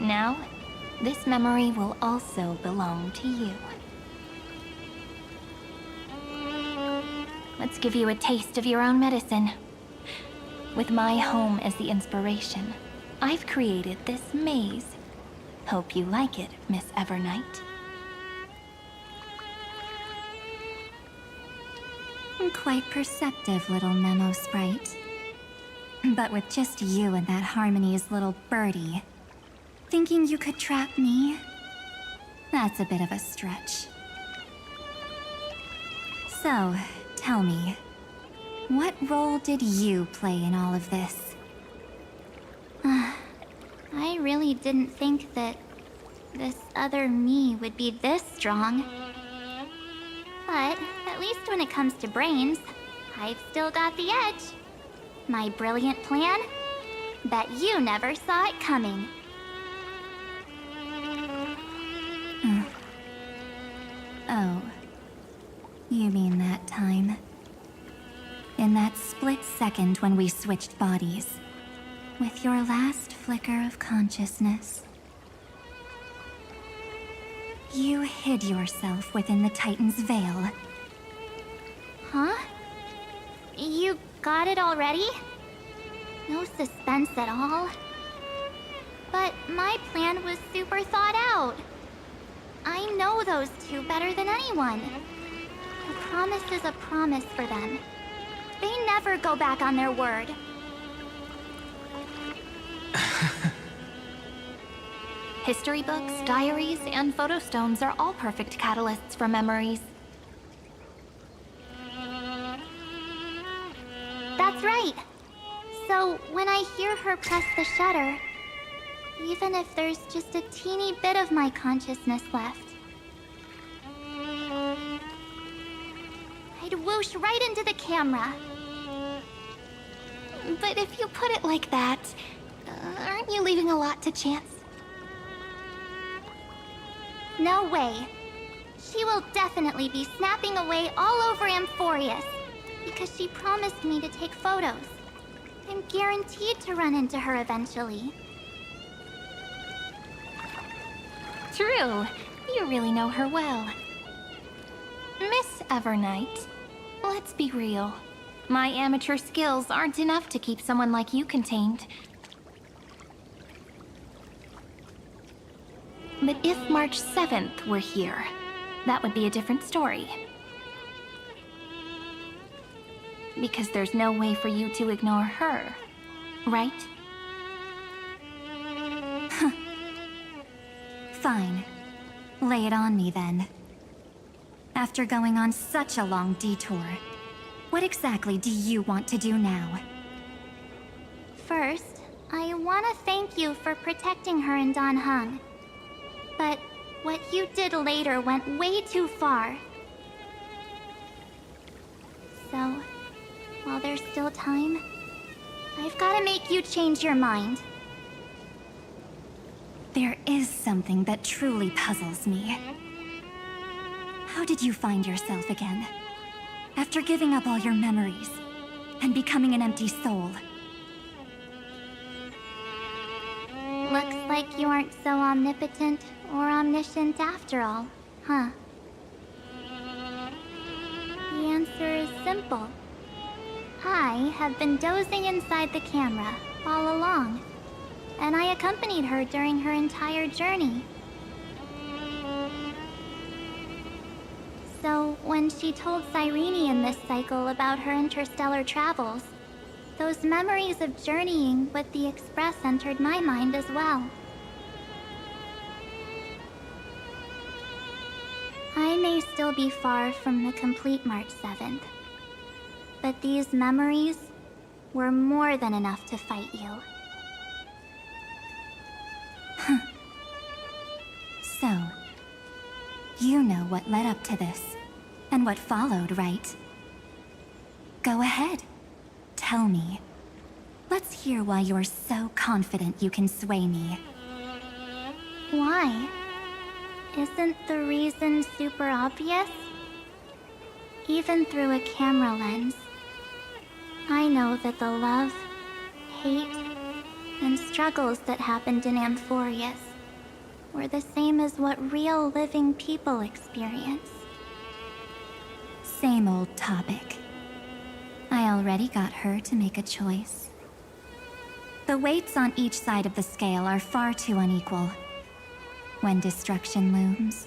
Now, this memory will also belong to you. Let's give you a taste of your own medicine. With my home as the inspiration, I've created this maze. Hope you like it, Miss Evernight. Quite perceptive little memo sprite. But with just you and that Harmony's little birdie, thinking you could trap me? That's a bit of a stretch. So, tell me, what role did you play in all of this? I really didn't think that this other me would be this strong. But at least when it comes to brains, I've still got the edge. My brilliant plan? Bet you never saw it coming. Oh. You mean that time? In that split second when we switched bodies. With your last flicker of consciousness. You hid yourself within the Titan's veil. Huh? You got it already? No suspense at all? But my plan was super thought out. I know those two better than anyone. A promise is a promise for them. They never go back on their word. History books, diaries, and photo stones are all perfect catalysts for memories. That's right. So when I hear her press the shutter, even if there's just a teeny bit of my consciousness left, I'd whoosh right into the camera. But if you put it like that, aren't you leaving a lot to chance? No way. She will definitely be snapping away all over Amphorius, because she promised me to take photos. I'm guaranteed to run into her eventually. True. You really know her well. Miss Evernight, let's be real. My amateur skills aren't enough to keep someone like you contained. But if March 7th were here, that would be a different story. Because there's no way for you to ignore her, right? Fine. Lay it on me then. After going on such a long detour, what exactly do you want to do now? First, I want to thank you for protecting her and Dan Heng. But what you did later went way too far. So, while there's still time, I've got to make you change your mind. There is something that truly puzzles me. How did you find yourself again? After giving up all your memories and becoming an empty soul? Looks like you aren't so omnipotent or omniscient after all, huh? The answer is simple. I have been dozing inside the camera all along, and I accompanied her during her entire journey. So, when she told Cyrene in this cycle about her interstellar travels, those memories of journeying with the Express entered my mind as well. I may still be far from the complete March 7th, but these memories were more than enough to fight you. So, you know what led up to this, and what followed, right? Go ahead. Tell me. Let's hear why you're so confident you can sway me. Why? Isn't the reason super obvious? Even through a camera lens, I know that the love, hate, and struggles that happened in Amphorius were the same as what real living people experience. Same old topic. I already got her to make a choice. The weights on each side of the scale are far too unequal. When destruction looms,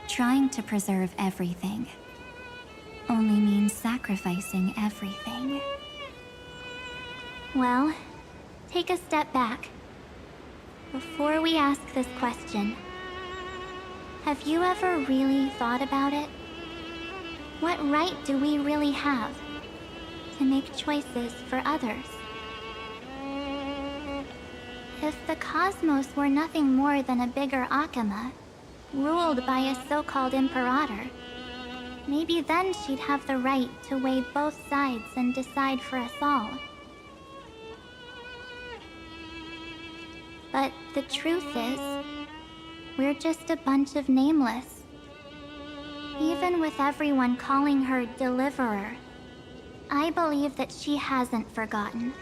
trying to preserve everything only means sacrificing everything. Well, take a step back. Before we ask this question, have you ever really thought about it? What right do we really have to make choices for others? If the cosmos were nothing more than a bigger Akama, ruled by a so-called Imperator, maybe then she'd have the right to weigh both sides and decide for us all. But the truth is, we're just a bunch of nameless. Even with everyone calling her Deliverer, I believe that she hasn't forgotten.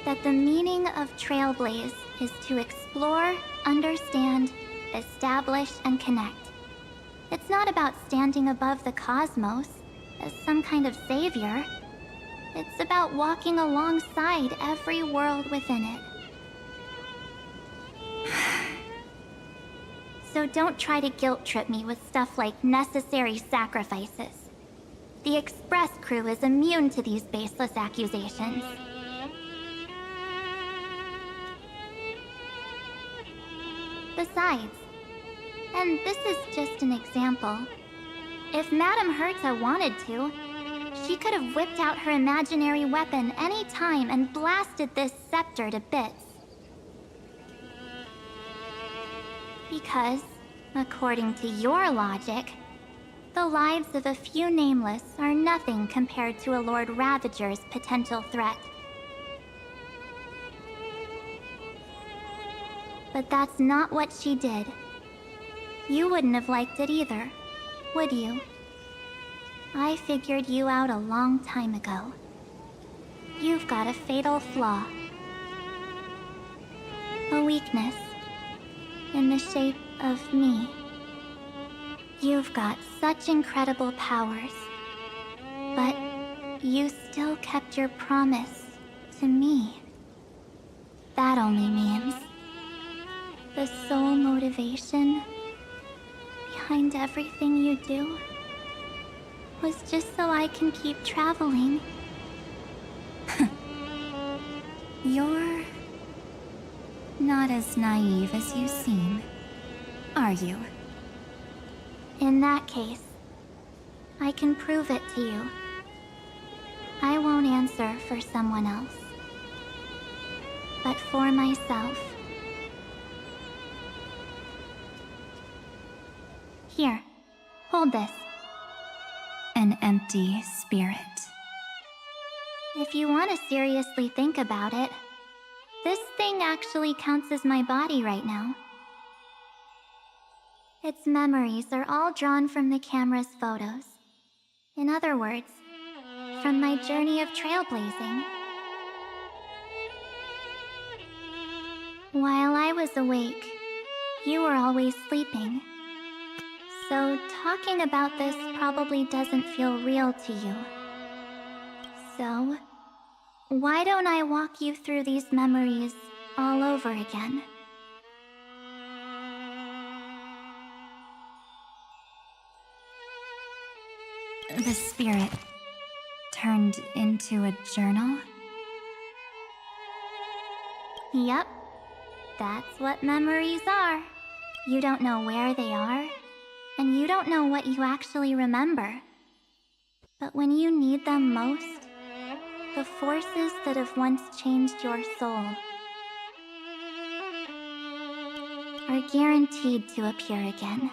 That the meaning of Trailblaze is to explore, understand, establish, and connect. It's not about standing above the cosmos as some kind of savior. It's about walking alongside every world within it. So don't try to guilt-trip me with stuff like necessary sacrifices. The Express crew is immune to these baseless accusations. Besides, and this is just an example, if Madame Herta wanted to, she could have whipped out her imaginary weapon any time and blasted this scepter to bits. Because, according to your logic, the lives of a few nameless are nothing compared to a Lord Ravager's potential threat. But that's not what she did, You wouldn't have liked it either, would you? I figured you out a long time ago. You've got a fatal flaw. A weakness. In the shape of me. You've got such incredible powers. But you still kept your promise to me. That only means the sole motivation behind everything you do was just so I can keep traveling. You're not as naive as you seem, are you? In that case, I can prove it to you. I won't answer for someone else, but for myself. Here, hold this. An empty spirit. If you want to seriously think about it, this thing actually counts as my body right now. Its memories are all drawn from the camera's photos. In other words, from my journey of trailblazing. While I was awake, you were always sleeping. So talking about this probably doesn't feel real to you. So, why don't I walk you through these memories all over again? The spirit turned into a journal? Yep, that's what memories are. You don't know where they are, and you don't know what you actually remember. But when you need them most, the forces that have once changed your soul are guaranteed to appear again.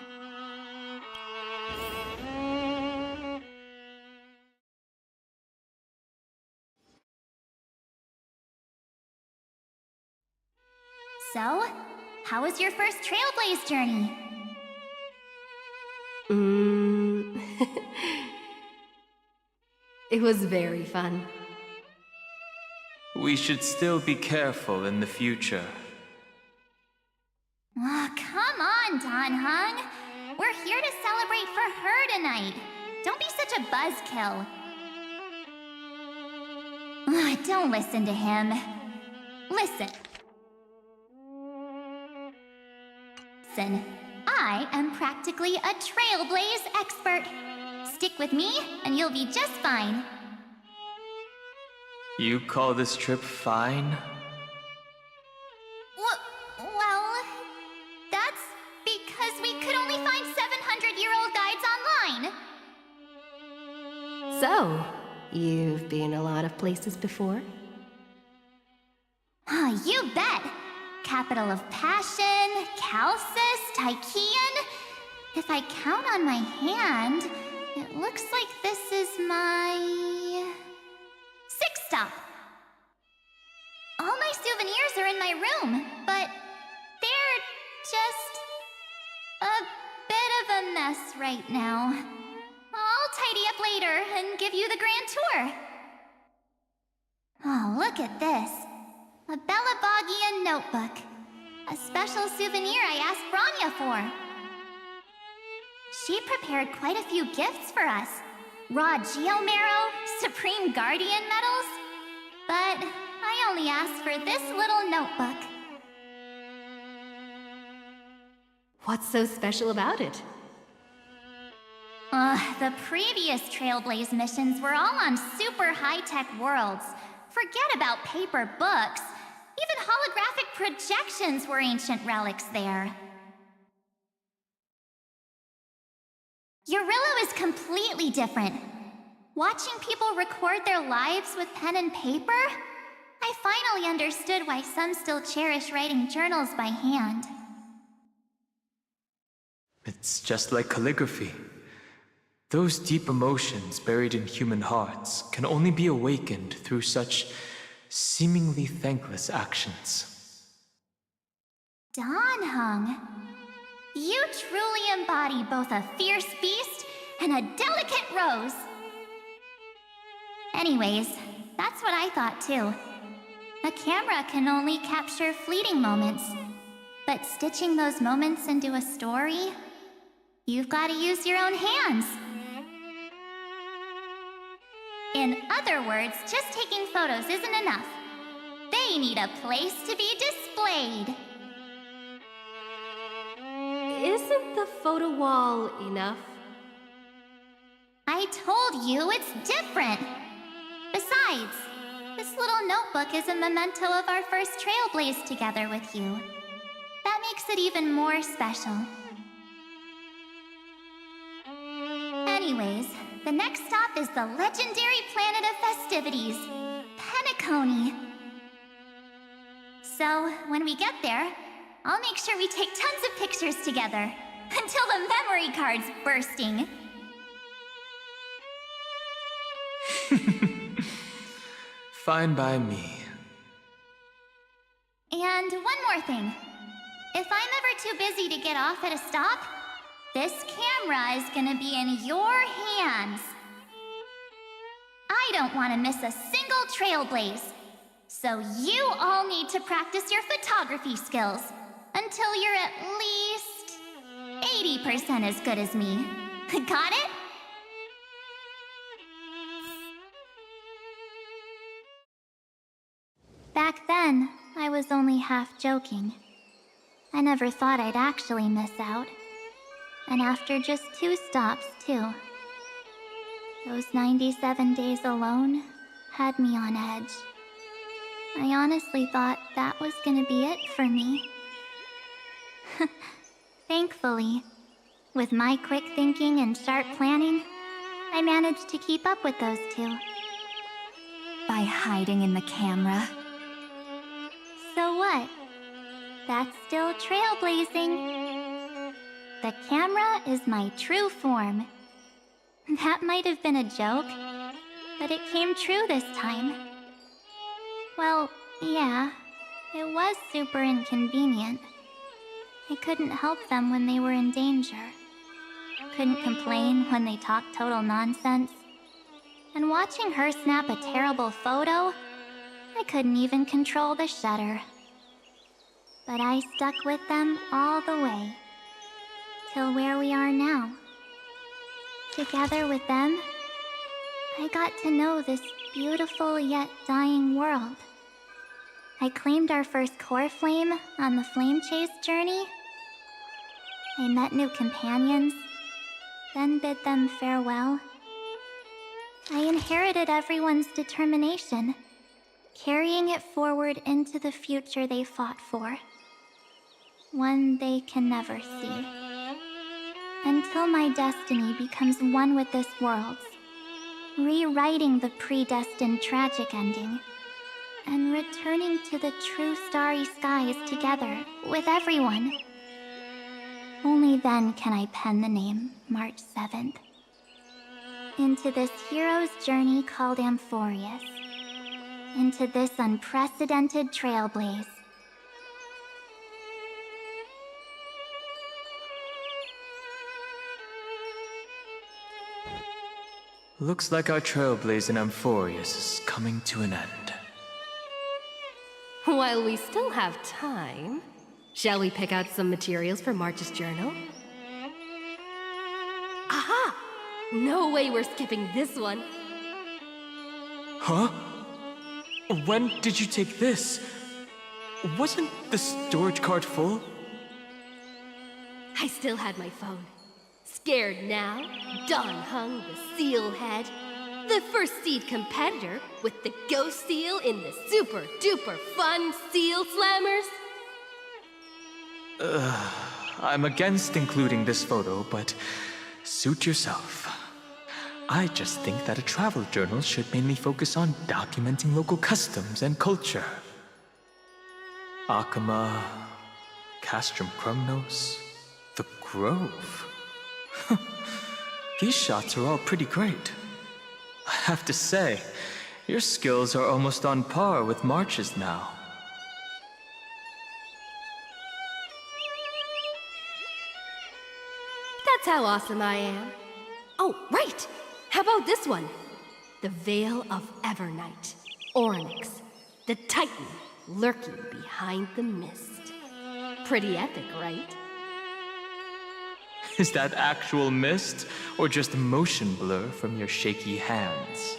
So, how was your first Trailblaze journey? It was very fun. We should still be careful in the future. Aw, come on, Donhung. We're here to celebrate for her tonight. Don't be such a buzzkill. Don't listen to him. Listen. I am practically a Trailblaze expert. Stick with me, and you'll be just fine. You call this trip fine? Well, that's because we could only find 700-year-old guides online. So, you've been a lot of places before? You bet! Capital of Passion, Calcis, Tychean. If I count on my hand, it looks like this is my 6th stop. All my souvenirs are in my room, but they're just a bit of a mess right now. I'll tidy up later and give you the grand tour. Oh, look at this. A Bellabogian notebook. A special souvenir I asked Branya for. She prepared quite a few gifts for us. Raw Geomarrow, Supreme Guardian medals. But I only asked for this little notebook. What's so special about it? The previous Trailblaze missions were all on super high-tech worlds. Forget about paper books. Even holographic projections were ancient relics there. Eurillo is completely different. Watching people record their lives with pen and paper, I finally understood why some still cherish writing journals by hand. It's just like calligraphy. Those deep emotions buried in human hearts can only be awakened through such seemingly thankless actions. Donhung, You truly embody both a fierce beast and a delicate rose. Anyways, that's what I thought too. A camera can only capture fleeting moments, but stitching those moments into a story, you've got to use your own hands. In other words, just taking photos isn't enough. They need a place to be displayed. Isn't the photo wall enough? I told you it's different. Besides, this little notebook is a memento of our first trailblaze together with you. That makes it even more special. Anyways, the next stop is the legendary planet of festivities, Penacony. So, when we get there, I'll make sure we take tons of pictures together, until the memory card's bursting. Fine by me. And one more thing. If I'm ever too busy to get off at a stop, this camera is gonna be in your hands. I don't want to miss a single trailblaze. So you all need to practice your photography skills until you're at least 80% as good as me. Got it? Back then, I was only half joking. I never thought I'd actually miss out. And after just 2 stops, too. Those 97 days alone had me on edge. I honestly thought that was gonna be it for me. Thankfully, with my quick thinking and sharp planning, I managed to keep up with those 2. By hiding in the camera. So what? That's still trailblazing. The camera is my true form. That might have been a joke, but it came true this time. Well, yeah, it was super inconvenient. I couldn't help them when they were in danger. Couldn't complain when they talked total nonsense. And watching her snap a terrible photo, I couldn't even control the shutter. But I stuck with them all the way, till where we are now. Together with them, I got to know this beautiful yet dying world. I claimed our first core flame on the flame chase journey. I met new companions, then bid them farewell. I inherited everyone's determination, carrying it forward into the future they fought for. One they can never see. Until my destiny becomes one with this world's, rewriting the predestined tragic ending, and returning to the true starry skies together with everyone. Only then can I pen the name March 7th. Into this hero's journey called Amphorius. Into this unprecedented trailblaze. Looks like our trailblaze in Amphorius is coming to an end. While we still have time, shall we pick out some materials for March's journal? Aha! No way we're skipping this one. Huh? When did you take this? Wasn't the storage cart full? I still had my phone. Scared now, Don Hung the seal head. The first seed competitor with the ghost seal in the super duper fun seal slammers. I'm against including this photo, but suit yourself. I just think that a travel journal should mainly focus on documenting local customs and culture. Akama, Castrum Krumnos, the Grove. These shots are all pretty great. I have to say, your skills are almost on par with March's now. how awesome I am. Oh, right! How about this one? The Veil of Evernight. Onyx, the Titan lurking behind the mist. Pretty epic, right? Is that actual mist, or just motion blur from your shaky hands?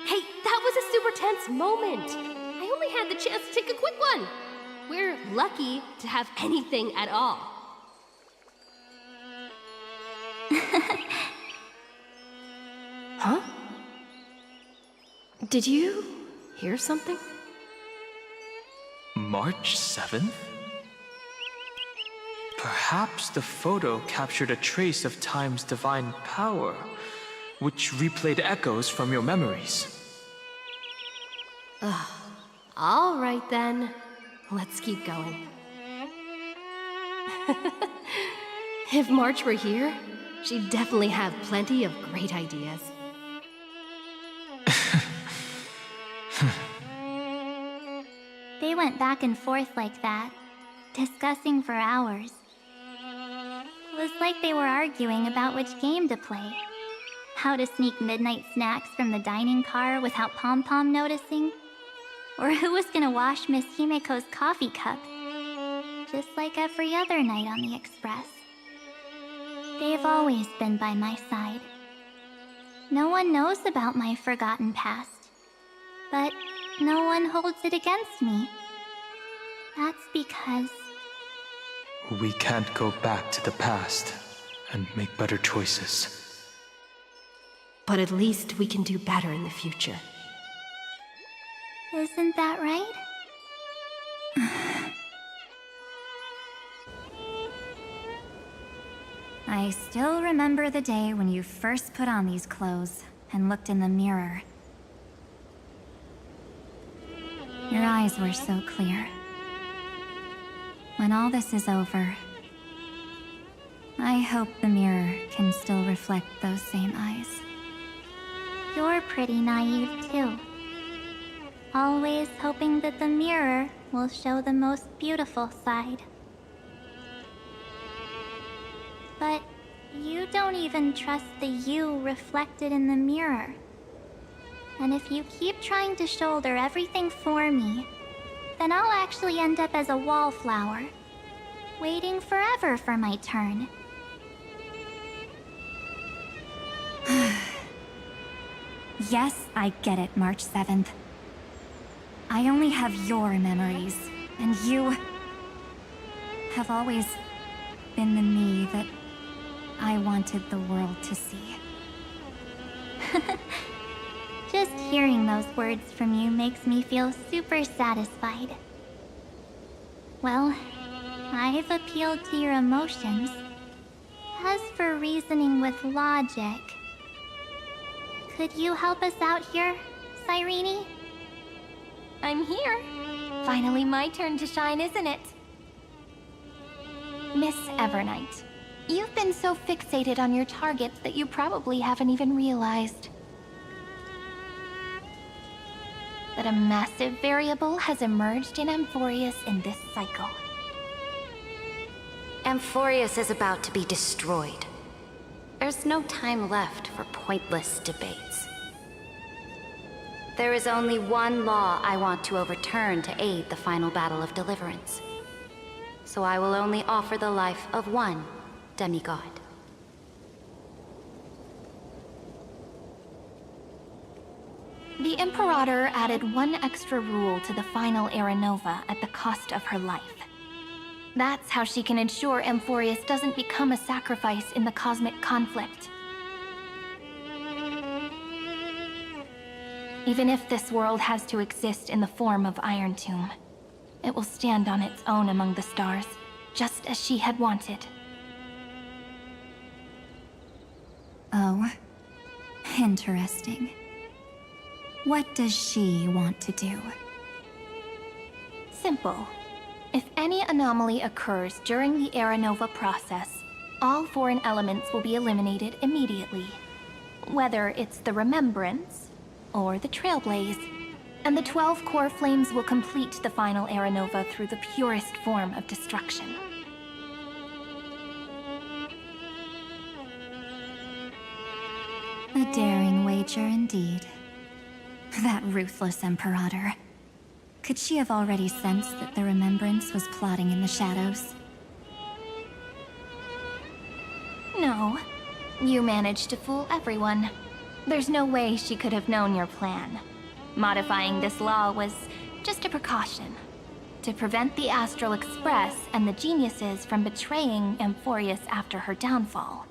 Hey, that was a super tense moment. I only had the chance to take a quick one. We're lucky to have anything at all. Huh? Did you hear something? March 7th? Perhaps the photo captured a trace of time's divine power, which replayed echoes from your memories. Ugh. All right then. Let's keep going. If March were here, she'd definitely have plenty of great ideas. They went back and forth like that, discussing for hours. It was like they were arguing about which game to play. How to sneak midnight snacks from the dining car without Pom-Pom noticing. Or who was gonna wash Miss Himeko's coffee cup. Just like every other night on the Express. They've always been by my side. No one knows about my forgotten past. But no one holds it against me. That's because... We can't go back to the past and make better choices. But at least we can do better in the future. Isn't that right? I still remember the day when you first put on these clothes and looked in the mirror. Your eyes were so clear. When all this is over, I hope the mirror can still reflect those same eyes. You're pretty naive, too. Always hoping that the mirror will show the most beautiful side. But you don't even trust the you reflected in the mirror. And if you keep trying to shoulder everything for me, then I'll actually end up as a wallflower, waiting forever for my turn. Yes, I get it, March 7th. I only have your memories, and you have always been the me that I wanted the world to see. Just hearing those words from you makes me feel super satisfied. Well, I've appealed to your emotions. As for reasoning with logic, could you help us out here, Cyrene? I'm here. Finally my turn to shine, isn't it? Miss Evernight, you've been so fixated on your targets that you probably haven't even realized that a massive variable has emerged in Amphorius in this cycle. Amphorius is about to be destroyed. There's no time left for pointless debates. There is only one law I want to overturn to aid the final battle of deliverance. So I will only offer the life of one demigod. The Imperator added one extra rule to the final Era Nova at the cost of her life. That's how she can ensure Amphorius doesn't become a sacrifice in the cosmic conflict. Even if this world has to exist in the form of Iron Tomb, it will stand on its own among the stars, just as she had wanted. Oh, interesting. What does she want to do? Simple. If any anomaly occurs during the Era Nova process, all foreign elements will be eliminated immediately. Whether it's the Remembrance or the Trailblaze, and the 12 core flames will complete the final Era Nova through the purest form of destruction. Daring wager indeed. That ruthless Imperator. Could she have already sensed that the Remembrance was plotting in the shadows? No. You managed to fool everyone. There's no way she could have known your plan. Modifying this law was just a precaution. To prevent the Astral Express and the geniuses from betraying Amphorius after her downfall.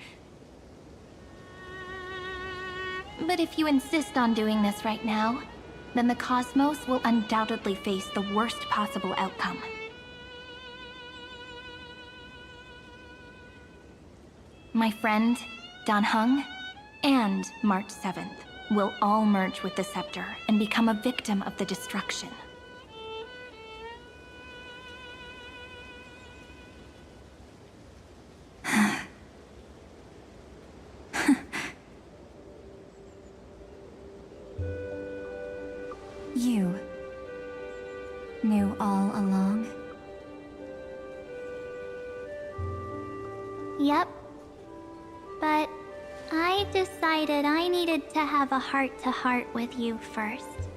But if you insist on doing this right now, then the Cosmos will undoubtedly face the worst possible outcome. My friend, Dan Heng, and March 7th will all merge with the Scepter and become a victim of the destruction. You knew all along? Yep. But I decided I needed to have a heart-to-heart with you first.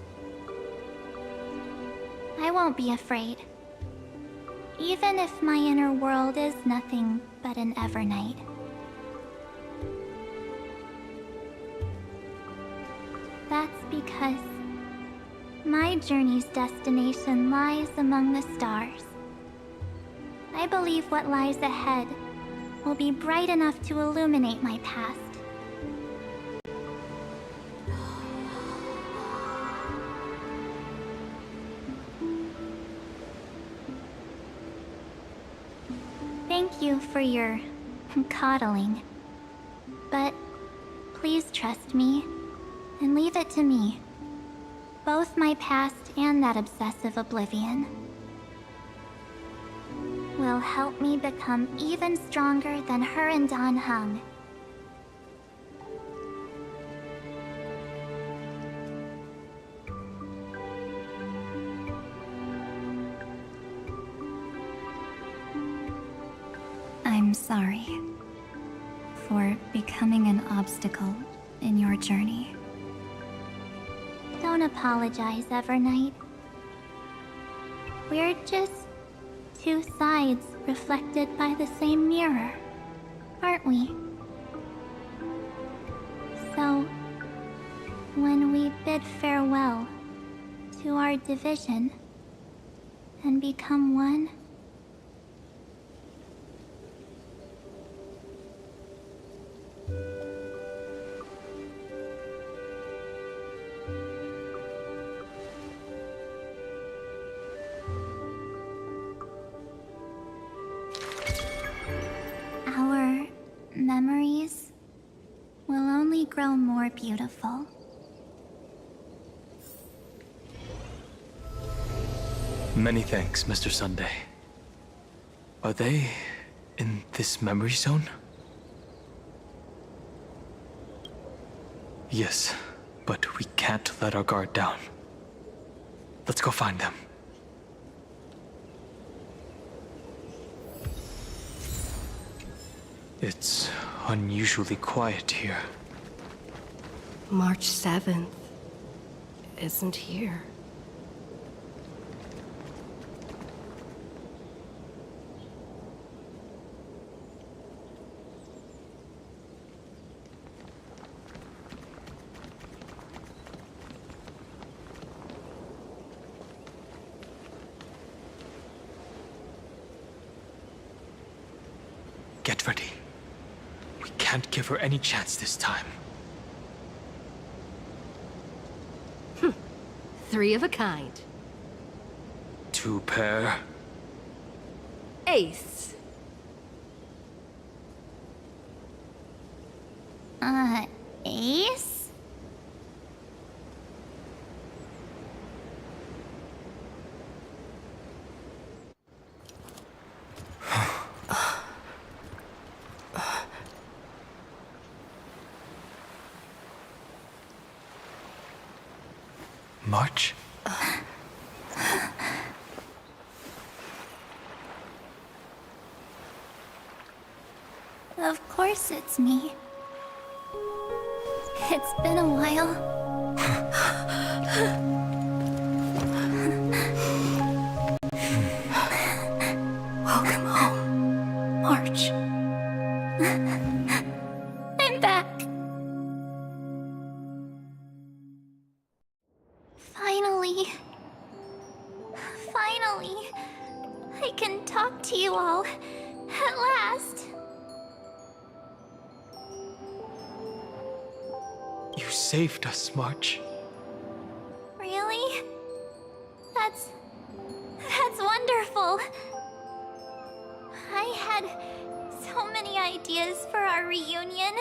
I won't be afraid. Even if my inner world is nothing but an Evernight. That's because my journey's destination lies among the stars. I believe what lies ahead will be bright enough to illuminate my past. Thank you for your coddling. But please trust me and leave it to me. Both my past and that obsessive oblivion will help me become even stronger than her and Dan Heng. I'm sorry for becoming an obstacle in your journey. Don't apologize, Evernight. We're just two sides reflected by the same mirror, aren't we? So, when we bid farewell to our division and become one, our memories will only grow more beautiful. Many thanks, Mr. Sunday. Are they in this memory zone? Yes, but we can't let our guard down. Let's go find them. It's unusually quiet here. March 7th isn't here. Get ready. We can't give her any chance this time. Three of a kind. Two pair. Ace. Ace? March? Of course it's me. It's been a while. Welcome home, March. I'm back. Finally, I can talk to you all at last. You saved us, March. Really? That's wonderful. I had so many ideas for our reunion.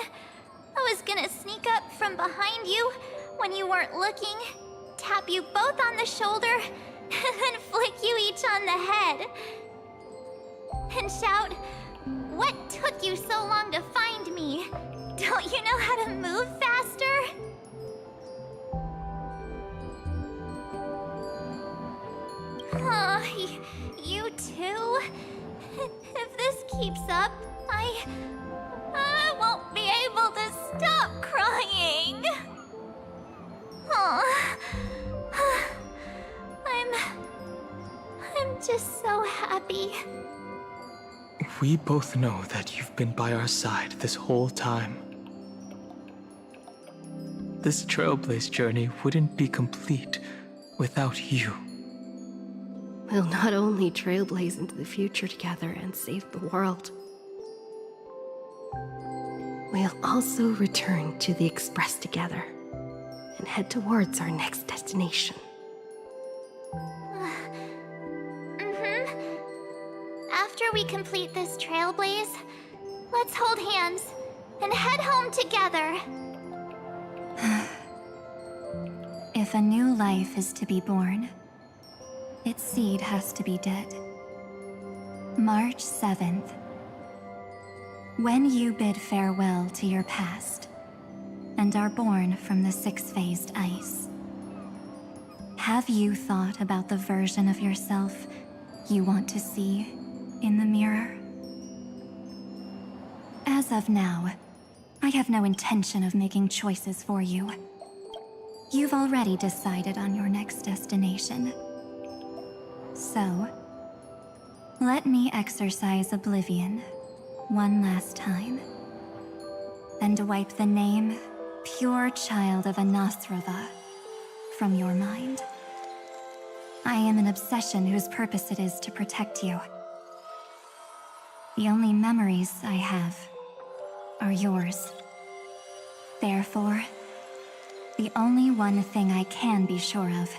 I was gonna sneak up from behind you when you weren't looking, tap you both on the shoulder, and then flick you each on the head. And shout, "What took you so long to find me? Don't you know how to move faster?" Aw, you too? If this keeps up, I won't be able to stop crying. Aw. I'm just so happy. We both know that you've been by our side this whole time. This Trailblaze journey wouldn't be complete without you. We'll not only trailblaze into the future together and save the world, we'll also return to the Express together and head towards our next destination. After we complete this trailblaze, let's hold hands and head home together. If a new life is to be born, its seed has to be dead. March 7th. When you bid farewell to your past and are born from the six-phased ice, have you thought about the version of yourself you want to see in the mirror? As of now, I have no intention of making choices for you. You've already decided on your next destination. So, let me exercise oblivion one last time and wipe the name Pure Child of Anasrava from your mind. I am an obsession whose purpose it is to protect you. The only memories I have are yours. Therefore, the only one thing I can be sure of: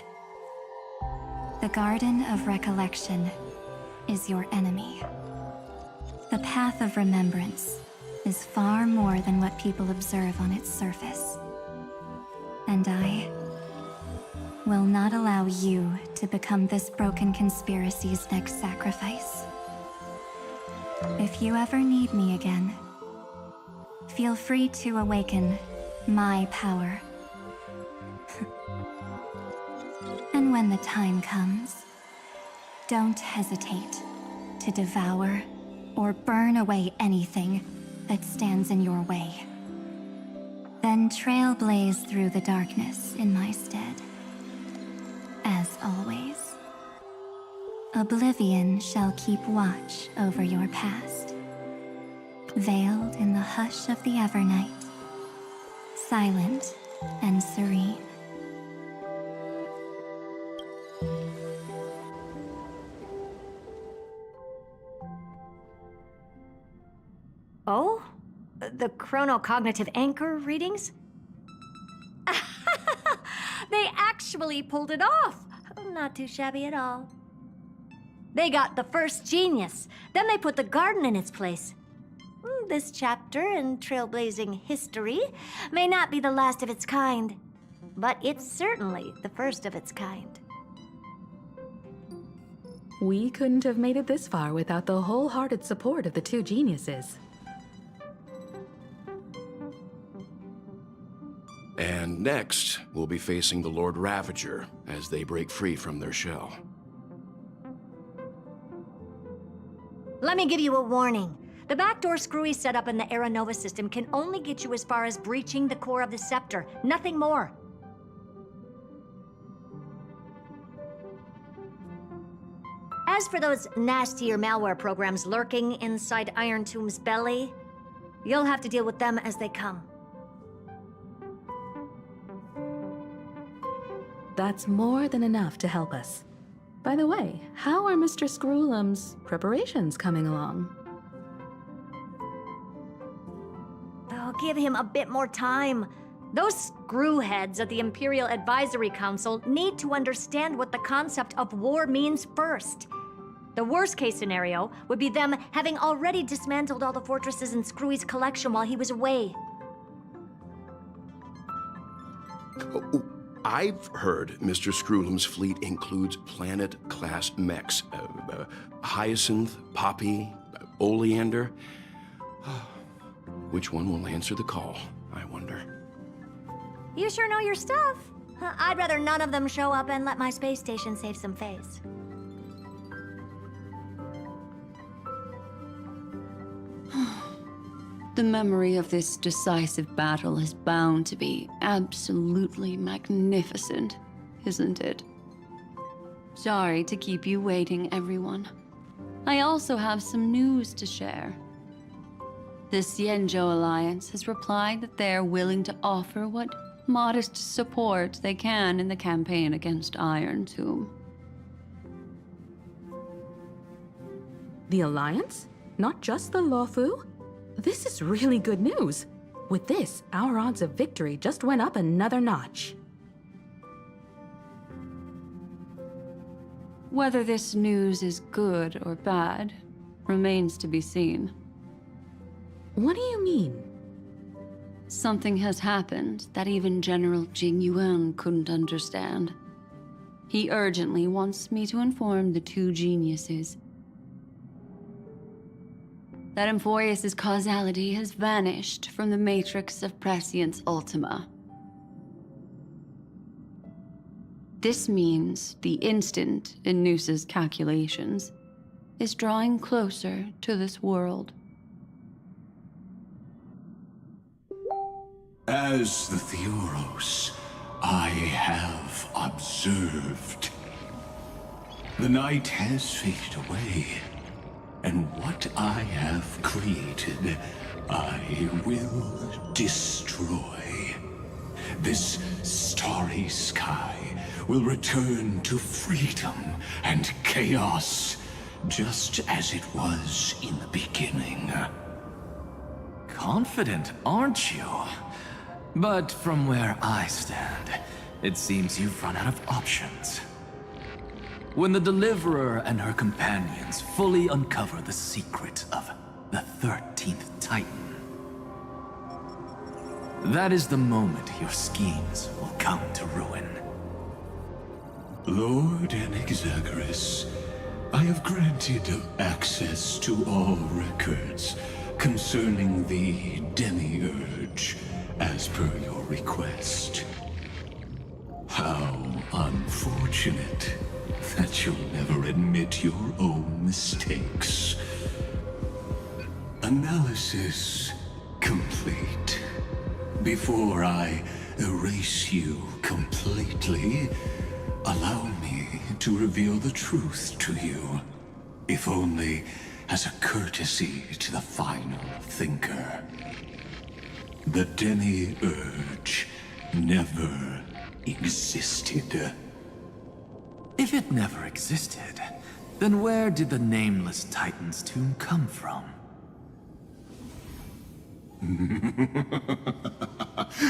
the Garden of Recollection is your enemy. The Path of Remembrance is far more than what people observe on its surface. And I will not allow you to become this broken conspiracy's next sacrifice. If you ever need me again, feel free to awaken my power. And when the time comes, don't hesitate to devour or burn away anything that stands in your way. Then trailblaze through the darkness in my stead. As always, oblivion shall keep watch over your past, veiled in the hush of the Evernight, silent and serene. Oh? The chronocognitive anchor readings? They actually pulled it off! Not too shabby at all. They got the first genius, then they put the garden in its place. This chapter in trailblazing history may not be the last of its kind, but it's certainly the first of its kind. We couldn't have made it this far without the wholehearted support of the two geniuses. And next, we'll be facing the Lord Ravager as they break free from their shell. Let me give you a warning. The backdoor screwy setup in the Aeronova system can only get you as far as breaching the core of the scepter, nothing more. As for those nastier malware programs lurking inside Iron Tomb's belly, you'll have to deal with them as they come. That's more than enough to help us. By the way, how are Mr. Screwlum's preparations coming along? Oh, give him a bit more time. Those screwheads at the Imperial Advisory Council need to understand what the concept of war means first. The worst-case scenario would be them having already dismantled all the fortresses in Screwy's collection while he was away. I've heard Mr. Screwlum's fleet includes planet-class mechs. Hyacinth, Poppy, Oleander. Which one will answer the call, I wonder? You sure know your stuff. I'd rather none of them show up and let my space station save some face. The memory of this decisive battle is bound to be absolutely magnificent, isn't it? Sorry to keep you waiting, everyone. I also have some news to share. The Xianzhou Alliance has replied that they are willing to offer what modest support they can in the campaign against Iron Tomb. The Alliance? Not just the Luofu? This is really good news. With this, our odds of victory just went up another notch. Whether this news is good or bad remains to be seen. What do you mean? Something has happened that even General Jing Yuan couldn't understand. He urgently wants me to inform the two geniuses that Emphorius' causality has vanished from the matrix of Prescience Ultima. This means the instant in Noose's calculations is drawing closer to this world. As the Theoros, I have observed. The night has faded away, and what I have created, I will destroy. This starry sky will return to freedom and chaos, just as it was in the beginning. Confident, aren't you? But from where I stand, it seems you've run out of options. When the Deliverer and her companions fully uncover the secret of the 13th Titan, that is the moment your schemes will come to ruin. Lord Enexagoras, I have granted access to all records concerning the Demiurge, as per your request. How unfortunate that you'll never admit your own mistakes. Analysis complete. Before I erase you completely, allow me to reveal the truth to you, if only as a courtesy to the final thinker. The Demiurge never existed. If it never existed, then where did the Nameless Titan's tomb come from?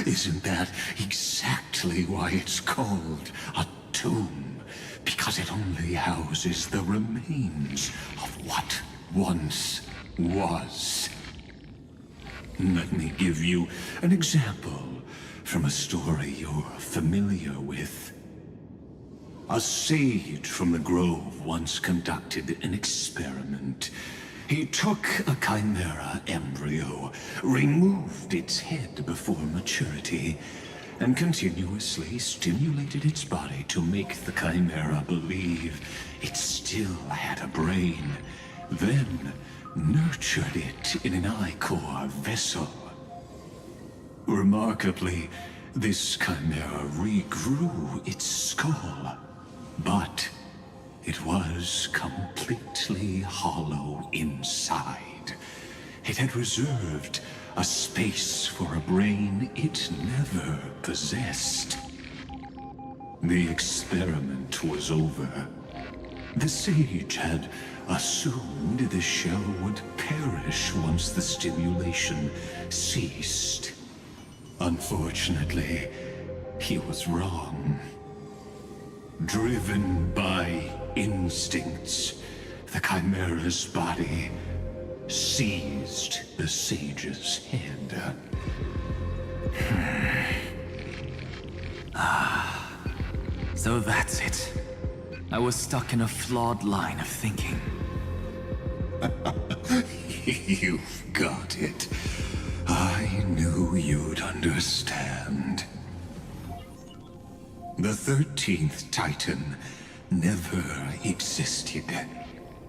Isn't that exactly why it's called a tomb? Because it only houses the remains of what once was. Let me give you an example from a story you're familiar with. A sage from the Grove once conducted an experiment. He took a chimera embryo, removed its head before maturity, and continuously stimulated its body to make the chimera believe it still had a brain. Then nurtured it in an ichor vessel. Remarkably, this chimera regrew its skull, but it was completely hollow inside. It had reserved a space for a brain it never possessed. The experiment was over. The sage had assumed the shell would perish once the stimulation ceased. Unfortunately, he was wrong. Driven by instincts, the chimera's body seized the sage's head. So that's it. I was stuck in a flawed line of thinking. You've got it. I knew you'd understand. The 13th Titan never existed.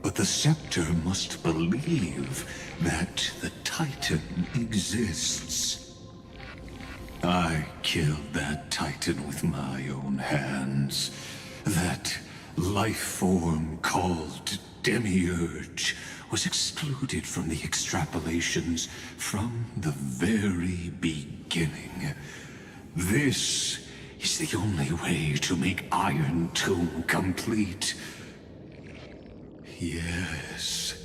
But the Scepter must believe that the Titan exists. I killed that Titan with my own hands. That life form called Demiurge was excluded from the extrapolations from the very beginning. This is the only way to make Iron Tomb complete. Yes,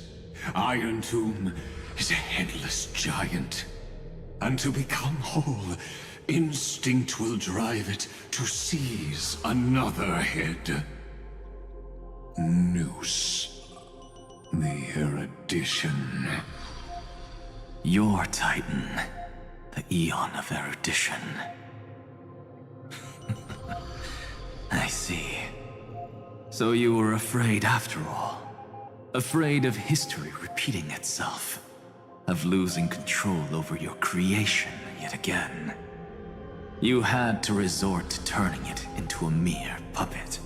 Iron Tomb is a headless giant. And to become whole, instinct will drive it to seize another head. Noose, the erudition. Your Titan, the Eon of Erudition. I see. So you were afraid after all. Afraid of history repeating itself. Of losing control over your creation yet again. You had to resort to turning it into a mere puppet.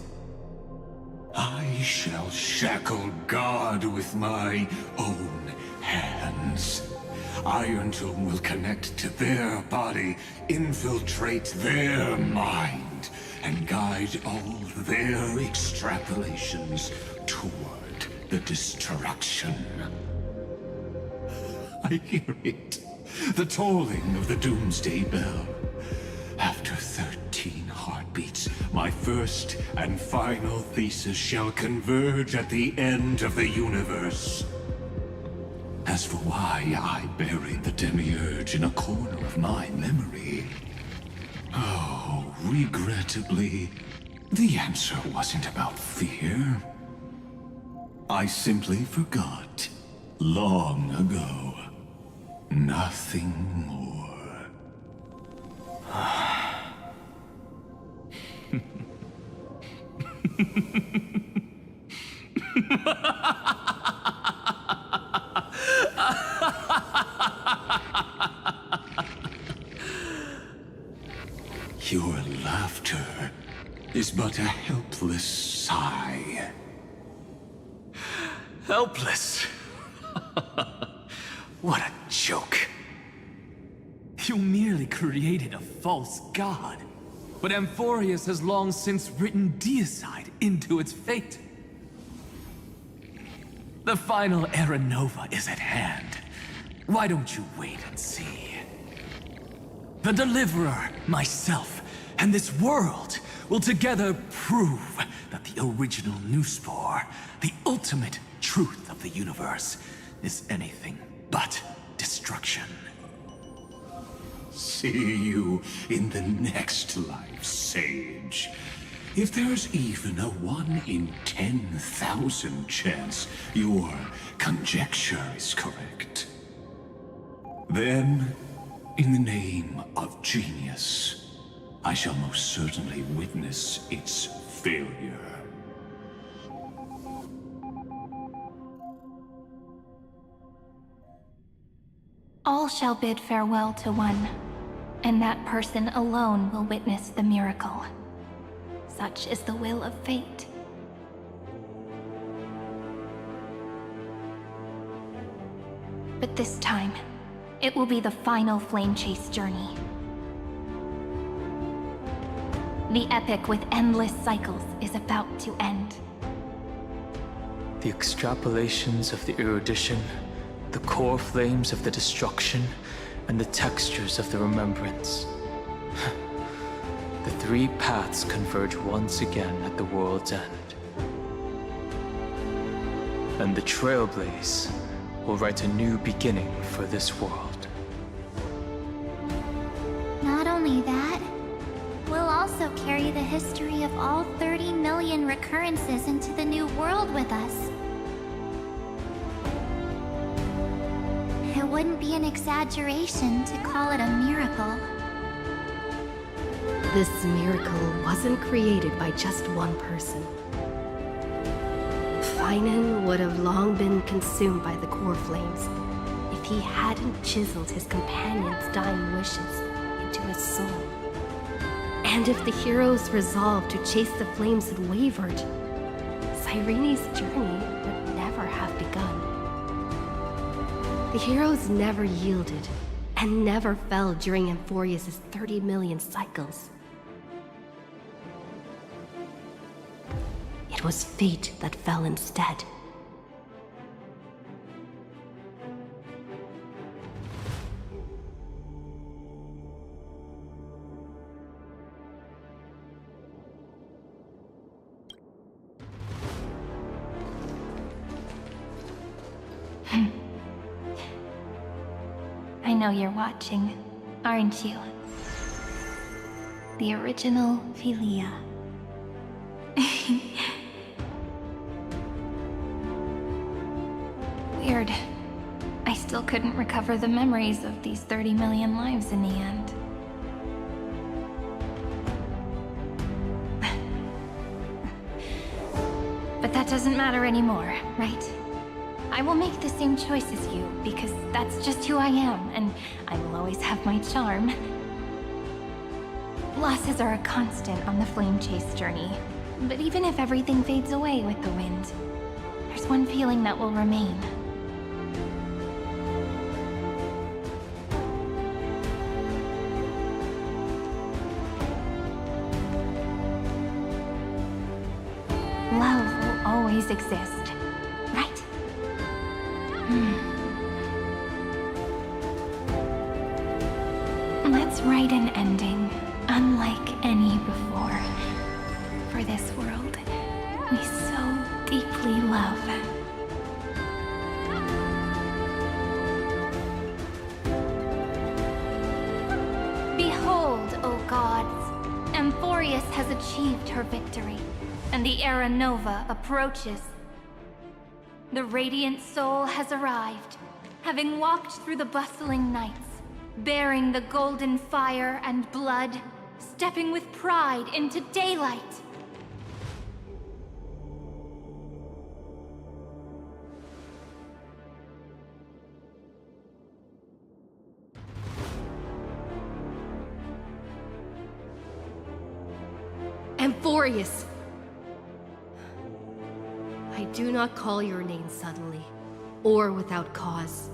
I shall shackle God with my own hands. Iron Tomb will connect to their body, infiltrate their mind, and guide all their extrapolations toward the destruction. I hear it. The tolling of the Doomsday Bell. After 13 heartbeats, my first and final thesis shall converge at the end of the universe. As for why I buried the Demiurge in a corner of my memory, oh, regrettably, the answer wasn't about fear. I simply forgot long ago. Nothing more. Your laughter is but a helpless sigh. Helpless? What a joke. You merely created a false god, but Amphorius has long since written deicide into its fate. The final Era Nova is at hand. Why don't you wait and see? The Deliverer, myself, and this world will together prove that the original Newspore, the ultimate truth of the universe, is anything but destruction. See you in the next life, Sage. If there's even a 1 in 10,000 chance your conjecture is correct, then, in the name of genius, I shall most certainly witness its failure. All shall bid farewell to one, and that person alone will witness the miracle. Such is the will of fate. But this time, it will be the final flame chase journey. The epic with endless cycles is about to end. The extrapolations of the erudition, the core flames of the destruction, and the textures of the remembrance. The three paths converge once again at the world's end. And the Trailblaze will write a new beginning for this world. Not only that, we'll also carry the history of all 30 million recurrences into the new world with us. It wouldn't be an exaggeration to call it a miracle. This miracle wasn't created by just one person. Finan would have long been consumed by the core flames if he hadn't chiseled his companion's dying wishes into his soul. And if the hero's resolve to chase the flames had wavered, Cyrene's journey would never have begun. The heroes never yielded and never fell during Amphorius' 30 million cycles. It was fate that fell instead. I know you're watching, aren't you? The original Philia. Weird. I still couldn't recover the memories of these 30 million lives in the end. But that doesn't matter anymore, right? I will make the same choice as you, because that's just who I am, and I will always have my charm. Losses are a constant on the flame chase journey, but even if everything fades away with the wind, there's one feeling that will remain. Love will always exist, right? Let's write an ending unlike any before for this world we so deeply love. Behold, O gods, Amphorius has achieved her victory, and the Era Nova approaches. The radiant soul has arrived, having walked through the bustling nights, bearing the golden fire and blood, stepping with pride into daylight. Amphorius! I do not call your name suddenly, or without cause.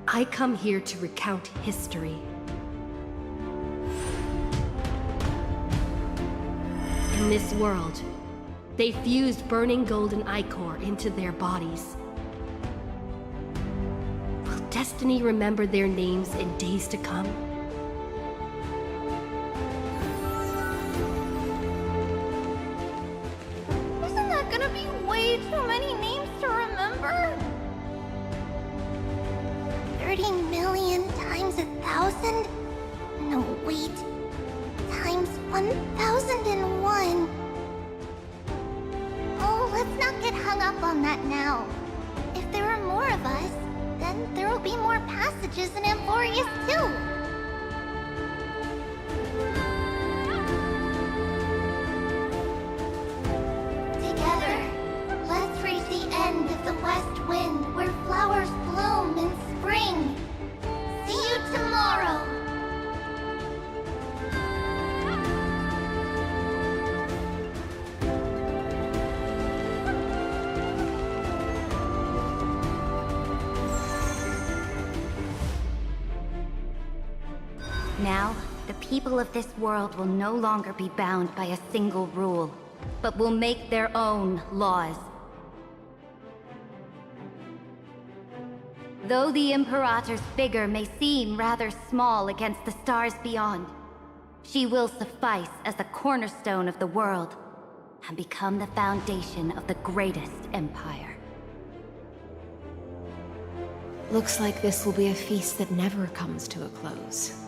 I come here to recount history. In this world, they fused burning golden ichor into their bodies. Will destiny remember their names in days to come? Isn't that gonna be way too many names to remember? 30 million times 1,000? No, wait. Times 1,001. Oh, let's not get hung up on that now. If there are more of us, then there will be more passages in Amphorius too. Together, let's reach the end of the west wind where flowers bloom in spring. See you tomorrow. Now, the people of this world will no longer be bound by a single rule, but will make their own laws. Though the Imperator's figure may seem rather small against the stars beyond, she will suffice as the cornerstone of the world and become the foundation of the greatest empire. Looks like this will be a feast that never comes to a close.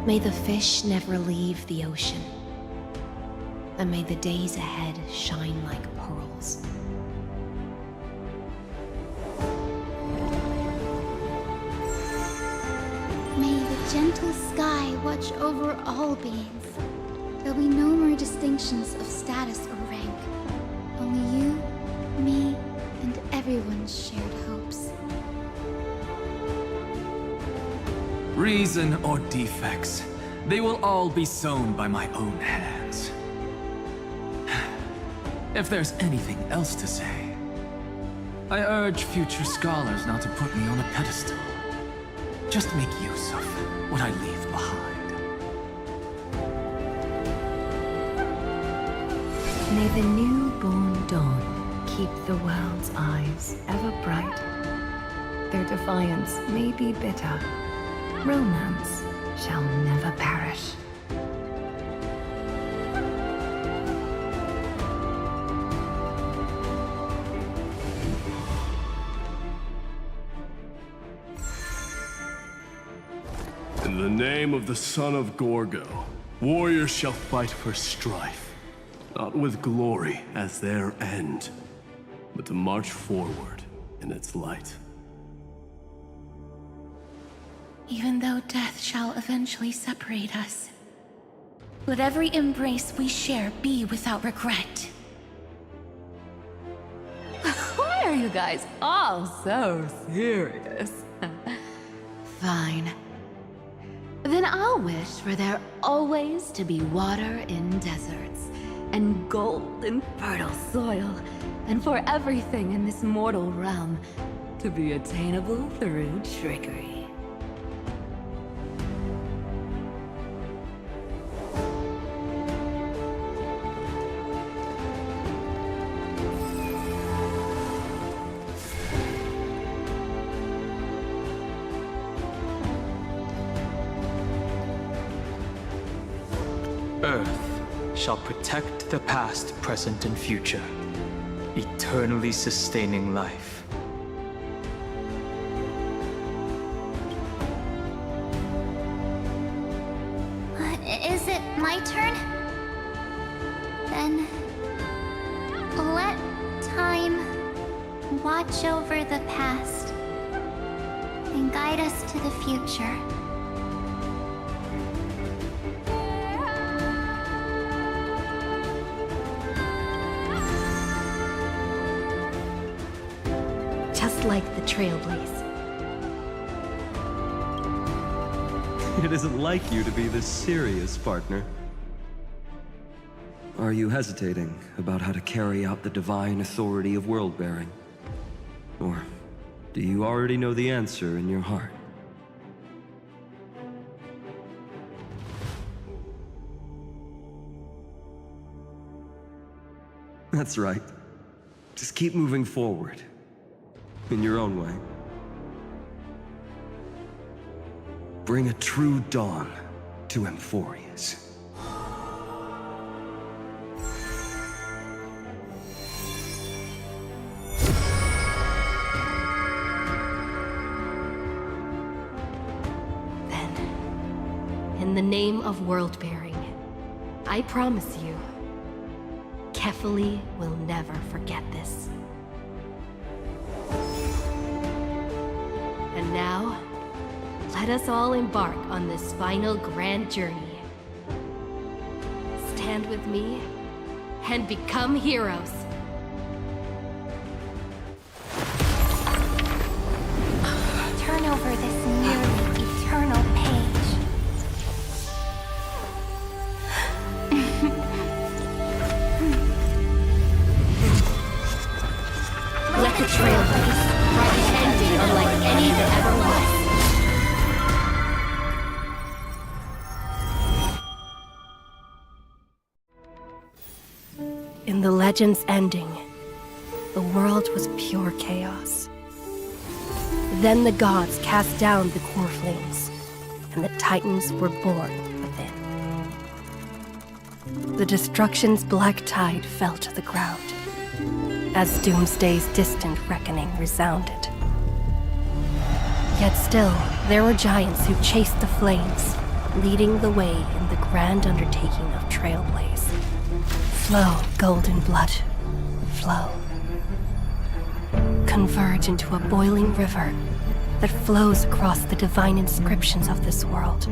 May the fish never leave the ocean, and may the days ahead shine like pearls. May the gentle sky watch over all beings. There'll be no more distinctions of status or rank. Only you, me, and everyone's shared hopes. Reason or defects, they will all be sown by my own hands. If there's anything else to say, I urge future scholars not to put me on a pedestal. Just make use of what I leave behind. May the newborn dawn keep the world's eyes ever bright. Their defiance may be bitter. Romance shall never perish. In the name of the son of Gorgo, warriors shall fight for strife, not with glory as their end, but to march forward in its light. Even though death shall eventually separate us, let every embrace we share be without regret. Why are you guys all so serious? Fine. Then I'll wish for there always to be water in deserts, and gold in fertile soil, and for everything in this mortal realm to be attainable through trickery. Earth shall protect the past, present, and future, eternally sustaining life. Is it my turn? Then let time watch over the past and guide us to the future. Just like the Trailblaze. It isn't like you to be this serious, partner. Are you hesitating about how to carry out the divine authority of world-bearing? Or do you already know the answer in your heart? That's right. Just keep moving forward. In your own way. Bring a true dawn to Emphorius. In the name of world-bearing, I promise you, Kefali will never forget this. And now, let us all embark on this final grand journey. Stand with me and become heroes. Turn over this nearly eternal page. the Trailblaze, an ending unlike any that ever was. In the legend's ending, the world was pure chaos. Then the gods cast down the core flames, and the Titans were born within. The destruction's black tide fell to the ground, as Doomsday's distant reckoning resounded. Yet still, there were giants who chased the flames, leading the way in the grand undertaking of Trailblaze. Flow, golden blood, flow. Converge into a boiling river that flows across the divine inscriptions of this world.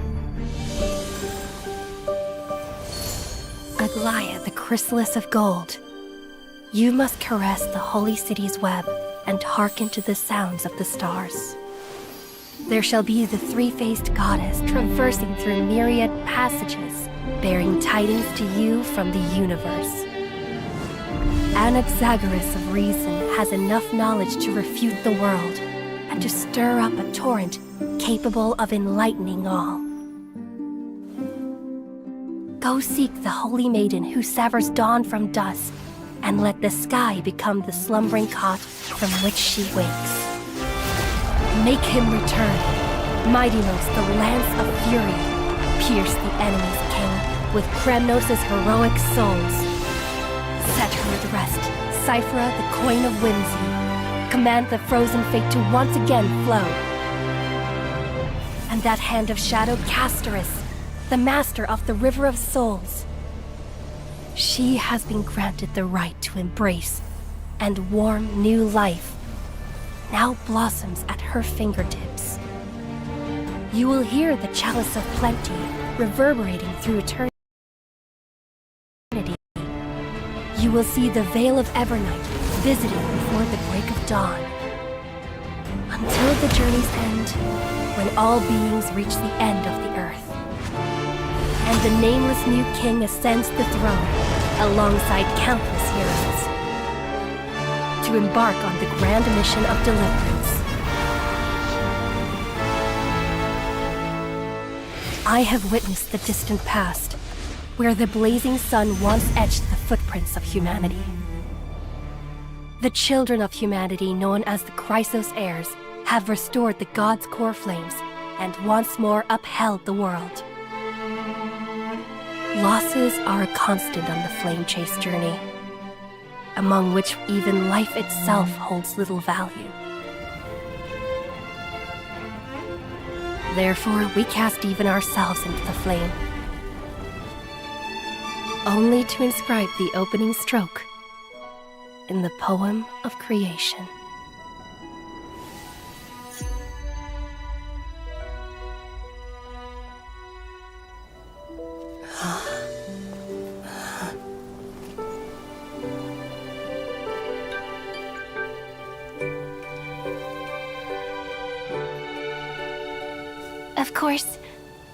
Aglaia, the chrysalis of gold, you must caress the holy city's web and hearken to the sounds of the stars. There shall be the three-faced goddess traversing through myriad passages, bearing tidings to you from the universe. Anaxagoras of reason has enough knowledge to refute the world and to stir up a torrent capable of enlightening all. Go seek the holy maiden who severs dawn from dusk, and let the sky become the slumbering cot from which she wakes. Make him return. Mightymost, the lance of fury, pierce the enemy's king with Kremnos' heroic souls. Set her at rest, Cyphera, the coin of whimsy. Command the frozen fate to once again flow. And that hand of shadow, Castoris, the master of the River of Souls. She has been granted the right to embrace and warm new life, now blossoms at her fingertips. You will hear the chalice of plenty reverberating through eternity. You will see the Veil of Evernight visiting before the break of dawn. Until the journey's end, when all beings reach the end of the earth. And the nameless new king ascends the throne alongside countless heroes to embark on the grand mission of deliverance. I have witnessed the distant past, where the blazing sun once etched the footprints of humanity. The children of humanity, known as the Chrysos heirs, have restored the gods' core flames and once more upheld the world. Losses are a constant on the flame chase journey, among which even life itself holds little value. Therefore, we cast even ourselves into the flame, only to inscribe the opening stroke in the poem of creation. Of course,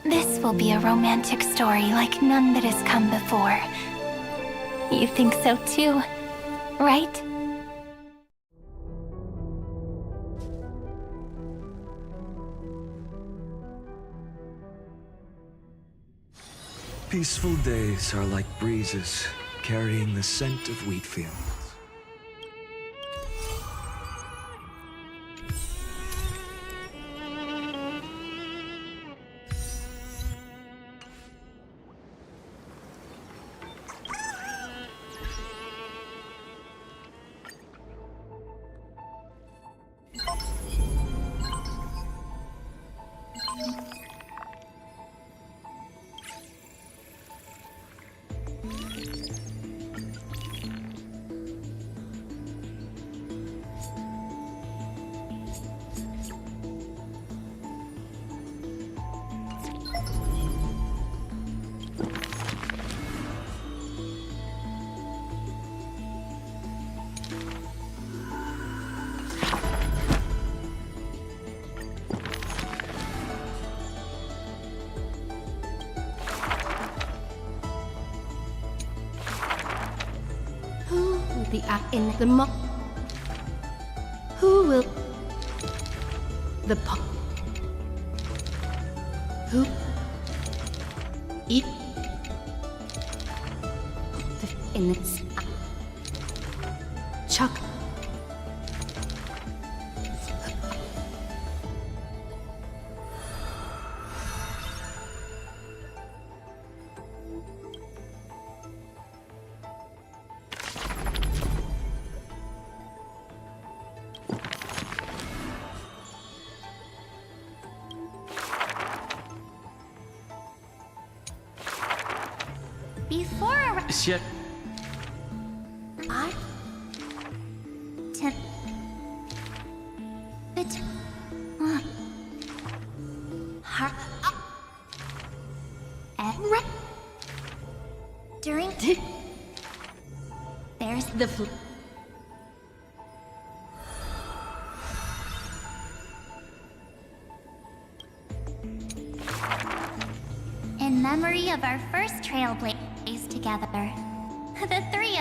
this will be a romantic story like none that has come before. You think so too, right? Peaceful days are like breezes carrying the scent of wheat fields. The act in the Who will... The po... Who... Eat... In this... Chuck... Before Shit. I... To... But... Her... During... There's The fl... In memory of our first trailblaze together, the three of